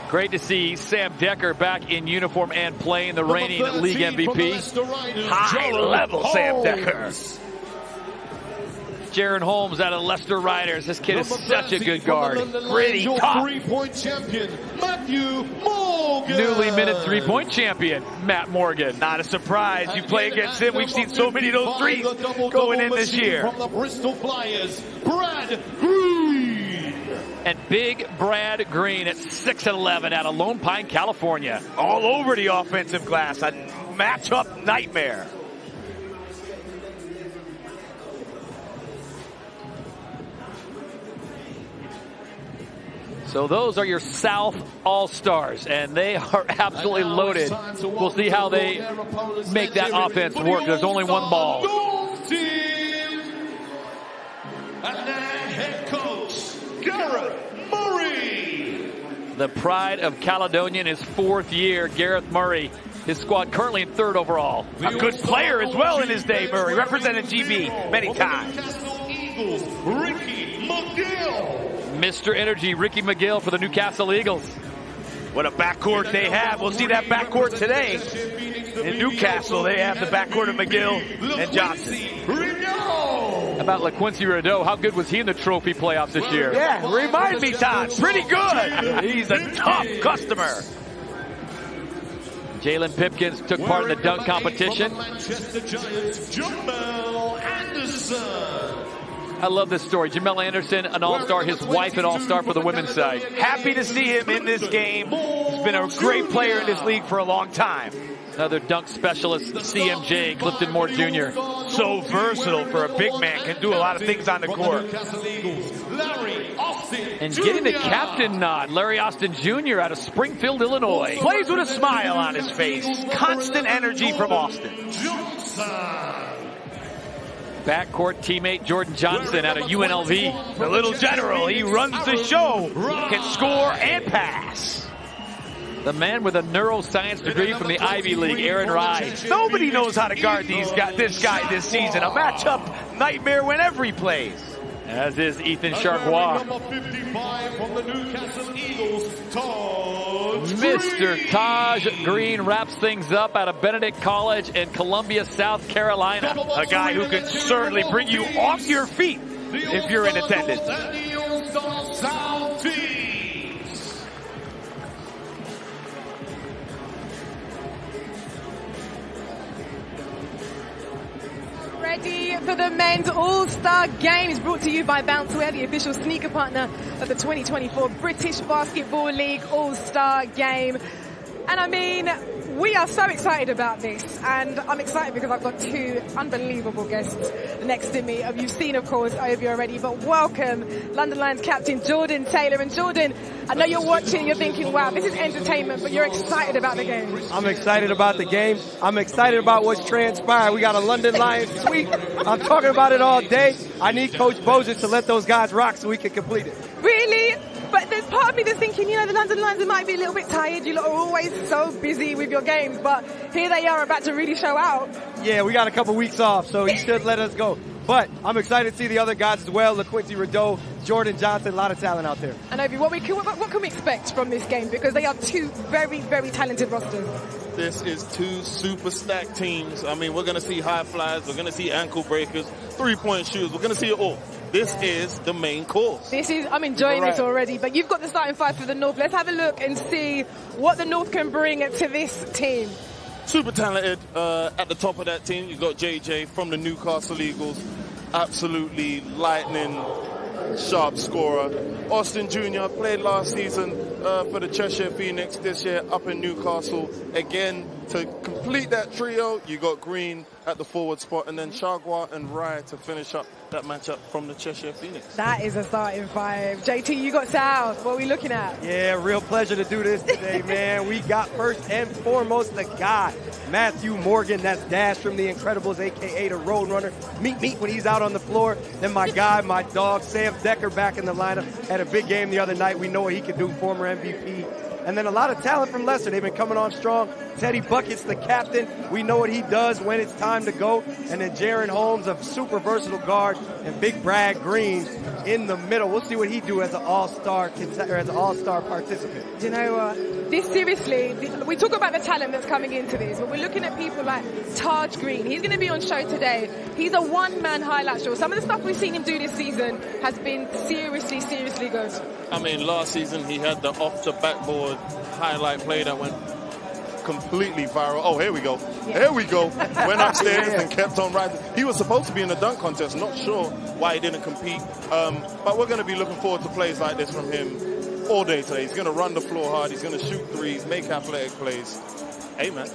Great to see Sam Decker back in uniform and playing, the reigning league MVP. High level Sam Decker. Jaron Holmes out of Leicester Riders. This kid is such a good guard. Pretty tough. Three-point champion, Matthew Morgan. Newly minted three-point champion, Matt Morgan. Not a surprise. You play against him. We've seen so many of those threes going in this year. From the Bristol Flyers, Brad Green. And big Brad Green at 6'11" out of Lone Pine, California. All over the offensive glass. A matchup nightmare. So those are your South All-Stars, and they are absolutely loaded. We'll see how they make that offense work. There's only one ball. North team. And their head coach, Gareth Murray. The pride of Caledonia in his 4th year, Gareth Murray. His squad currently in 3rd overall. A good player as well in his day, Murray. Represented GB many times. Eagles, Ricky McGill. Mr. Energy, Ricky McGill for the Newcastle Eagles. What a backcourt they have. We'll see that backcourt today. In Newcastle, they have the backcourt of McGill and Johnson. How about LaQuincy Rideau? How good was he in the trophy playoffs this year? Yeah, remind me, Todd. Pretty good. He's a tough customer. Jalen Pipkins took part in the dunk competition. Manchester Giants, Jamel Anderson. I love this story. Jamel Anderson, an all-star, his wife an all-star for the women's side. Happy to see him in this game. He's been a great player in this league for a long time. Another dunk specialist, CMJ, Clifton Moore Jr. So versatile for a big man, can do a lot of things on the court. And getting the captain nod, Larry Austin Jr. out of Springfield, Illinois. Plays with a smile on his face. Constant energy from Austin. Backcourt teammate Jordan Johnson out of UNLV. The little general, he runs the show. Can score and pass. The man with a neuroscience degree from the Ivy League, Aaron Rice. Nobody knows how to guard this guy this season. A matchup nightmare whenever he plays. As is Ethan Chargois. Number 55 from the Newcastle Eagles, Mr. Taj Green wraps things up out of Benedict College in Columbia, South Carolina. A guy who can certainly bring you off your feet if you're in attendance. Ready for the men's All-Star Games, brought to you by Bouncewear, the official sneaker partner of the 2024 British Basketball League All-Star Game. And I mean, we are so excited about this, and I'm excited because I've got 2 unbelievable guests next to me. You've seen, of course, Ovi already, but welcome London Lions captain Jordan Taylor. And Jordan, I know you're watching, you're thinking, wow, this is entertainment, but you're excited about the game. I'm excited about the game. I'm excited about what's transpired. We got a London Lions sweep. I'm talking about it all day. I need Coach Bozich to let those guys rock so we can complete it. Really? But there's part of me that's thinking, the London Lions might be a little bit tired. You lot are always so busy with your games, but here they are about to really show out. Yeah, we got a couple weeks off, so he should let us go. But I'm excited to see the other guys as well, LaQuincy Rideau, Jordan Johnson, a lot of talent out there. And Ovi, what can we expect from this game? Because they are 2 very, very talented rosters. This is 2 super stacked teams. I mean, we're going to see high flyers, we're going to see ankle breakers, 3-point shooters, we're going to see it all. This is the main course. I'm enjoying this already, but you've got the starting 5 for the North. Let's have a look and see what the North can bring to this team. Super talented. At the top of that team, you've got JJ from the Newcastle Eagles. Absolutely lightning, sharp scorer. Austin Jr. played last season for the Cheshire Phoenix, this year up in Newcastle. Again, to complete that trio, you got Green at the forward spot, and then Chargois and Rye to finish up that matchup from the Cheshire Phoenix. That is a starting 5. JT, you got South. What are we looking at? Yeah, real pleasure to do this today, man. We got first and foremost the guy, Matthew Morgan. That's Dash from The Incredibles, a.k.a. the Roadrunner. Meet when he's out on the floor. Then my guy, my dog, Sam Decker back in the lineup. Had a big game the other night. We know what he can do, former MVP. And then a lot of talent from Leicester. They've been coming on strong. Teddy Bucket's the captain. We know what he does when it's time to go. And then Jaron Holmes, a super versatile guard, and Big Brad Green in the middle. We'll see what he do as an all-star participant. Do you know what? This seriously, we talk about the talent that's coming into this, but we're looking at people like Taj Green. He's going to be on show today. He's a one-man highlight show. Some of the stuff we've seen him do this season has been seriously, seriously good. I mean, last season he had the off-the-backboard highlight play that went completely viral. Oh, here we go. Yeah. Here we go. Went upstairs and kept on rising. He was supposed to be in the dunk contest. Not sure why he didn't compete. But we're going to be looking forward to plays like this from him all day today. He's going to run the floor hard. He's going to shoot threes, make athletic plays. Hey, man.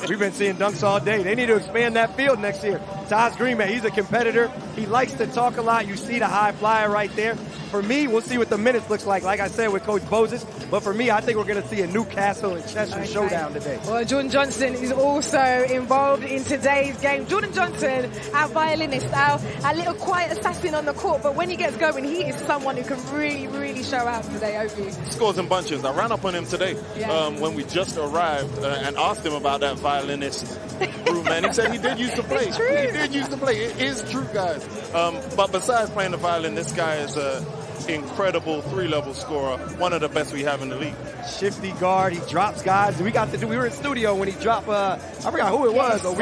We've been seeing dunks all day. They need to expand that field next year. Taj Green, man, he's a competitor. He likes to talk a lot. You see the high flyer right there. For me, we'll see what the minutes looks like I said, with Coach Bozes. But for me, I think we're going to see a Newcastle and Chester showdown today. Well, Jordan Johnson is also involved in today's game. Jordan Johnson, our violinist, our little quiet assassin on the court. But when he gets going, he is someone who can really, really show out today, Ovi. Scores in bunches. I ran up on him today when we just arrived and asked him about that violinist room, and he said he did used to play. It's true. He did used to play. It is true, guys. But besides playing the violin, this guy is a incredible three-level scorer, one of the best we have in the league. Shifty guard, he drops guys. We were in studio when he dropped, I forgot who it was, but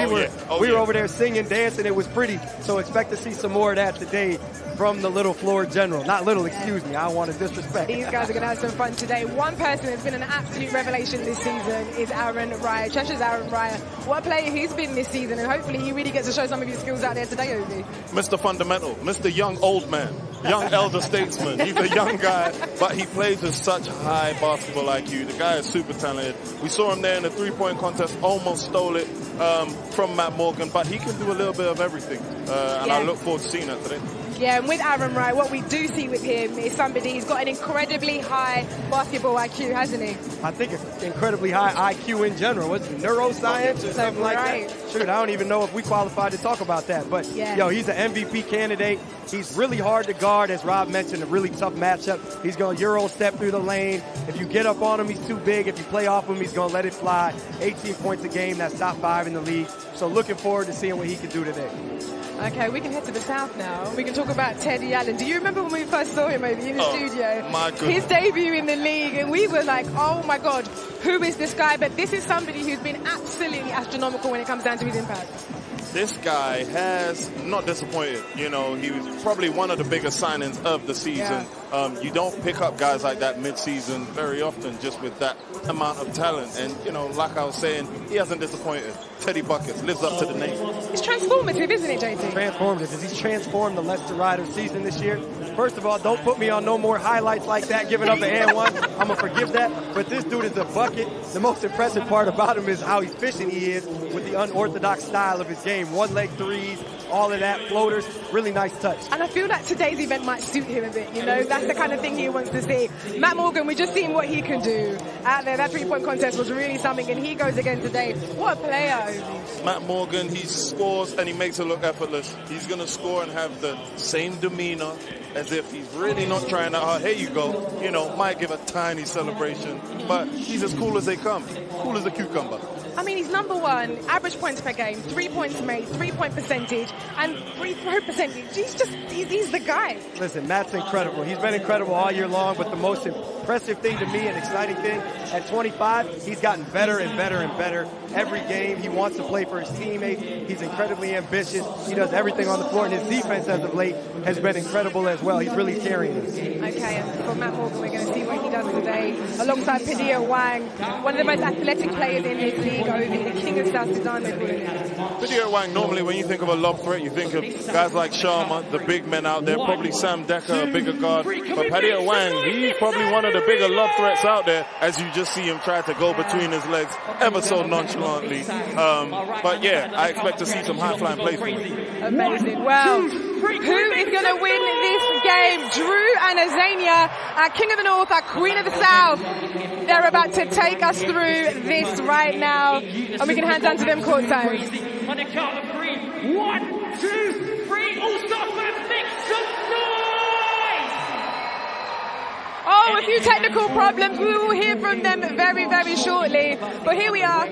we were over there singing, dancing. It was pretty. So expect to see some more of that today from the little floor general. Not little, excuse me. I don't want to disrespect. These guys are going to have some fun today. One person that's been an absolute revelation this season is Aaron Ryer. Cheshire's Aaron Ryer. What a player he's been this season, and hopefully he really gets to show some of his skills out there today, Ovi. Mr. Fundamental, Mr. Young Old Man, young elder statesman. He's a young guy, but he plays with such high basketball IQ. The guy is super talented. We saw him there in the three-point contest, almost stole it from Matt Morgan, but he can do a little bit of everything, and I look forward to seeing that today. Yeah, and with Aaron Wright, what we do see with him is somebody who's got an incredibly high basketball IQ, hasn't he? I think it's incredibly high IQ in general. What's it, neuroscience or something like that? Shoot, I don't even know if we qualified to talk about that. But, yo, he's an MVP candidate. He's really hard to guard, as Rob mentioned, a really tough matchup. He's going to Euro step through the lane. If you get up on him, he's too big. If you play off him, he's going to let it fly. 18 points a game, that's top 5 in the league. So looking forward to seeing what he can do today. Okay, we can head to the south now. We can talk about Teddy Allen. Do you remember when we first saw him over in the studio? My goodness. His debut in the league, and we were like, oh my God, who is this guy? But this is somebody who's been absolutely astronomical when it comes down to his impact. This guy has not disappointed. You know, he was probably one of the biggest signings of the season. You don't pick up guys like that mid-season very often just with that amount of talent. And, you know, like I was saying, he hasn't disappointed. Teddy Buckets lives up to the name. It's transformative, isn't it, JT? Transformative, because he's transformed the Leicester Riders season this year. First of all, don't put me on no more highlights like that, giving up an and one. I'm going to forgive that. But this dude is a bucket. The most impressive part about him is how efficient he is with the unorthodox style of his game. One-leg threes, all of that, floaters, really nice touch. And I feel like today's event might suit him a bit, you know? That's the kind of thing he wants to see. Matt Morgan, we just seen what he can do out there. That three-point contest was really something, and he goes again today. What a player. Matt Morgan, he scores and he makes it look effortless. He's going to score and have the same demeanor as if he's really not trying that hard. Here you go. You know, might give a tiny celebration, but he's as cool as they come. Cool as a cucumber. I mean, he's number one, average points per game, 3 points made, 3-point percentage, and free throw percentage. He's the guy. Listen, Matt's incredible. He's been incredible all year long, but the most impressive thing to me, and exciting thing, at 25, he's gotten better and better and better. Every game, he wants to play for his teammates. He's incredibly ambitious. He does everything on the floor, and his defense as of late has been incredible as well. He's really carrying us. Okay, and for Matt Morgan, we're going to see what he does today, alongside Padilla Wang, one of the most athletic players in this league, Ovi, the king of South Sudan. Padilla Wang, normally when you think of a lob threat, you think of guys like Sharma, the big men out there, probably Sam Decker, a bigger guard. But Padilla Wang, he's probably one of the bigger lob threats out there, as you just see him try to go between his legs ever so nonchalantly. But yeah, I expect to see some high-flying plays from him. Amazing. Well, who is going to win this game? Drew and Azania, our king of the north, our queen of the south. They're about to take us through this right now, and we can hand down to them court time. On the count of 3. 1, 2, 3. All-Star fans, make some noise! Oh, a few technical problems. We will hear from them very, very shortly. But here we are.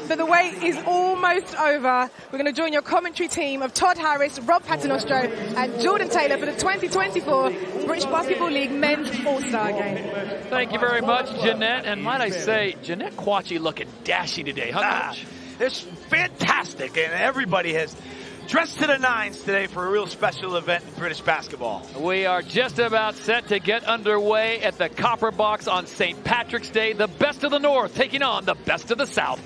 But the wait is almost over. We're going to join your commentary team of Todd Harris, Rob Paternostro, and Jordan Taylor for the 2024 British Basketball League Men's All-Star Game. Thank you very much, Jeanette. And might I say, Jeanette Kwachi looking dashy today, huh, Coach? It's fantastic, and everybody has dressed to the nines today for a real special event in British basketball. We are just about set to get underway at the Copper Box on St. Patrick's Day. The best of the North taking on the best of the South.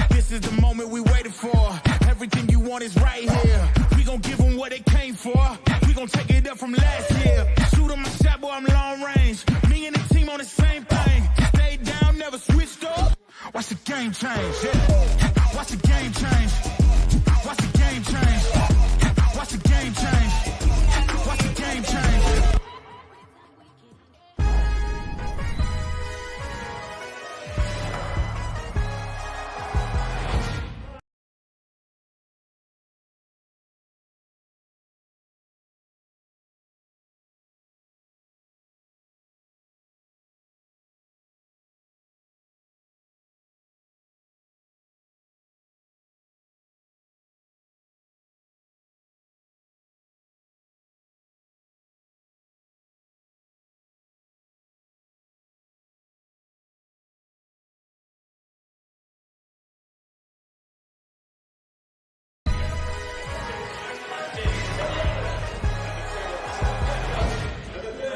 This is the moment we waited for. Everything you want is right here. We gon' give them what they came for. We gon' take it up from last year. Shoot on my shot, boy, I'm long range. Me and the team on the same thing. Stayed down, never switched up. Watch the game change, yeah. Watch the game change. Watch the game change. Watch the game change. Watch the game change.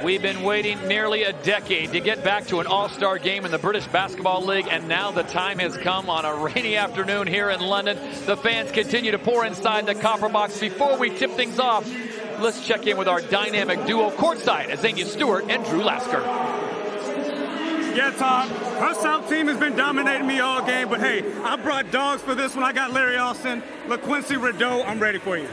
We've been waiting nearly a decade to get back to an all-star game in the British Basketball League, and now the time has come on a rainy afternoon here in London. The fans continue to pour inside the Copper Box. Before we tip things off, let's check in with our dynamic duo courtside, Azania Stewart and Drew Lasker. Yeah, Todd, her South team has been dominating me all game, but hey, I brought dogs for this one. I got Larry Austin, LaQuincy Rideau. I'm ready for you.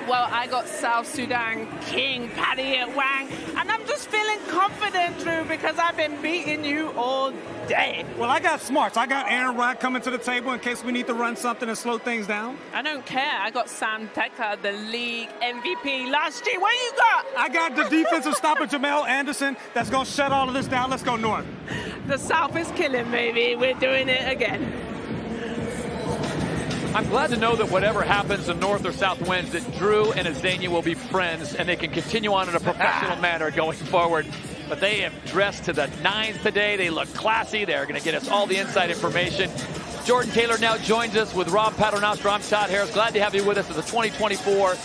Well, I got South Sudan King Paddy Wang, and I'm just feeling confident, Drew, because I've been beating you all day. Well, I got smarts. I got Aaron Wright coming to the table in case we need to run something and slow things down. I don't care. I got Sam Decker, the league MVP last year. What you got? I got the defensive stopper Jamel Anderson that's going to shut all of this down. Let's go north. The South is killing, baby. We're doing it again. I'm glad to know that whatever happens, the North or South wins, that Drew and Azania will be friends and they can continue on in a professional manner going forward. But they have dressed to the nines today. They look classy. They're going to get us all the inside information. Jordan Taylor now joins us with Rob Paternostro. I'm Todd Harris. Glad to have you with us at the 2024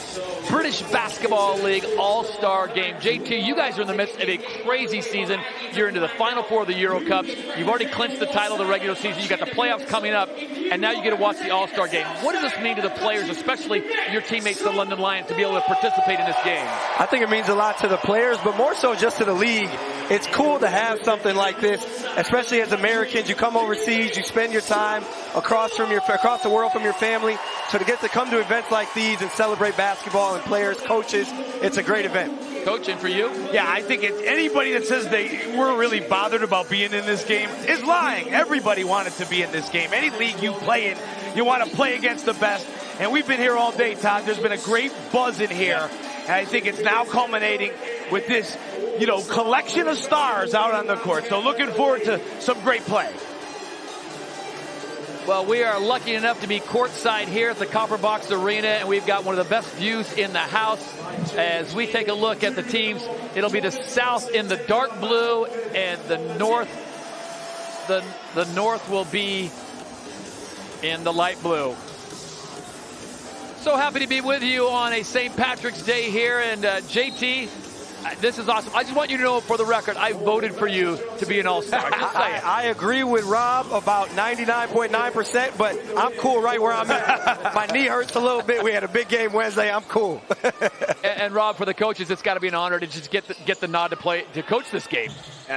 British Basketball League All-Star Game. JT, you guys are in the midst of a crazy season. You're into the Final Four of the Euro Cups. You've already clinched the title of the regular season. You got the playoffs coming up, and now you get to watch the All-Star Game. What does this mean to the players, especially your teammates, the London Lions, to be able to participate in this game? I think it means a lot to the players, but more so just to the league. It's cool to have something like this, especially as Americans. You come overseas, you spend your time across the world from your family. So to get to come to events like these and celebrate basketball and players, coaches, it's a great event. Coach, and for you? Yeah, I think anybody that says they were really bothered about being in this game is lying. Everybody wanted to be in this game. Any league you play in, you want to play against the best. And we've been here all day, Todd. There's been a great buzz in here. And I think it's now culminating with this, collection of stars out on the court. So looking forward to some great play. Well, we are lucky enough to be courtside here at the Copper Box Arena, and we've got one of the best views in the house. As we take a look at the teams, it'll be the South in the dark blue, and the North, the North will be in the light blue. So happy to be with you on a St. Patrick's Day here, and JT, this is awesome. I just want you to know, for the record, I voted for you to be an All-Star. Just say it. I agree with Rob about 99.9%, but I'm cool right where I'm at. My knee hurts a little bit. We had a big game Wednesday. I'm cool. and Rob, for the coaches, it's got to be an honor to just get the nod to coach this game.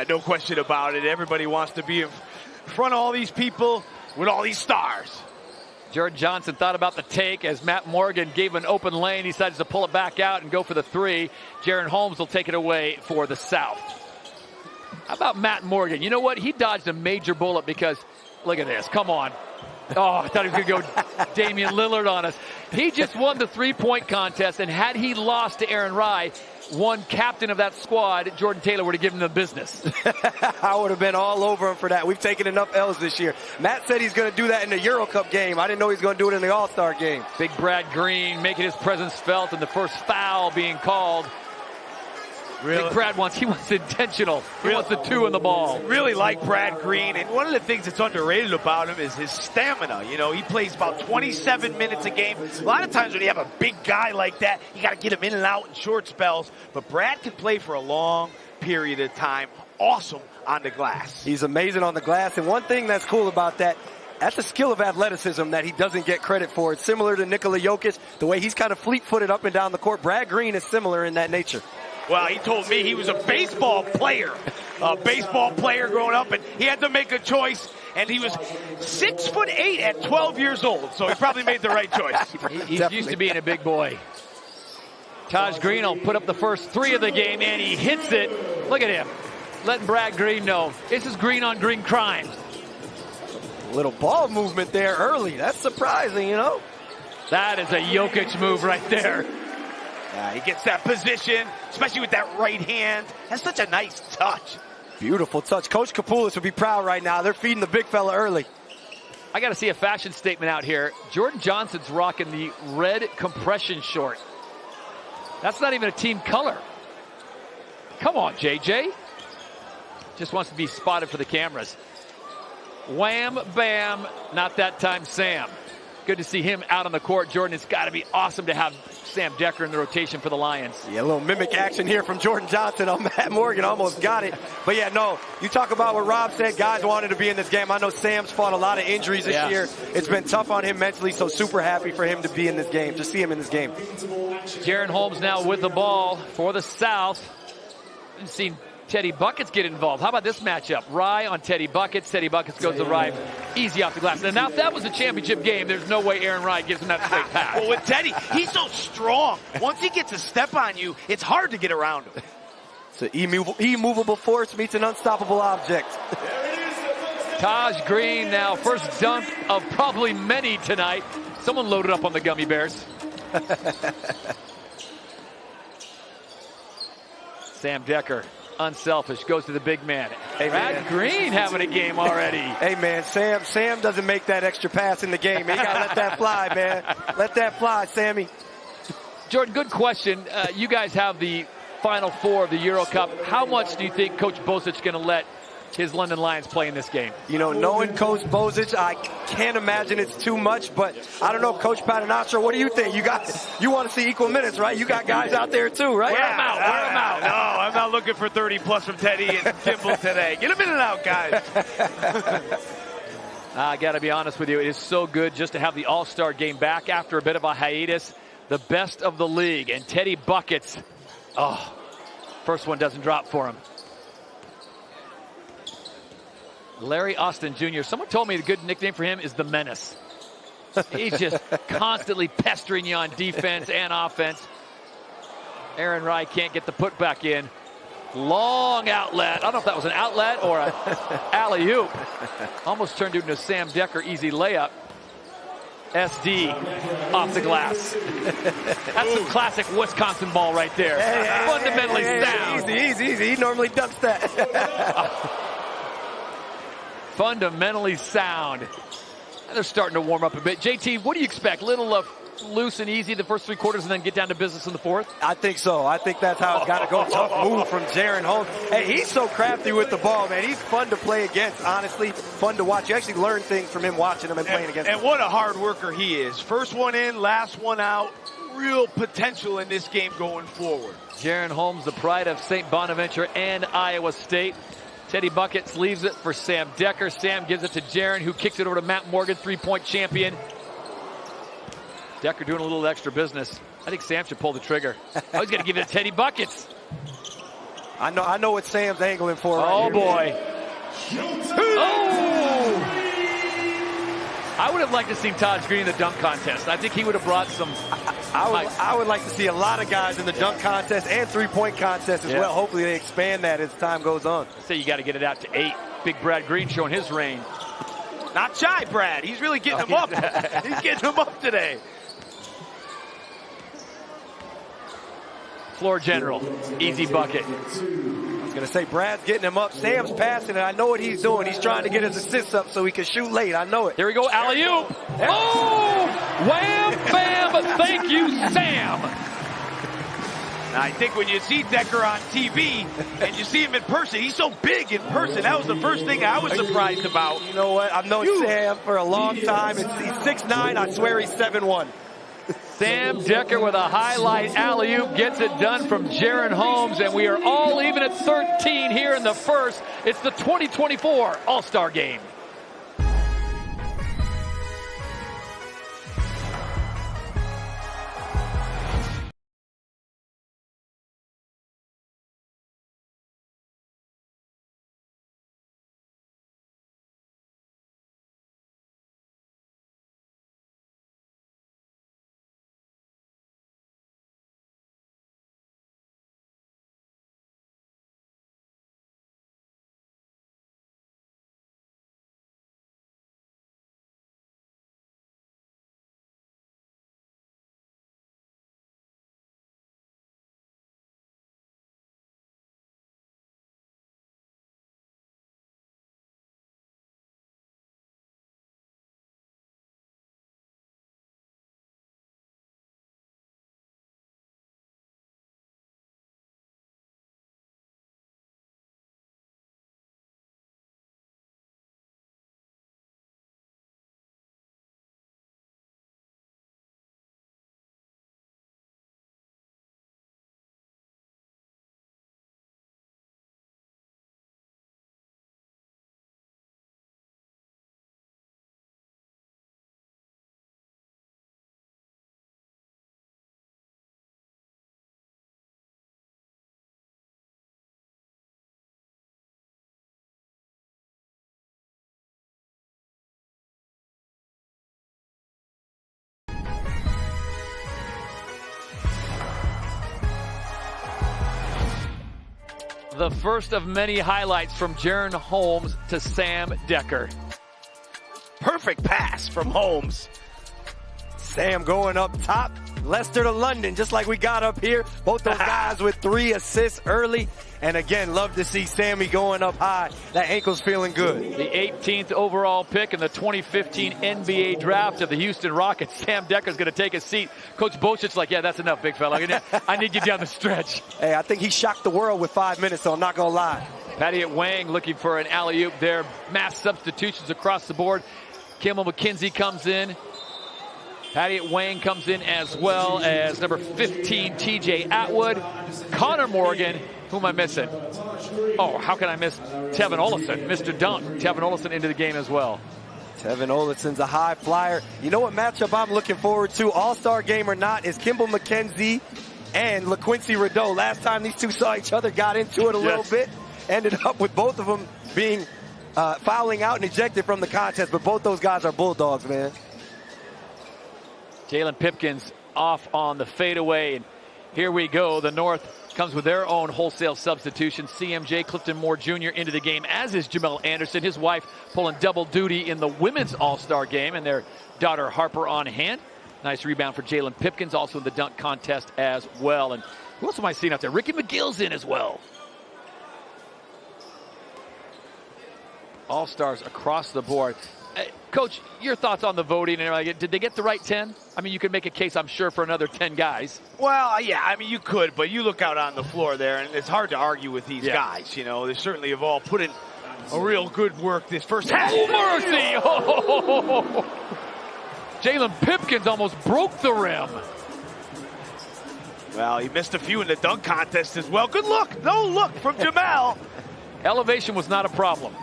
No question about it. Everybody wants to be in front of all these people with all these stars. Jordan Johnson thought about the take as Matt Morgan gave an open lane. He decides to pull it back out and go for the three. Jaron Holmes will take it away for the South. How about Matt Morgan? You know what? He dodged a major bullet because, look at this. Come on. Oh, I thought he was going to go Damian Lillard on us. He just won the three-point contest, and had he lost to Aaron Rye, one captain of that squad, Jordan Taylor, would have given him the business. I would have been all over him for that. We've taken enough L's this year. Matt said he's going to do that in the Euro Cup game. I didn't know he was going to do it in the All-Star game. Big Brad Green making his presence felt, and the first foul being called. Really? Big Brad wants intentional. He wants the two in the ball. Really like Brad Green, and one of the things that's underrated about him is his stamina. You know, he plays about 27 minutes a game. A lot of times when you have a big guy like that, you got to get him in and out in short spells. But Brad can play for a long period of time. Awesome on the glass. He's amazing on the glass, and one thing that's cool about that, that's a skill of athleticism that he doesn't get credit for. It's similar to Nikola Jokic, the way he's kind of fleet-footed up and down the court. Brad Green is similar in that nature. Well, he told me he was a baseball player growing up, and he had to make a choice, and he was 6'8" at 12 years old, so he probably made the right choice. He's used to being a big boy. Taj Green will put up the first three of the game, and he hits it. Look at him, letting Brad Green know this is green on green crime. Little ball movement there early. That's surprising, you know. That is a Jokic move right there. Yeah, he gets that position, especially with that right hand. That's such a nice touch. Beautiful touch. Coach Kapoulis would be proud right now. They're feeding the big fella early. I got to see a fashion statement out here. Jordan Johnson's rocking the red compression short. That's not even a team color. Come on, JJ. Just wants to be spotted for the cameras. Wham, bam, not that time, Sam. Good to see him out on the court. Jordan, it's got to be awesome to have Sam Decker in the rotation for the Lions. Yeah, a little mimic action here from Jordan Johnson on Matt Morgan. Almost got it. But yeah, no, you talk about what Rob said. Guys wanted to be in this game. I know Sam's fought a lot of injuries this year. It's been tough on him mentally, so super happy for him to be in this game, to see him in this game. Jaron Holmes now with the ball for the South. We've seen Teddy Buckets get involved. How about this matchup? Rye on Teddy Buckets. Teddy Buckets goes to Rye easy off the glass. And now if that was a championship game, there's no way Aaron Rye gives him that straight pass. Well, with Teddy, he's so strong. Once he gets a step on you, it's hard to get around him. It's an immovable force meets an unstoppable object. Taj Green now, first dunk of probably many tonight. Someone loaded up on the gummy bears. Sam Decker, unselfish, goes to the big man. Hey, Brad Green having a game already. Hey, man, Sam doesn't make that extra pass in the game. You got to let that fly, man. Let that fly, Sammy. Jordan, good question. You guys have the Final Four of the Euro Cup. How much do you think Coach Bozic's going to let his London Lions play in this game? You know, knowing Coach Bozic, I can't imagine it's too much, but I don't know, Coach Paternoster, what do you think? You want to see equal minutes, right? You got guys out there too, right? Wear them out. No, I'm not looking for 30 plus from Teddy and Kimball today. Get them in and out, guys. I got to be honest with you. It is so good just to have the All-Star game back after a bit of a hiatus. The best of the league. And Teddy Buckets, first one doesn't drop for him. Larry Austin Jr. Someone told me the good nickname for him is the Menace. He's just constantly pestering you on defense and offense. Aaron Rye can't get the putback in. Long outlet. I don't know if that was an outlet or an alley-oop. Almost turned into a Sam Decker easy layup. SD off the glass. That's some classic Wisconsin ball right there. Fundamentally sound. Easy. He normally dunks that. Fundamentally sound. And they're starting to warm up a bit. JT, what do you expect? Little loose and easy the first three quarters and then get down to business in the fourth? I think so. I think that's how it's got to go. Tough move from Jaron Holmes. Hey, he's so crafty with the ball, man. He's fun to play against, honestly. Fun to watch. You actually learn things from him watching him and playing against him. And what a hard worker he is. First one in, last one out. Real potential in this game going forward. Jaron Holmes, the pride of St. Bonaventure and Iowa State. Teddy Buckets leaves it for Sam Decker. Sam gives it to Jaron, who kicks it over to Matt Morgan, three-point champion. Decker doing a little extra business. I think Sam should pull the trigger. Oh, he's going to give it to Teddy Buckets. I know what Sam's angling for. Oh, right boy. Oh! I would have liked to see Taj Green in the dunk contest. I think he would have brought some. I would like to see a lot of guys in the dunk contest and three-point contest as well. Hopefully they expand that as time goes on. Say you got to get it out to 8. Big Brad Green showing his reign. Not shy, Brad. He's really getting him up. He's getting him up today. Floor general, easy bucket. I was going to say, Brad's getting him up. Sam's passing, and I know what he's doing. He's trying to get his assists up so he can shoot late. I know it. Here we go, alley-oop. Oh! Wham, bam, thank you, Sam. I think when you see Decker on TV and you see him in person, he's so big in person. That was the first thing I was surprised about. You know what? I've known Sam for a long time. He's 6'9". I swear he's 7'1". Sam Decker with a highlight alley-oop gets it done from Jaron Holmes, and we are all even at 13 here in the first. It's the 2024 All-Star Game. The first of many highlights from Jaron Holmes to Sam Decker. Perfect pass from Holmes. Sam going up top. Leicester to London, just like we got up here. Both those guys with 3 assists early. And again, love to see Sammy going up high. That ankle's feeling good. The 18th overall pick in the 2015 NBA draft of the Houston Rockets. Sam Decker's going to take a seat. Coach Bocic's like, yeah, that's enough, big fella. I need you down the stretch. Hey, I think he shocked the world with 5 minutes, so I'm not going to lie. Patty Wang looking for an alley-oop there. Mass substitutions across the board. Kimmel McKenzie comes in. Patty Wang comes in as well as number 15, TJ Atwood. Connor Morgan, who am I missing? Oh, how can I miss Tevin Olesen, Mr. Dunk. Tevin Olesen into the game as well. Tevin Olesen's a high flyer. You know what matchup I'm looking forward to, All-Star game or not, is Kimball McKenzie and LaQuincy Rideau. Last time these two saw each other, got into it a little bit. Ended up with both of them being fouling out and ejected from the contest. But both those guys are Bulldogs, man. Jalen Pipkins off on the fadeaway. And here we go. The North comes with their own wholesale substitution. CMJ Clifton Moore Jr. into the game, as is Jamel Anderson. His wife pulling double duty in the women's All-Star game, and their daughter Harper on hand. Nice rebound for Jalen Pipkins, also in the dunk contest as well. And who else am I seeing out there? Ricky McGill's in as well. All-stars across the board. Coach, your thoughts on the voting? And did they get the right 10? I mean, you could make a case, I'm sure, for another 10 guys. Well, yeah, I mean, you could, but you look out on the floor there, and it's hard to argue with these guys. You know, they certainly have all put in a real good work this first half. Oh, mercy! Oh. Jalen Pipkins almost broke the rim. Well, he missed a few in the dunk contest as well. Good look. No look from Jamel. Elevation was not a problem.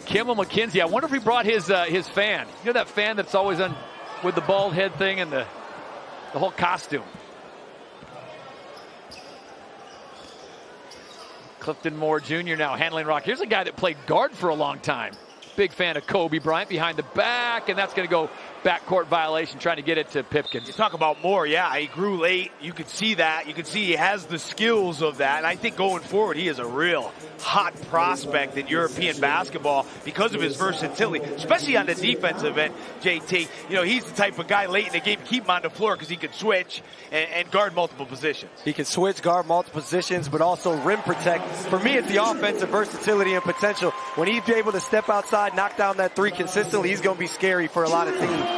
Kimmel McKenzie, I wonder if he brought his fan. You know that fan that's always on with the bald head thing and the whole costume. Clifton Moore Jr. now handling rock. Here's a guy that played guard for a long time. Big fan of Kobe Bryant behind the back, and that's going to go backcourt violation, trying to get it to Pipkins. You talk about Moore, yeah, he grew late. You could see that. You could see he has the skills of that. And I think going forward, he is a real hot prospect in European basketball because of his versatility, especially on the defensive end, JT. You know, he's the type of guy late in the game, keep him on the floor because he can switch and guard multiple positions. He can switch, guard multiple positions, but also rim protect. For me, it's the offensive versatility and potential. When he's able to step outside, knock down that three consistently, he's going to be scary for a lot of teams.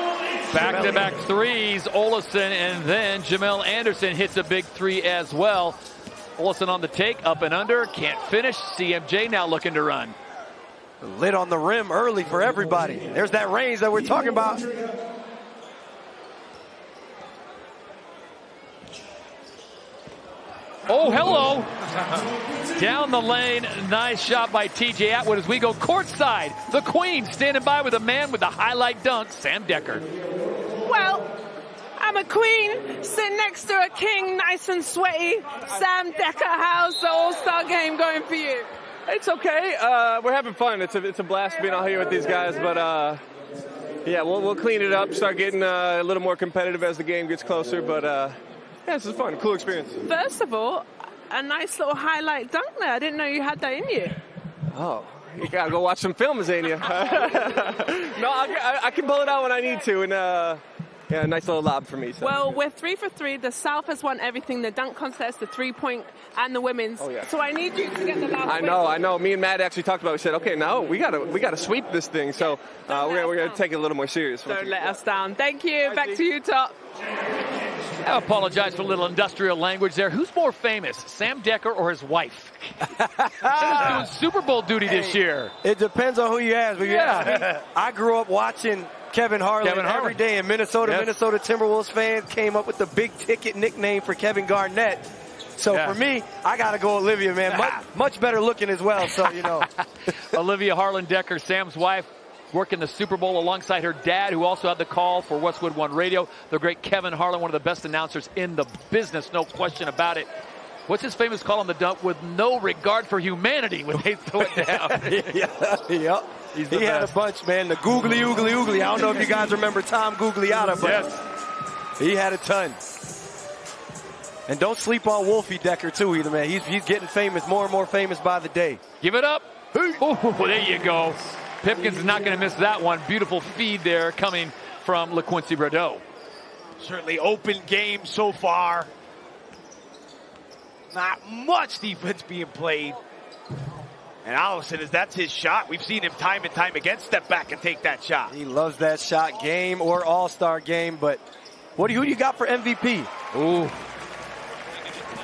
Back-to-back threes, Olesen, and then Jamel Anderson hits a big three as well. Olesen on the take, up and under, can't finish. CMJ now looking to run. Lit on the rim early for everybody. There's that range that we're talking about. Oh, hello. Down the lane, nice shot by TJ Atwood as we go courtside. The Queen standing by with a man with the highlight dunk, Sam Decker. Well, I'm a queen sitting next to a king, nice and sweaty. Sam Decker, how's the All-Star game going for you? It's okay. We're having fun. It's a blast being out here with these guys, but yeah, we'll clean it up, start getting a little more competitive as the game gets closer, but yeah, this is fun, cool experience. First of all, a nice little highlight dunk there. I didn't know you had that in you. Oh, you gotta go watch some film, Zania. No, I can pull it out when I need to, and yeah, nice little lob for me. So. Well, we're 3 for 3. The South has won everything: the dunk contest, the three-point, and the women's. Oh, yeah. So I need you to get the last. I know. Me and Matt actually talked about it. We said, okay, now we gotta sweep this thing. So we're gonna take it a little more serious. Don't let us down. Thank you. Back to you, Top. I apologize for a little industrial language there. Who's more famous, Sam Decker or his wife? He's doing Super Bowl duty this year. It depends on who you ask. But yeah, I grew up watching Kevin Harlan every day in Minnesota. Yes. Minnesota Timberwolves fans came up with the big ticket nickname for Kevin Garnett. So for me, I got to go Olivia, man. Much better looking as well, so you know. Olivia Harlan Decker, Sam's wife, working the Super Bowl alongside her dad, who also had the call for Westwood One Radio. The great Kevin Harlan, one of the best announcers in the business, no question about it. What's his famous call on the dump? With no regard for humanity when they throw it down. Yeah. He had a bunch, man. The googly, oogly, oogly. I don't know if you guys remember Tom Gugliotta, but he had a ton. And don't sleep on Wolfie Decker, too, either, man. He's getting famous, more and more famous by the day. Give it up. Oh, there you go. Pipkins is not going to miss that one. Beautiful feed there coming from LaQuincy Bordeaux. Certainly open game so far. Not much defense being played. And Allison, that's his shot. We've seen him time and time again step back and take that shot. He loves that shot, game or all-star game. But who do you got for MVP? Ooh.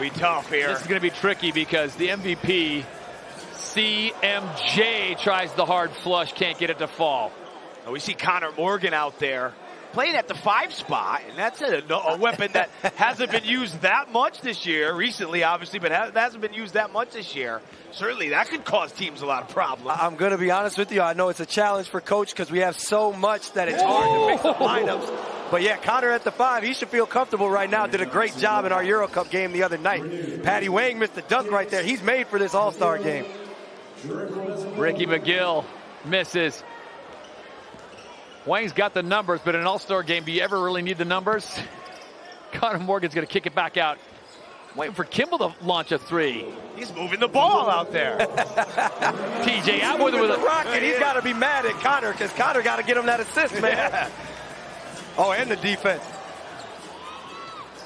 Be tough here. This is going to be tricky because the MVP, CMJ, tries the hard flush, can't get it to fall. We see Connor Morgan out there playing at the 5 spot, and that's a weapon that hasn't been used that much this year. Recently, obviously, but hasn't been used that much this year. Certainly, that could cause teams a lot of problems. I'm going to be honest with you. I know it's a challenge for Coach because we have so much that it's hard to mix up lineups. But, yeah, Connor at the 5, he should feel comfortable right now. Did a great job in our Euro Cup game the other night. Patty Wang missed the dunk right there. He's made for this All-Star game. Ricky McGill misses. Wang's got the numbers, but in an All-Star game, do you ever really need the numbers? Connor Morgan's going to kick it back out. Waiting for Kimball to launch a 3. He's moving the ball out there. TJ Atwood with a rocket. He's got to be mad at Connor because Connor got to get him that assist, man. Yeah. Oh, and the defense.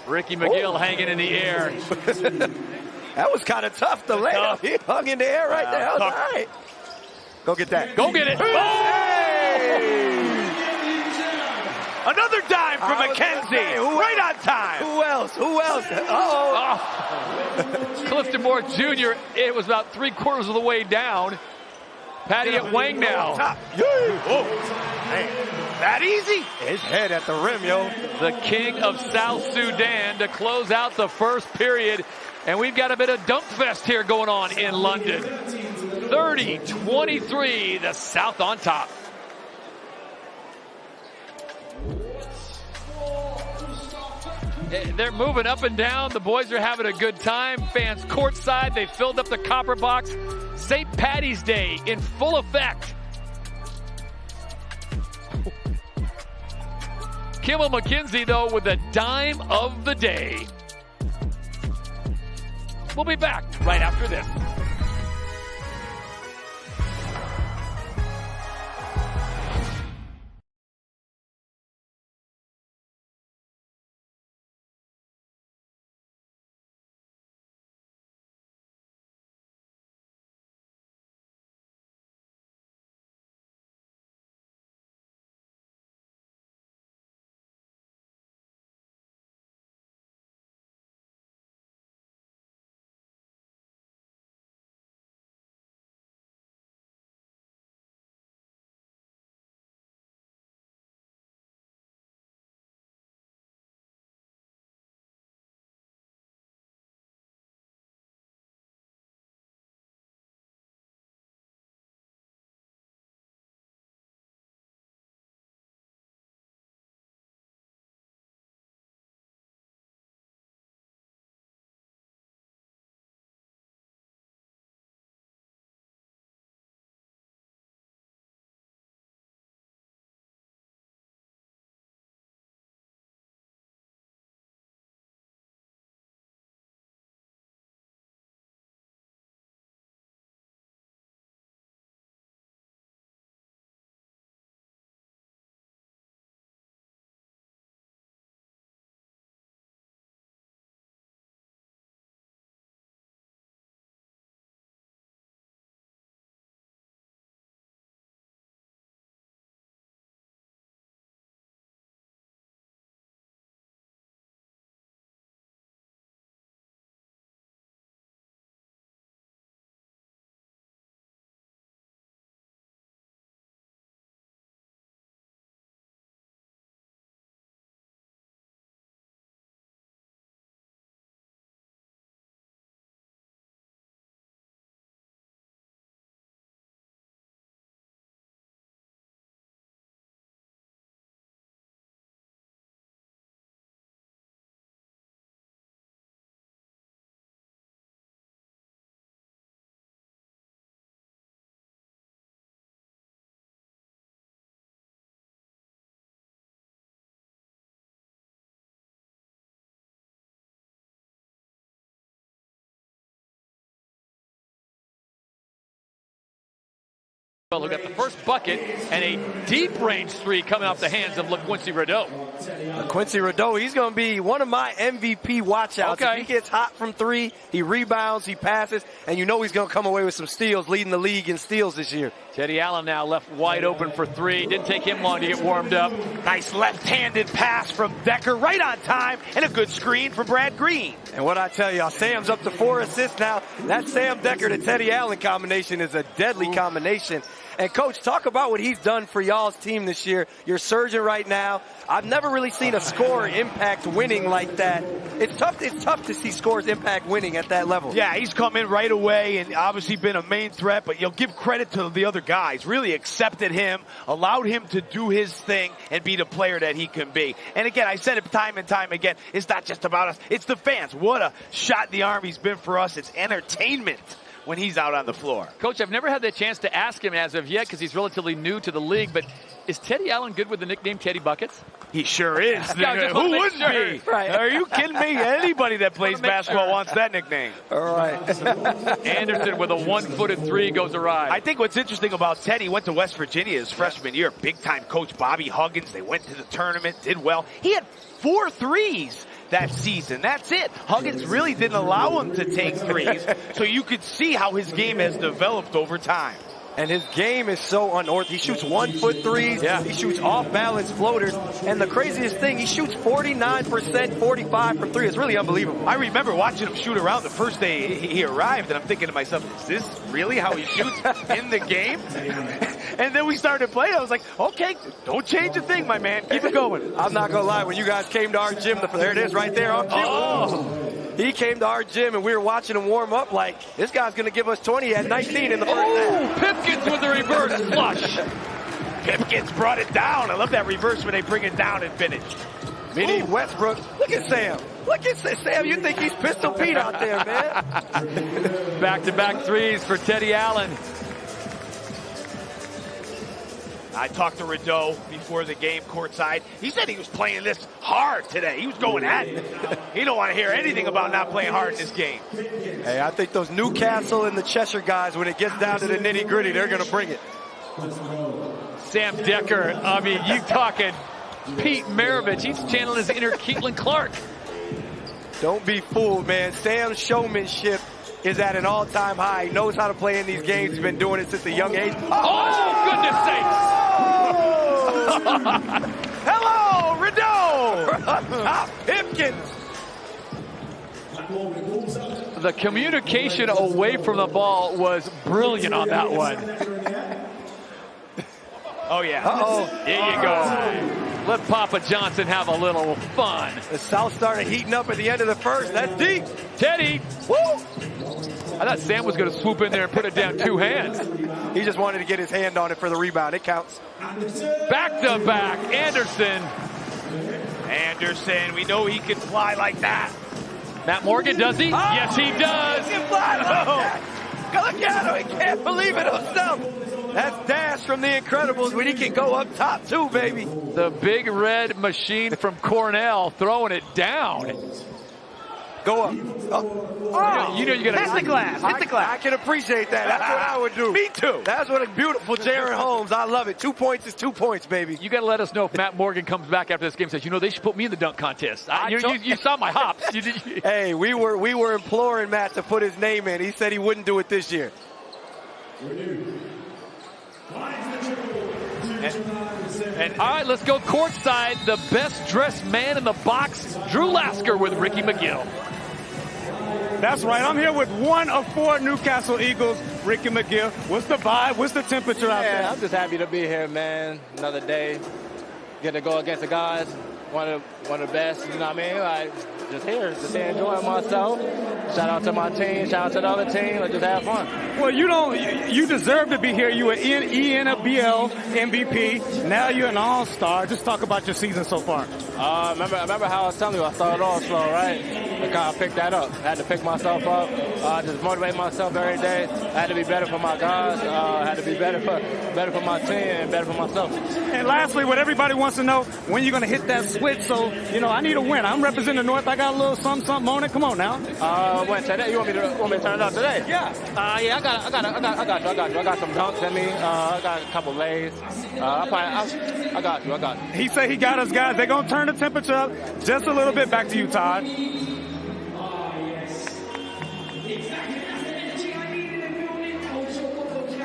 Ricky McGill hanging in the air. That was kind of tough to lay up. He hung in the air right there. That was all right. Go get that. Go get it. Hey! Another dime from McKenzie. Right on time. Who else? Uh-oh. Clifton Moore Jr., it was about 3/4 of the way down. Patty at Wang now. Whoa. Hey, that easy? His head at the rim, yo. The king of South Sudan to close out the first period. And we've got a bit of dunk fest here going on in London. 30-23, the South on top. They're moving up and down. The boys are having a good time. Fans courtside. They filled up the Copper Box. St. Patty's Day in full effect. Kimmel McKenzie, though, with the dime of the day. We'll be back right after this. Who got the first bucket and a deep range three coming off the hands of LaQuincy Rideau. LaQuincy Rideau, he's going to be one of my MVP watchouts. Okay. If he gets hot from three, he rebounds, he passes, and you know he's going to come away with some steals, leading the league in steals this year. Teddy Allen now left wide open for three. Didn't take him long to get warmed up. Nice left-handed pass from Decker, right on time, and a good screen for Brad Green. And what I tell y'all, Sam's up to 4 assists now. That Sam Decker to Teddy Allen combination is a deadly combination. And, Coach, talk about what he's done for y'all's team this year. You're surging right now. I've never really seen a scorer impact winning like that. It's tough to see scores impact winning at that level. Yeah, he's come in right away and obviously been a main threat, but you'll give credit to the other guys. Really accepted him, allowed him to do his thing and be the player that he can be. And again, I said it time and time again, it's not just about us, it's the fans. What a shot in the arm he's been for us. It's entertainment when he's out on the floor. Coach, I've never had the chance to ask him as of yet because he's relatively new to the league, but is Teddy Allen good with the nickname Teddy Buckets? He sure is. Who wouldn't be? Right. Are you kidding me? Anybody that plays basketball wants that nickname. All right. Anderson with a one-footed three goes awry. I think what's interesting about Teddy, went to West Virginia his freshman year. Big-time coach Bobby Huggins. They went to the tournament, did well. He had 4 threes that season. That's it. Huggins really didn't allow him to take threes, so you could see how his game has developed over time. And his game is so unorthodox. He shoots 1-foot threes. Yeah. He shoots off-balance floaters. And the craziest thing, he shoots 49%, 45 from three. It's really unbelievable. I remember watching him shoot around the first day he arrived, and I'm thinking to myself, is this really how he shoots in the game? And then we started playing. I was like, okay, don't change a thing, my man. Keep it going. I'm not going to lie. When you guys came to our gym, there it is right there on cue. Oh. He came to our gym, and we were watching him warm up like, this guy's going to give us 20 at 19 in the first half. Pipkins with the reverse flush. Pipkins brought it down. I love that reverse when they bring it down and finish. Vinny Westbrook. Look at Sam. Look at Sam. You think he's Pistol Pete out there, man. Back-to-back threes for Teddy Allen. I talked to Rideau before the game courtside. He said he was playing this hard today. He was going at it. He don't want to hear anything about not playing hard in this game. Hey, I think those Newcastle and the Cheshire guys, when it gets down to the nitty-gritty, they're going to bring it. Sam Decker, I mean, you talking Pete Maravich. He's channeling his inner Caitlin Clark. Don't be fooled, man. Sam's showmanship is at an all-time high. He knows how to play in these games. He's been doing it since a young age. Oh, goodness sakes! Hello, Rideau! Pipkins! The communication away from the ball was brilliant on that one. Oh, yeah. Uh-oh. There you go. Let Papa Johnson have a little fun. The South started heating up at the end of the first. That's deep. Teddy. Woo! I thought Sam was going to swoop in there and put it down 2 hands. He just wanted to get his hand on it for the rebound. It counts. Back to back. Anderson. Anderson, we know he can fly like that. Matt Morgan, does he? Oh, yes, he does. He can fly like that. Look at him. He can't believe it himself. That's Dash from the Incredibles when he can go up top too, baby. The big red machine from Cornell throwing it down. Go up. Oh, you know you got to hit the glass. Hit the glass. I can appreciate that. That's what I would do. Me too. That's what a beautiful Jaron Holmes. I love it. 2 points is 2 points, baby. You got to let us know if Matt Morgan comes back after this game and says, you know, they should put me in the dunk contest. You saw my hops. Hey, we were imploring Matt to put his name in. He said he wouldn't do it this year. And all right, let's go courtside. The best dressed man in the box, Drew Lasker with Ricky McGill. That's right. I'm here with one of 4 Newcastle Eagles, Ricky McGill. What's the vibe? What's the temperature out there? I'm just happy to be here, man. Another day. Get to go against the guys. One of the best, you know what I mean? Like, just here enjoying myself. Shout out to my team. Shout out to the other team. Let's just have fun. Well, you deserve to be here. You were ENBL MVP. Now you're an all-star. Just talk about your season so far. Remember how I was telling you I started off slow, right? I kind of picked that up. I had to pick myself up. Just motivate myself every day. I had to be better for my guys. I had to be better for my team and better for myself. And lastly, what everybody wants to know, when you're going to hit that switch. So, I need a win. I'm representing the North. I got a little something on it. Come on now. When today? You want me to turn it up today? Yeah. Yeah, I got you. I got some dunks in me. I got a couple lays. I got you. He said he got us, guys. They're going to turn the temperature up just a little bit. Back to you, Todd.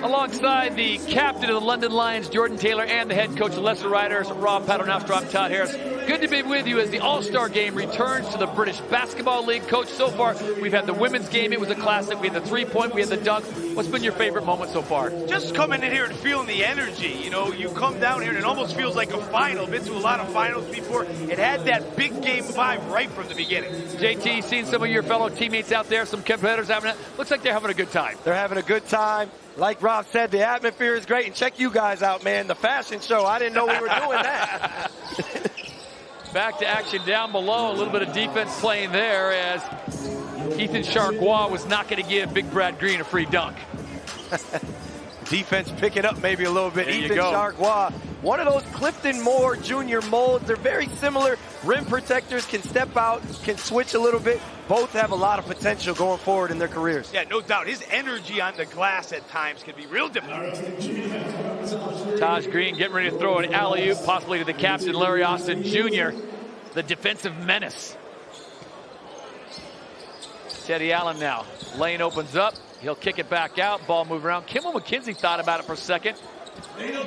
Alongside the captain of the London Lions, Jordan Taylor, and the head coach of the Leicester Riders, Rob Paternoster, I'm Todd Harris. Good to be with you as the All-Star Game returns to the British Basketball League. Coach, so far, we've had the women's game. It was a classic. We had the three-point. We had the dunk. What's been your favorite moment so far? Just coming in here and feeling the energy. You come down here and it almost feels like a final. Been to a lot of finals before. It had that big game vibe right from the beginning. JT, seen some of your fellow teammates out there, some competitors having it. Looks like they're having a good time. They're having a good time. Like Rob said, the atmosphere is great. And check you guys out, man. The fashion show. I didn't know we were doing that. Back to action down below. A little bit of defense playing there as Ethan Chargois was not going to give Big Brad Green a free dunk. Defense picking up maybe a little bit. There Ethan Chargois, one of those Clifton Moore Jr. molds. They're very similar. Rim protectors, can step out, can switch a little bit. Both have a lot of potential going forward in their careers. Yeah, no doubt. His energy on the glass at times can be real difficult. Taj Green getting ready to throw an alley-oop, possibly to the captain, Larry Austin Jr., the defensive menace. Teddy Allen now. Lane opens up. He'll kick it back out. Ball move around. Kimball McKenzie thought about it for a second.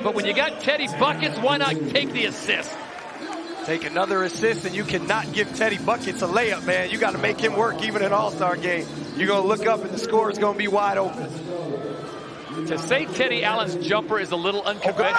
But when you got Teddy buckets, why not take the assist? Take another assist, and you cannot give Teddy buckets a layup, man. You got to make him work even in an All-Star game. You're going to look up, and the score is going to be wide open. To say Teddy Allen's jumper is a little unconventional.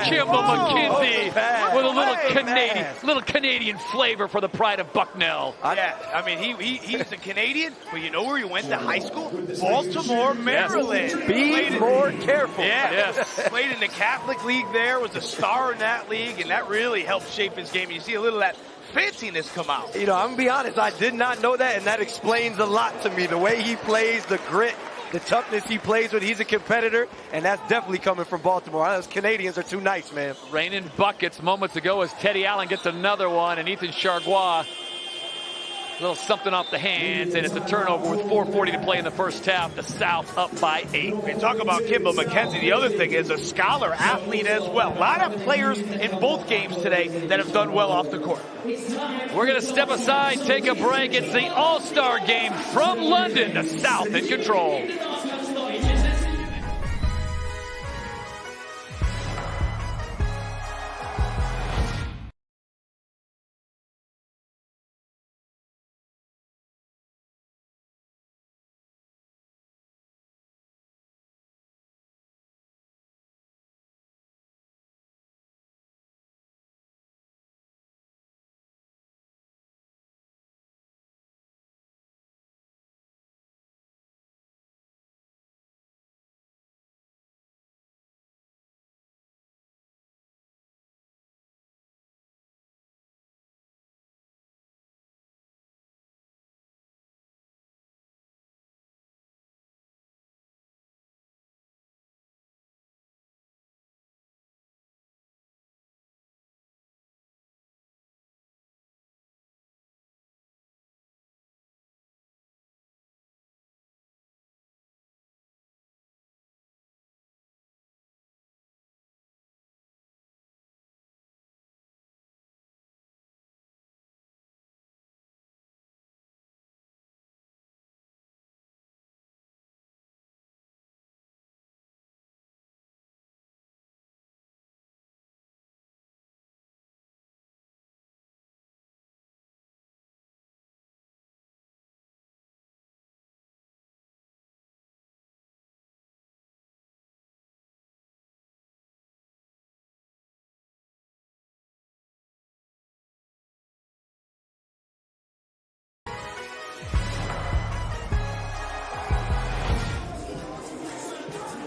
Kimball McKenzie with a little Canadian flavor for the pride of Bucknell. Yeah, I mean, he's a Canadian, but you know where he went to high school? Baltimore, Maryland. Yes. Be more careful. Yeah, yes. Played in the Catholic League there, was a star in that league, and that really helped shape his game. You see a little of that fanciness come out. I'm going to be honest, I did not know that, and that explains a lot to me. The way he plays, the grit, the toughness he plays with. He's a competitor, and that's definitely coming from Baltimore. Those Canadians are too nice, man. Raining buckets moments ago as Teddy Allen gets another one, and Ethan Chargois, a little something off the hands, and it's a turnover with 4:40 to play in the first half. The South up by 8. We talk about Kimball McKenzie. The other thing is a scholar athlete as well. A lot of players in both games today that have done well off the court. We're going to step aside, take a break. It's the All-Star game from London. The South in control.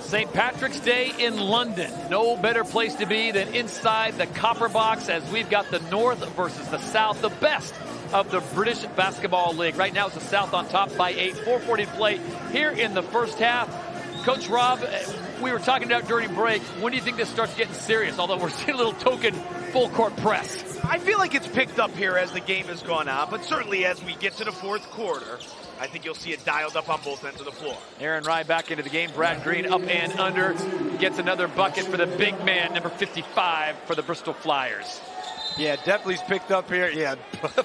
St. Patrick's Day in London. No better place to be than inside the Copper Box as we've got the North versus the South, the best of the British Basketball League. Right now it's the South on top by 8, 4:40 to play here in the first half. Coach Rob, we were talking about during break. When do you think this starts getting serious? Although we're seeing a little token full court press. I feel like it's picked up here as the game has gone on, but certainly as we get to the fourth quarter, I think you'll see it dialed up on both ends of the floor. Aaron Rye back into the game. Brad Green up and under. Gets another bucket for the big man, number 55 for the Bristol Flyers. Yeah, definitely's picked up here. Yeah,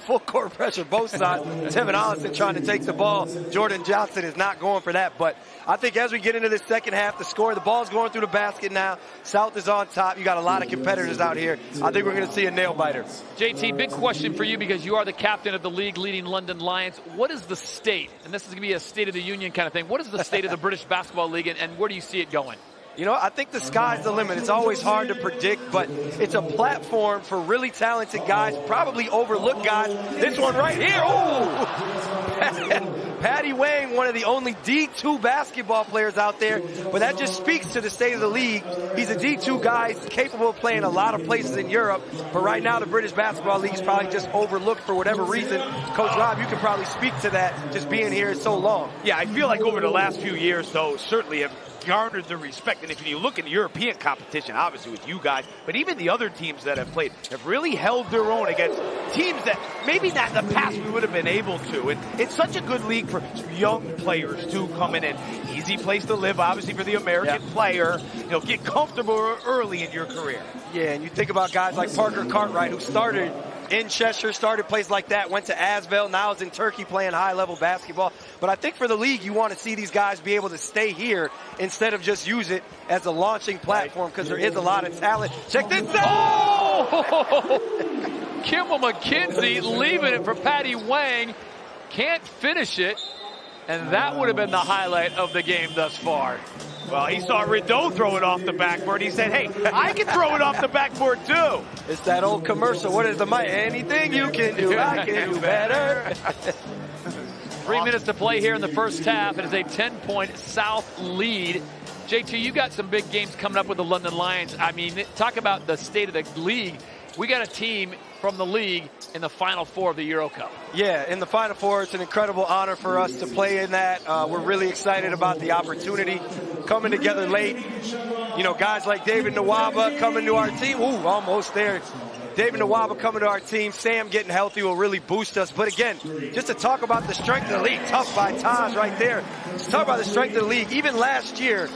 full court pressure, both sides. Tevin Ollinson trying to take the ball. Jordan Johnson is not going for that. But I think as we get into this second half, the score, the ball's going through the basket now. South is on top. You got a lot of competitors out here. I think we're going to see a nail biter. JT, big question for you because you are the captain of the league leading London Lions. What is the state, and this is going to be a State of the Union kind of thing, what is the state of the British Basketball League and where do you see it going? You know, I think the sky's the limit. It's always hard to predict, but it's a platform for really talented guys, probably overlooked guys. This one right here, oh! Patty Wang, one of the only D2 basketball players out there, but that just speaks to the state of the league. He's a D2 guy. He's capable of playing a lot of places in Europe, but right now the British Basketball League is probably just overlooked for whatever reason. Coach Rob, you can probably speak to that just being here so long. Yeah, I feel like over the last few years, though, certainly have garnered the respect. And if you look at the European competition, obviously with you guys, but even the other teams that have played have really held their own against teams that maybe not in the past we would have been able to. And it's such a good league for young players too coming in. Easy place to live, obviously, for the American player. You know, get comfortable early in your career. Yeah, and you think about guys like Parker Cartwright, who started in Cheshire, started places like that, went to Asvel, now is in Turkey playing high-level basketball. But I think for the league, you want to see these guys be able to stay here instead of just use it as a launching platform because there is a lot of talent. Check this out! Oh! Kimball McKenzie leaving it for Patty Wang. Can't finish it. And that would have been the highlight of the game thus far. Well, he saw Rideau throw it off the backboard. He said, hey, I can throw it off the backboard too. It's that old commercial. What is the mic? Anything you can do, I can do better. 3 minutes to play here in the first half. It is a 10-point South lead. JT, you got some big games coming up with the London Lions. I mean, talk about the state of the league. We got a team from the league in the Final Four of the Euro Cup. Yeah, in the Final Four, it's an incredible honor for us to play in that. We're really excited about the opportunity coming together late. You know, guys like David Nwaba coming to our team. Ooh, almost there. David Nwaba coming to our team. Sam getting healthy will really boost us. But again, just to talk about the strength of the league, tough by Taj right there. Just talk about the strength of the league. Even last year,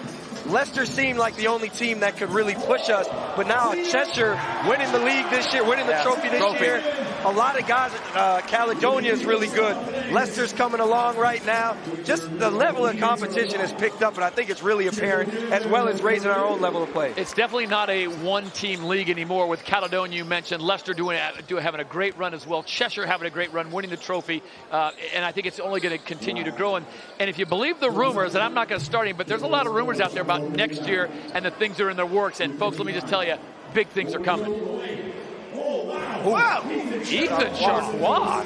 Leicester seemed like the only team that could really push us, but now Cheshire winning the league this year, winning the trophy this year. A lot of guys, Caledonia is really good. Leicester's coming along right now. Just the level of competition has picked up, and I think it's really apparent, as well as raising our own level of play. It's definitely not a one-team league anymore with Caledonia, you mentioned. Leicester having a great run as well. Cheshire having a great run, winning the trophy, and I think it's only going to continue to grow. And if you believe the rumors, and I'm not going to start any, but there's a lot of rumors out there about next year and the things that are in the works. And folks, let me just tell you, big things are coming. Wow. Ethan Charlois.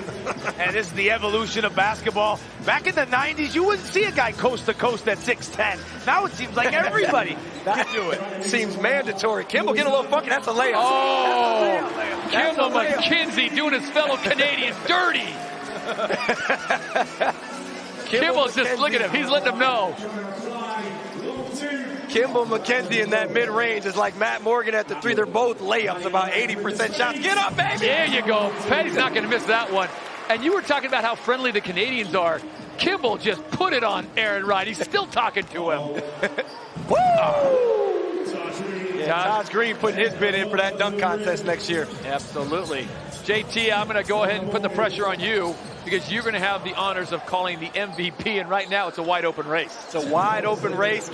And this is the evolution of basketball. Back in the 90s, you wouldn't see a guy coast to coast at 6'10". Now it seems like everybody can do it. Seems mandatory. Kimball getting a little funky. That's a layup. Oh, Kimball McKenzie doing his fellow Canadian dirty. Kimball's just looking at him. He's letting him know. Kimball McKenzie in that mid-range is like Matt Morgan at the three. They're both layups, about 80% shots. Get up, baby! There you go. Petty's not going to miss that one. And you were talking about how friendly the Canadians are. Kimball just put it on Aaron Wright. He's still talking to him. Woo! Yeah, Taj Green putting his bid in for that dunk contest next year. Absolutely. JT, I'm going to go ahead and put the pressure on you because you're going to have the honors of calling the MVP, and right now it's a wide-open race. It's a wide-open race.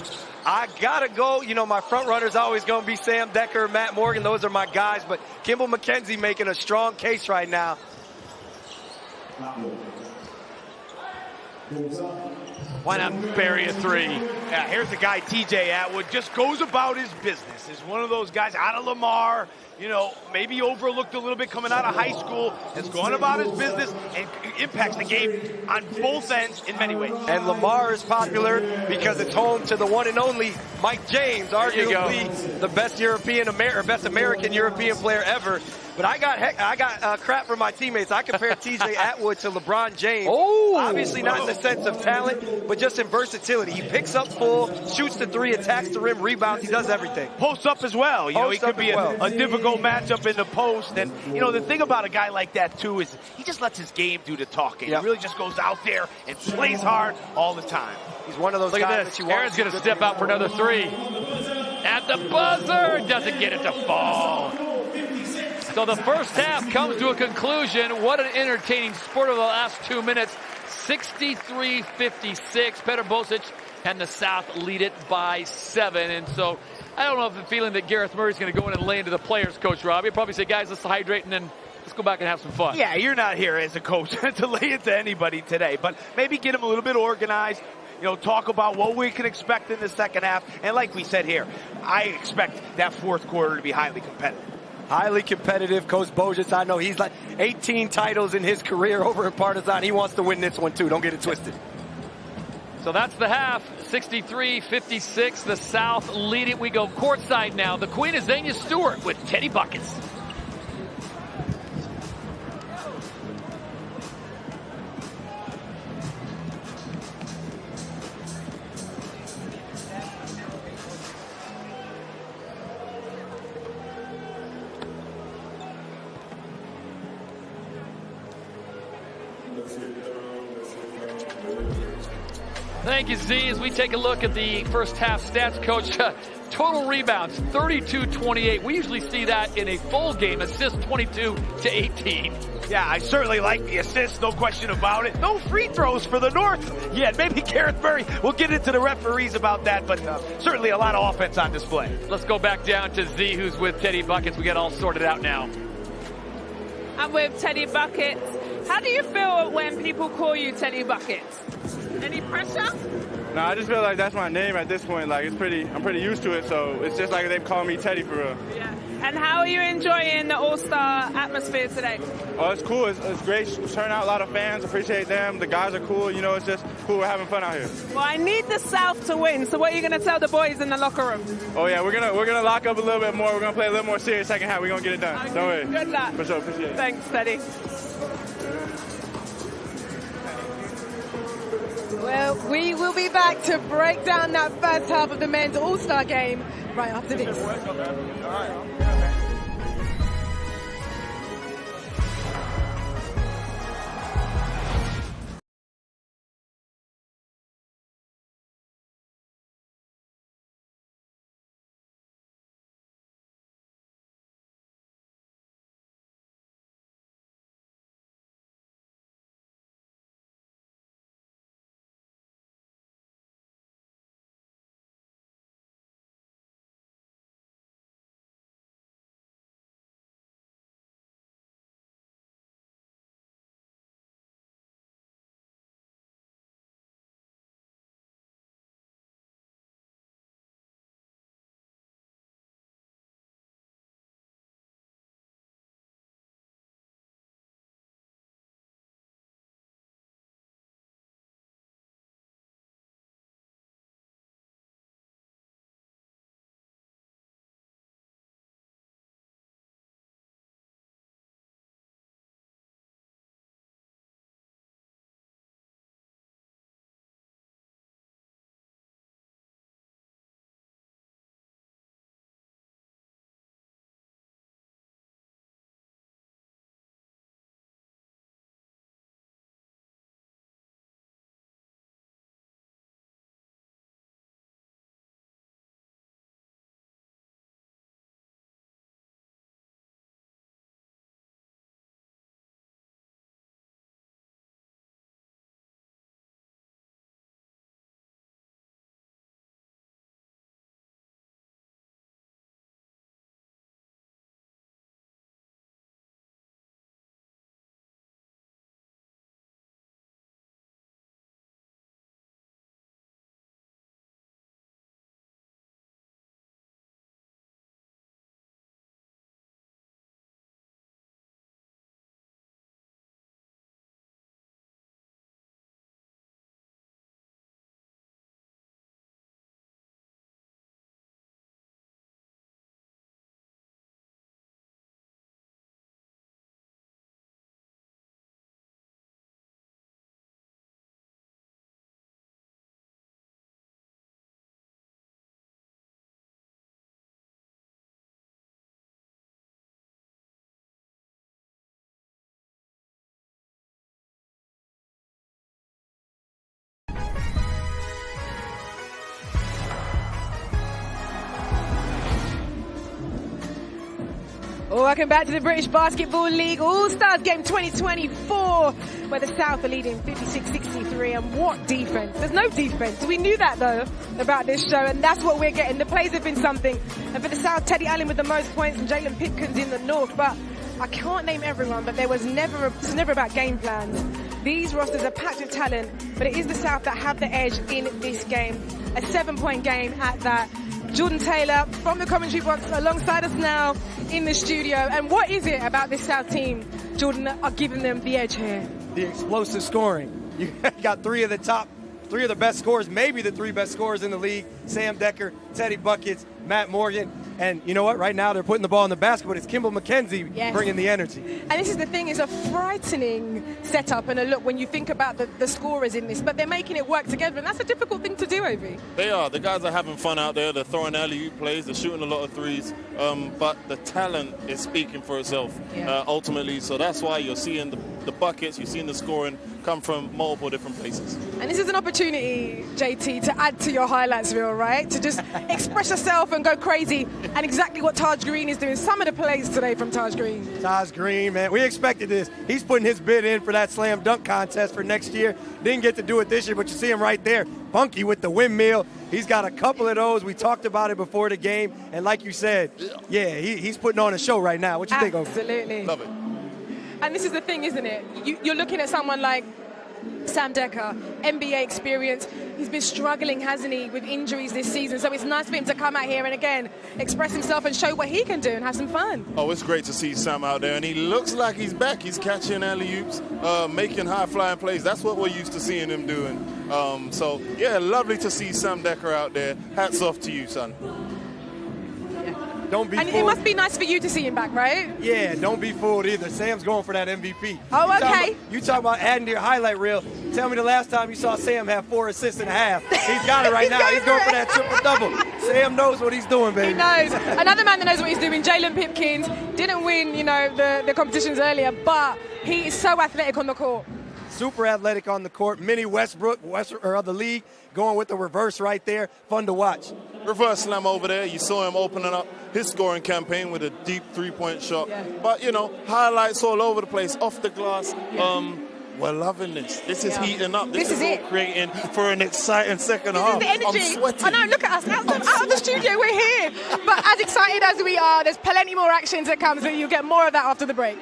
I got to go. You know, my front runner's always going to be Sam Decker, Matt Morgan. Those are my guys. But Kimball McKenzie making a strong case right now. Why not bury a three? Yeah, here's the guy, TJ Atwood, just goes about his business. Is one of those guys out of Lamar, you know, maybe overlooked a little bit coming out of high school, has gone about his business and impacts the game on both ends in many ways. And Lamar is popular because it's home to the one and only Mike James, arguably the best best American European player ever. But I got crap from my teammates. I compared TJ Atwood to LeBron James. Oh, obviously not in the sense of talent, but just in versatility. He picks up full, shoots the three, attacks the rim, rebounds. He does everything. Posts up as well. You know, he could be a difficult matchup in the post. And, you know, the thing about a guy like that, too, is he just lets his game do the talking. He really just goes out there and plays hard all the time. He's one of those guys that you want. Aaron's going to step out for another three. At the buzzer. Doesn't get it to fall. So the first half comes to a conclusion. What an entertaining sport of the last 2 minutes. 63-56. Petar Bosic and the South lead it by 7. And so I don't know if the feeling that Gareth Murray's going to go in and lay into the players, Coach Rob. He'll probably say, guys, let's hydrate and then let's go back and have some fun. Yeah, you're not here as a coach to lay into anybody today, but maybe get them a little bit organized. You know, talk about what we can expect in the second half. And like we said here, I expect that fourth quarter to be highly competitive. Highly competitive. Coach Bosic, I know he's like 18 titles in his career over at Partizan. He wants to win this one, too. Don't get it twisted. So that's the half. 63-56. The South lead it. We go courtside now. The Queen is Zania Stewart with Teddy Buckets. Thank you, Z. As we take a look at the first half stats, Coach, total rebounds, 32-28. We usually see that in a full game. Assists, 22-18. Yeah, I certainly like the assists, no question about it. No free throws for the North yet. Maybe Gareth Murray will get into the referees about that, but certainly a lot of offense on display. Let's go back down to Z, who's with Teddy Buckets. We got all sorted out now. I'm with Teddy Buckets. How do you feel when people call you Teddy Buckets? Any pressure? No, I just feel like that's my name at this point. Like I'm pretty used to it, so it's just like they call me Teddy for real. Yeah. And how are you enjoying the All-Star atmosphere today? Oh, it's cool. It's great. Turn out a lot of fans. Appreciate them. The guys are cool. You know, it's just cool. We're having fun out here. Well, I need the South to win. So what are you going to tell the boys in the locker room? Oh yeah, we're gonna lock up a little bit more. We're gonna play a little more serious second half. We're gonna get it done. Okay. Don't worry. Good luck. For sure. Appreciate it. Thanks, Teddy. Well, we will be back to break down that first half of the men's All-Star game right after this. Welcome back to the British Basketball League All-Stars Game 2024, where the South are leading 56-63, and what defense. There's no defense. We knew that, though, about this show, and that's what we're getting. The plays have been something. And for the South, Teddy Allen with the most points and Jalen Pipkins in the North, but I can't name everyone, but this is never about game plans. These rosters are packed with talent, but it is the South that have the edge in this game. A 7-point game at that. Jordan Taylor from the commentary box alongside us now in the studio. And what is it about this South team, Jordan, that are giving them the edge here? The explosive scoring. You got three of the best scorers, maybe the three best scorers in the league. Sam Decker, Teddy Buckets, Matt Morgan. And you know what? Right now they're putting the ball in the basket, but it's Kimball McKenzie bringing the energy. And this is the thing, it's a frightening setup and a look when you think about the scorers in this, but they're making it work together, and that's a difficult thing to do, Ovi. They are. The guys are having fun out there. They're throwing alley-oop plays. They're shooting a lot of threes. But the talent is speaking for itself ultimately. So that's why you're seeing the buckets, you're seeing the scoring come from multiple different places. And this is an opportunity, JT, to add to your highlights reel, right? To just express yourself and go crazy. And exactly what Taj Green is doing. Some of the plays today from Taj Green. Taj Green, man, we expected this. He's putting his bid in for that slam dunk contest for next year. Didn't get to do it this year, but you see him right there. Funky with the windmill. He's got a couple of those. We talked about it before the game. And like you said, he's putting on a show right now. What you think, Ovi? Absolutely. Love it. And this is the thing, isn't it? You're looking at someone like Sam Decker, NBA experience. He's been struggling, hasn't he, with injuries this season. So it's nice for him to come out here and, again, express himself and show what he can do and have some fun. Oh, it's great to see Sam out there. And he looks like he's back. He's catching alley-oops, making high-flying plays. That's what we're used to seeing him doing. So, yeah, lovely to see Sam Decker out there. Hats off to you, son. Don't be and fooled. it must be nice for you to see him back, right? Yeah, don't be fooled either. Sam's going for that MVP. Oh, okay. You talk about adding to your highlight reel. Tell me the last time you saw Sam have 4 assists and a half. He's got it right now. He's going for that triple-double. Sam knows what he's doing, baby. He knows. Another man that knows what he's doing, Jalen Pipkins, didn't win, the competitions earlier, but he is so athletic on the court. Super athletic on the court. Mini Westbrook, of the league, going with the reverse right there. Fun to watch. Reverse slam over there. You saw him opening up his scoring campaign with a deep three-point shot. Yeah. But, highlights all over the place, off the glass. Yeah. We're loving this. This is heating up. This is all creating for an exciting second half. This is the energy. I'm sweating. I know, look at us. Out of the studio, we're here. But as excited as we are, there's plenty more action to come, so you'll get more of that after the break.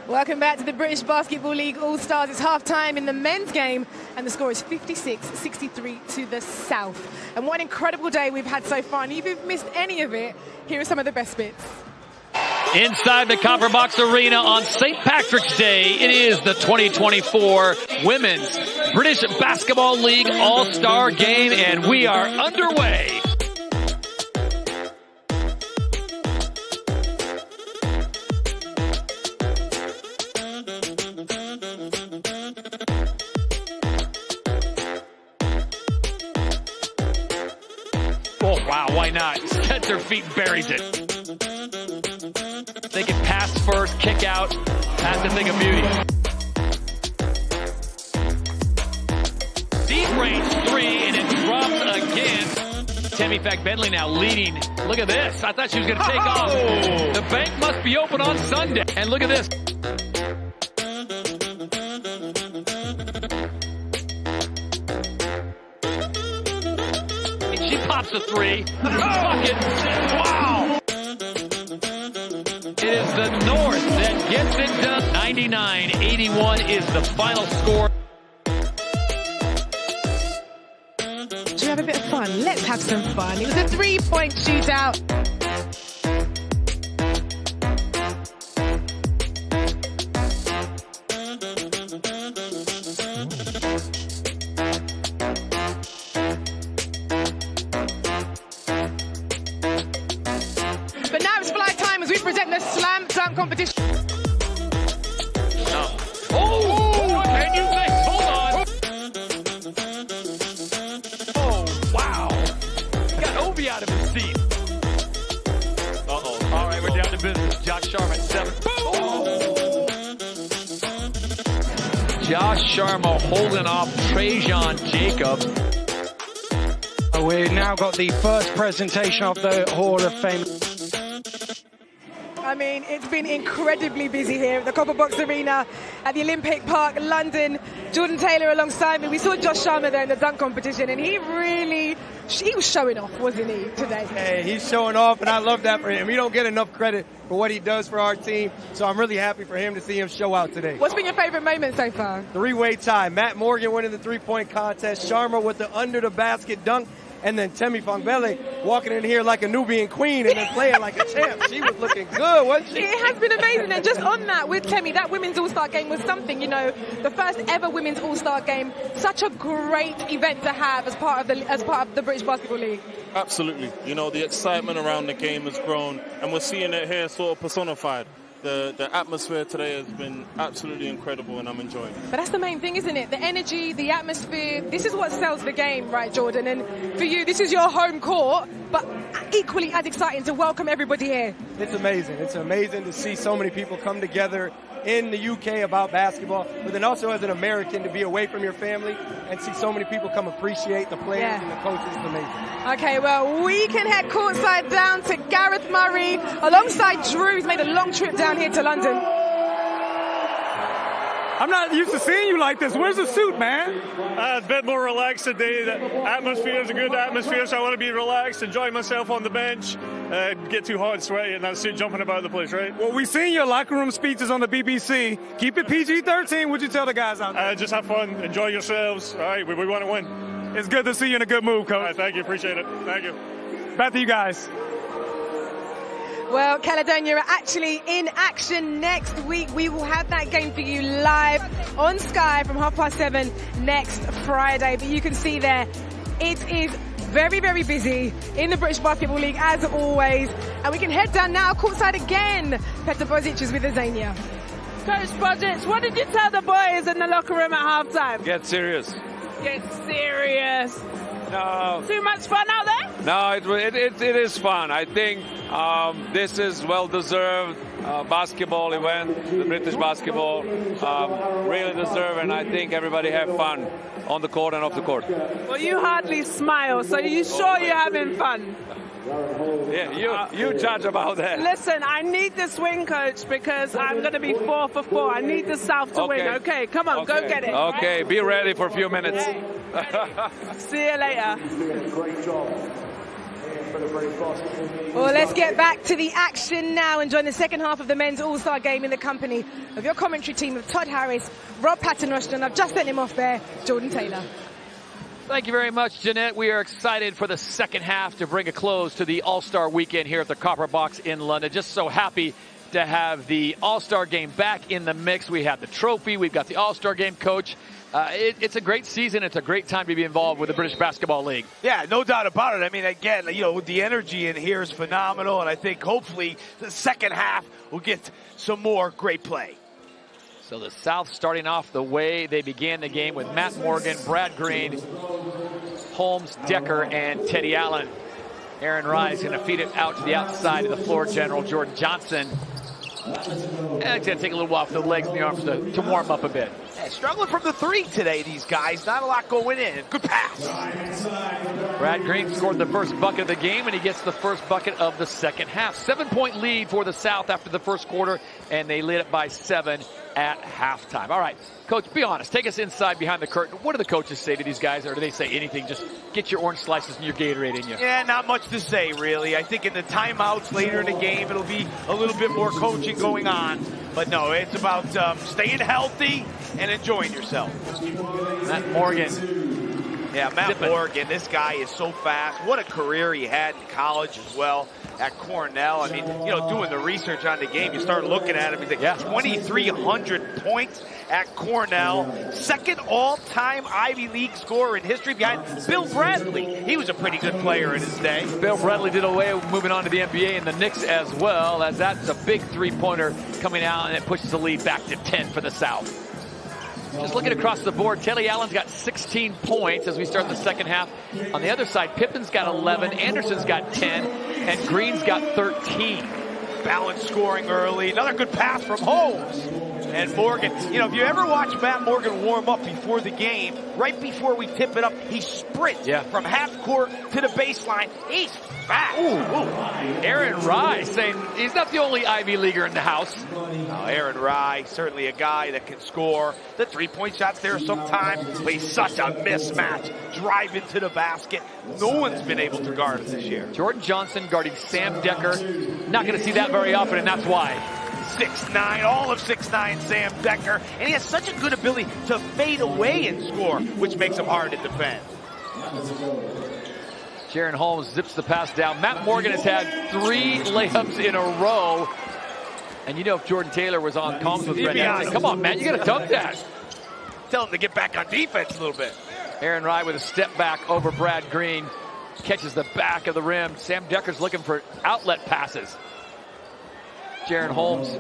Welcome back to the British Basketball League All-Stars. It's half-time in the men's game, and the score is 56-63 to the South. And what an incredible day we've had so far. And if you've missed any of it, here are some of the best bits. Inside the Copper Box Arena on St. Patrick's Day, it is the 2024 Women's British Basketball League All-Star Game, and we are underway. Oh, wow, why not? Gets her feet, buries it. They can pass first, kick out. That's a thing of beauty. Deep range three, and it drops again. Tammy Fack-Bentley now leading. Look at this. I thought she was going to take off. The bank must be open on Sunday. And look at this. pops a three. Bucket. Wow. It is the North that gets it done. 99-81 is the final score. Should we have a bit of fun? Let's have some fun. It was a three-point shootout. But now it's flight time as we present the slam dunk competition. Oh, can you think? Hold on. Oh, wow. Got Obi out of his seat. Uh-oh. All right, we're down to business. Josh Sharma at 7. Boom! Josh Sharma holding off Trajan Jacobs. We've now got the first presentation of the Hall of Fame. I mean, it's been incredibly busy here at the Copper Box Arena at the Olympic Park, London. Jordan Taylor alongside me. We saw Josh Sharma there in the dunk competition, and he was showing off, wasn't he, today? Hey, he's showing off, and I love that for him. He don't get enough credit for what he does for our team, so I'm really happy for him to see him show out today. What's been your favorite moment so far? Three-way tie. Matt Morgan winning the three-point contest. Sharma with the under-the-basket dunk. And then Temi Fongbele walking in here like a Nubian queen and then playing like a champ. She was looking good, wasn't she? It has been amazing. And just on that, with Temi, that Women's All-Star Game was something, you know, the first ever Women's All-Star Game. Such a great event to have as part of the British Basketball League. Absolutely. You know, the excitement around the game has grown, and we're seeing it here sort of personified. The atmosphere today has been absolutely incredible, and I'm enjoying it. But that's the main thing, isn't it? The energy, the atmosphere. This is what sells the game, right, Jordan? And for you, this is your home court, but equally as exciting to welcome everybody here. It's amazing. It's amazing to see so many people come together in the UK about basketball, but then also as an American to be away from your family and see so many people come appreciate the players and the coaches. It's amazing. Okay, well, we can head courtside down to Gareth Murray alongside Drew. He's made a long trip down here to London. I'm not used to seeing you like this. Where's the suit, man? A bit more relaxed today. The atmosphere is a good atmosphere, so I want to be relaxed, enjoy myself on the bench, get too hot and sweaty, and that suit jumping about the place, right? Well, we've seen your locker room speeches on the BBC. Keep it PG-13. What'd you tell the guys out there? Just have fun, enjoy yourselves. All right, we want to win. It's good to see you in a good mood, Coach. All right, thank you, appreciate it. Thank you. Back to you guys. Well, Caledonia are actually in action next week. We will have that game for you live on Sky from 7:30 next Friday. But you can see there, it is very, very busy in the British Basketball League as always. And we can head down now courtside again. Petar Bozic is with Azania. Coach Bozic, what did you tell the boys in the locker room at halftime? Get serious. Get serious. No. Too much fun out there? No, it is fun. I think this is well-deserved basketball event, the British basketball. Really deserved, and I think everybody have fun on the court and off the court. Well, you hardly smile, so are you sure you're having fun? Yeah, you judge about that. Listen, I need this win, Coach, because I'm going to be 4 for 4. I need the South to win. Okay, come on, go get it. Okay, be ready for a few minutes. See you later. Well, let's get back to the action now and join the second half of the men's All-Star Game in the company of your commentary team of Todd Harris, Rob Paternoster, and I've just sent him off there, Jordan Taylor. Thank you very much, Jeanette. We are excited for the second half to bring a close to the All-Star weekend here at the Copper Box in London. Just so happy to have the All-Star game back in the mix. We have the trophy. We've got the All-Star game coach. It's a great season. It's a great time to be involved with the British Basketball League. Yeah, no doubt about it. I mean, again, you know, the energy in here is phenomenal, and I think hopefully the second half will get some more great play. So the South starting off the way they began the game with Matt Morgan, Brad Green, Holmes, Decker, and Teddy Allen. Aaron Rise going to feed it out to the outside of the floor general, Jordan Johnson. And it's going to take a little while for the legs and the arms to warm up a bit. Yeah, struggling from the three today, these guys. Not a lot going in. Good pass. Brad Green scored the first bucket of the game, and he gets the first bucket of the second half. 7-point lead for the South after the first quarter, and they lead it by 7 at halftime. All right, Coach, be honest. Take us inside behind the curtain. What do the coaches say to these guys, or do they say anything? Just get your orange slices and your Gatorade in you. Yeah, not much to say, really. I think in the timeouts later in the game, it'll be a little bit more coaching going on. But no, it's about staying healthy and enjoying yourself. Matt Morgan. Yeah, Matt Morgan, this guy is so fast. What a career he had in college as well at Cornell. I mean, you know, doing the research on the game, you start looking at him, he's like 2,300 points at Cornell. Second all-time Ivy League scorer in history behind Bill Bradley. He was a pretty good player in his day. Bill Bradley did away with moving on to the NBA and the Knicks as well, as that's a big three-pointer coming out, and it pushes the lead back to 10 for the South. Just looking across the board, Teddy Allen's got 16 points as we start the second half. On the other side, Pippen's got 11, Anderson's got 10, and Green's got 13. Balanced scoring early. Another good pass from Holmes. And Morgan, you know, if you ever watch Matt Morgan warm up before the game, right before we tip it up, he sprints from half court to the baseline. He's fast. Aaron Rye saying he's not the only Ivy Leaguer in the house. Aaron Rye, certainly a guy that can score. The three-point shot's there sometimes, but he's such a mismatch. Driving to the basket. No one's been able to guard him this year. Jordan Johnson guarding Sam Decker. Not going to see that very often, and that's why. 6'9", all of 6'9", Sam Decker. And he has such a good ability to fade away and score, which makes him hard to defend. Jaron Holmes zips the pass down. Matt Morgan has had 3 layups in a row. And you know, if Jordan Taylor was on comms with Red, I'd say, come on, man, you got to dunk that. Tell him to get back on defense a little bit. Aaron Rye with a step back over Brad Green. Catches the back of the rim. Sam Decker's looking for outlet passes. Jaron Holmes. I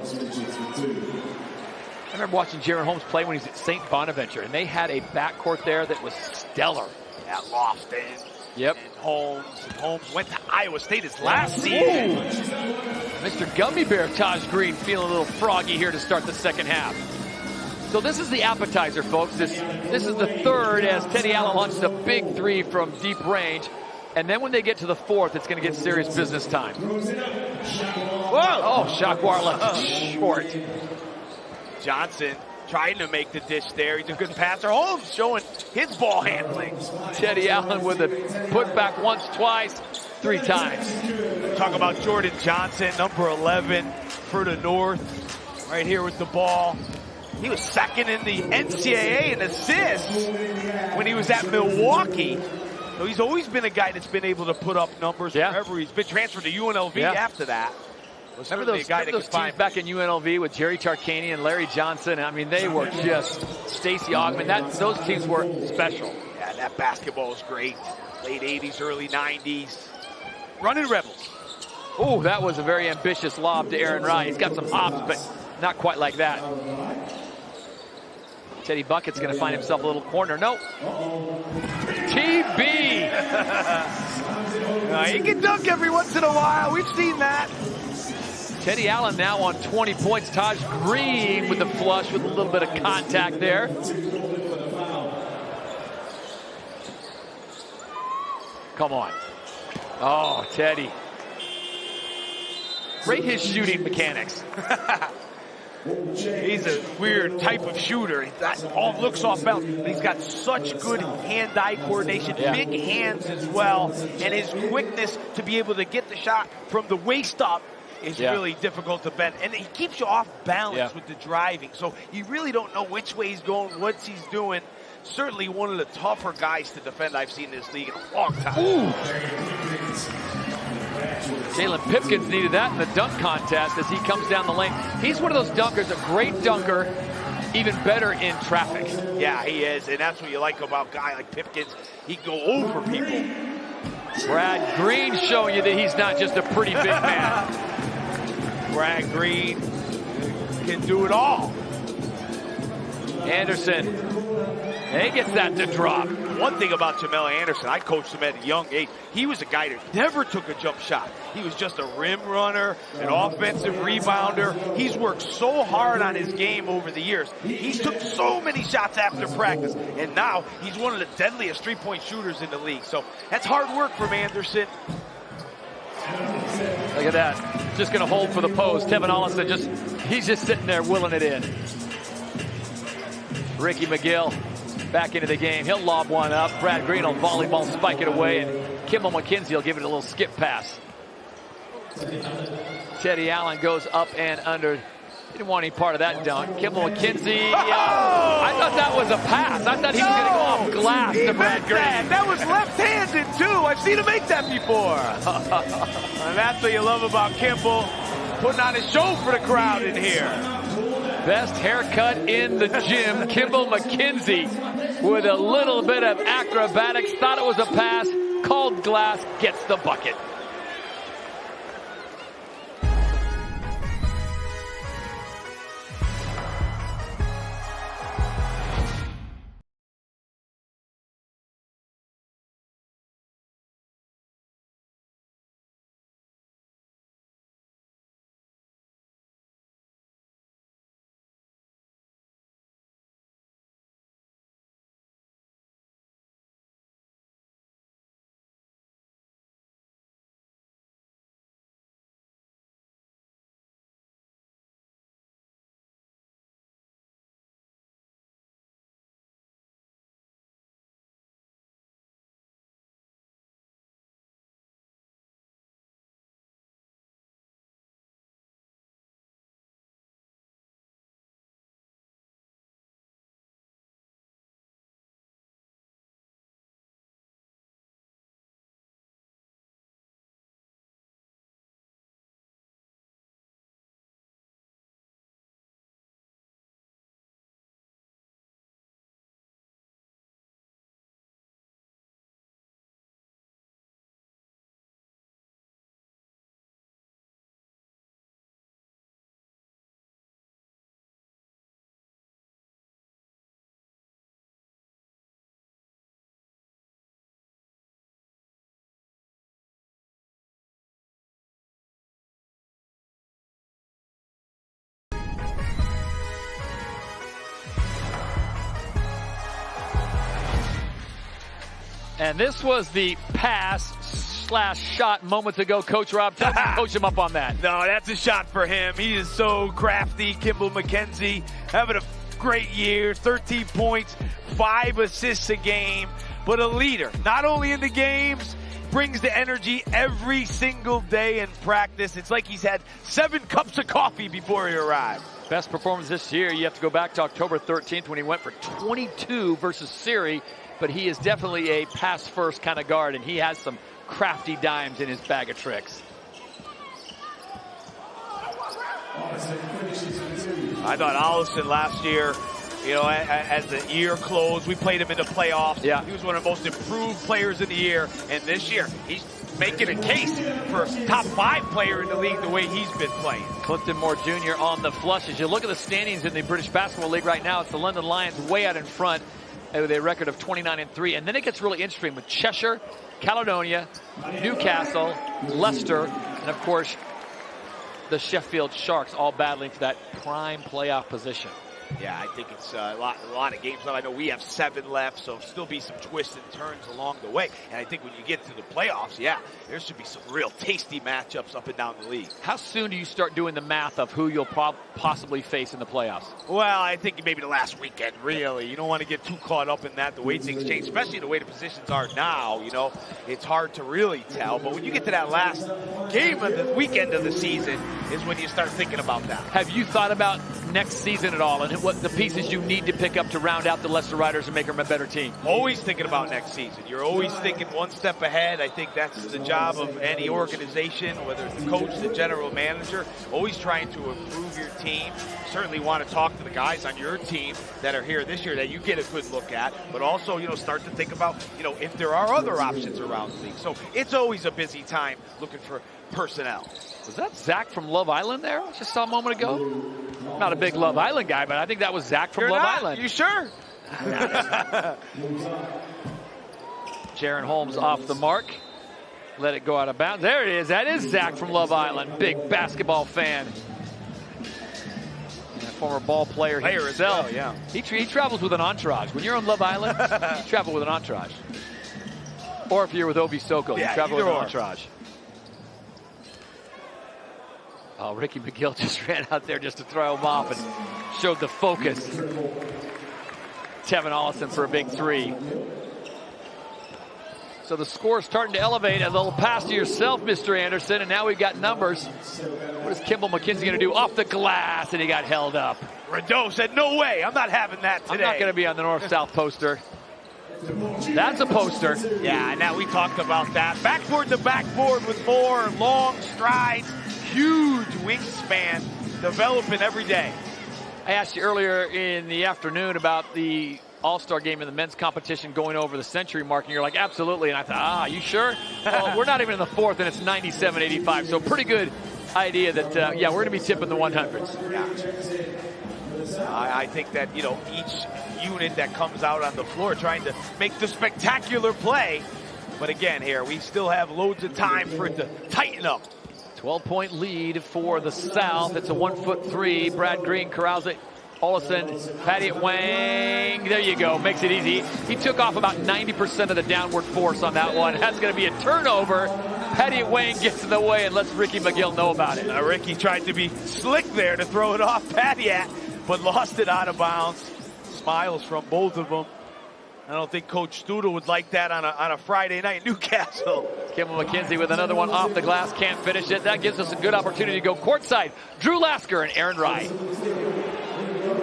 remember watching Jaron Holmes play when he was at St. Bonaventure, and they had a backcourt there that was stellar. At Lofton. Yep. And Holmes went to Iowa State his last season. Mr. Gummy Bear Taj Green feeling a little froggy here to start the second half. So this is the appetizer, folks. This is the third as Teddy Allen launches a big 3 from deep range. And then when they get to the fourth, it's going to get serious business time. Whoa! Oh, Shaquar left it short. Johnson trying to make the dish there. He's a good passer. Holmes showing his ball handling. Teddy Allen with a putback once, twice, 3 times. Talk about Jordan Johnson, number 11 for the North. Right here with the ball. He was second in the NCAA in assists when he was at Milwaukee. So he's always been a guy that's been able to put up numbers wherever he's been. Transferred to UNLV after that. Remember those teams back in UNLV with Jerry Tarkanian and Larry Johnson? I mean, they were just Stacey Augman. Those teams were special. Yeah, that basketball was great. Late 80s, early 90s. Running Rebels. Oh, that was a very ambitious lob to Aaron Rye. He's got some hops, but not quite like that. Teddy Bucket's going to find himself a little corner. No. TB! He can dunk every once in a while. We've seen that. Teddy Allen now on 20 points. Taj Green with the flush with a little bit of contact there. Come on. Oh, Teddy. Rate his shooting mechanics. He's a weird type of shooter. He's got all looks off balance, but he's got such good hand-eye coordination, big hands as well, and his quickness to be able to get the shot from the waist up is really difficult to bend. And he keeps you off balance with the driving, so you really don't know which way he's going, what he's doing. Certainly one of the tougher guys to defend I've seen in this league in a long time. Ooh. Jalen Pipkins needed that in the dunk contest as he comes down the lane. He's one of those dunkers, a great dunker, even better in traffic. Yeah, he is, and that's what you like about a guy like Pipkins. He can go over people. Brad Green showing you that he's not just a pretty big man. Brad Green can do it all. Anderson, he gets that to drop. One thing about Jamel Anderson, I coached him at a young age. He was a guy that never took a jump shot. He was just a rim runner, an offensive rebounder. He's worked so hard on his game over the years. He took so many shots after practice, and now he's one of the deadliest three-point shooters in the league. So that's hard work from Anderson. Look at that. Just going to hold for the post. Tevin Ollinson he's just sitting there willing it in. Ricky McGill back into the game. He'll lob one up. Brad Green will volleyball spike it away, and Kimball McKenzie will give it a little skip pass. Teddy Allen goes up and under. He didn't want any part of that dunk. Kimball McKenzie. I thought that was a pass. I thought he was going to go off glass to Brad Green. That was left-handed, too. I've seen him make that before. And that's what you love about Kimball, putting on a show for the crowd in here. Best haircut in the gym, Kimball McKenzie, with a little bit of acrobatics. Thought it was a pass, called glass, gets the bucket. And this was the pass/shot moments ago. Coach Rob, coach him up on that. No, that's a shot for him. He is so crafty. Kimball McKenzie having a great year, 13 points, 5 assists a game, but a leader. Not only in the games, brings the energy every single day in practice. It's like he's had 7 cups of coffee before he arrived. Best performance this year, you have to go back to October 13th when he went for 22 versus Siri, but he is definitely a pass-first kind of guard, and he has some crafty dimes in his bag of tricks. I thought Allison last year, you know, as the year closed, we played him in the playoffs. Yeah. He was one of the most improved players in the year, and this year, he's making a case for a top 5 player in the league the way he's been playing. Clifton Moore Jr. on the flush. As you look at the standings in the British Basketball League right now, it's the London Lions way out in front with a record of 29-3. And then it gets really interesting with Cheshire, Caledonia, Newcastle, Leicester, and of course, the Sheffield Sharks all battling for that prime playoff position. Yeah, I think it's a lot of games left. I know we have 7 left, so still be some twists and turns along the way. And I think when you get to the playoffs, yeah, there should be some real tasty matchups up and down the league. How soon do you start doing the math of who you'll possibly face in the playoffs? Well, I think maybe the last weekend, really. You don't want to get too caught up in that, the way things change, especially the way the positions are now. You know, it's hard to really tell. But when you get to that last game of the weekend of the season is when you start thinking about that. Have you thought about next season at all and what the pieces you need to pick up to round out the Leicester Riders and make them a better team? Always thinking about next season. You're always thinking one step ahead. I think that's the job of any organization, whether it's the coach, the general manager, always trying to improve your team. Certainly want to talk to the guys on your team that are here this year that you get a good look at, but also, you know, start to think about, you know, if there are other options around the league. So it's always a busy time looking for personnel. Was that Zach from Love Island there? I just saw a moment ago. I'm not a big Love Island guy, but I think that was Zach from Love Island. You sure? Jaron Holmes off the mark. Let it go out of bounds. There it is. That is Zach from Love Island. Big basketball fan. And a former ball player himself. As well, yeah. He travels with an entourage. When you're on Love Island, you travel with an entourage. Or if you're with Obi Soko, you travel with an entourage. Oh, Ricky McGill just ran out there just to throw him off and showed the focus. Tevin Ollison for a big three. So the score's starting to elevate. A little pass to yourself, Mr. Anderson, and now we've got numbers. What is Kimball McKenzie going to do? Off the glass, and he got held up. Rideau said, no way, I'm not having that today. I'm not going to be on the north-south poster. That's a poster. Yeah, now we talked about that. Backboard to backboard with more long strides, huge wingspan, developing every day. I asked you earlier in the afternoon about the All-Star game in the men's competition going over the century mark, and you're like, absolutely. And I thought, you sure? Well, we're not even in the fourth, and it's 97-85. So pretty good idea that, yeah, we're going to be tipping the 100s. Yeah. I think that, you know, each unit that comes out on the floor trying to make the spectacular play. But again, here, we still have loads of time for it to tighten up. 12-point lead for the South. It's a 1-foot three. Brad Green corrals it. Ollison, Patty Wang. There you go. Makes it easy. He took off about 90% of the downward force on that one. That's going to be a turnover. Patty Wang gets in the way and lets Ricky McGill know about it. Ricky tried to be slick there to throw it off Patty at, but lost it out of bounds. Smiles from both of them. I don't think Coach Studo would like that on a Friday night in Newcastle. Kimball McKenzie with another one off the glass, can't finish it. That gives us a good opportunity to go courtside. Drew Lasker and Aaron Wright.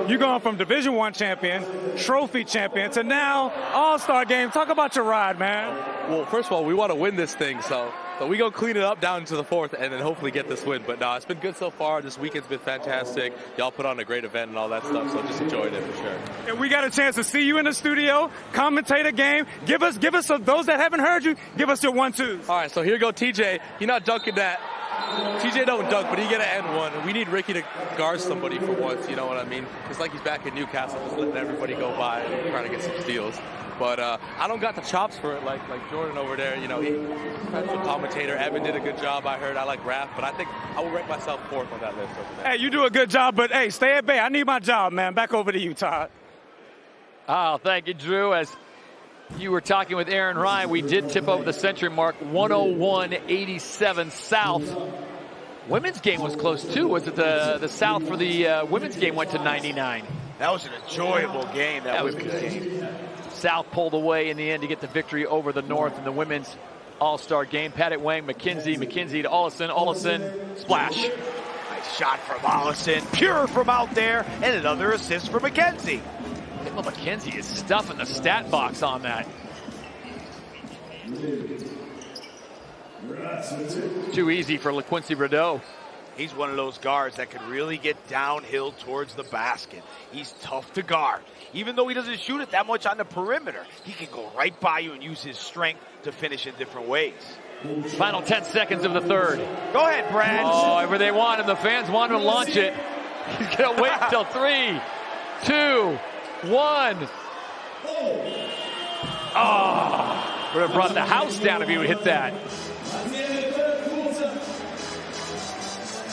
You're going from Division I champion, trophy champion, to now All-Star game. Talk about your ride, man. Well, first of all, we want to win this thing, so we go clean it up down to the fourth and then hopefully get this win. But no, it's been good so far. This weekend's been fantastic. Y'all put on a great event and all that stuff, so just enjoyed it for sure. And we got a chance to see you in the studio, commentate a game. Give us those that haven't heard you, give us your 1-2s. All right, so here go TJ. You're not dunking that. TJ don't dunk, but he get an end one. We need Ricky to guard somebody for once, you know what I mean? It's like he's back in Newcastle, just letting everybody go by and trying to get some steals. But I don't got the chops for it like Jordan over there. You know, he's a commentator. Evan did a good job, I heard. I like Raph, but I think I will rank myself fourth on that list over there. Hey, you do a good job, but hey, stay at bay. I need my job, man. Back over to you, Todd. Oh, thank you, Drew. As you were talking with Aaron Ryan, we did tip over the century mark, 101-87 South. Women's game was close, too. Was it the South for the women's game went to 99? That was an enjoyable game, that women's game. South pulled away in the end to get the victory over the North in the women's All-Star game. Patty Wang, McKenzie to Ollison, splash. Nice shot from Ollison, pure from out there, and another assist for McKenzie. Well, McKenzie is stuffing the stat box on that. Too easy for LaQuincy Rideau. He's one of those guards that can really get downhill towards the basket. He's tough to guard. Even though he doesn't shoot it that much on the perimeter, he can go right by you and use his strength to finish in different ways. Final 10 seconds of the third. Go ahead, Brad. Oh, whatever they want him. The fans want him to launch it. He's going to wait until 3, 2, 1. Oh, would have brought the house down if he would hit that.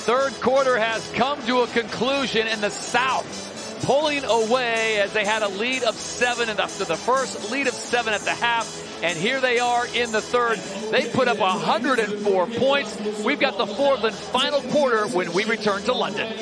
Third quarter has come to a conclusion, and the South pulling away as they had a lead of 7 after the first lead of 7 at the half, and here they are in the third. They put up 104 points. We've got the fourth and final quarter when we return to London.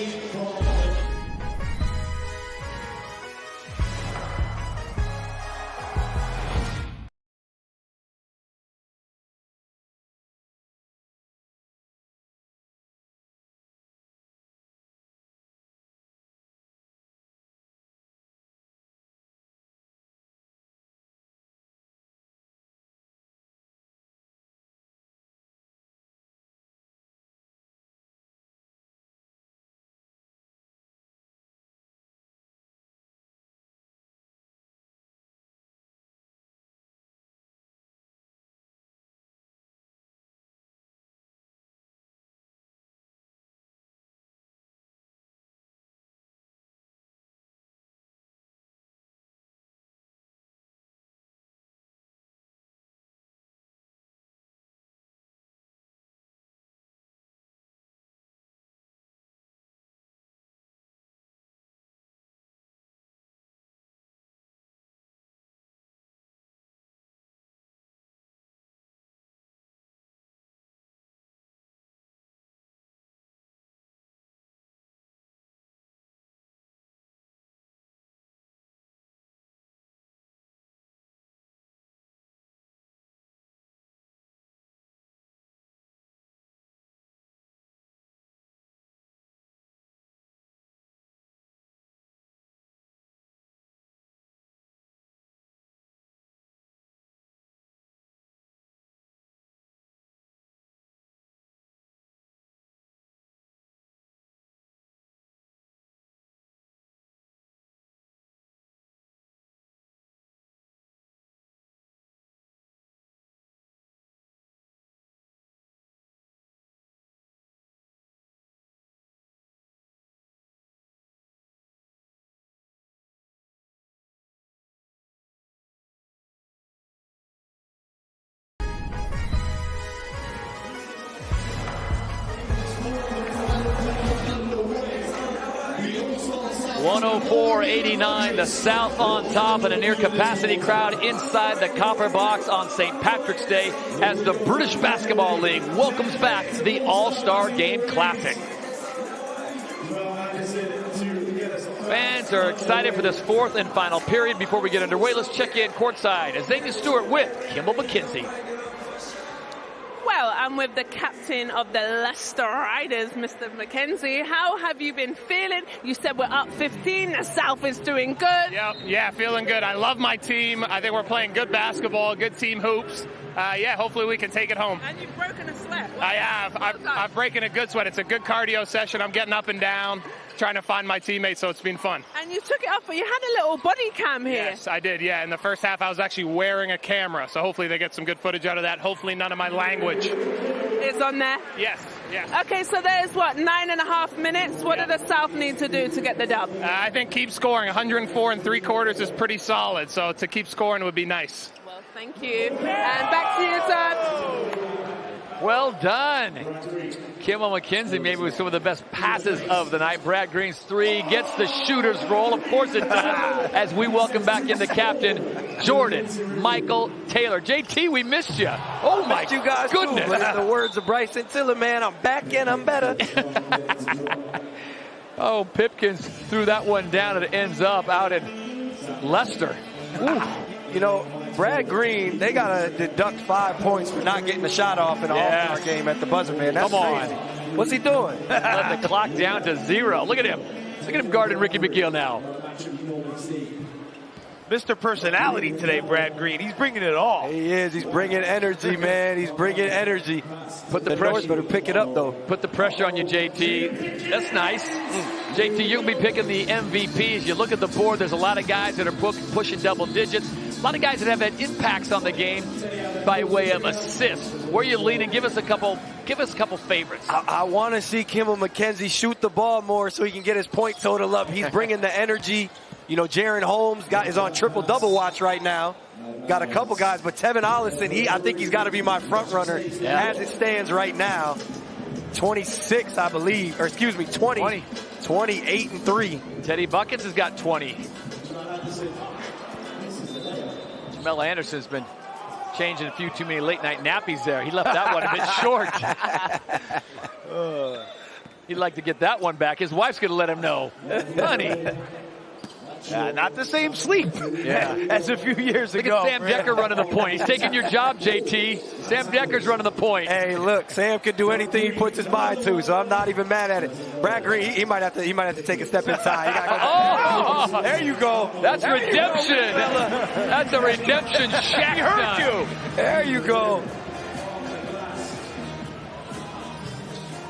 104-89, the South on top, and a near-capacity crowd inside the Copper Box on St. Patrick's Day as the British Basketball League welcomes back the All-Star Game Classic. Fans are excited for this fourth and final period. Before we get underway, let's check in courtside as Xavier Stewart with Kimball McKenzie. Well, I'm with the captain of the Leicester Riders, Mr. McKenzie. How have you been feeling? You said we're up 15. The South is doing good. Yep, yeah, feeling good. I love my team. I think we're playing good basketball, good team hoops. Yeah, hopefully we can take it home. And you've broken a sweat. I have. I'm breaking a good sweat. It's a good cardio session. I'm getting up and down, trying to find my teammates, so it's been fun. And you took it off, but you had a little body cam here. Yes, I did, yeah. In the first half, I was actually wearing a camera, so hopefully they get some good footage out of that. Hopefully none of my language is on there. Yes, yeah. Okay, so there's, 9.5 minutes? What do the South need to do to get the dub? I think keep scoring. 104 3/4 is pretty solid, so to keep scoring would be nice. Well, thank you. And back to you, sir. Well done. Kimball McKenzie maybe with some of the best passes of the night. Brad Green's three gets the shooter's roll. Of course it does. As we welcome back in the captain, Jordan Michael Taylor. JT, we missed you. Oh my you guys goodness. Too, but in the words of Bryson Tiller, man, I'm back and I'm better. Oh, Pipkins threw that one down and it ends up out in Leicester. You know, Brad Green, they got to deduct 5 points for not getting a shot off in an All-Star game at the buzzer, man. That's crazy. What's he doing? Let the clock down to 0. Look at him. Look at him guarding Ricky McGill now. Mr. Personality today, Brad Green. He's bringing it all. He is. He's bringing energy, man. He's bringing energy. Put the pressure. Better pick it up, though. Put the pressure on you, JT. That's nice. JT, you'll be picking the MVPs. You look at the board, there's a lot of guys that are pushing double digits. A lot of guys that have had impacts on the game by way of assists. Where you leaning? Give us a couple favorites. I want to see Kimball McKenzie shoot the ball more so he can get his point total up. He's bringing the energy. You know, Jaron Holmes is on triple-double watch right now. Got a couple guys, but Tevin Ollison, I think he's got to be my front runner as it stands right now. 26, I believe, or excuse me, 20. 28 and 3. Teddy Buckets has got 20. Jamel Anderson's been changing a few too many late-night nappies there. He left that one a bit short. He'd like to get that one back. His wife's going to let him know. Honey. Not the same sleep as a few years ago. Look at Sam Decker running the point. He's taking your job, JT. Sam Decker's running the point. Hey, look, Sam can do anything he puts his mind to, so I'm not even mad at it. Brad Green, he might have to take a step inside. Go there you go. That's redemption. That's a redemption shack. He hurt you. There you go.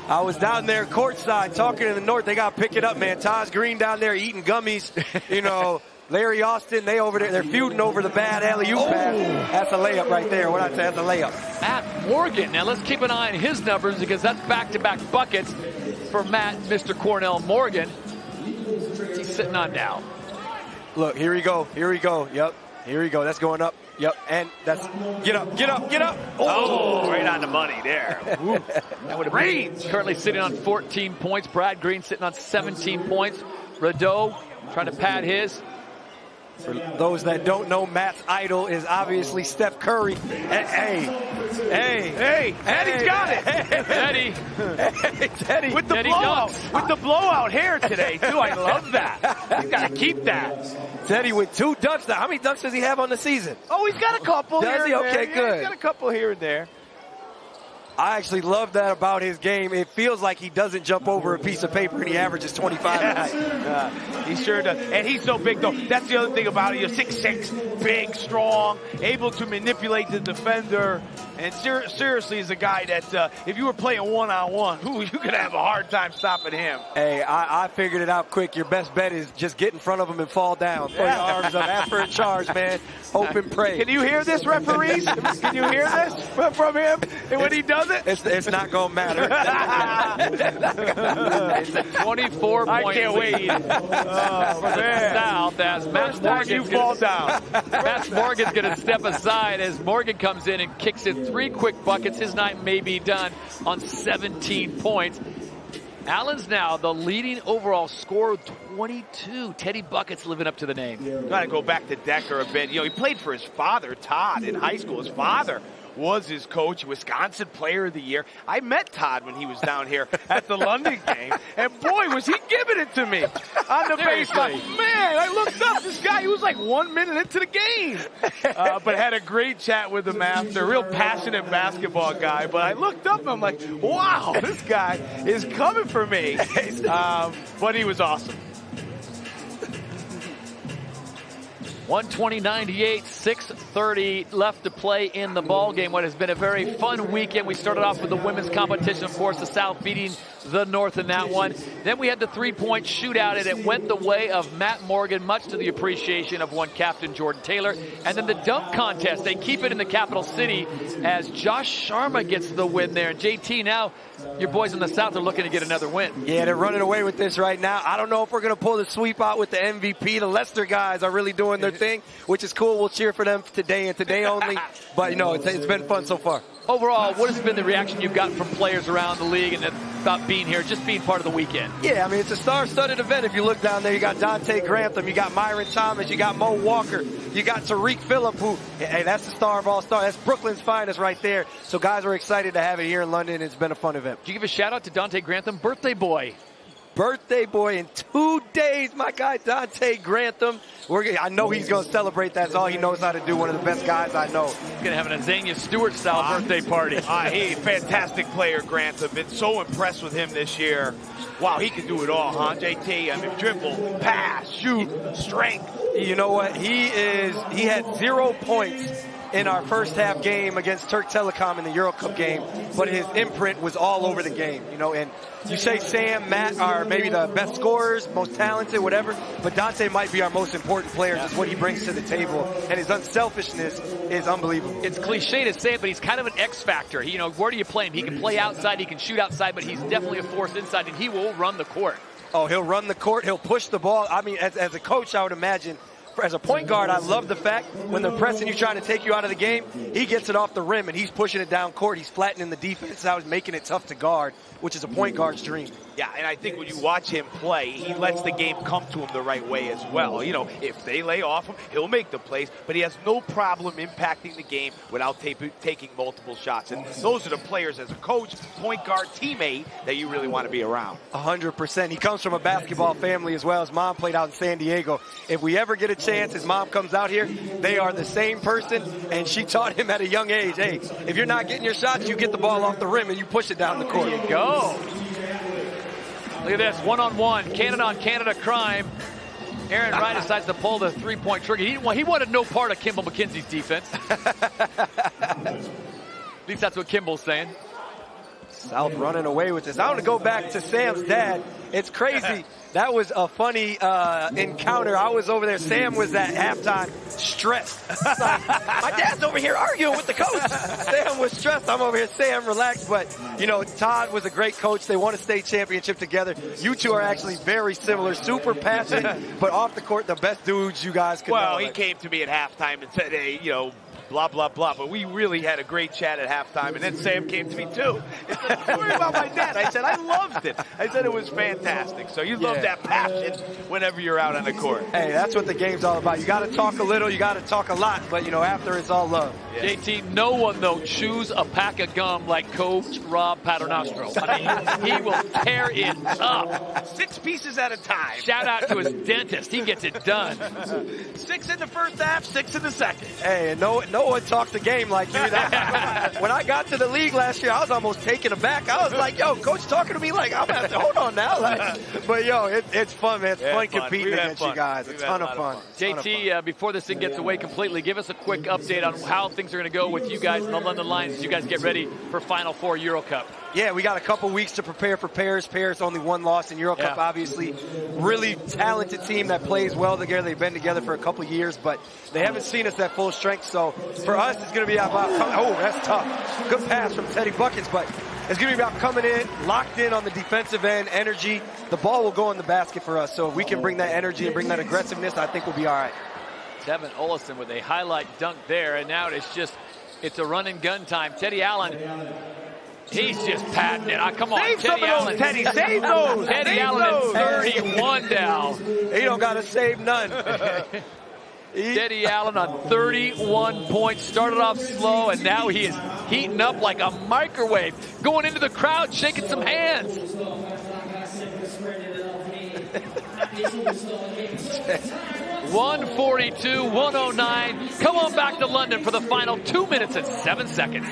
I was down there courtside talking to the North. They got to pick it up, man. Taj Green down there eating gummies. You know, Larry Austin, they're feuding over the bad alley-oop pass. That's a layup right there. What I say, that's a layup. Matt Morgan. Now let's keep an eye on his numbers because that's back-to-back buckets for Matt, Mr. Cornell Morgan. He's sitting on now. Look, here we go. Yep. Here we go. That's going up. Yep, and that's get up. Oh, right on the money there. That would have been currently sitting on 14 points. Brad Green sitting on 17 points. Radeau trying to pad his. For those that don't know, Matt's idol is obviously Steph Curry. Hey, Eddie's got it. Teddy. With the blowout hair today, too. I love that. He's got to keep that. Teddy with 2 dunks now. How many dunks does he have on the season? Oh, he's got a couple. Does he? Okay, good. He's got a couple here and there. I actually love that about his game. It feels like he doesn't jump over a piece of paper and he averages 25. He sure does. And he's so big, though. That's the other thing about it. You're 6'6", big, strong, able to manipulate the defender. And seriously is a guy that if you were playing one-on-one, you could have a hard time stopping him. Hey, I figured it out quick. Your best bet is just get in front of him and fall down. Throw your arms up. Ask for a charge, man. Hope and pray. Can you hear this, referees? Can you hear this from him? And when he does it? It's not going to matter. It's a 24-point I can't wait. For the South as Matt Morgan's fall down. Matt Morgan's going to step aside as Morgan comes in and kicks in 3 quick buckets. His night may be done on 17 points. Allen's now the leading overall scorer, 22. Teddy Buckets living up to the name. Got to go back to Decker a bit. You know, he played for his father, Todd, in high school. His father was his coach, Wisconsin Player of the Year. I met Todd when he was down here at the London game, and boy, was he giving it to me on the baseline. Man, I looked up, this guy, he was like 1 minute into the game. But had a great chat with him after, real passionate basketball guy. But I looked up and I'm like, wow, this guy is coming for me. But he was awesome. 120-98, 6:30 left to play in the ball game. What has been a very fun weekend. We started off with the women's competition, of course, the South beating the North in that one. Then we had the three-point shootout, and it went the way of Matt Morgan, much to the appreciation of one captain, Jordan Taylor. And then the dunk contest, they keep it in the capital city as Josh Sharma gets the win there. And JT, now your boys in the South are looking to get another win. Yeah, they're running away with this right now. I don't know if we're going to pull the sweep out with the MVP. The Leicester guys are really doing their thing, which is cool. We'll cheer for them today and today only. But, you know, it's been fun so far. Overall, what has been the reaction you've gotten from players around the league and about being here, just being part of the weekend? Yeah, I mean, it's a star-studded event. If you look down there, you got Dante Grantham, you got Myron Thomas, you got Mo Walker, you got Tariq Phillip, who, hey, that's the star of all stars. That's Brooklyn's finest right there. So guys are excited to have it here in London. It's been a fun event. Did you give a shout-out to Dante Grantham, birthday boy? Birthday boy in 2 days, my guy Dante Grantham. I know he's going to celebrate. That's all he knows how to do. One of the best guys I know. He's going to have an Azania Stewart-style birthday party. He's a fantastic player, Grantham. Been so impressed with him this year. Wow, he can do it all, huh, JT? I mean, dribble, pass, shoot, strength. You know what? He had 0 points in our first half game against Turk Telecom in the Euro Cup game, but his imprint was all over the game, you know, and you say Sam, Matt are maybe the best scorers, most talented, whatever, but Dante might be our most important player, just what he brings to the table, and his unselfishness is unbelievable. It's cliche to say it, but he's kind of an X factor. You know, where do you play him? He can play outside, he can shoot outside, but he's definitely a force inside, and he will run the court. Oh, he'll run the court, he'll push the ball. I mean, as a coach, I would imagine, as a point guard, I love the fact when they're pressing you, trying to take you out of the game, he gets it off the rim and he's pushing it down court. He's flattening the defense out, making it tough to guard, which is a point guard's dream. Yeah, and I think when you watch him play, he lets the game come to him the right way as well. You know, if they lay off him, he'll make the plays, but he has no problem impacting the game without taking multiple shots. And those are the players as a coach, point guard, teammate that you really want to be around. 100%. He comes from a basketball family as well. His mom played out in San Diego. If we ever get a chance, his mom comes out here, they are the same person, and she taught him at a young age, hey, if you're not getting your shots, you get the ball off the rim and you push it down the court. There you go. Look at this, one-on-one, Canada on Canada crime. Aaron Wright decides to pull the three-point trigger. He wanted no part of Kimball McKenzie's defense. At least that's what Kimball's saying. South running away with this. I want to go back to Sam's dad. It's crazy. That was a funny encounter. I was over there. Sam was at halftime stressed. Like, my dad's over here arguing with the coach. Sam was stressed. I'm over here. Sam, relax. But, you know, Todd was a great coach. They won a state championship together. You two are actually very similar, super passionate, but off the court, the best dudes you guys could know. Well, he came to me at halftime and said, hey, you know, blah, blah, blah. But we really had a great chat at halftime. And then Sam came to me, too. He said, don't worry about my dad. I said, I loved it. I said it was fantastic. So you love that passion whenever you're out on the court. Hey, that's what the game's all about. You got to talk a little, you got to talk a lot. But, you know, after it's all love. Yeah. JT, no one, though, chews a pack of gum like Coach Rob Paternostro. I mean, he will tear it up. 6 pieces at a time. Shout out to his dentist. He gets it done. 6 in the first half, 6 in the second. Hey, no one talks the game like you. When I got to the league last year, I was almost taken aback. I was like, yo, coach talking to me like, I'm going to have to hold on now. Like, but, yo, it's fun, man. It's fun competing against you guys. A ton of fun. JT, before this thing gets away completely, give us a quick update on how things are going to go with you guys in the London Lions as you guys get ready for Final Four Euro Cup. Yeah, we got a couple weeks to prepare for Paris. Paris only one loss in Euro Cup, obviously. Really talented team that plays well together. They've been together for a couple years, but they haven't seen us at full strength. So for us, it's going to be about, oh, that's tough. Good pass from Teddy Buckets, but it's going to be about coming in, locked in on the defensive end, energy. The ball will go in the basket for us. So if we can bring that energy and bring that aggressiveness, I think we'll be all right. Devin Olison with a highlight dunk there, and now it's a run and gun time. Teddy Allen He's just patting it. Come on, Save Teddy some of Allen. those, Teddy. Save those. Teddy Save Allen those. at 31 now. He don't got to save none. Teddy Allen on 31 points. Started off slow, and now he is heating up like a microwave. Going into the crowd, shaking some hands. 142, 109. Come on back to London for the final 2 minutes and 7 seconds.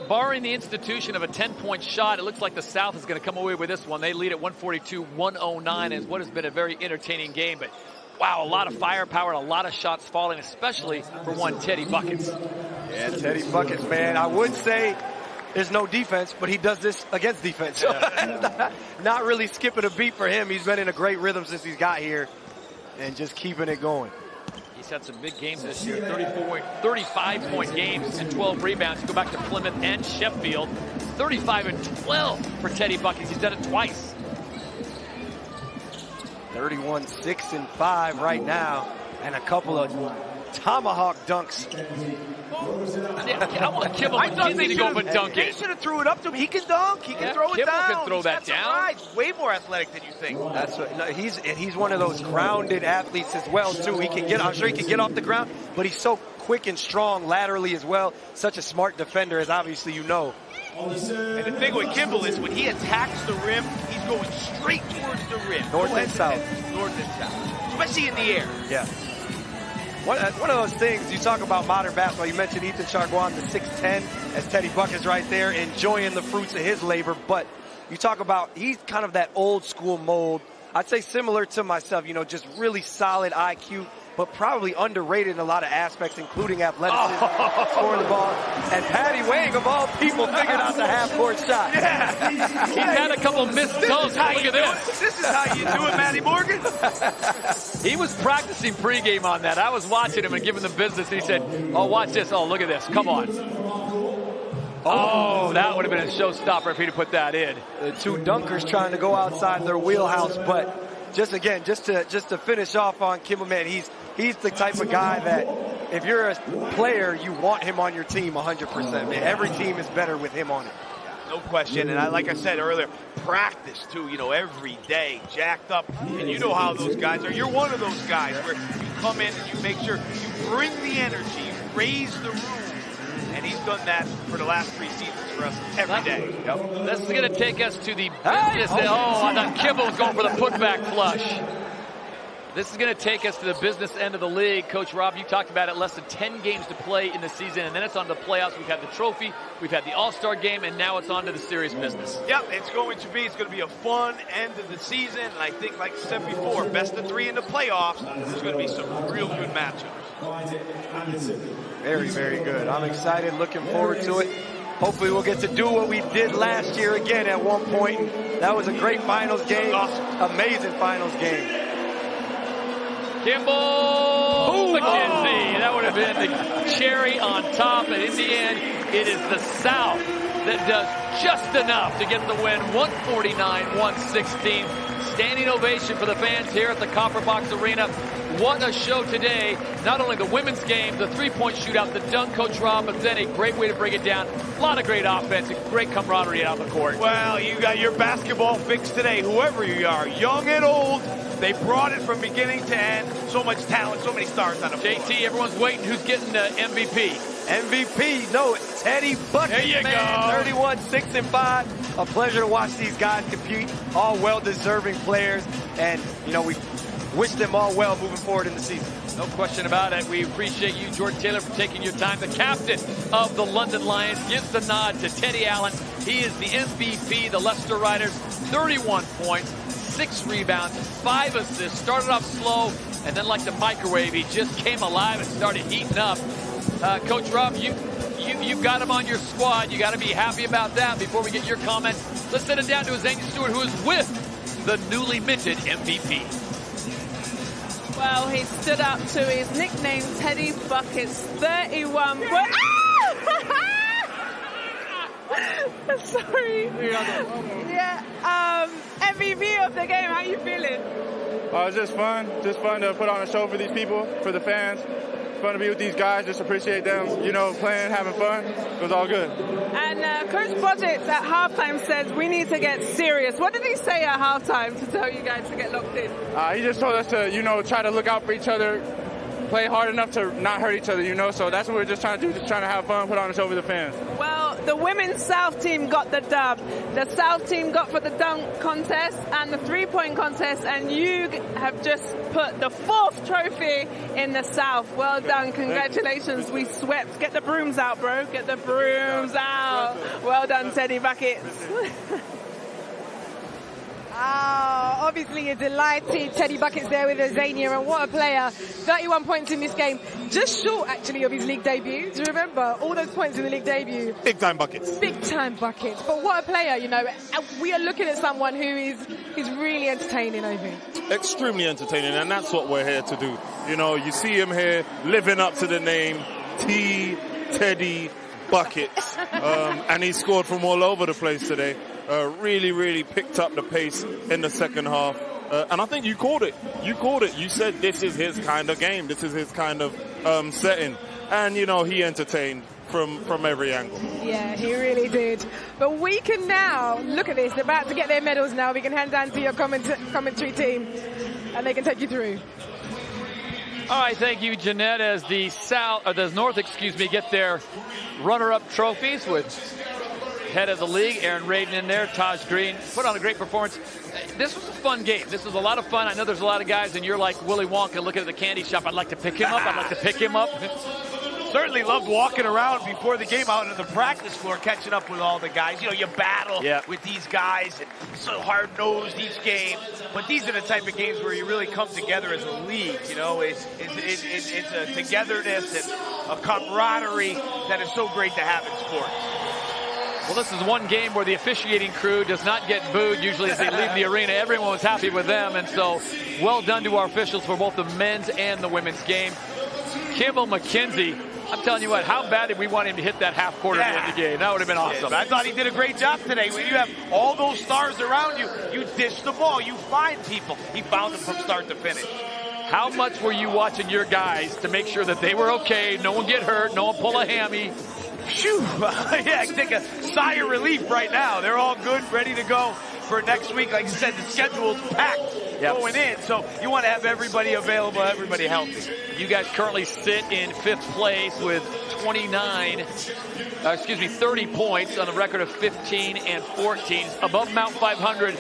Barring the institution of a 10-point shot, it looks like the South is going to come away with this one. They lead at 142-109 as what has been a very entertaining game. But, wow, a lot of firepower and a lot of shots falling, especially for one Teddy Buckets. Yeah, Teddy Buckets, man. I would say there's no defense, but he does this against defense. Yeah. Not really skipping a beat for him. He's been in a great rhythm since he's got here and just keeping it going. He's had some big games this year, 35-point games and 12 rebounds. You go back to Plymouth and Sheffield, 35 and 12 for Teddy Buckets. He's done it twice. 31, 6 and 5 right now, and a couple of tomahawk dunks. I want Kibble McKinley to go up and dunk They it. should have threw it up to him. He can dunk. He can throw it Kibble down. can throw He's that got some down. rides. Way more athletic than you think. That's what, no, he's one of those grounded athletes as well too. He can get, I'm sure he can get off the ground, but he's so quick and strong laterally as well. Such a smart defender, as obviously you know. And the thing with Kimball is when he attacks the rim, he's going straight towards the rim. North and south. North and south. Especially in the air. Yeah. One of those things, you talk about modern basketball, you mentioned Ethan Chargois, the 6'10", as Teddy Buckets right there, enjoying the fruits of his labor, but you talk about, he's kind of that old school mold. I'd say similar to myself, you know, just really solid IQ, but probably underrated in a lot of aspects, including athleticism, scoring the ball. And Patty Wang, of all people, figured out the half-court shot. Yeah. He's had a couple missed dunks. Look at this. This is how you do it, Matty Morgan. He was practicing pregame on that. I was watching him and giving the business. And he said, oh, watch this. Oh, look at this. Come on. Oh, that would have been a showstopper if he'd have put that in. The two dunkers trying to go outside their wheelhouse, but just to finish off on Kimball, man, he's the type of guy that if you're a player, you want him on your team 100%, man. Every team is better with him on it. No question. And like I said earlier, practice too, you know, every day, jacked up. And you know how those guys are. You're one of those guys where you come in and you make sure you bring the energy, you raise the room. And he's done that for the last 3 seasons for us every day. Yep. This is going to take us to the business. Oh, I thought Kimball was going for the putback flush. This is going to take us to the business end of the league. Coach Rob, you talked about it, less than 10 games to play in the season, and then it's on to the playoffs. We've had the trophy, we've had the All-Star game, and now it's on to the serious business. Yep, it's going to be a fun end of the season. And I think, like I said before, best of 3 in the playoffs. There's going to be some real good matchups. Very, very good. I'm excited, looking forward to it. Hopefully we'll get to do what we did last year again at one point. That was a great finals game. Amazing finals game. Kimball McKenzie. That would have been the cherry on top. And in the end, it is the South that does just enough to get the win, 149-116. Standing ovation for the fans here at the Copper Box Arena. What a show today. Not only the women's game, the three-point shootout, the dunk, Coach Rob, but then a great way to bring it down. A lot of great offense and great camaraderie out on the court. Well, you got your basketball fix today, whoever you are, young and old. They brought it from beginning to end. So much talent, so many stars on the floor. JT, everyone's waiting. Who's getting the MVP? MVP, no, Teddy Bucket. There you go. 31, 6 and 5. A pleasure to watch these guys compete. All well-deserving players, and we wish them all well moving forward in the season. No question about it. We appreciate you, Jordan Taylor, for taking your time. The captain of the London Lions gives the nod to Teddy Allen. He is the MVP. The Leicester Riders, 31 points, 6 rebounds, 5 assists. Started off slow, and then like the microwave, he just came alive and started heating up. Coach Rob, you've got him on your squad. You got to be happy about that. Before we get your comments, let's send it down to Azania Stewart, who is with the newly minted MVP. Well, he stood up to his nickname, Teddy Buckets, 31 points. Sorry. Yeah. MVP of the game. How you feeling? It's just fun. Just fun to put on a show for these people, for the fans. Fun to be with these guys, just appreciate them, playing, having fun. It was all good. And Coach Broderick at halftime says we need to get serious. What did he say at halftime to tell you guys to get locked in? He just told us to, try to look out for each other, play hard enough to not hurt each other, so that's what we're just trying to do, just trying to have fun, put on a show for the fans. Well, the women's South team got the dub. The South team got for the dunk contest and the three-point contest, and you have just put the 4th trophy in the South. Well done. Congratulations. We swept. Get the brooms out, bro. Get the brooms out. Well done, Teddy Buckets. Obviously a delighted Teddy Buckets there with Azania, and what a player. 31 points in this game. Just short, actually, of his league debut. Do you remember? All those points in the league debut. Big time buckets. Big time buckets. But what a player, We are looking at someone who is really entertaining, I think. Extremely entertaining, and that's what we're here to do. You see him here living up to the name, Teddy Buckets. And he scored from all over the place today. Really, really picked up the pace in the second half. And I think you called it. You said this is his kind of game. This is his kind of setting. And, he entertained from every angle. Yeah, he really did. But we can now look at this. They're about to get their medals now. We can hand down to your commentary team, and they can take you through. All right, thank you, Jeanette, as the North, get their runner-up trophies with head of the league, Aaron Raiden in there, Taj Green, put on a great performance. This was a fun game. This was a lot of fun. I know there's a lot of guys, and you're like Willy Wonka looking at the candy shop. I'd like to pick him up. I'd like to pick him up. Certainly loved walking around before the game out on the practice floor, catching up with all the guys. You battle with these guys, and so hard-nosed each game. But these are the type of games where you really come together as a league. It's a togetherness and a camaraderie that is so great to have in sports. Well, this is one game where the officiating crew does not get booed. Usually as they leave the arena, everyone was happy with them. And so well done to our officials for both the men's and the women's game. Kimball McKenzie, I'm telling you what, how bad did we want him to hit that half quarter to win the game? That would have been awesome. I thought he did a great job today. When you have all those stars around you, you dish the ball, you find people. He found them from start to finish. How much were you watching your guys to make sure that they were okay, no one get hurt, no one pull a hammy? Phew. Yeah, I take a sigh of relief right now. They're all good, ready to go for next week. Like I said, the schedule's packed going in, so you want to have everybody available, everybody healthy. You guys currently sit in 5th place with 30 points on a record of 15 and 14. Above Mount 500.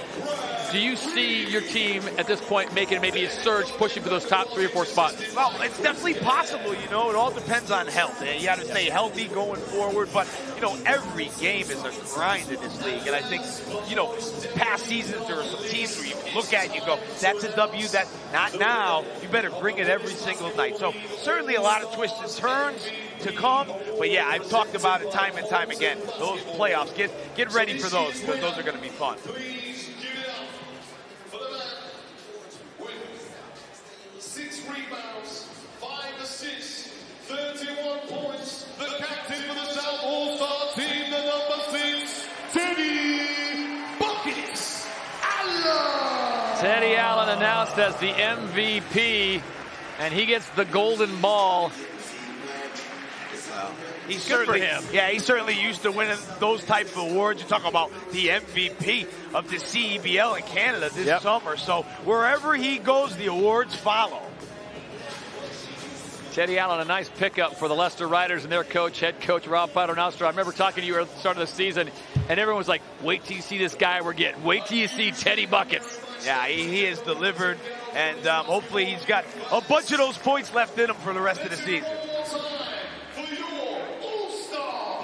do you see your team at this point making maybe a surge, pushing for those top 3 or 4 spots? Well, it's definitely possible, you know. It all depends on health. You got to stay healthy going forward. But, you know, every game is a grind in this league. And I think, you know, past seasons there are some teams where you look at it and you go, that's a W, that's not now. You better bring it every single night. So certainly a lot of twists and turns to come. But, yeah, I've talked about it time and time again. Those playoffs, get ready for those because those are going to be fun. 6 rebounds, 5 assists, 31 points. The captain for the South All-Star team, the number 6, Teddy Buckets Allen. Teddy Allen announced as the MVP, and he gets the golden ball. He's Good certainly, for him. Yeah, he's certainly used to winning those type of awards. You talk about the MVP of the CEBL in Canada this summer. So wherever he goes, the awards follow. Teddy Allen, a nice pickup for the Leicester Riders and their coach, head coach Rob Paternoster. I remember talking to you at the start of the season, and everyone was like, wait till you see this guy we're getting. Wait till you see Teddy Buckets. Yeah, he has delivered, and hopefully he's got a bunch of those points left in him for the rest of the season.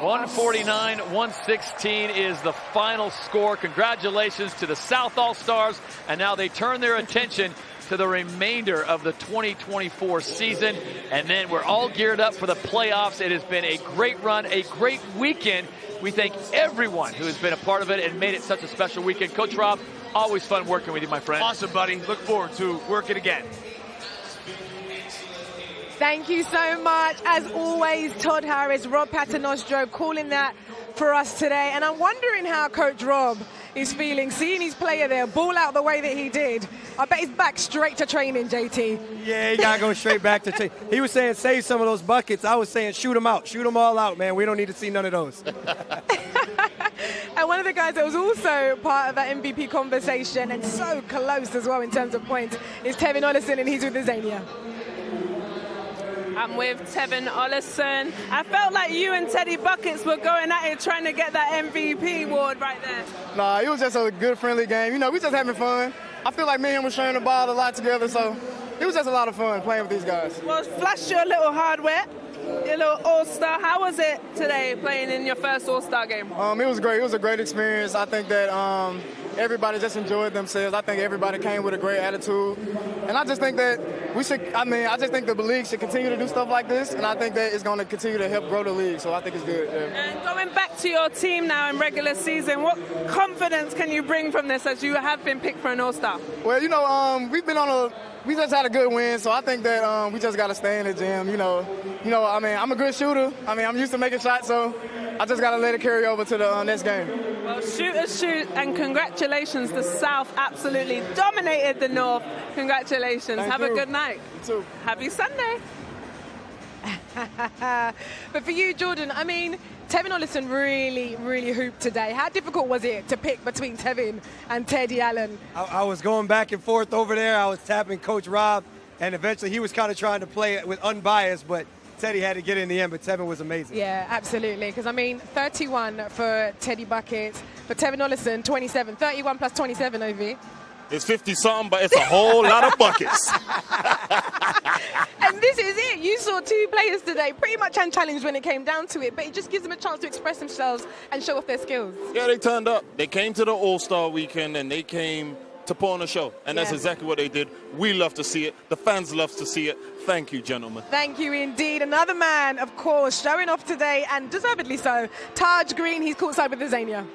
149-116 is the final score. Congratulations to the South All-Stars, and now they turn their attention to the remainder of the 2024 season, and then we're all geared up for the playoffs. It has been a great run, a great weekend. We thank everyone who has been a part of it and made it such a special weekend. Coach Rob, always fun working with you, my friend. Awesome, buddy. Look forward to working again. Thank you so much. As always, Todd Harris, Rob Paternostro calling that for us today. And I'm wondering how Coach Rob is feeling, seeing his player there ball out the way that he did. I bet he's back straight to training, JT. Yeah, he got to go straight back to training. He was saying save some of those buckets. I was saying shoot them out. Shoot them all out, man. We don't need to see none of those. And one of the guys that was also part of that MVP conversation and so close as well in terms of points is Tevin Ollison, and he's with the Zania. I'm with Tevin Ollison. I felt like you and Teddy Buckets were going at it trying to get that MVP award right there. Nah, it was just a good, friendly game. You know, we just having fun. I feel like me and him were sharing the ball a lot together, so it was just a lot of fun playing with these guys. Well, flash your little hardware, your little All-Star. How was it today playing in your first All-Star game? It was great. It was a great experience. I think that everybody just enjoyed themselves. I think everybody came with a great attitude. And I just think that I just think the league should continue to do stuff like this, and I think that it's going to continue to help grow the league, so I think it's good. Yeah. And going back to your team now in regular season, what confidence can you bring from this as you have been picked for an All-Star? Well, you know, we just had a good win, so I think that we just got to stay in the gym. You know, I mean, I'm a good shooter. I mean, I'm used to making shots, so I just got to let it carry over to the next game. Well, shoot, and congratulations. The South absolutely dominated the North. Congratulations. Have a good night. You too. Happy Sunday. But for you, Jordan, I mean, Tevin Ollison really, really hooped today. How difficult was it to pick between Tevin and Teddy Allen? I was going back and forth over there. I was tapping Coach Rob, and eventually he was kind of trying to play it with unbiased, but Teddy had to get in the end, but Tevin was amazing. Yeah, absolutely. Because, I mean, 31 for Teddy Buckets. For Tevin Ollison, 27. 31 plus 27, OV. It's 50-something, but it's a whole lot of buckets. And this is it. You saw two players today pretty much unchallenged when it came down to it, but it just gives them a chance to express themselves and show off their skills. Yeah, they turned up. They came to the All-Star weekend, and they came to put on a show. And that's exactly what they did. We love to see it. The fans love to see it. Thank you, gentlemen. Thank you indeed. Another man, of course, showing off today, and deservedly so. Taj Green, he's courtside with the Zania.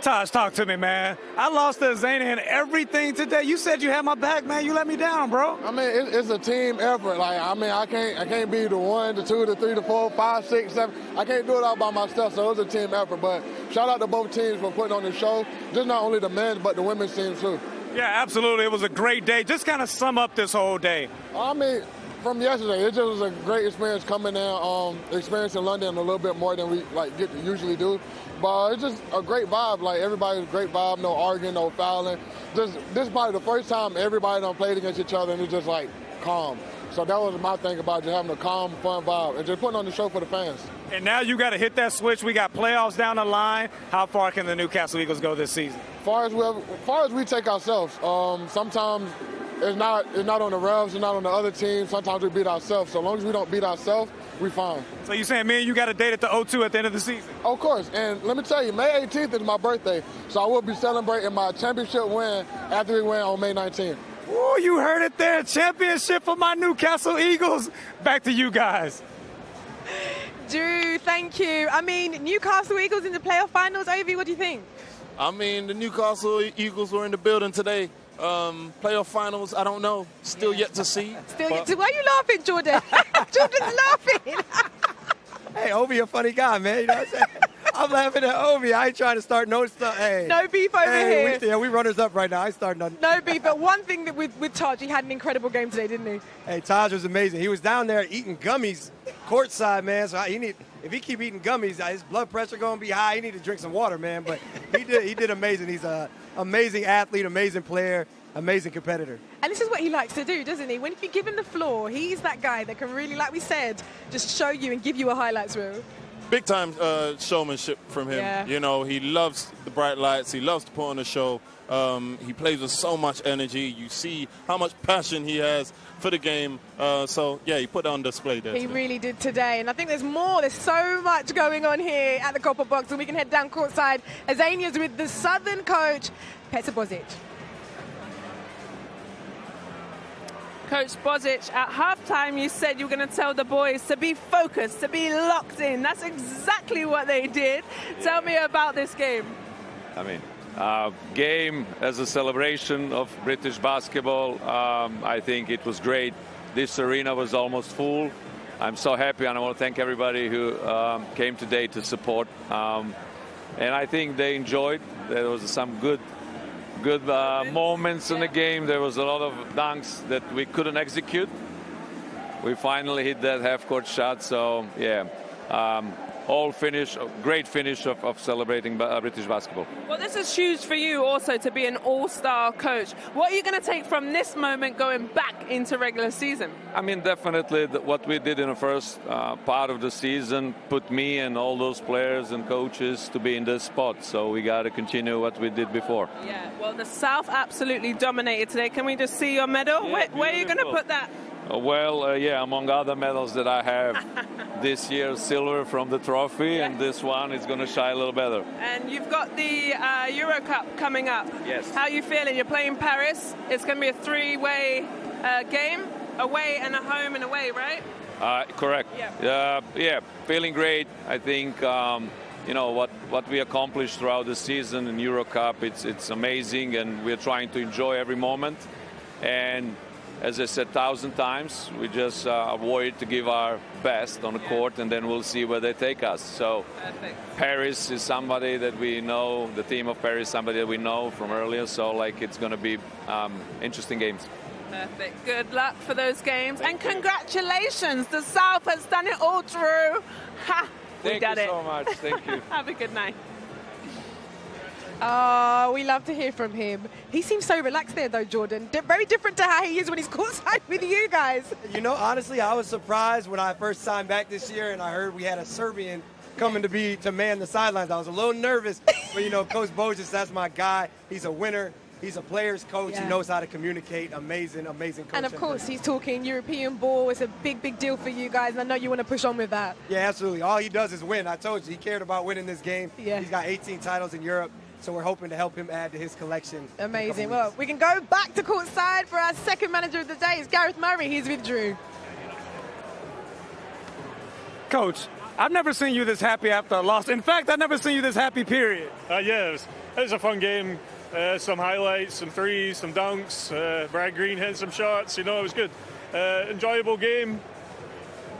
Taj, talk to me, man. I lost to Zania and everything today. You said you had my back, man. You let me down, bro. I mean, it's a team effort. Like, I mean, I can't be the 1, the 2, the 3, the 4, 5, 6, 7. I can't do it all by myself, so it was a team effort. But shout out to both teams for putting on the show. Just not only the men's, but the women's team, too. Yeah, absolutely. It was a great day. Just kind of sum up this whole day. I mean, from yesterday, it just was a great experience coming in, experiencing London a little bit more than we get to usually do. But it's just a great vibe. Like, everybody's a great vibe, no arguing, no fouling. This is probably the first time everybody done played against each other, and it's just, like, calm. So that was my thing about just having a calm, fun vibe and just putting on the show for the fans. And now you got to hit that switch. We got playoffs down the line. How far can the Newcastle Eagles go this season? Far as we take ourselves, sometimes it's not on the refs, it's not on the other team. Sometimes we beat ourselves. So as long as we don't beat ourselves, we fine. So you saying me and you got a date at the O2 at the end of the season? Of course. And let me tell you, May 18th is my birthday. So I will be celebrating my championship win after we win on May 19th. Oh, you heard it there. Championship for my Newcastle Eagles. Back to you guys. Drew, thank you. I mean, Newcastle Eagles in the playoff finals. Ovi, what do you think? I mean, the Newcastle Eagles were in the building today. Playoff finals, I don't know. Still yet to see. Still yet to. Why are you laughing, Jordan? Jordan's laughing. Hey, Ovi a funny guy, man. You know what I'm saying? I'm laughing at Ovi. I ain't trying to start no stuff. Hey. No beef over here. We runners up right now. I ain't starting nothing. No beef. But one thing that with Taj, he had an incredible game today, didn't he? Hey, Taj was amazing. He was down there eating gummies courtside, man. So if he keep eating gummies, his blood pressure going to be high. He need to drink some water, man. But he did amazing. He's an amazing athlete, amazing player, amazing competitor. And this is what he likes to do, doesn't he? When you give him the floor, he's that guy that can really, like we said, just show you and give you a highlights reel. Big time showmanship from him. Yeah. You know, he loves the bright lights. He loves to put on a show. He plays with so much energy. You see how much passion he has for the game. So, yeah, he put it on display there. He really did today. And I think there's more. There's so much going on here at the Copper Box. And we can head down courtside. Azania's with the Southern coach, Petar Bozic. Coach Bozic, at halftime you said you were going to tell the boys to be focused, to be locked in. That's exactly what they did. Tell me about this game. I mean, game as a celebration of British basketball. I think it was great. This arena was almost full. I'm so happy, and I want to thank everybody who came today to support. And I think they enjoyed. There was some good moments in the game. There was a lot of dunks that we couldn't execute. We finally hit that half-court shot. So, yeah, great finish of celebrating British basketball. Well, this is huge for you also to be an all-star coach. What are you going to take from this moment going back into regular season? I mean, definitely what we did in the first part of the season put me and all those players and coaches to be in this spot. So we got to continue what we did before. Yeah, well, the South absolutely dominated today. Can we just see your medal? Yeah, where are you going to put that? Yeah, among other medals that I have this year, silver from the trophy, and this one is going to shine a little better. And you've got the Euro Cup coming up. Yes. How are you feeling? You're playing Paris. It's going to be a three-way game, away and a home and away, right? Correct. Yeah. Feeling great. I think what we accomplished throughout the season in Euro Cup, it's amazing, and we're trying to enjoy every moment. And as I said 1,000 times, we just avoid to give our best on the court, and then we'll see where they take us. So Paris is somebody that we know, the team of Paris, somebody that we know from earlier. So it's going to be interesting games. Perfect. Good luck for those games. And congratulations. The South has done it all through. Ha! We done it. Thank you so much. Thank you. Have a good night. Oh, we love to hear from him. He seems so relaxed there, though, Jordan. Very different to how he is when he's courtside with you guys. You know, honestly, I was surprised when I first signed back this year and I heard we had a Serbian coming to man the sidelines. I was a little nervous, but, Coach Bozic, that's my guy. He's a winner. He's a player's coach. Yeah. He knows how to communicate. Amazing coach. And, of course, he's talking European ball. It's a big, big deal for you guys, and I know you want to push on with that. Yeah, absolutely. All he does is win. I told you, he cared about winning this game. Yeah. He's got 18 titles in Europe. So we're hoping to help him add to his collection. Amazing. Well, we can go back to courtside for our second manager of the day. It's Gareth Murray. He's with Drew. Coach, I've never seen you this happy after a loss. In fact, I've never seen you this happy, period. Yeah, it was a fun game. Some highlights, some threes, some dunks. Brad Green hit some shots. It was good. Enjoyable game.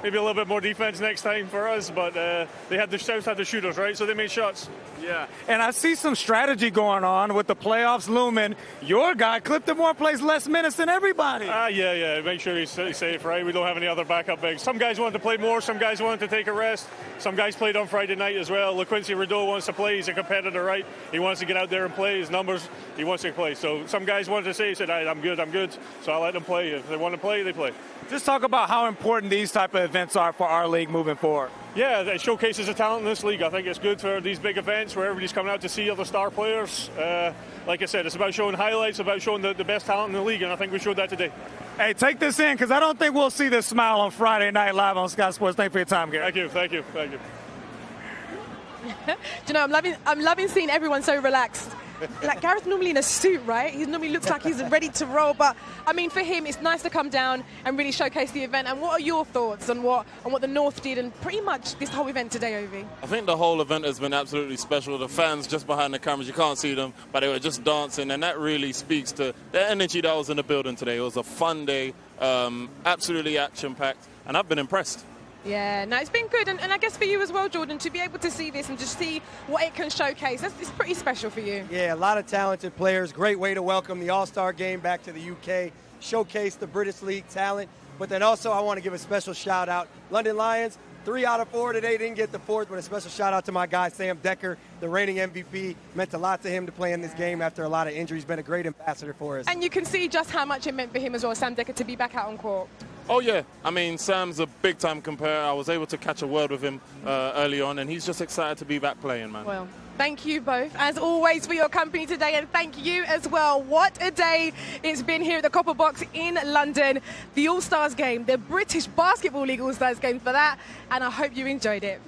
maybe a little bit more defense next time for us, but they had the South had the shooters, right? So they made shots. Yeah, and I see some strategy going on with the playoffs looming. Your guy, Clifton Moore, plays less minutes than everybody. Yeah. Make sure he's safe, right? We don't have any other backup bigs. Some guys wanted to play more. Some guys wanted to take a rest. Some guys played on Friday night as well. LaQuincy Rideau wants to play. He's a competitor, right? He wants to get out there and play his numbers. He wants to play. So some guys wanted to say, he said, I'm good. So I let them play. If they want to play, they play. Just talk about how important these type of events are for our league moving forward. Yeah, it showcases the talent in this league. I think it's good for these big events where everybody's coming out to see other star players. Like I said, it's about showing highlights, about showing the best talent in the league, and I think we showed that today. Hey, take this in, because I don't think we'll see this smile on Friday Night Live on Sky Sports. Thank you for your time, Gary. Thank you. Do you know, I'm loving seeing everyone so relaxed. Like, Gareth's normally in a suit, right? He normally looks like he's ready to roll. But, I mean, for him, it's nice to come down and really showcase the event. And what are your thoughts on what the North did and pretty much this whole event today, Ovi? I think the whole event has been absolutely special. The fans just behind the cameras, you can't see them, but they were just dancing. And that really speaks to the energy that was in the building today. It was a fun day, absolutely action-packed. And I've been impressed. Yeah, no, it's been good. And I guess for you as well, Jordan, to be able to see this and just see what it can showcase, it's pretty special for you. Yeah, a lot of talented players. Great way to welcome the All-Star game back to the UK, showcase the British League talent. But then also I want to give a special shout-out. London Lions, 3 out of 4 today, didn't get the 4th, but a special shout-out to my guy, Sam Decker, the reigning MVP. Meant a lot to him to play in this game after a lot of injuries. Been a great ambassador for us. And you can see just how much it meant for him as well, Sam Decker, to be back out on court. Oh, yeah. I mean, Sam's a big-time compare. I was able to catch a word with him early on, and he's just excited to be back playing, man. Well, thank you both, as always, for your company today, and thank you as well. What a day it's been here at the Copper Box in London. The All-Stars game, the British Basketball League All-Stars game for that, and I hope you enjoyed it.